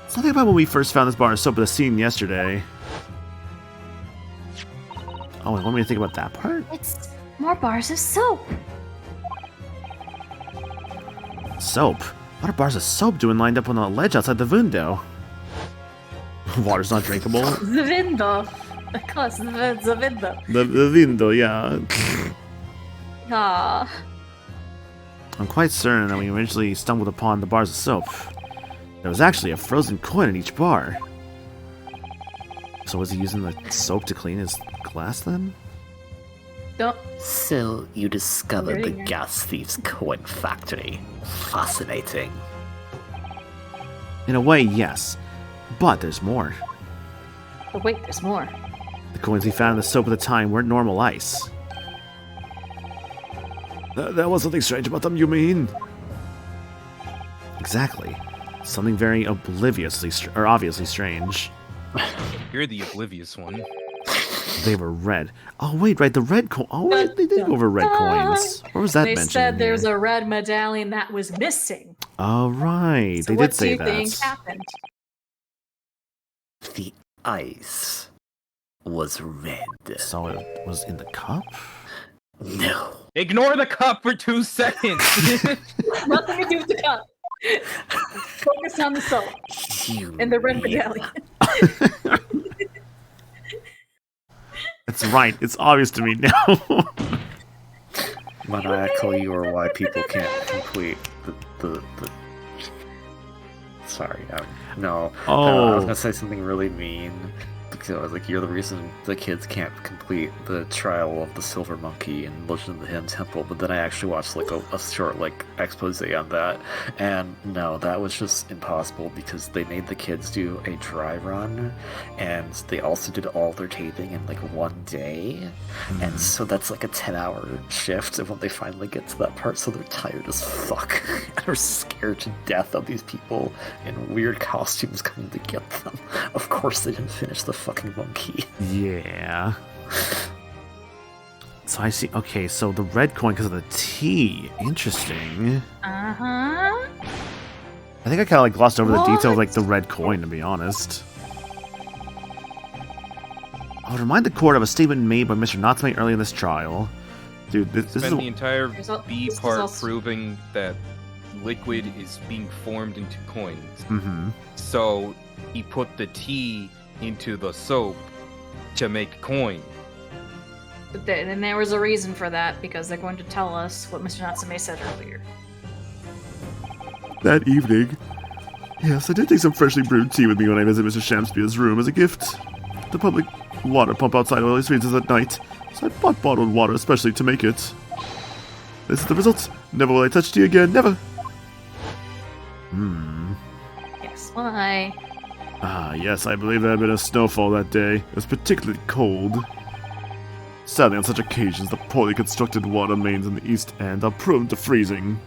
Speaker 12: Something about when we first found this bar of soap at the scene yesterday. Oh, you want me to think about that part?
Speaker 4: It's more bars of soap.
Speaker 12: Soap? What are bars of soap doing lined up on a ledge outside the window? Water's not drinkable.
Speaker 3: The window. Of course, the window.
Speaker 12: The window, yeah.
Speaker 3: Ah.
Speaker 12: I'm quite certain that we eventually stumbled upon the bars of soap. There was actually a frozen coin in each bar. So was he using the soap to clean his glass then?
Speaker 3: Don't.
Speaker 6: So you discovered the
Speaker 3: Really?
Speaker 6: gas thief's coin factory. Fascinating.
Speaker 12: In a way, yes. But there's more.
Speaker 3: But wait, there's more.
Speaker 12: The coins we found in the soap at the time weren't normal ice.
Speaker 7: There was something strange about them, you mean?
Speaker 12: Exactly. Something very obviously strange.
Speaker 9: You're the oblivious one.
Speaker 12: They were red. Oh wait, right, the red coin. Oh wait, they did go over red coins. Where was that
Speaker 3: They
Speaker 12: mentioned?
Speaker 3: said
Speaker 12: in
Speaker 3: there's
Speaker 12: here?
Speaker 3: a red medallion that was missing.
Speaker 12: Oh right,
Speaker 3: So
Speaker 12: they
Speaker 3: what
Speaker 12: did say
Speaker 3: do you
Speaker 12: that.
Speaker 3: think happened?
Speaker 6: The ice was red.
Speaker 12: So it was in the cup?
Speaker 6: No.
Speaker 9: Ignore the cup for 2 seconds.
Speaker 3: Nothing to do with the cup. Focus on the soap and the red medallion.
Speaker 12: That's right. It's obvious to me now.
Speaker 5: Maniacal, you are why people can't complete the sorry, no.
Speaker 12: Oh.
Speaker 5: I was gonna say something really mean because I was like, you're the reason the kids can't complete the trial of the Silver Monkey in Legend of the Hidden Temple. But then I actually watched like a short like expose on that, and no, that was just impossible because they made the kids do a dry run, and they also did all their taping in like one day, and so that's like a 10-hour shift. And when they finally get to that part, so they're tired as fuck and are scared to death of these people in weird costumes coming to get them. Of course, they didn't finish the fucking monkey.
Speaker 12: Yeah. So I see. Okay, so the red coin because of the T. Interesting.
Speaker 4: Uh-huh.
Speaker 12: I think I kind of like glossed over the detail of like the red coin, to be honest. I would remind the court of a statement made by Mr. Natsume early in this trial. Dude, this is
Speaker 9: Spent the entire B
Speaker 3: this is
Speaker 9: part
Speaker 3: also-
Speaker 9: proving that liquid is being formed into coins.
Speaker 12: Mm-hmm.
Speaker 9: So he put the T into the soap to make coin.
Speaker 3: But then there was a reason for that, because they're going to tell us what Mr. Natsume said earlier.
Speaker 7: That evening, yes, I did take some freshly brewed tea with me when I visited Mr. Shamspeare's room as a gift. The public water pump outside always freezes at night, so I bought bottled water especially to make it. This is the result. Never will I touch tea again, never.
Speaker 3: Yes, why?
Speaker 7: Ah, yes, I believe there had been a snowfall that day. It was particularly cold. Sadly, on such occasions, the poorly constructed water mains in the East End are prone to freezing.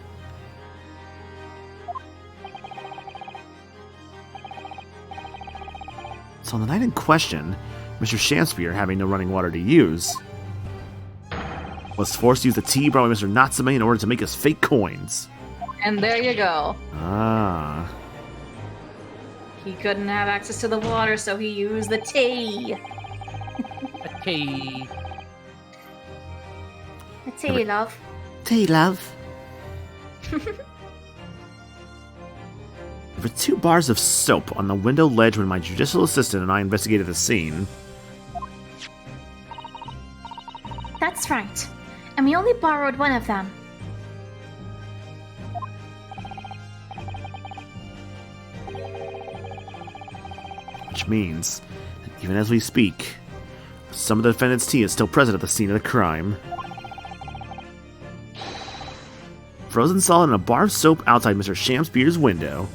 Speaker 12: So on the night in question, Mr. Shamspeare, having no running water to use, was forced to use the tea brought by Mr. Natsume in order to make his fake coins.
Speaker 3: And there you go.
Speaker 12: Ah.
Speaker 3: He couldn't have access to the water, so he used the tea.
Speaker 2: Okay.
Speaker 4: The tea, love.
Speaker 12: Tea, love. There were 2 bars of soap on the window ledge when my judicial assistant and I investigated the scene.
Speaker 4: That's right. And we only borrowed one of them.
Speaker 12: Which means that even as we speak, some of the defendant's tea is still present at the scene of the crime. Frozen solid in a bar of soap outside Mr. Shamspeare's window.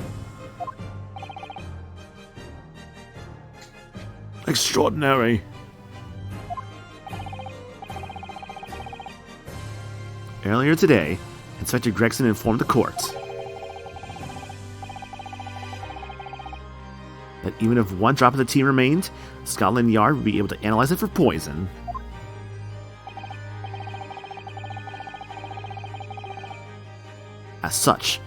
Speaker 7: Extraordinary.
Speaker 12: Earlier today, Inspector Gregson informed the court that even if 1 drop of the tea remained, Scotland Yard would be able to analyze it for poison. As such,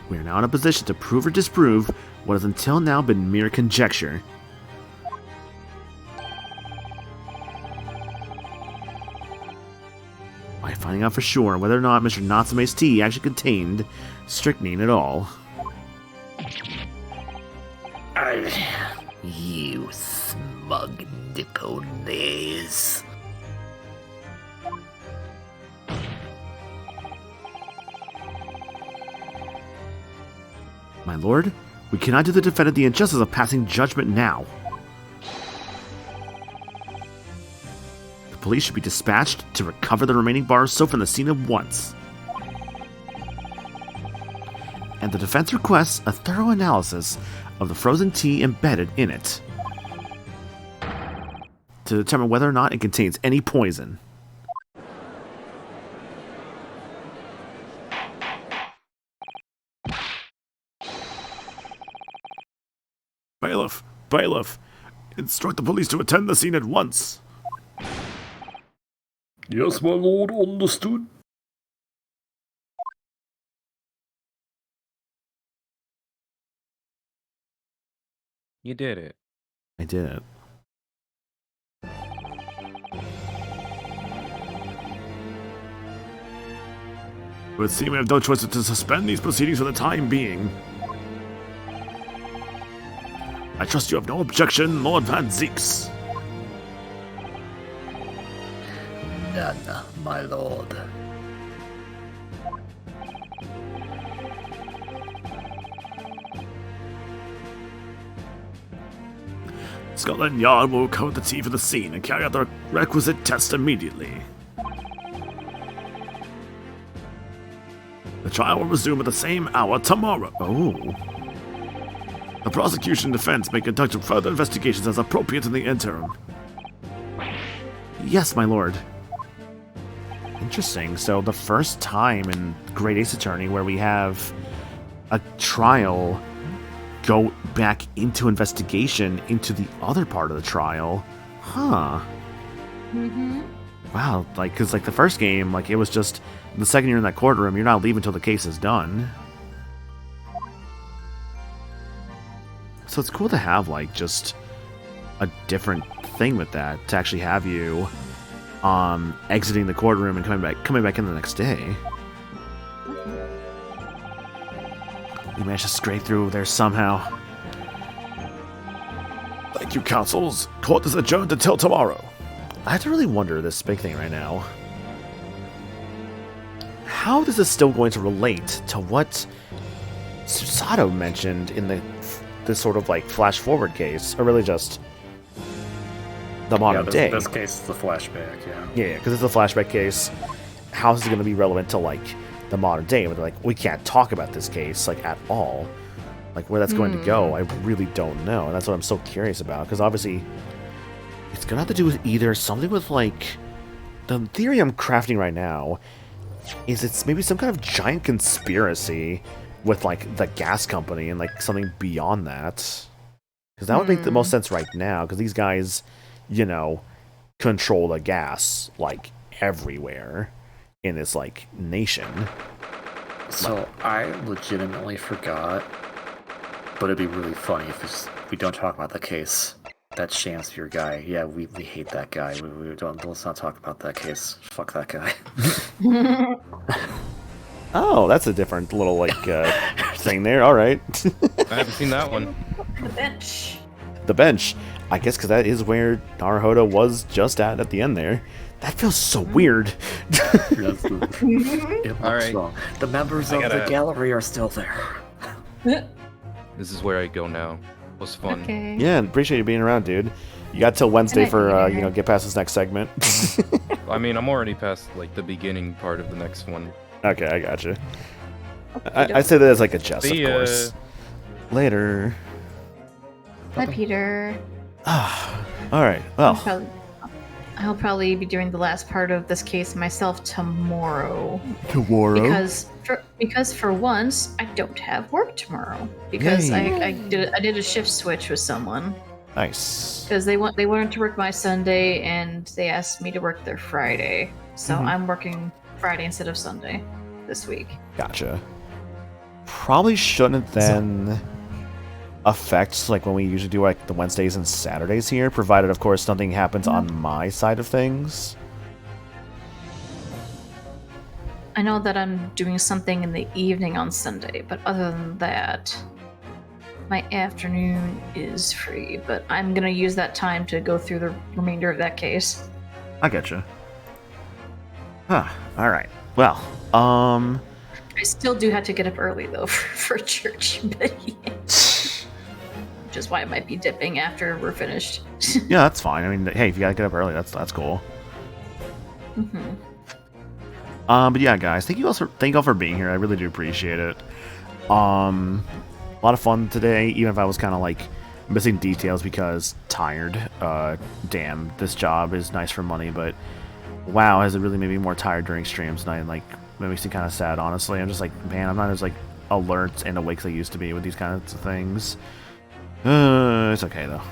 Speaker 12: we are now in a position to prove or disprove what has until now been mere conjecture. By finding out for sure whether or not Mr. Natsume's tea actually contained strychnine at all.
Speaker 6: You smug nippones.
Speaker 12: My lord, we cannot do the defendant the injustice of passing judgment now. The police should be dispatched to recover the remaining bar of soap from the scene at once. And the defense requests a thorough analysis of the frozen tea embedded in it to determine whether or not it contains any poison.
Speaker 7: Bailiff, bailiff, instruct the police to attend the scene at once. Yes, my lord, understood.
Speaker 9: You did it.
Speaker 12: I did it.
Speaker 7: It would seem we have no choice but to suspend these proceedings for the time being. I trust you have no objection, Lord Van Zeeks.
Speaker 6: None, my lord.
Speaker 7: Scotland Yard will code the tea for the scene and carry out the requisite test immediately. The trial will resume at the same hour tomorrow.
Speaker 12: Oh.
Speaker 7: The prosecution and defense may conduct further investigations as appropriate in the interim.
Speaker 12: Yes, my lord. Interesting. So the first time in Great Ace Attorney where we have a trial go back into investigation into the other part of the trial. Huh.
Speaker 3: Mm-hmm.
Speaker 12: Wow, like, because, like, the first game, like, it was just, the second you're in that courtroom, you're not leaving until the case is done. So it's cool to have, like, just a different thing with that, to actually have you, exiting the courtroom and coming back in the next day. You managed to scrape through there somehow.
Speaker 7: Thank you, counsels. Court is adjourned until tomorrow.
Speaker 12: I have to really wonder this big thing right now. How is this still going to relate to what Susato mentioned in this sort of like flash forward case, or really just the modern day?
Speaker 5: This case is the flashback, yeah.
Speaker 12: Yeah, because it's a flashback case. How is it going to be relevant to like the modern day? Where they're like, we can't talk about this case like at all. Like where that's going to go, I really don't know, and that's what I'm so curious about. Because obviously, it's gonna have to do with either something with like the theory I'm crafting right now is it's maybe some kind of giant conspiracy with like the gas company and like something beyond that. Because that would make the most sense right now. Because these guys, you know, control the gas like everywhere in this like nation.
Speaker 5: So I legitimately forgot, but it'd be really funny if we don't talk about the case. That Shamsphere guy, yeah, we hate that guy. Let's not talk about that case. Fuck that guy.
Speaker 12: Oh, that's a different little like thing there. All right.
Speaker 2: I haven't seen that one.
Speaker 3: The bench.
Speaker 12: The bench. I guess because that is where Naruhodo was just at the end there. That feels so weird.
Speaker 5: It looks
Speaker 2: All right.
Speaker 5: wrong. The members of the gallery are still there.
Speaker 9: This is where I go now. It was fun.
Speaker 4: Okay.
Speaker 12: Yeah, appreciate you being around, dude. You got till Wednesday for you know, get past this next segment.
Speaker 9: I mean, I'm already past like the beginning part of the next one.
Speaker 12: Okay, I got you. I say that as like a jest,
Speaker 9: See
Speaker 12: of
Speaker 9: ya.
Speaker 12: course. Later.
Speaker 4: Hi, Peter.
Speaker 12: All right. Well,
Speaker 4: I'll probably be doing the last part of this case myself tomorrow. Because for once I don't have work tomorrow because I did a shift switch with someone.
Speaker 12: Nice.
Speaker 4: Because they wanted to work my Sunday and they asked me to work their Friday, so I'm working Friday instead of Sunday this week.
Speaker 12: Gotcha. Probably shouldn't then affect like when we usually do like the Wednesdays and Saturdays here, provided of course nothing happens on my side of things.
Speaker 4: I know that I'm doing something in the evening on Sunday, but other than that, my afternoon is free. But I'm gonna use that time to go through the remainder of that case.
Speaker 12: I getcha. Huh. All right. Well,
Speaker 4: I still do have to get up early though for church, but yeah. Which is why I might be dipping after we're finished.
Speaker 12: yeah, that's fine. I mean, hey, if you gotta get up early, that's cool. But yeah, guys, thank you all for being here. I really do appreciate it. A lot of fun today, even if I was kind of like missing details because tired. Damn, this job is nice for money, but wow, has it really made me more tired during streams tonight? And like, it makes me kind of sad, honestly. I'm just like, man, I'm not as like alert and awake as I used to be with these kinds of things. It's okay though.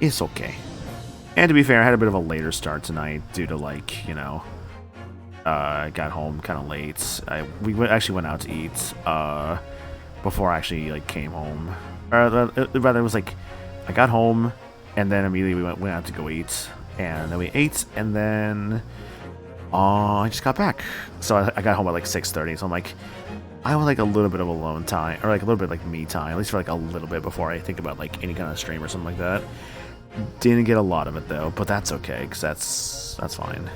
Speaker 12: It's okay. And to be fair, I had a bit of a later start tonight due to like, you know, I got home kind of late. We actually went out to eat before I actually like came home. Or rather, it was like I got home and then immediately we went out to go eat, and then we ate, and then I just got back. So I got home at like 6:30. So I'm like, I want like a little bit of alone time, or like a little bit like me time, at least for like a little bit before I think about like any kind of stream or something like that. Didn't get a lot of it though, but that's okay, because that's fine.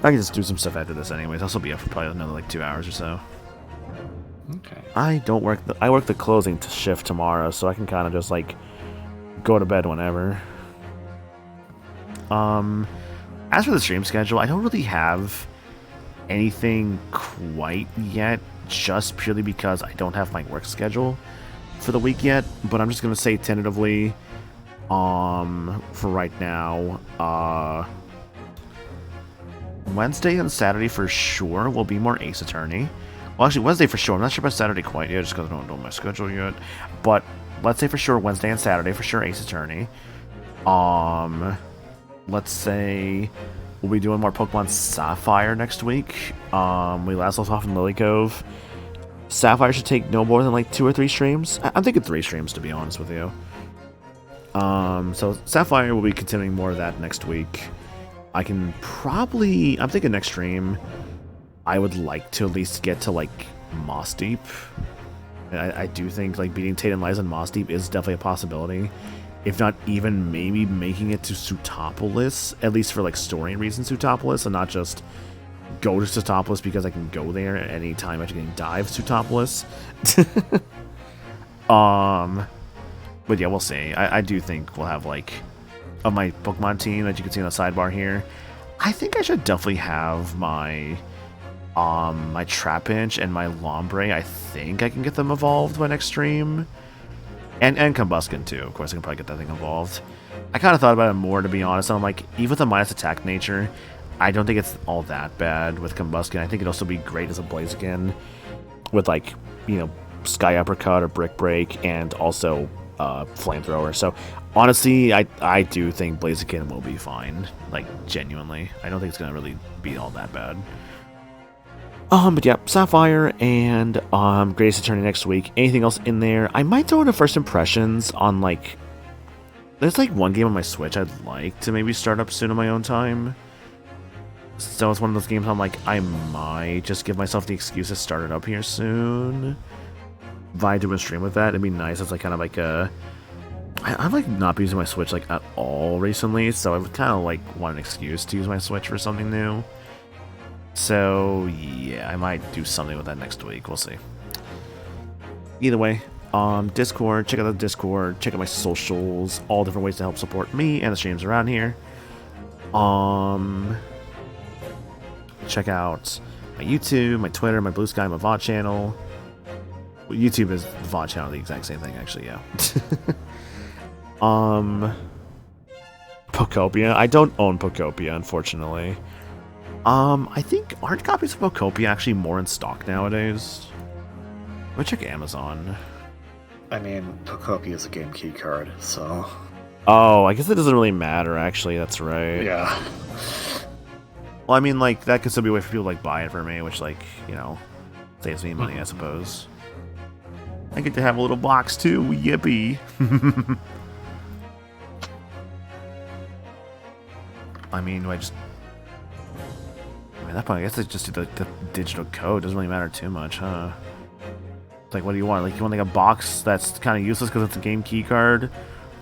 Speaker 12: I can just do some stuff after this anyways. I'll still be up for probably another like 2 hours or so.
Speaker 5: Okay.
Speaker 12: I don't work. I work the closing shift tomorrow, so I can kind of just like go to bed whenever. As for the stream schedule, I don't really have anything quite yet, just purely because I don't have my work schedule for the week yet. But I'm just gonna say tentatively, for right now, Wednesday and Saturday for sure will be more Ace Attorney. Well, actually, Wednesday for sure. I'm not sure about Saturday quite yet, just because I don't know my schedule yet. But let's say for sure Wednesday and Saturday for sure Ace Attorney. Let's say we'll be doing more Pokemon Sapphire next week. We last left off in Lily Cove. Sapphire should take no more than like 2 or 3 streams. I'm thinking 3 streams, to be honest with you. So Sapphire will be continuing more of that next week. I'm thinking next stream, I would like to at least get to like Moss Deep. I do think like beating Tate and Liza in Moss Deep is definitely a possibility. If not even maybe making it to Sutopolis, at least for like story reasons Sutopolis, and not just go to Sutopolis because I can go there at any time after getting dive Sutopolis. But yeah, we'll see. I do think we'll have like, of my Pokemon team that you can see on the sidebar here, I think I should definitely have my my Trapinch and my Lombre. I think I can get them evolved by next stream. And Combuskin too. Of course, I can probably get that thing evolved. I kind of thought about it more, to be honest. I'm like, even with a minus attack nature, I don't think it's all that bad with Combuskin. I think it'll still be great as a Blaziken with, like, you know, Sky Uppercut or Brick Break and also Flamethrower. So, honestly, I do think Blaziken will be fine. Like, genuinely. I don't think it's going to really be all that bad. But yeah, Sapphire and Greatest Attorney next week. Anything else in there? I might throw in a first impressions on like. There's like one game on my Switch I'd like to maybe start up soon on my own time. So it's one of those games I'm like, I might just give myself the excuse to start it up here soon. If I do a stream with that, it'd be nice. It's like kind of like a. I've like not been using my Switch like at all recently, so I would kind of like want an excuse to use my Switch for something new. So, yeah, I might do something with that next week. We'll see. Either way, Discord, check out the Discord, check out my socials, all different ways to help support me and the streams around here. Check out my YouTube, my Twitter, my Blue Sky, my VOD channel. Well, YouTube is the VOD channel, the exact same thing, actually, yeah. Pokopia. I don't own Pokopia, unfortunately. I think aren't copies of Pokopia actually more in stock nowadays? Let me check Amazon.
Speaker 5: I mean, Pokopia is a game key card, so.
Speaker 12: Oh, I guess it doesn't really matter, actually, that's right.
Speaker 5: Yeah.
Speaker 12: Well, I mean, like, that could still be a way for people to, like, buy it for me, which, like, you know, saves me money, I suppose. I get to have a little box, too, yippee! I mean, do I just... At that point, I guess they just do the digital code. Doesn't really matter too much, huh? It's like, what do you want? Like, you want like a box that's kind of useless because it's a game key card,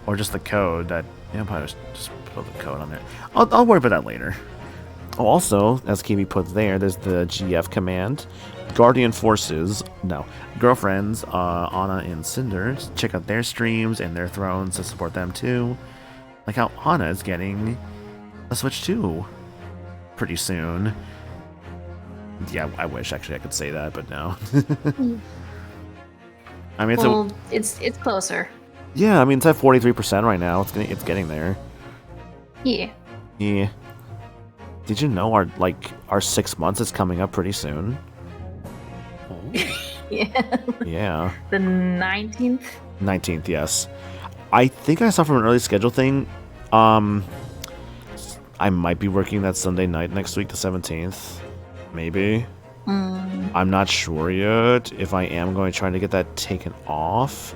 Speaker 12: or just the code that? Yeah, I'll probably just put the code on there. I'll worry about that later. Oh, also, as KB put there, there's the GF command. Guardian Forces, no, Girlfriends, Anna and Cinder. Check out their streams and their thrones to support them too. Like how Anna is getting a Switch 2 pretty soon. Yeah, I wish actually I could say that, but no. I mean,
Speaker 4: it's closer.
Speaker 12: Yeah, I mean it's at 43% right now. It's getting there.
Speaker 4: Yeah.
Speaker 12: Yeah. Did you know our 6 months is coming up pretty soon?
Speaker 4: Yeah.
Speaker 12: Yeah.
Speaker 4: The 19th?
Speaker 12: 19th, yes. I think I saw from an early schedule thing. I might be working that Sunday night next week, the 17th. Maybe. I'm not sure yet if I am going to try to get that taken off.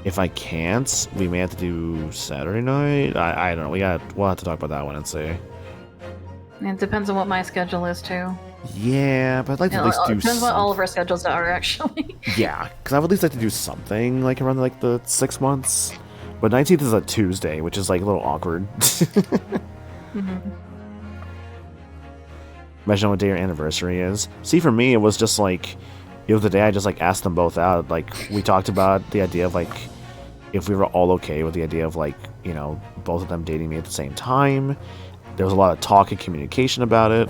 Speaker 12: If I can't, we may have to do Saturday night. I don't know. We'll have to talk about that one and see.
Speaker 4: It depends on what my schedule is too.
Speaker 12: Yeah, but I'd like to at least do.
Speaker 4: Depends what all of our schedules are actually.
Speaker 12: Yeah, because I would at least like to do something like around like the 6 months. But 19th is a Tuesday, which is like a little awkward. Imagine what day your anniversary is. See, for me, it was just like the other day I just like asked them both out. Like we talked about the idea of like if we were all okay with the idea of like, you know, both of them dating me at the same time. There was a lot of talk and communication about it.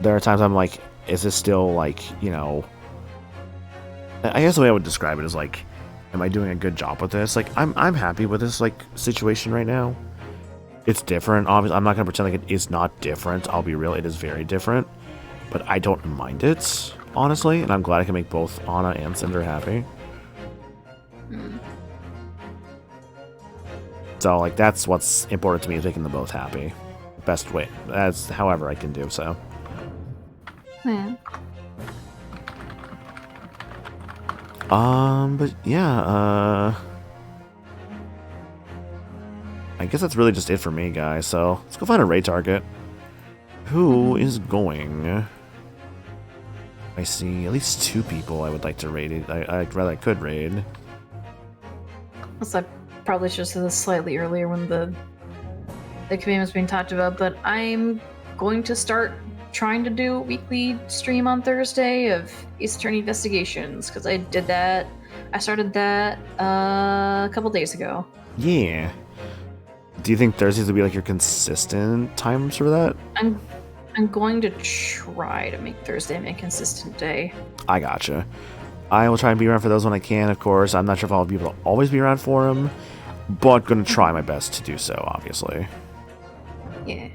Speaker 12: There are times I'm like, is this still like, you know, I guess the way I would describe it is like, am I doing a good job with this? Like I'm happy with this like situation right now. It's different. Obviously, I'm not gonna pretend like it is not different. I'll be real, it is very different. But I don't mind it, honestly, and I'm glad I can make both Anna and Cinder happy. So, like, that's what's important to me, is making them both happy. Best way, as however I can do so.
Speaker 4: Yeah.
Speaker 12: But yeah, I guess that's really just it for me, guys. So, let's go find a raid target. Who is going? I see at least 2 people I would like to raid. I'd rather I could raid.
Speaker 3: I probably should have said this slightly earlier when the command was being talked about, but I'm going to start trying to do a weekly stream on Thursday of Ace Attorney Investigations, because I did that. I started that a couple days ago.
Speaker 12: Yeah. Do you think Thursdays will be like your consistent times for that?
Speaker 3: I'm going to try to make Thursday a consistent day.
Speaker 12: I gotcha. I will try and be around for those when I can, of course. I'm not sure if I'll be able to always be around for them, but going to try my best to do so, obviously.
Speaker 3: Yeah.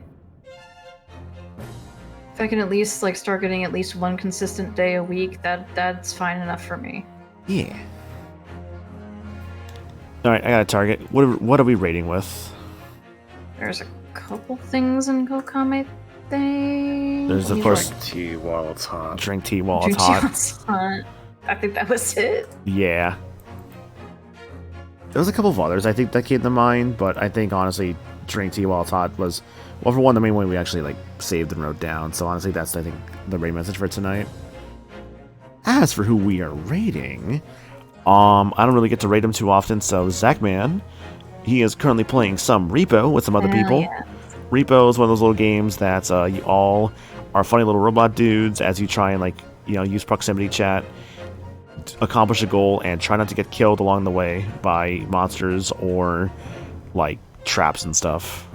Speaker 3: If I can at least like start getting at least one consistent day a week, that's fine enough for me.
Speaker 12: Yeah. Alright, I got a target. What are we rating with?
Speaker 3: There's a couple things in Kokam, I think.
Speaker 12: There's, of course,
Speaker 5: tea while it's hot.
Speaker 12: Drink tea while
Speaker 3: Drink
Speaker 12: it's
Speaker 3: tea
Speaker 12: hot.
Speaker 3: while it's hot. I think that was it.
Speaker 12: Yeah. There was a couple of others I think that came to mind, but I think honestly, drink tea while it's hot was, well, for one, the main one we actually like saved and wrote down. So honestly, that's I think the raid message for tonight. As for who we are raiding, I don't really get to raid him too often. So Zachman, he is currently playing some Repo with some other people.
Speaker 3: Yeah.
Speaker 12: Repo is one of those little games that you all are funny little robot dudes as you try and like, you know, use proximity chat, accomplish a goal, and try not to get killed along the way by monsters or like traps and stuff.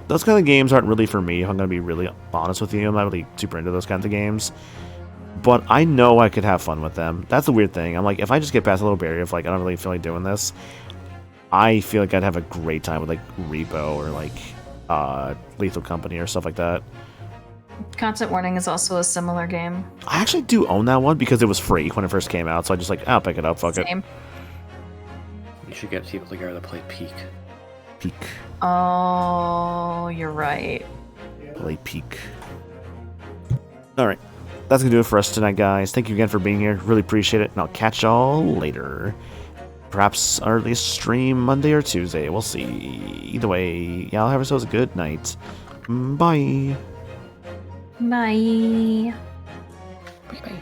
Speaker 12: Those kind of games aren't really for me, if I'm going to be really honest with you. I'm not really super into those kinds of games. But I know I could have fun with them. That's the weird thing. I'm like, if I just get past a little barrier of like, I don't really feel like doing this, I feel like I'd have a great time with like Repo or like Lethal Company or stuff like that.
Speaker 3: Content Warning is also a similar game.
Speaker 12: I actually do own that one because it was free when it first came out, so I just like, I'll pick it up, fuck it.
Speaker 3: Same.
Speaker 5: You should get people together to play Peak.
Speaker 12: Peak.
Speaker 3: Oh, you're right.
Speaker 12: Play Peak. Alright. That's going to do it for us tonight, guys. Thank you again for being here. Really appreciate it, and I'll catch y'all later. Perhaps our earliest stream Monday or Tuesday. We'll see. Either way, y'all have yourselves a good night. Bye.
Speaker 3: Bye.
Speaker 5: Bye-bye.